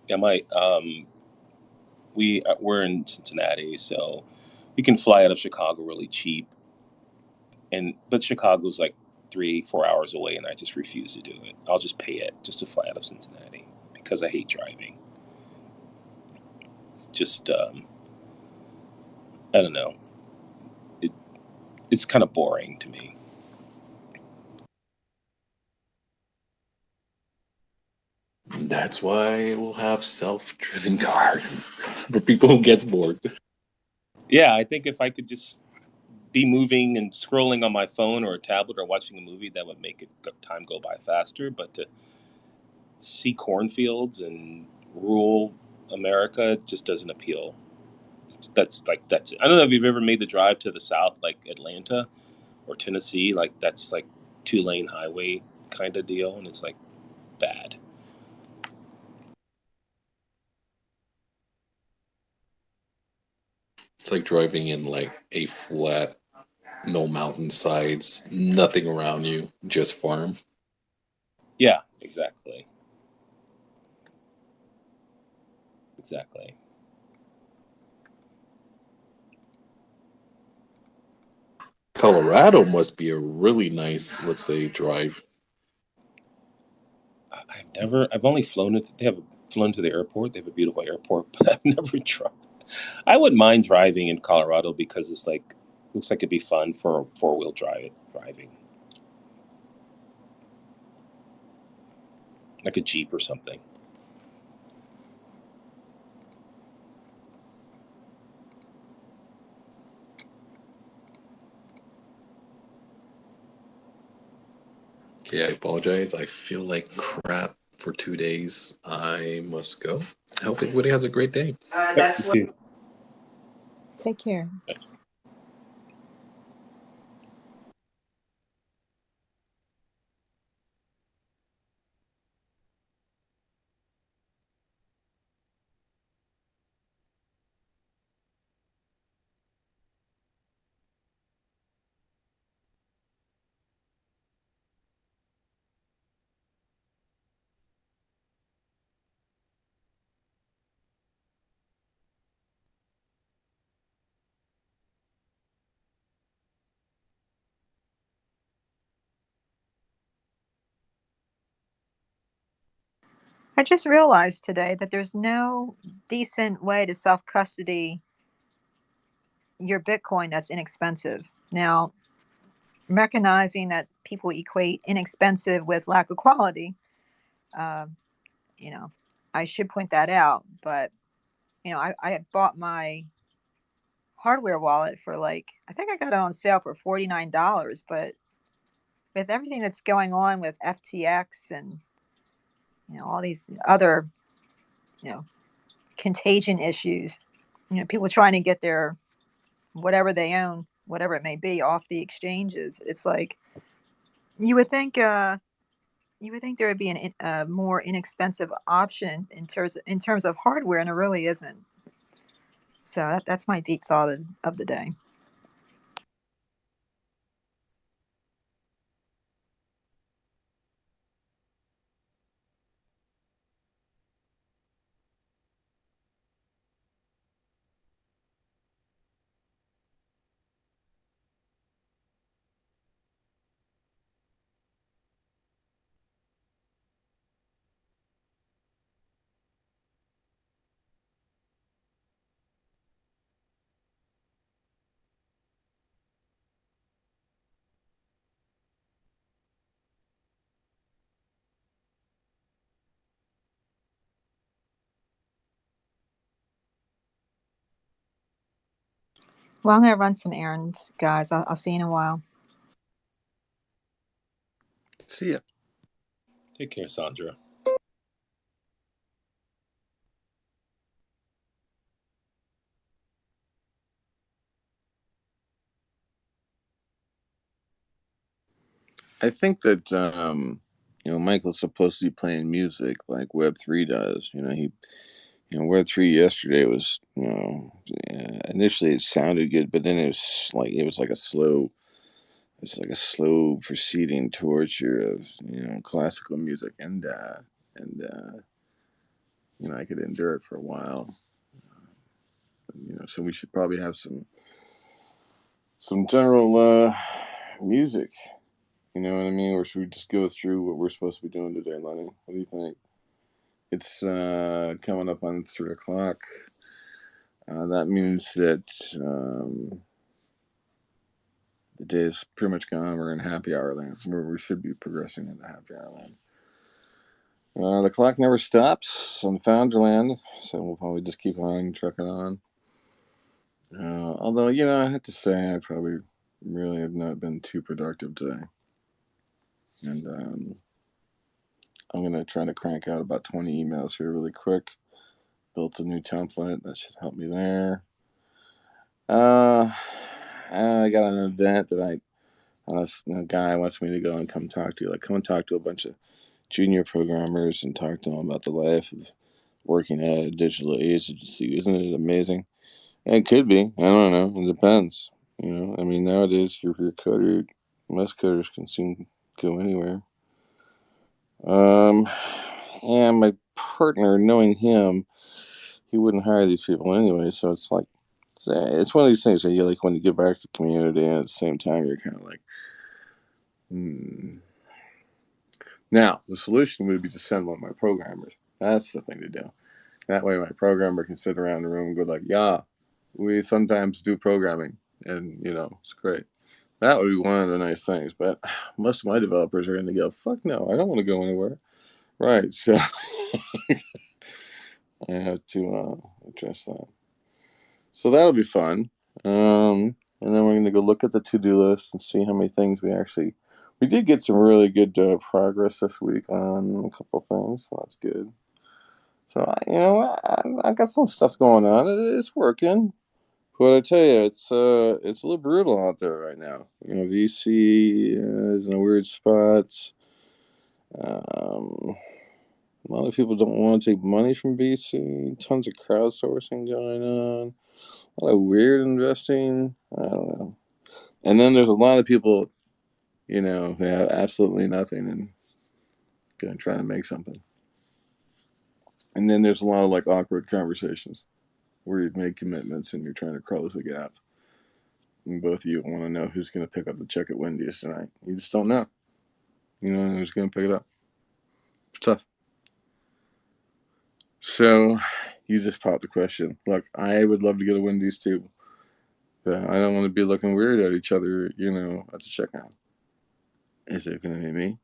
Yeah, we're in Cincinnati, so we can fly out of Chicago really cheap, but Chicago's like 3-4 hours away, and I just refuse to do it. I'll just pay it just to fly out of Cincinnati because I hate driving. It's just I don't know. It's kind of boring to me. That's why we'll have self-driven cars for people who get bored. Yeah, I think if I could just be moving and scrolling on my phone or a tablet or watching a movie, that would make time go by faster. But to see cornfields and rural America just doesn't appeal. That's it. I don't know if you've ever made the drive to the south, like Atlanta or Tennessee. Like that's like 2-lane highway kind of deal, and it's like bad. It's like driving in like a flat, no mountain sides, nothing around you, just farm. Yeah, exactly. Exactly. Colorado must be a really nice, let's say, drive. I've only flown it. They have flown to the airport. They have a beautiful airport, but I've never tried. I wouldn't mind driving in Colorado because it's like looks like it'd be fun for four-wheel driving, like a Jeep or something. Okay, I apologize. I feel like crap for 2 days. I must go. I hope everybody has a great day. Yep, you too. Take care. I just realized today that there's no decent way to self custody your Bitcoin that's inexpensive. Now, recognizing that people equate inexpensive with lack of quality, uh, you know, I should point that out. But, I bought my hardware wallet for I think I got it on sale for $49. But with everything that's going on with FTX and, all these other, you know, contagion issues, people trying to get their whatever they own, whatever it may be, off the exchanges. It's like you would think there would be a more inexpensive option in terms of hardware, and there really isn't. So that's my deep thought of the day. Well, I'm gonna run some errands, guys. I'll see you in a while. See ya. Take care, Sandra. I think that Michael's supposed to be playing music like Web3 does. Web3 yesterday was, initially it sounded good, but then it was like a slow, proceeding torture of classical music, and I could endure it for a while. So we should probably have some general music. You know what I mean? Or should we just go through what we're supposed to be doing today, Lenny? What do you think? It's coming up on 3:00. That means that the day is pretty much gone. We're in happy hour land, where we should be progressing into happy hour land. The clock never stops on Founderland, so we'll probably just keep on trucking on. Although, I have to say, I probably really have not been too productive today. And I'm going to try to crank out about 20 emails here really quick. Built a new template. That should help me there. I got an event that a guy wants me to go and come talk to. Come and talk to a bunch of junior programmers and talk to them about the life of working at a digital agency. Isn't it amazing? It could be. I don't know. It depends. Nowadays, your coder, most coders can seem to go anywhere. And my partner, knowing him, he wouldn't hire these people anyway. So it's one of these things where you want to give back to the community, and at the same time, you're kind of like, Now, the solution would be to send one of my programmers. That's the thing to do. That way, my programmer can sit around the room and go like, "Yeah, we sometimes do programming, and it's great." That would be one of the nice things. But most of my developers are going to go, "Fuck no, I don't want to go anywhere." Right? So I have to address that. So that'll be fun. And then we're going to go look at the to-do list and see how many things we did get some really good progress this week on a couple things, so that's good. So I got some stuff going on. It's working, but I tell you, it's a little brutal out there right now. VC is in a weird spot. A lot of people don't want to take money from VC. Tons of crowdsourcing going on. A lot of weird investing. I don't know. And then there's a lot of people, who have absolutely nothing and going to try to make something. And then there's a lot of awkward conversations where you've made commitments and you're trying to close the gap. And both of you want to know who's going to pick up the check at Wendy's tonight. You just don't know. Who's going to pick it up. It's tough. So you just popped the question. Look, I would love to get a Wendy's too, but I don't want to be looking weird at each other, you know, at the checkout. Is it going to be me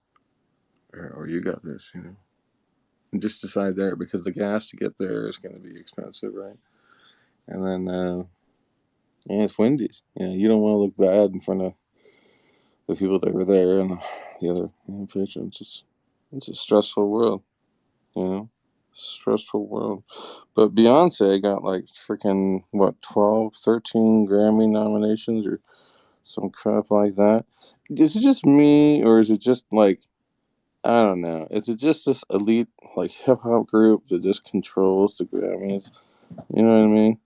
or you got this, you know? And just decide there because the gas to get there is going to be expensive, right? And then, yeah, it's Wendy's. You know, you don't want to look bad in front of the people that were there and the other patrons. It's a stressful world, you know? Stressful world. But Beyonce got like freaking, what, 12, 13 Grammy nominations or some crap like that. Is it just me or is it just like, I don't know. Is it just this elite like hip hop group that just controls the Grammys? You know what I mean?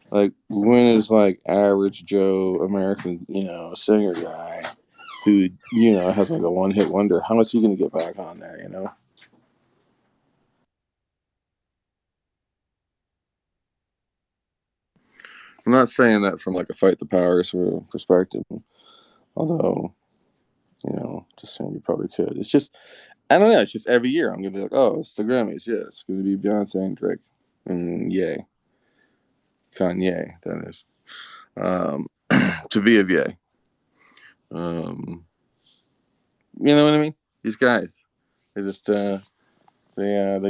Like when is like average Joe American, you know, singer guy who, you know, has like a one hit wonder, how is he gonna get back on there, you know? I'm not saying that from like a fight the power sort of perspective, although, you know, just saying you probably could. It's just I don't know, it's just every year I'm gonna be like, oh, it's the Grammys, yeah, it's gonna be Beyonce and Drake. And yay. Kanye, that is. Um to be of yay. You know what I mean? These guys. They just they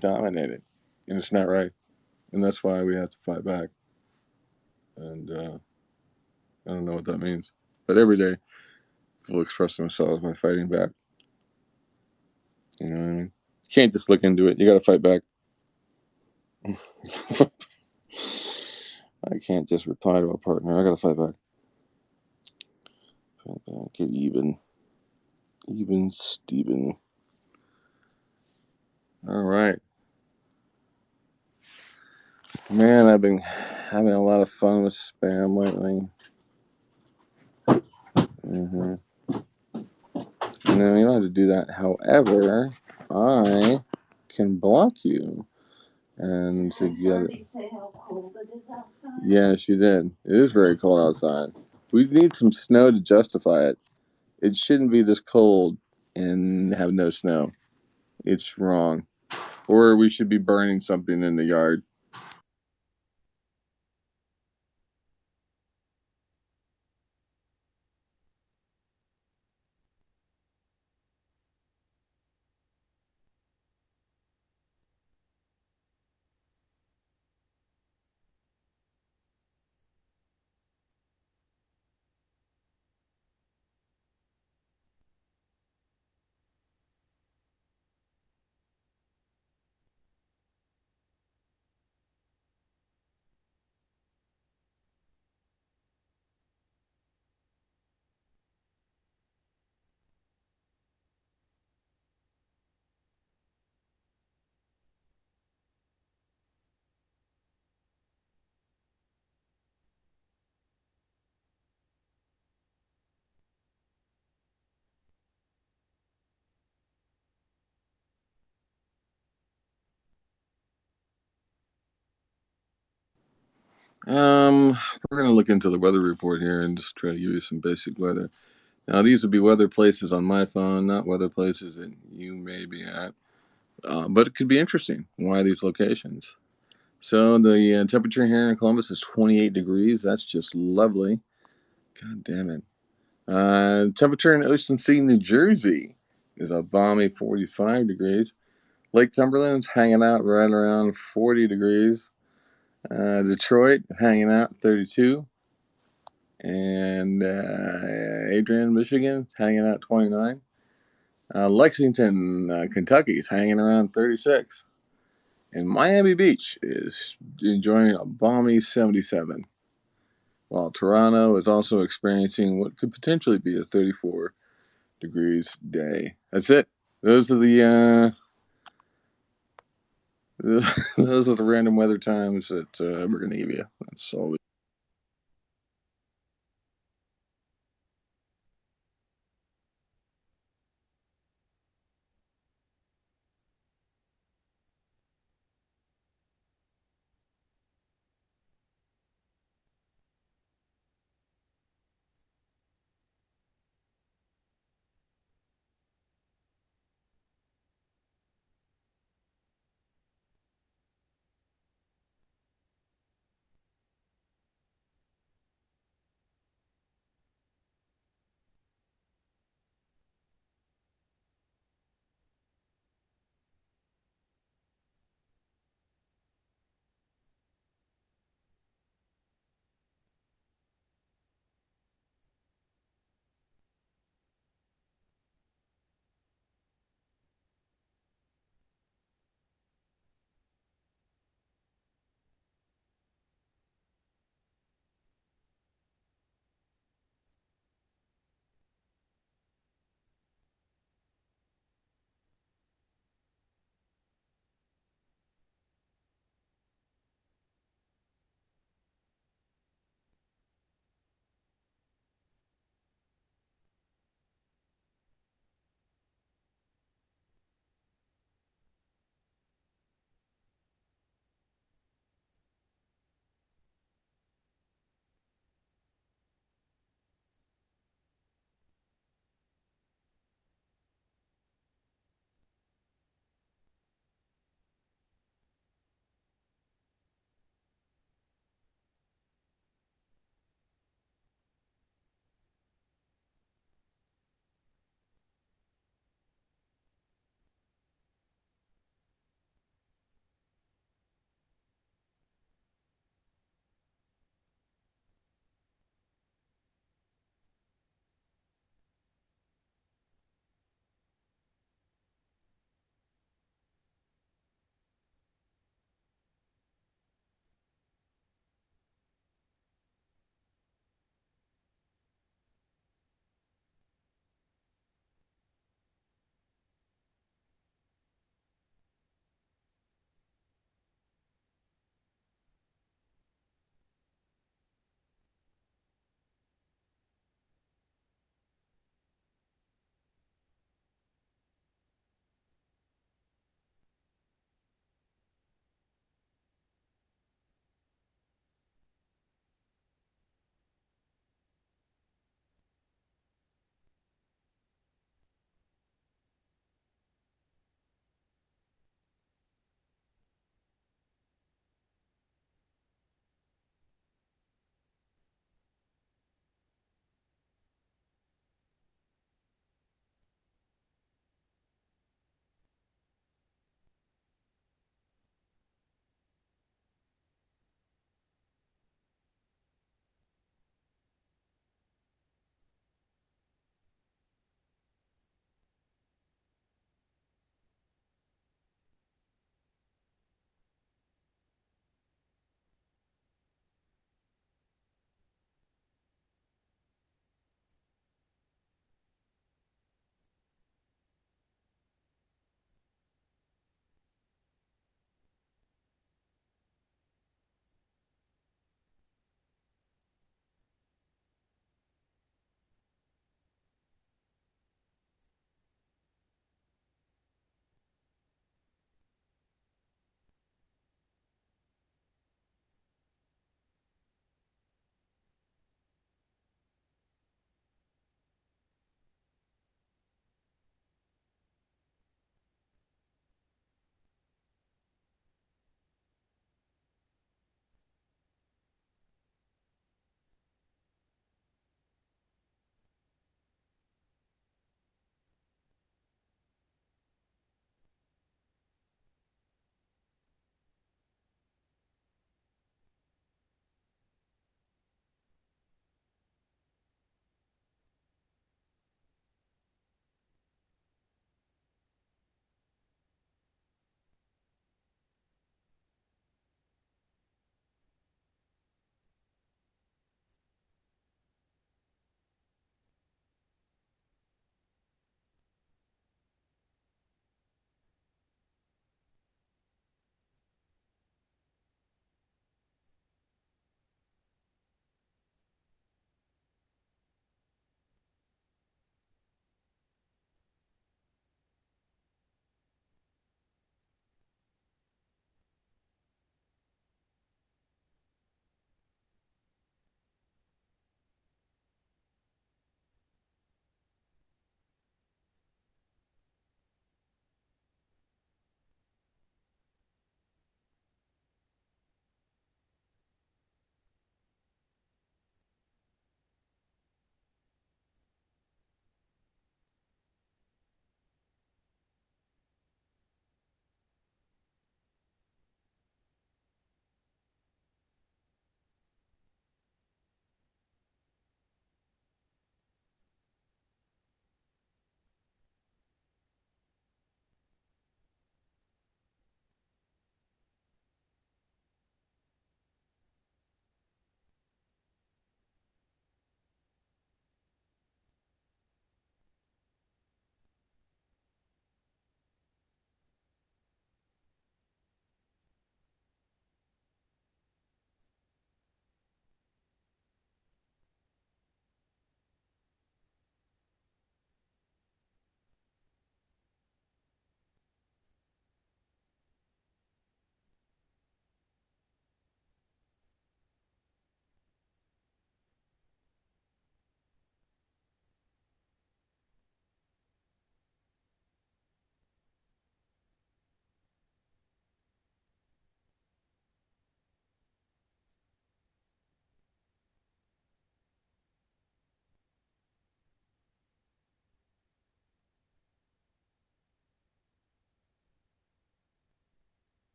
dominated. And it's not right. And that's why we have to fight back. And I don't know what that means. But every day people express themselves by fighting back. You know what I mean? You can't just look into it. You gotta fight back. I can't just reply to a partner. I gotta fight back. Get even. Even Steven. All right. Man, I've been having a lot of fun with spam lately. Mm-hmm. No, you don't have to do that. However, I can block you and to get it. Yeah, she did. It is very cold outside. We need some snow to justify it. It shouldn't be this cold and have no snow. It's wrong. Or we should be burning something in the yard. We're gonna look into the weather report here and just try to give you some basic weather. Now, these would be weather places on my phone, not weather places that you may be at. But it could be interesting. Why these locations? So the temperature here in Columbus is 28 degrees. That's just lovely. God damn it. Temperature in Ocean City, New Jersey is a balmy 45 degrees. Lake Cumberland's hanging out right around 40 degrees. Detroit hanging out 32. And Adrian, Michigan, hanging out 29. Lexington, Kentucky is hanging around 36. And Miami Beach is enjoying a balmy 77. While Toronto is also experiencing what could potentially be a 34 degrees day. That's it. Those are the those are the random weather times that we're gonna give you. That's all.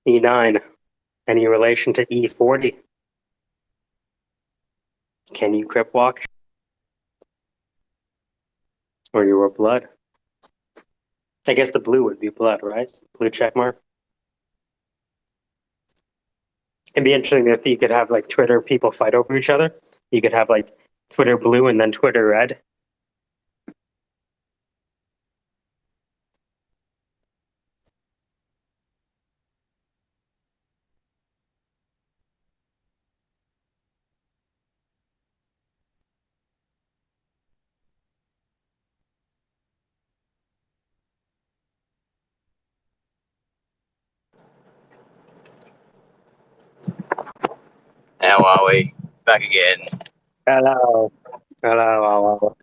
E9. Any relation to E40? Can you crip walk? Or you were blood? I guess the blue would be blood, right? Blue check mark. It'd be interesting if you could have like Twitter people fight over each other. You could have like Twitter blue and then Twitter red. How are we? Back again. Hello. Hello.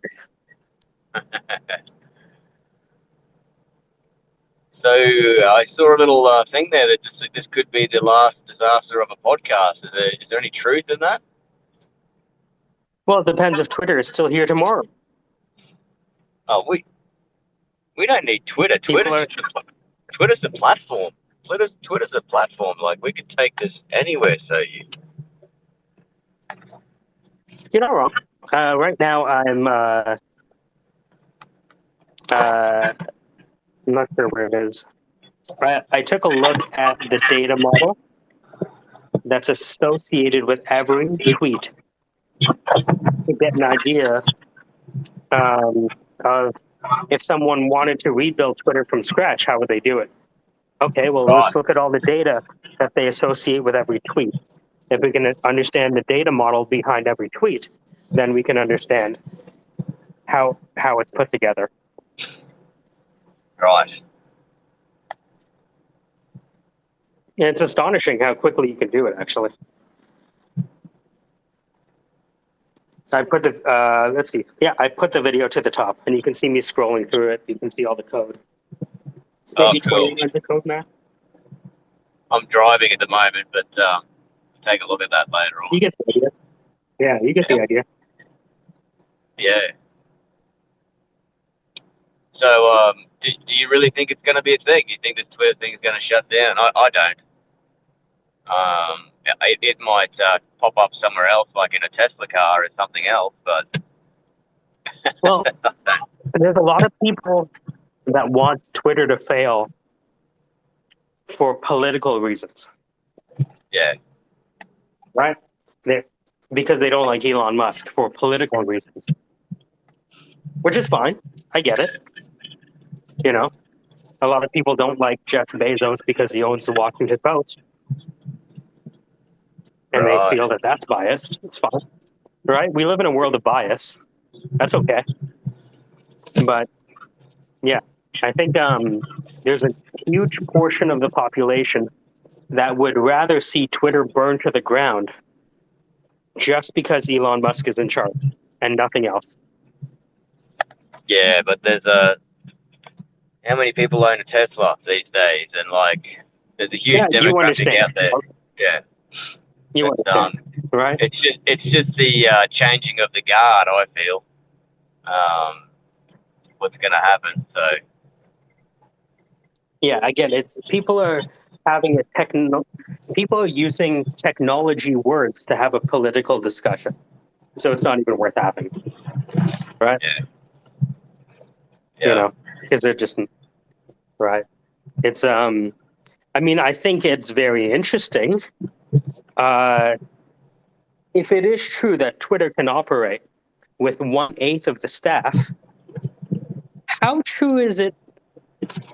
So I saw a little thing there that this could be the last disaster of a podcast. Is there any truth in that? Well, it depends if Twitter is still here tomorrow. Oh, we don't need Twitter. Twitter's a platform. Twitter's a platform. Like, we could take this anywhere. So You're not wrong. Right now, I'm not sure where it is. I took a look at the data model that's associated with every tweet to get an idea of if someone wanted to rebuild Twitter from scratch, how would they do it? Okay, well, let's look at all the data that they associate with every tweet. If we can understand the data model behind every tweet, then we can understand how it's put together. right. And it's astonishing how quickly you can do it, actually. I put the let's see. Yeah, I put the video to the top, and you can see me scrolling through it. You can see all the code. It's maybe 20 lines of code, Matt. I'm driving at the moment, but take a look at that later on. You get the idea. Yeah, you get the idea. Yeah. So, do you really think it's going to be a thing? Do you think this Twitter thing is going to shut down? I don't. It might pop up somewhere else, like in a Tesla car or something else, but... Well, there's a lot of people that want Twitter to fail for political reasons. Yeah. Right? Because they don't like Elon Musk for political reasons. Which is fine. I get it. You know, a lot of people don't like Jeff Bezos because he owns the Washington Post. And they feel that that's biased. It's fine. Right? We live in a world of bias. That's okay. But yeah, I think there's a huge portion of the population that would rather see Twitter burn to the ground just because Elon Musk is in charge and nothing else. Yeah, but there's how many people own a Tesla these days? And like, there's a huge demographic out there. Yeah. You understand, right? It's just the changing of the guard, I feel. What's going to happen? So. Yeah, again, it's people are having people are using technology words to have a political discussion, so it's not even worth having, right? Yeah. You know, because they're just right. It's I mean, I think it's very interesting. If it is true that Twitter can operate with 1/8 of the staff, how true is it?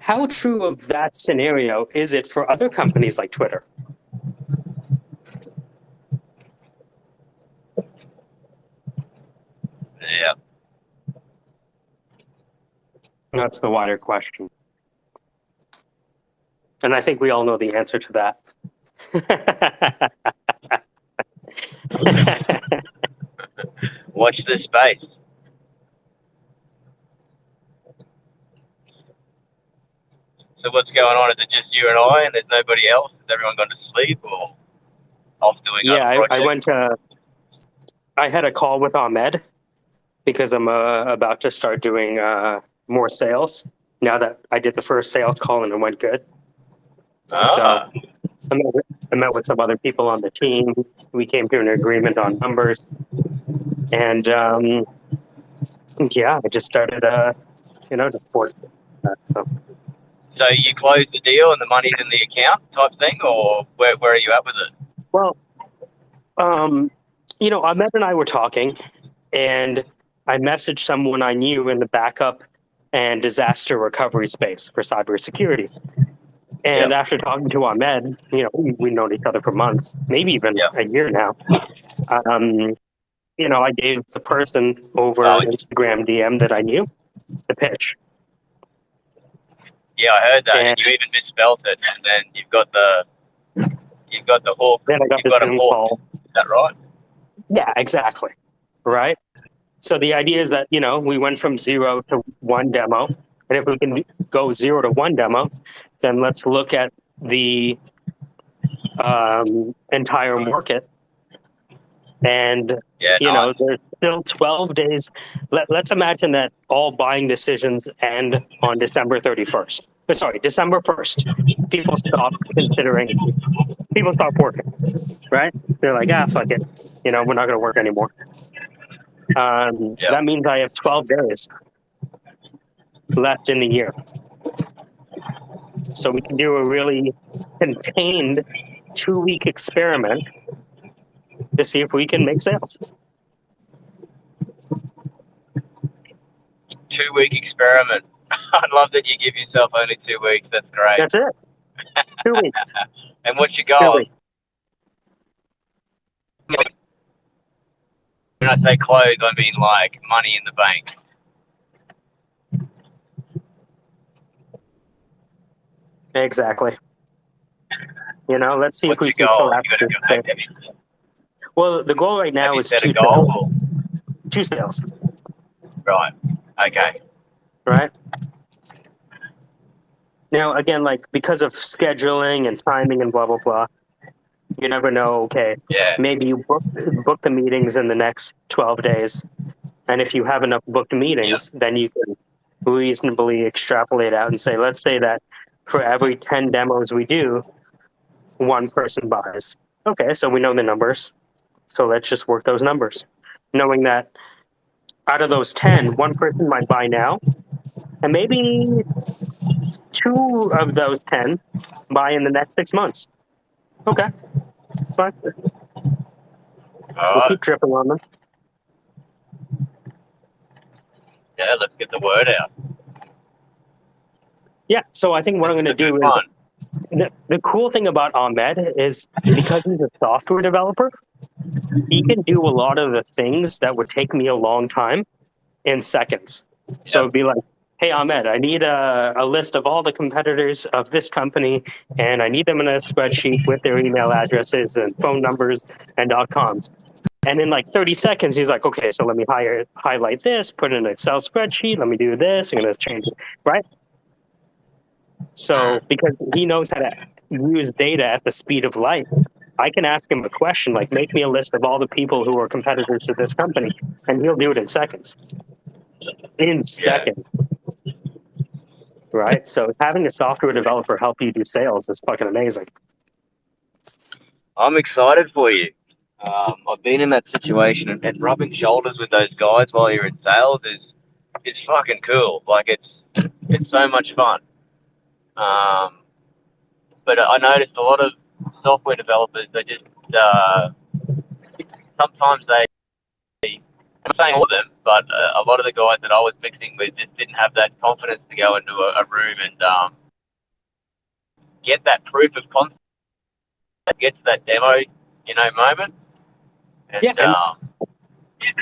How true of that scenario is it for other companies like Twitter? Yeah. That's the wider question. And I think we all know the answer to that. Watch this space. So what's going on? Is it just you and I, and there's nobody else? Has everyone gone to sleep, or off doing other projects? I went to. I had a call with Ahmed because I'm about to start doing more sales. Now that I did the first sales call and it went good. So I met with some other people on the team. We came to an agreement on numbers, and yeah, I just started, to support that. So you closed the deal and the money's in the account type thing, or where are you at with it? well, Ahmed and I were talking, and I messaged someone I knew in the backup and disaster recovery space for cybersecurity. And after talking to Ahmed, we've known each other for months, maybe even a year now. I gave the person over Instagram DM that I knew the pitch. Yeah, I heard that. And you even misspelled it, and then you've got the hook. Then I got the Zoom call. Is that right? Yeah, exactly. Right. So the idea is that, we went from 0 to 1 demo. And if we can go 0 to 1 demo, then let's look at the entire market. And, there's still 12 days. Let's imagine that all buying decisions end on December 31st. Sorry, December 1st. People stop working, right? They're like, fuck it. We're not going to work anymore. That means I have 12 days left in the year. So we can do a really contained 2-week experiment to see if we can make sales. 2-week experiment. I love that you give yourself only 2 weeks. That's great. That's it. 2 weeks. And what's your goal? When I say close, I mean like money in the bank. Exactly. Let's see if we can collapse this thing. Well, the goal right now is 2 sales. 2 sales. Right. Okay. Right. Now, again, because of scheduling and timing and blah, blah, blah, you never know. Okay. Yeah. Maybe you book the meetings in the next 12 days. And if you have enough booked meetings, then you can reasonably extrapolate out and say, let's say that for every 10 demos we do, 1 person buys. Okay, so we know the numbers. So let's just work those numbers. Knowing that out of those 10, 1 person might buy now, and maybe 2 of those 10 buy in the next 6 months. Okay, that's fine. We'll keep dripping on them. Yeah, let's get the word out. Yeah, so I think what I'm going to do is the cool thing about Ahmed is because he's a software developer, he can do a lot of the things that would take me a long time in seconds. So it'd be like, hey, Ahmed, I need a list of all the competitors of this company, and I need them in a spreadsheet with their email addresses and phone numbers and .coms. And in 30 seconds, he's like, okay, so let me highlight this, put it in an Excel spreadsheet, let me do this, I'm going to change it, right? So because he knows how to use data at the speed of light, I can ask him a question like, make me a list of all the people who are competitors to this company, and he'll do it in seconds. In seconds. Right? So having a software developer help you do sales is fucking amazing. I'm excited for you. I've been in that situation, and rubbing shoulders with those guys while you're in sales is fucking cool. It's so much fun. But I noticed a lot of software developers, they just sometimes I'm saying all of them, but a lot of the guys that I was mixing with just didn't have that confidence to go into a room and get that proof of concept, get to that demo, moment. And,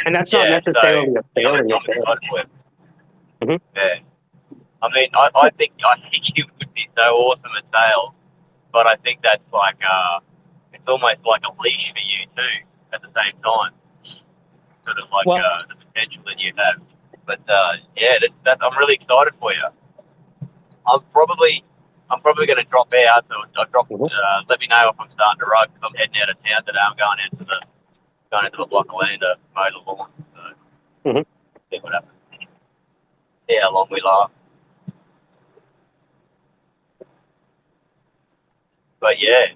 and that's not necessarily a failing affair. Yeah. I mean, I think you would be so awesome at sales, but I think that's it's almost like a leash for you too at the same time. Sort of the potential that you have. But I'm really excited for you. I'm probably going to drop out, so let me know if I'm starting to rug, because I'm heading out of town today. I'm going into the block of land to mow the lawn. So see what happens. See how long we last. But yeah,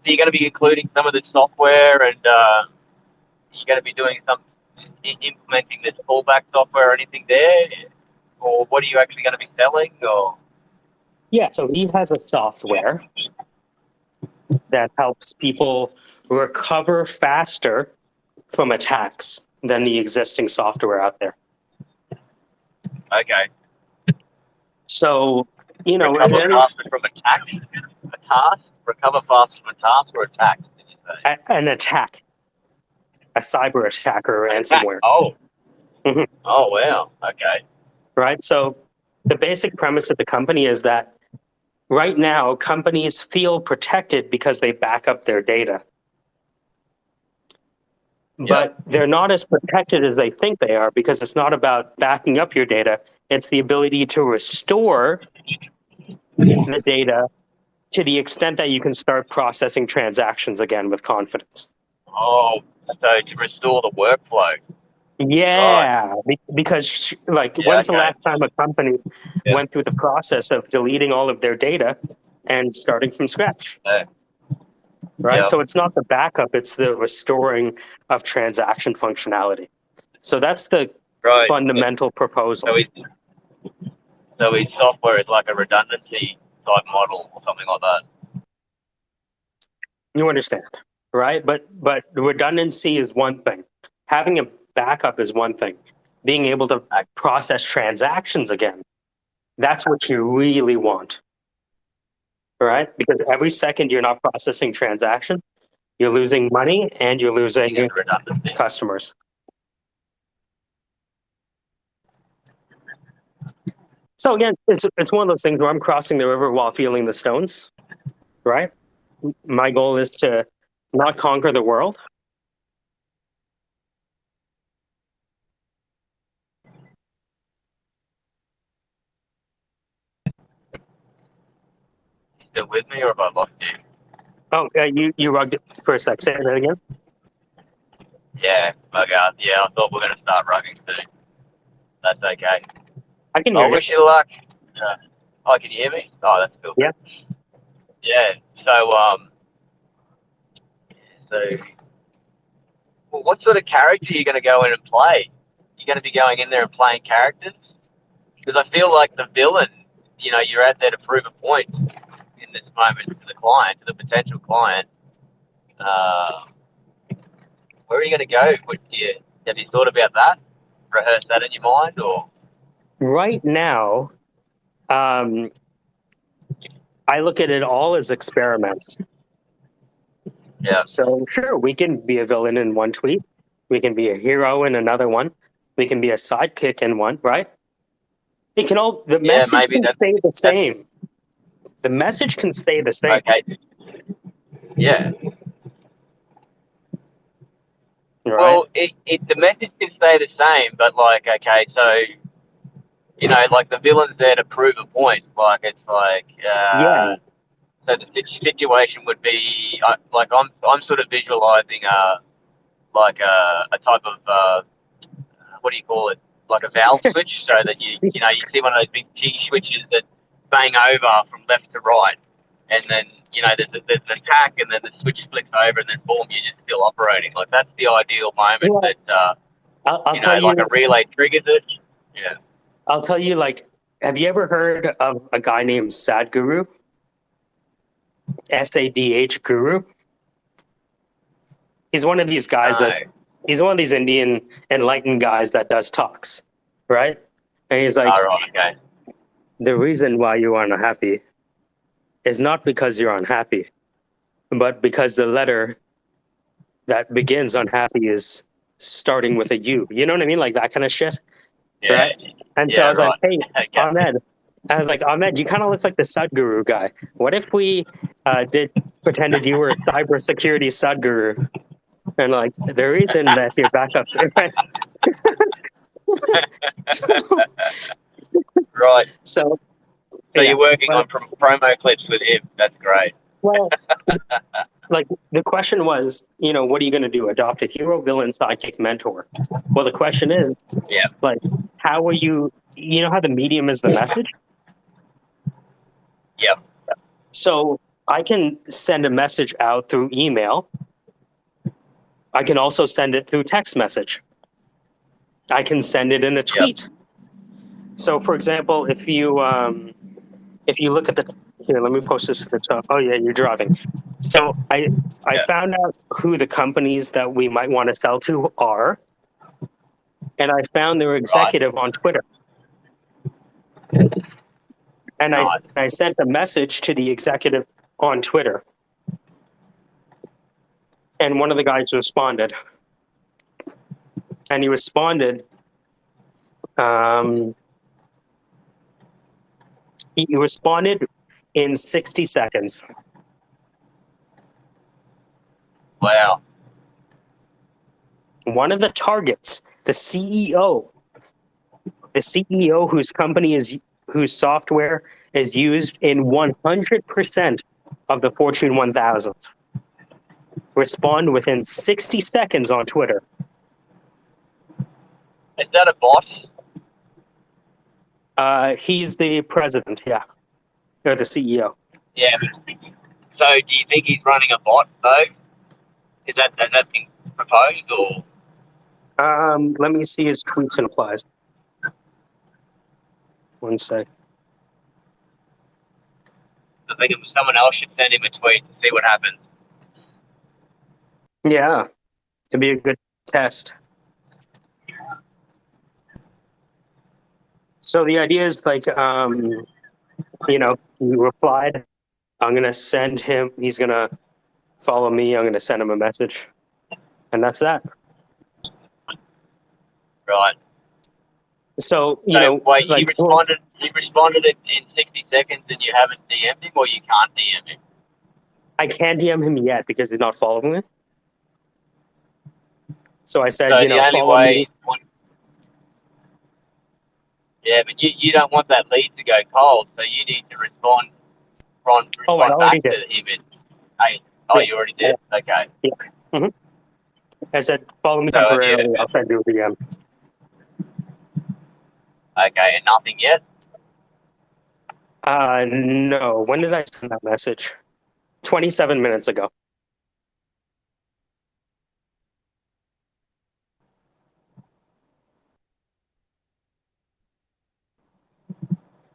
you're going to be including some of the software, and you're going to be doing some implementing this callback software or anything there, or what are you actually going to be selling? Or Yeah, so he has a software that helps people recover faster from attacks than the existing software out there. okay, So, you know, recover faster from a task, recover faster from a task or attack? Did you say an attack, a cyber attack or attack? ransomware. Oh, Mhm. oh wow, okay, Right? So the basic premise of the company is that right now companies feel protected because they back up their data. But they're not as protected as they think they are, because it's not about backing up your data. It's the ability to restore the data to the extent that you can start processing transactions again with confidence. Oh, so to restore the workflow. Yeah, because like, Yeah, when's the okay. last time a company Yeah. went through the process of deleting all of their data and starting from scratch? Yeah. Right? Yeah. So it's not the backup, it's the restoring of transaction functionality. So that's the Right. fundamental proposal. So his software is like a redundancy type model or something like that. You understand, right? But redundancy is one thing. Having a backup is one thing. Being able to process transactions again, that's what you really want, right? Because every second you're not processing transaction, you're losing money and you're losing customers. So again, it's one of those things where I'm crossing the river while feeling the stones, right? My goal is to not conquer the world. Still with me, or have I lost you? Oh, you rugged it for a sec. Say that again. Yeah, bug out. Yeah, I thought we were going to start rugging soon. That's okay. I can hear you. Wish you luck. Oh, can you hear me? Oh, that's cool. Yeah. Yeah. So well, what sort of character are you going to go in and play? You're going to be going in there and playing characters? Because I feel like the villain, you know, you're out there to prove a point in this moment to the client, to the potential client. Where are you going to go? Have you thought about that? Rehearse that in your mind, or? Right now, I look at it all as experiments. Yeah. So sure, we can be a villain in one tweet. We can be a hero in another one. We can be a sidekick in one, right? It can all, the message can stay the same. The message can stay the same. Okay. Yeah. Right? Well, the message can stay the same, but like, okay, so, you know, like the villain's there to prove a point. Like, it's like, yeah. So the situation would be, like, I'm sort of visualizing like a type of, what do you call it? Like a valve switch, so that you know, you see one of those big T switches that bang over from left to right, and then, you know, there's an attack, and then the switch flicks over, and then boom, you're just still operating. Like, that's the ideal moment that, I'll you know, tell you, like a relay triggers it. Yeah. I'll tell you, like, have you ever heard of a guy named Sadhguru? SADH Guru? He's one of these guys he's one of these Indian enlightened guys that does talks, right? And he's like, okay. The reason why you are unhappy is not because you're unhappy, but because the letter that begins unhappy is starting with a U. You know what I mean? Like that kind of shit. Yeah. Right? And so Yeah, I was like, hey, okay. Ahmed. I was like, Ahmed, you kind of look like the Sadhguru guy. What if we pretended you were a cybersecurity Sadhguru? And like, the reason that your backup... Right. So So you're working on promo clips with him. That's great. Well, like the question was, you know, what are you going to do? Adopt a hero, villain, sidekick, mentor? Well, the question is, like, how are you? You know how the medium is the message. Yeah. So I can send a message out through email. I can also send it through text message. I can send it in a tweet. So, for example, if you look at here, let me post this to the top. Oh yeah, you're driving. So I found out who the companies that we might want to sell to are, and I found their executive on Twitter. And I sent a message to the executive on Twitter, and one of the guys responded, and he responded. He responded in 60 seconds. Wow. One of the targets, the CEO whose software is used in 100% of the Fortune 1000, respond within 60 seconds on Twitter. Is that a boss? He's the president, yeah, or the CEO. Yeah. So do you think he's running a bot though? Has that been proposed or? Let me see his tweets and replies. One sec. I think someone else should send him a tweet to see what happens. Yeah, it'd be a good test. So the idea is like, he replied. I'm gonna send him. He's gonna follow me. I'm gonna send him a message, and that's that. Right. So wait, like he responded in 60 seconds, and you haven't DM'd him, or you can't DM him. I can't DM him yet because he's not following me. So I said, So the only follow way. me. Yeah, but you don't want that lead to go cold, so you need to respond back to him. You already did? Okay. Yeah. Mm-hmm. I said, follow me So, temporarily. I'll send you a DM. Okay, and nothing yet? No. When did I send that message? 27 minutes ago.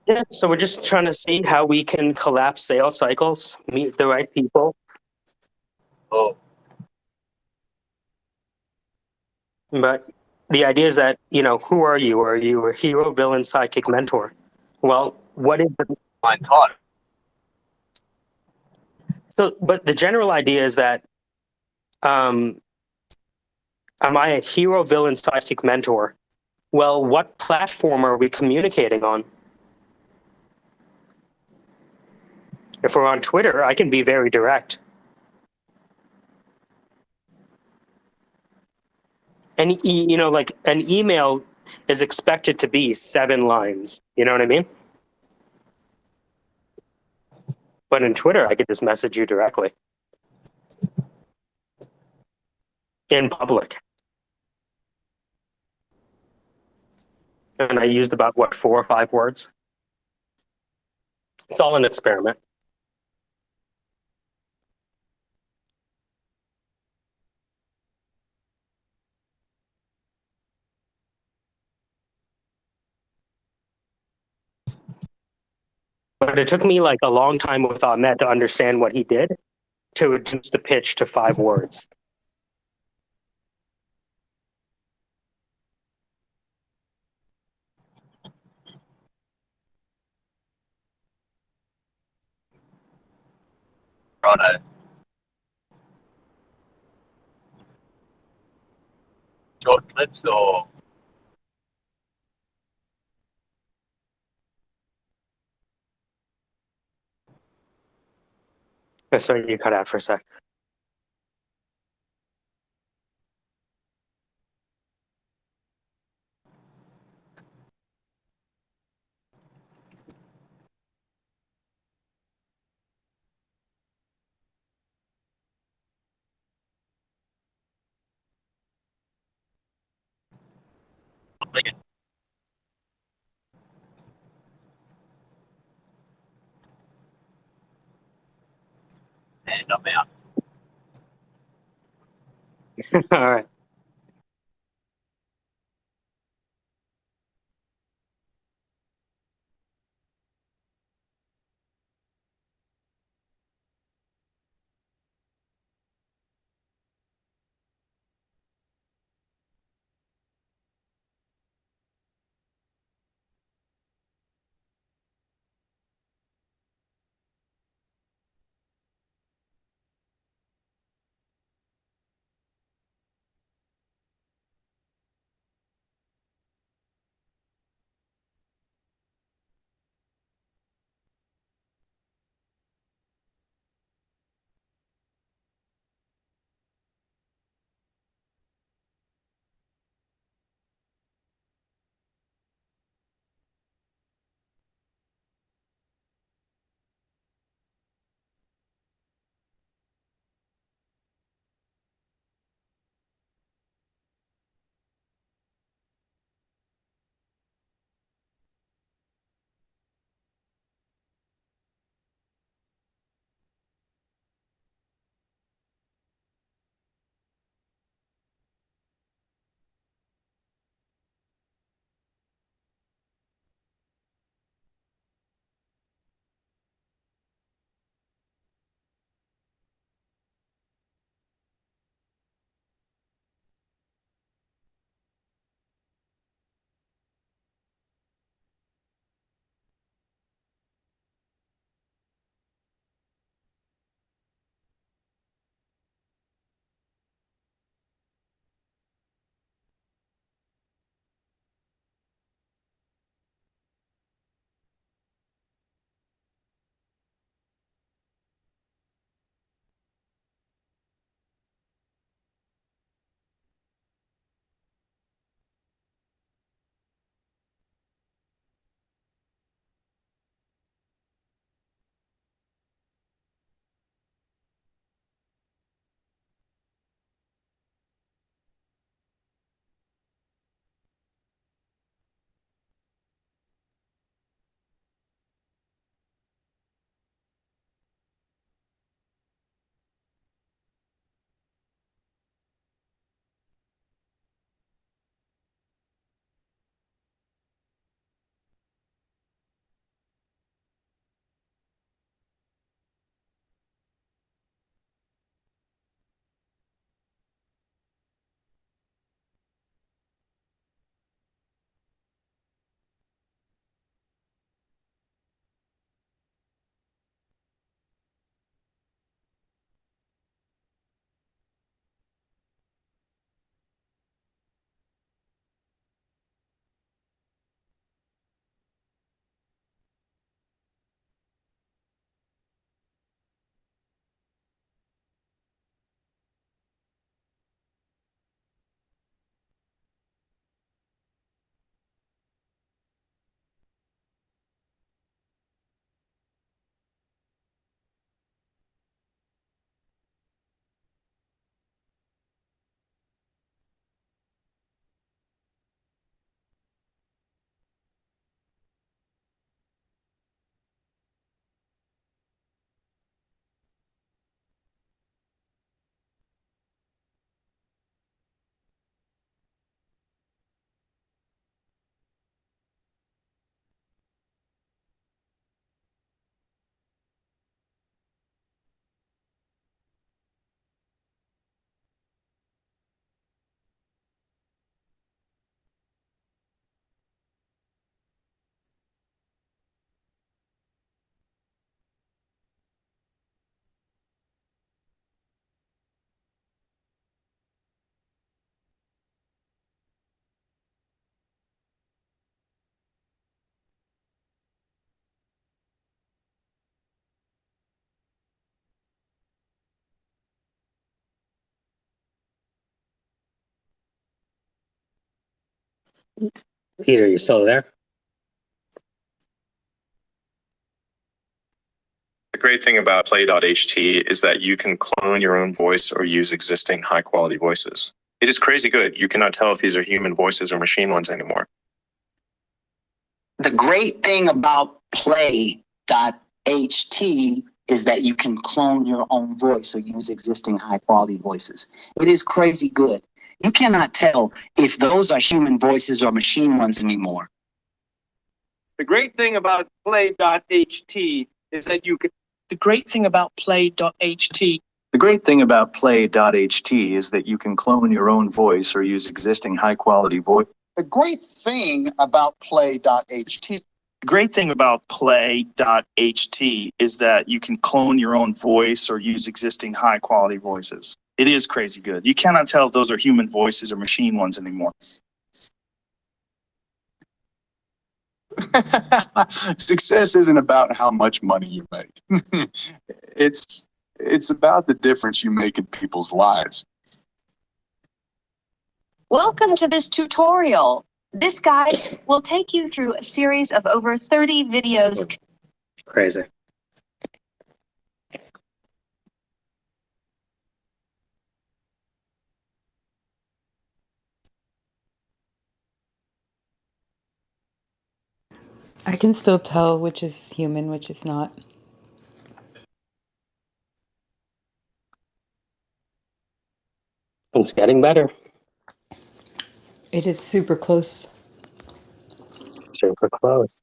Yeah, so we're just trying to see how we can collapse sales cycles, meet the right people. Oh. But the idea is that, who are you? Are you a hero, villain, sidekick, mentor? Well, what is the... I'm caught. So, but the general idea is that, am I a hero, villain, sidekick, mentor? Well, what platform are we communicating on? If we're on Twitter, I can be very direct. And, like an email is expected to be 7 lines. You know what I mean? But in Twitter, I could just message you directly. In public. And I used about, 4 or 5 words? It's all an experiment. But it took me like a long time with Ahmed to understand what he did to reduce the pitch to 5 words. Righto. Short clips or? Sorry, you cut out for a sec. and I'm out. All right. Peter, you still there? The great thing about play.ht is that you can clone your own voice or use existing high quality voices. It is crazy good. You cannot tell if these are human voices or machine ones anymore. The great thing about play.ht is that you can clone your own voice or use existing high quality voices. It is crazy good. You cannot tell if those are human voices or machine ones anymore. The great thing about play.ht is that you can. The great thing about play.ht. The great thing about play.ht is that you can clone your own voice or use existing high quality voice. The great thing about play.ht. The great thing about play.ht is that you can clone your own voice or use existing high quality voices. It is crazy good. You cannot tell if those are human voices or machine ones anymore. Success isn't about how much money you make. It's about the difference you make in people's lives. Welcome to this tutorial. This guide will take you through a series of over 30 videos. Crazy. I can still tell which is human, which is not. It's getting better. It is super close. Super close.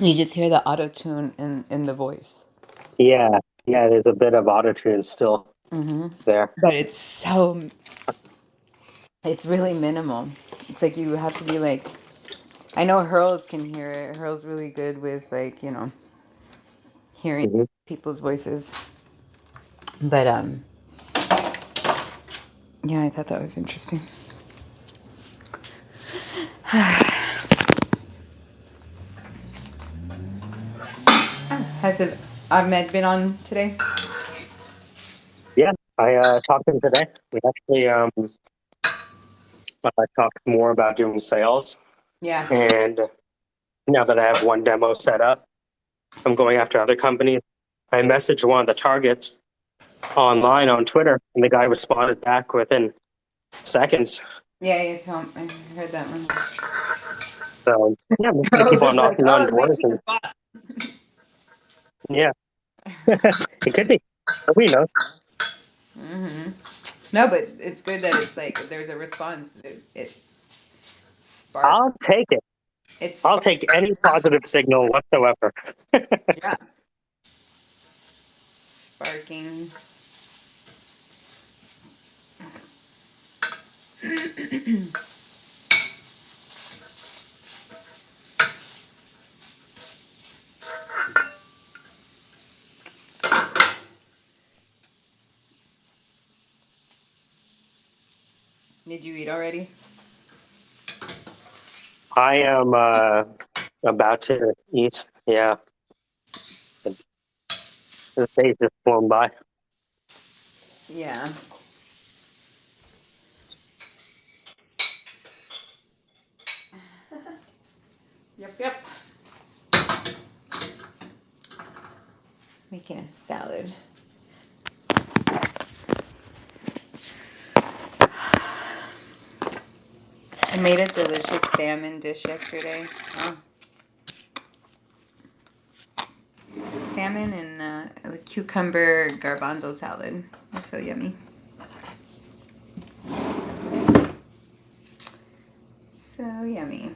You just hear the auto tune in the voice. Yeah, there's a bit of autotune still there. But it's really minimal. It's like you have to be like, I know Hurls can hear it. Hurl's really good with like, hearing people's voices. But yeah, I thought that was interesting. Has Ahmed been on today? Yeah, I talked to him today. We actually talked more about doing sales. Yeah. And now that I have one demo set up, I'm going after other companies. I messaged one of the targets online on Twitter, and the guy responded back within seconds. Yeah, you told me. I heard that one. So yeah, I'm gonna keep on knocking on doors. And, yeah, it could be. Nobody knows. No, but it's good that it's like there's a response. It's spark. I'll take it. I'll take any positive signal whatsoever. Yeah. Sparking. Did you eat already? I am about to eat. Yeah. This day just flown by. Yeah. Yep. Making a salad. I made a delicious salmon dish yesterday. Oh. Salmon and a cucumber garbanzo salad. They're so yummy. So yummy.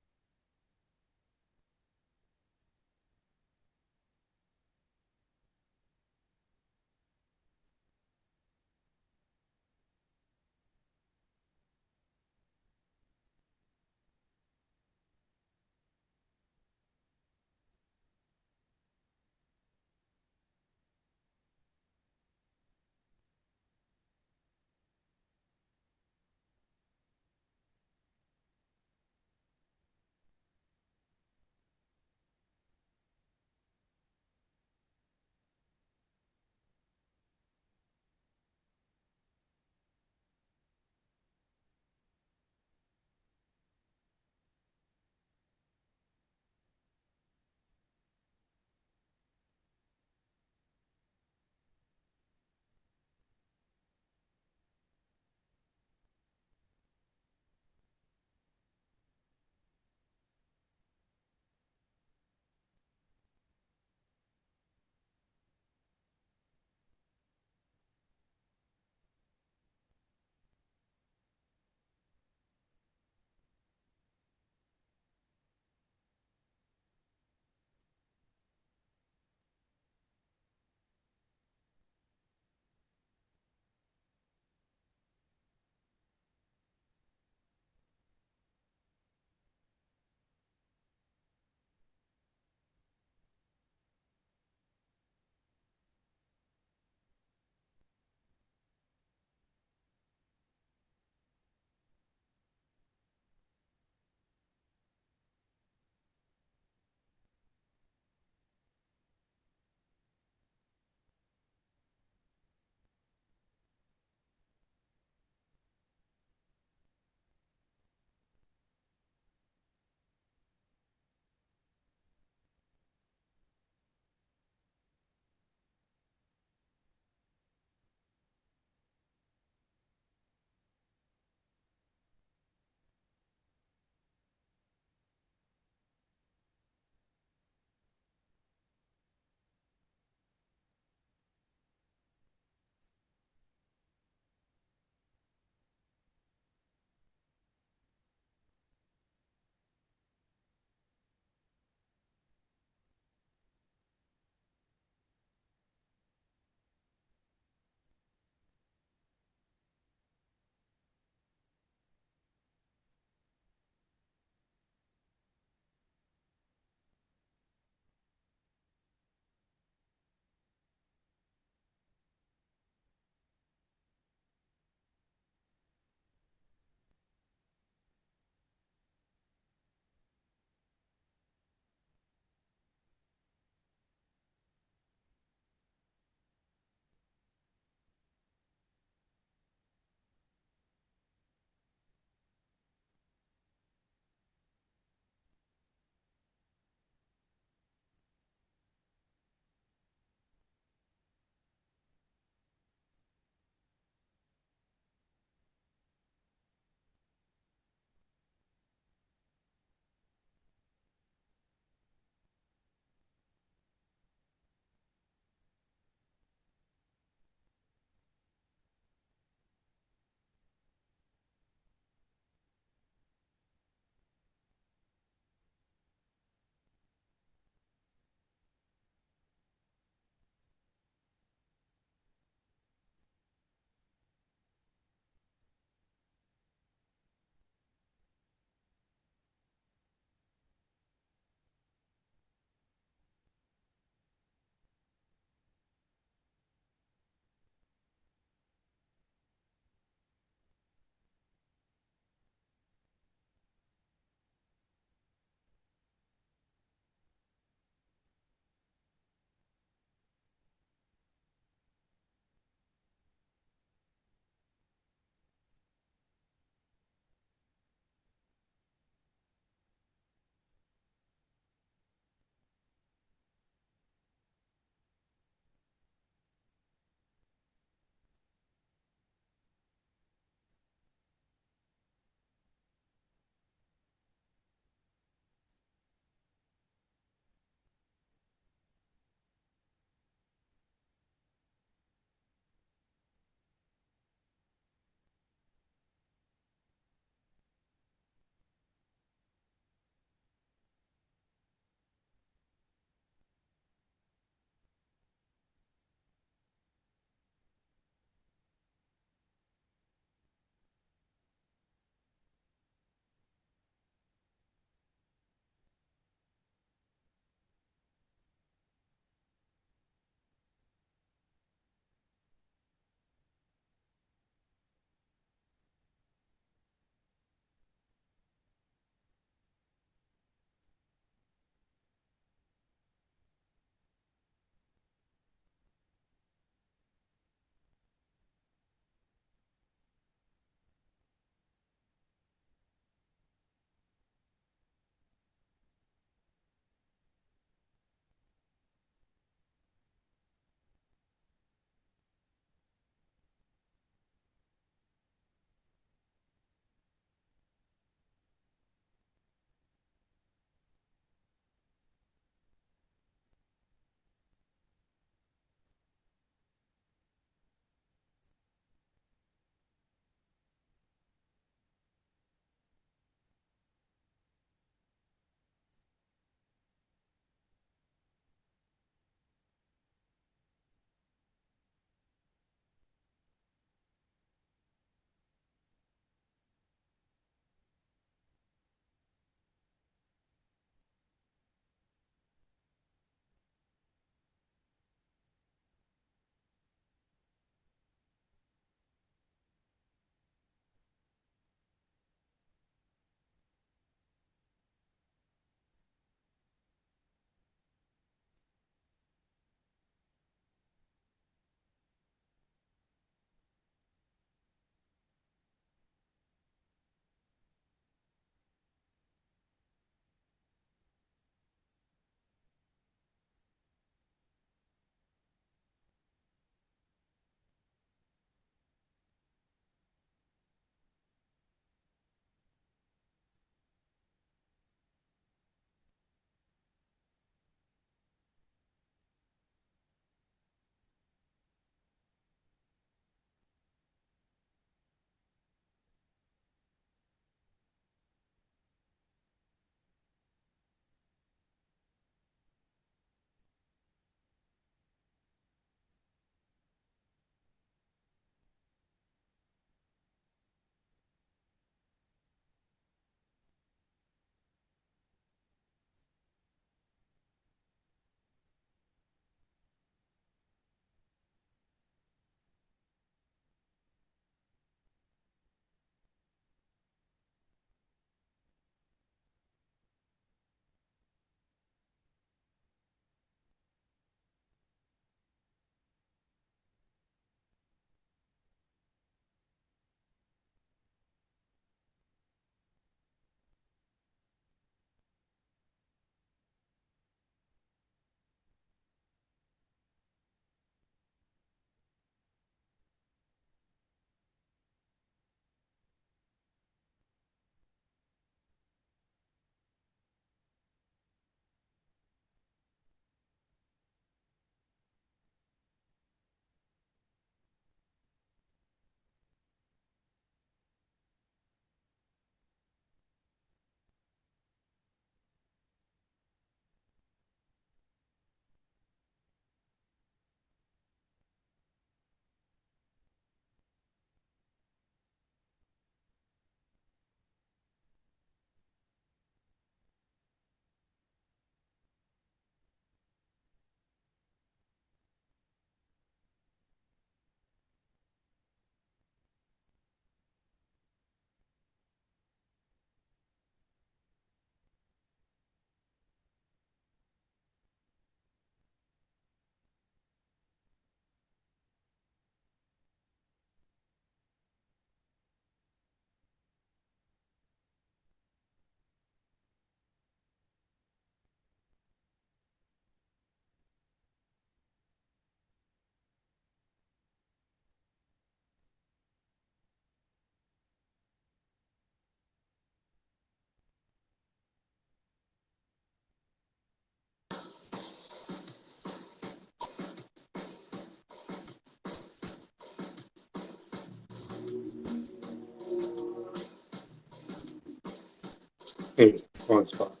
Wrong spot.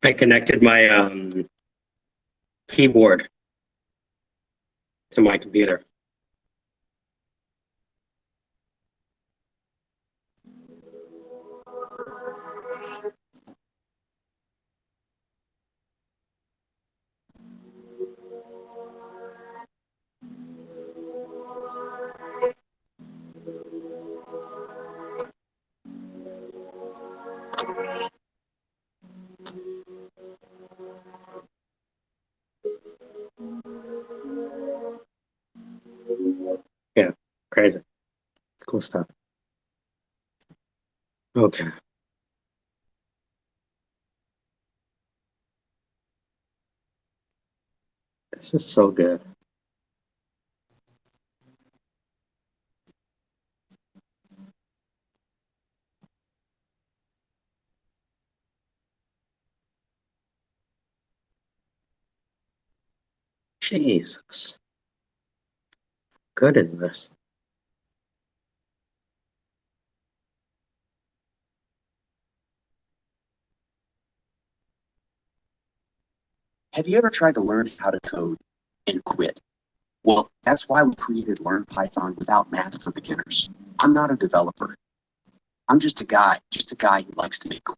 I connected my keyboard to my computer. Yeah, crazy. It's cool stuff. Okay. This is so good. Jesus. Good is this? Have you ever tried to learn how to code and quit? Well, that's why we created Learn Python without math for beginners. I'm not a developer. I'm just a guy who likes to make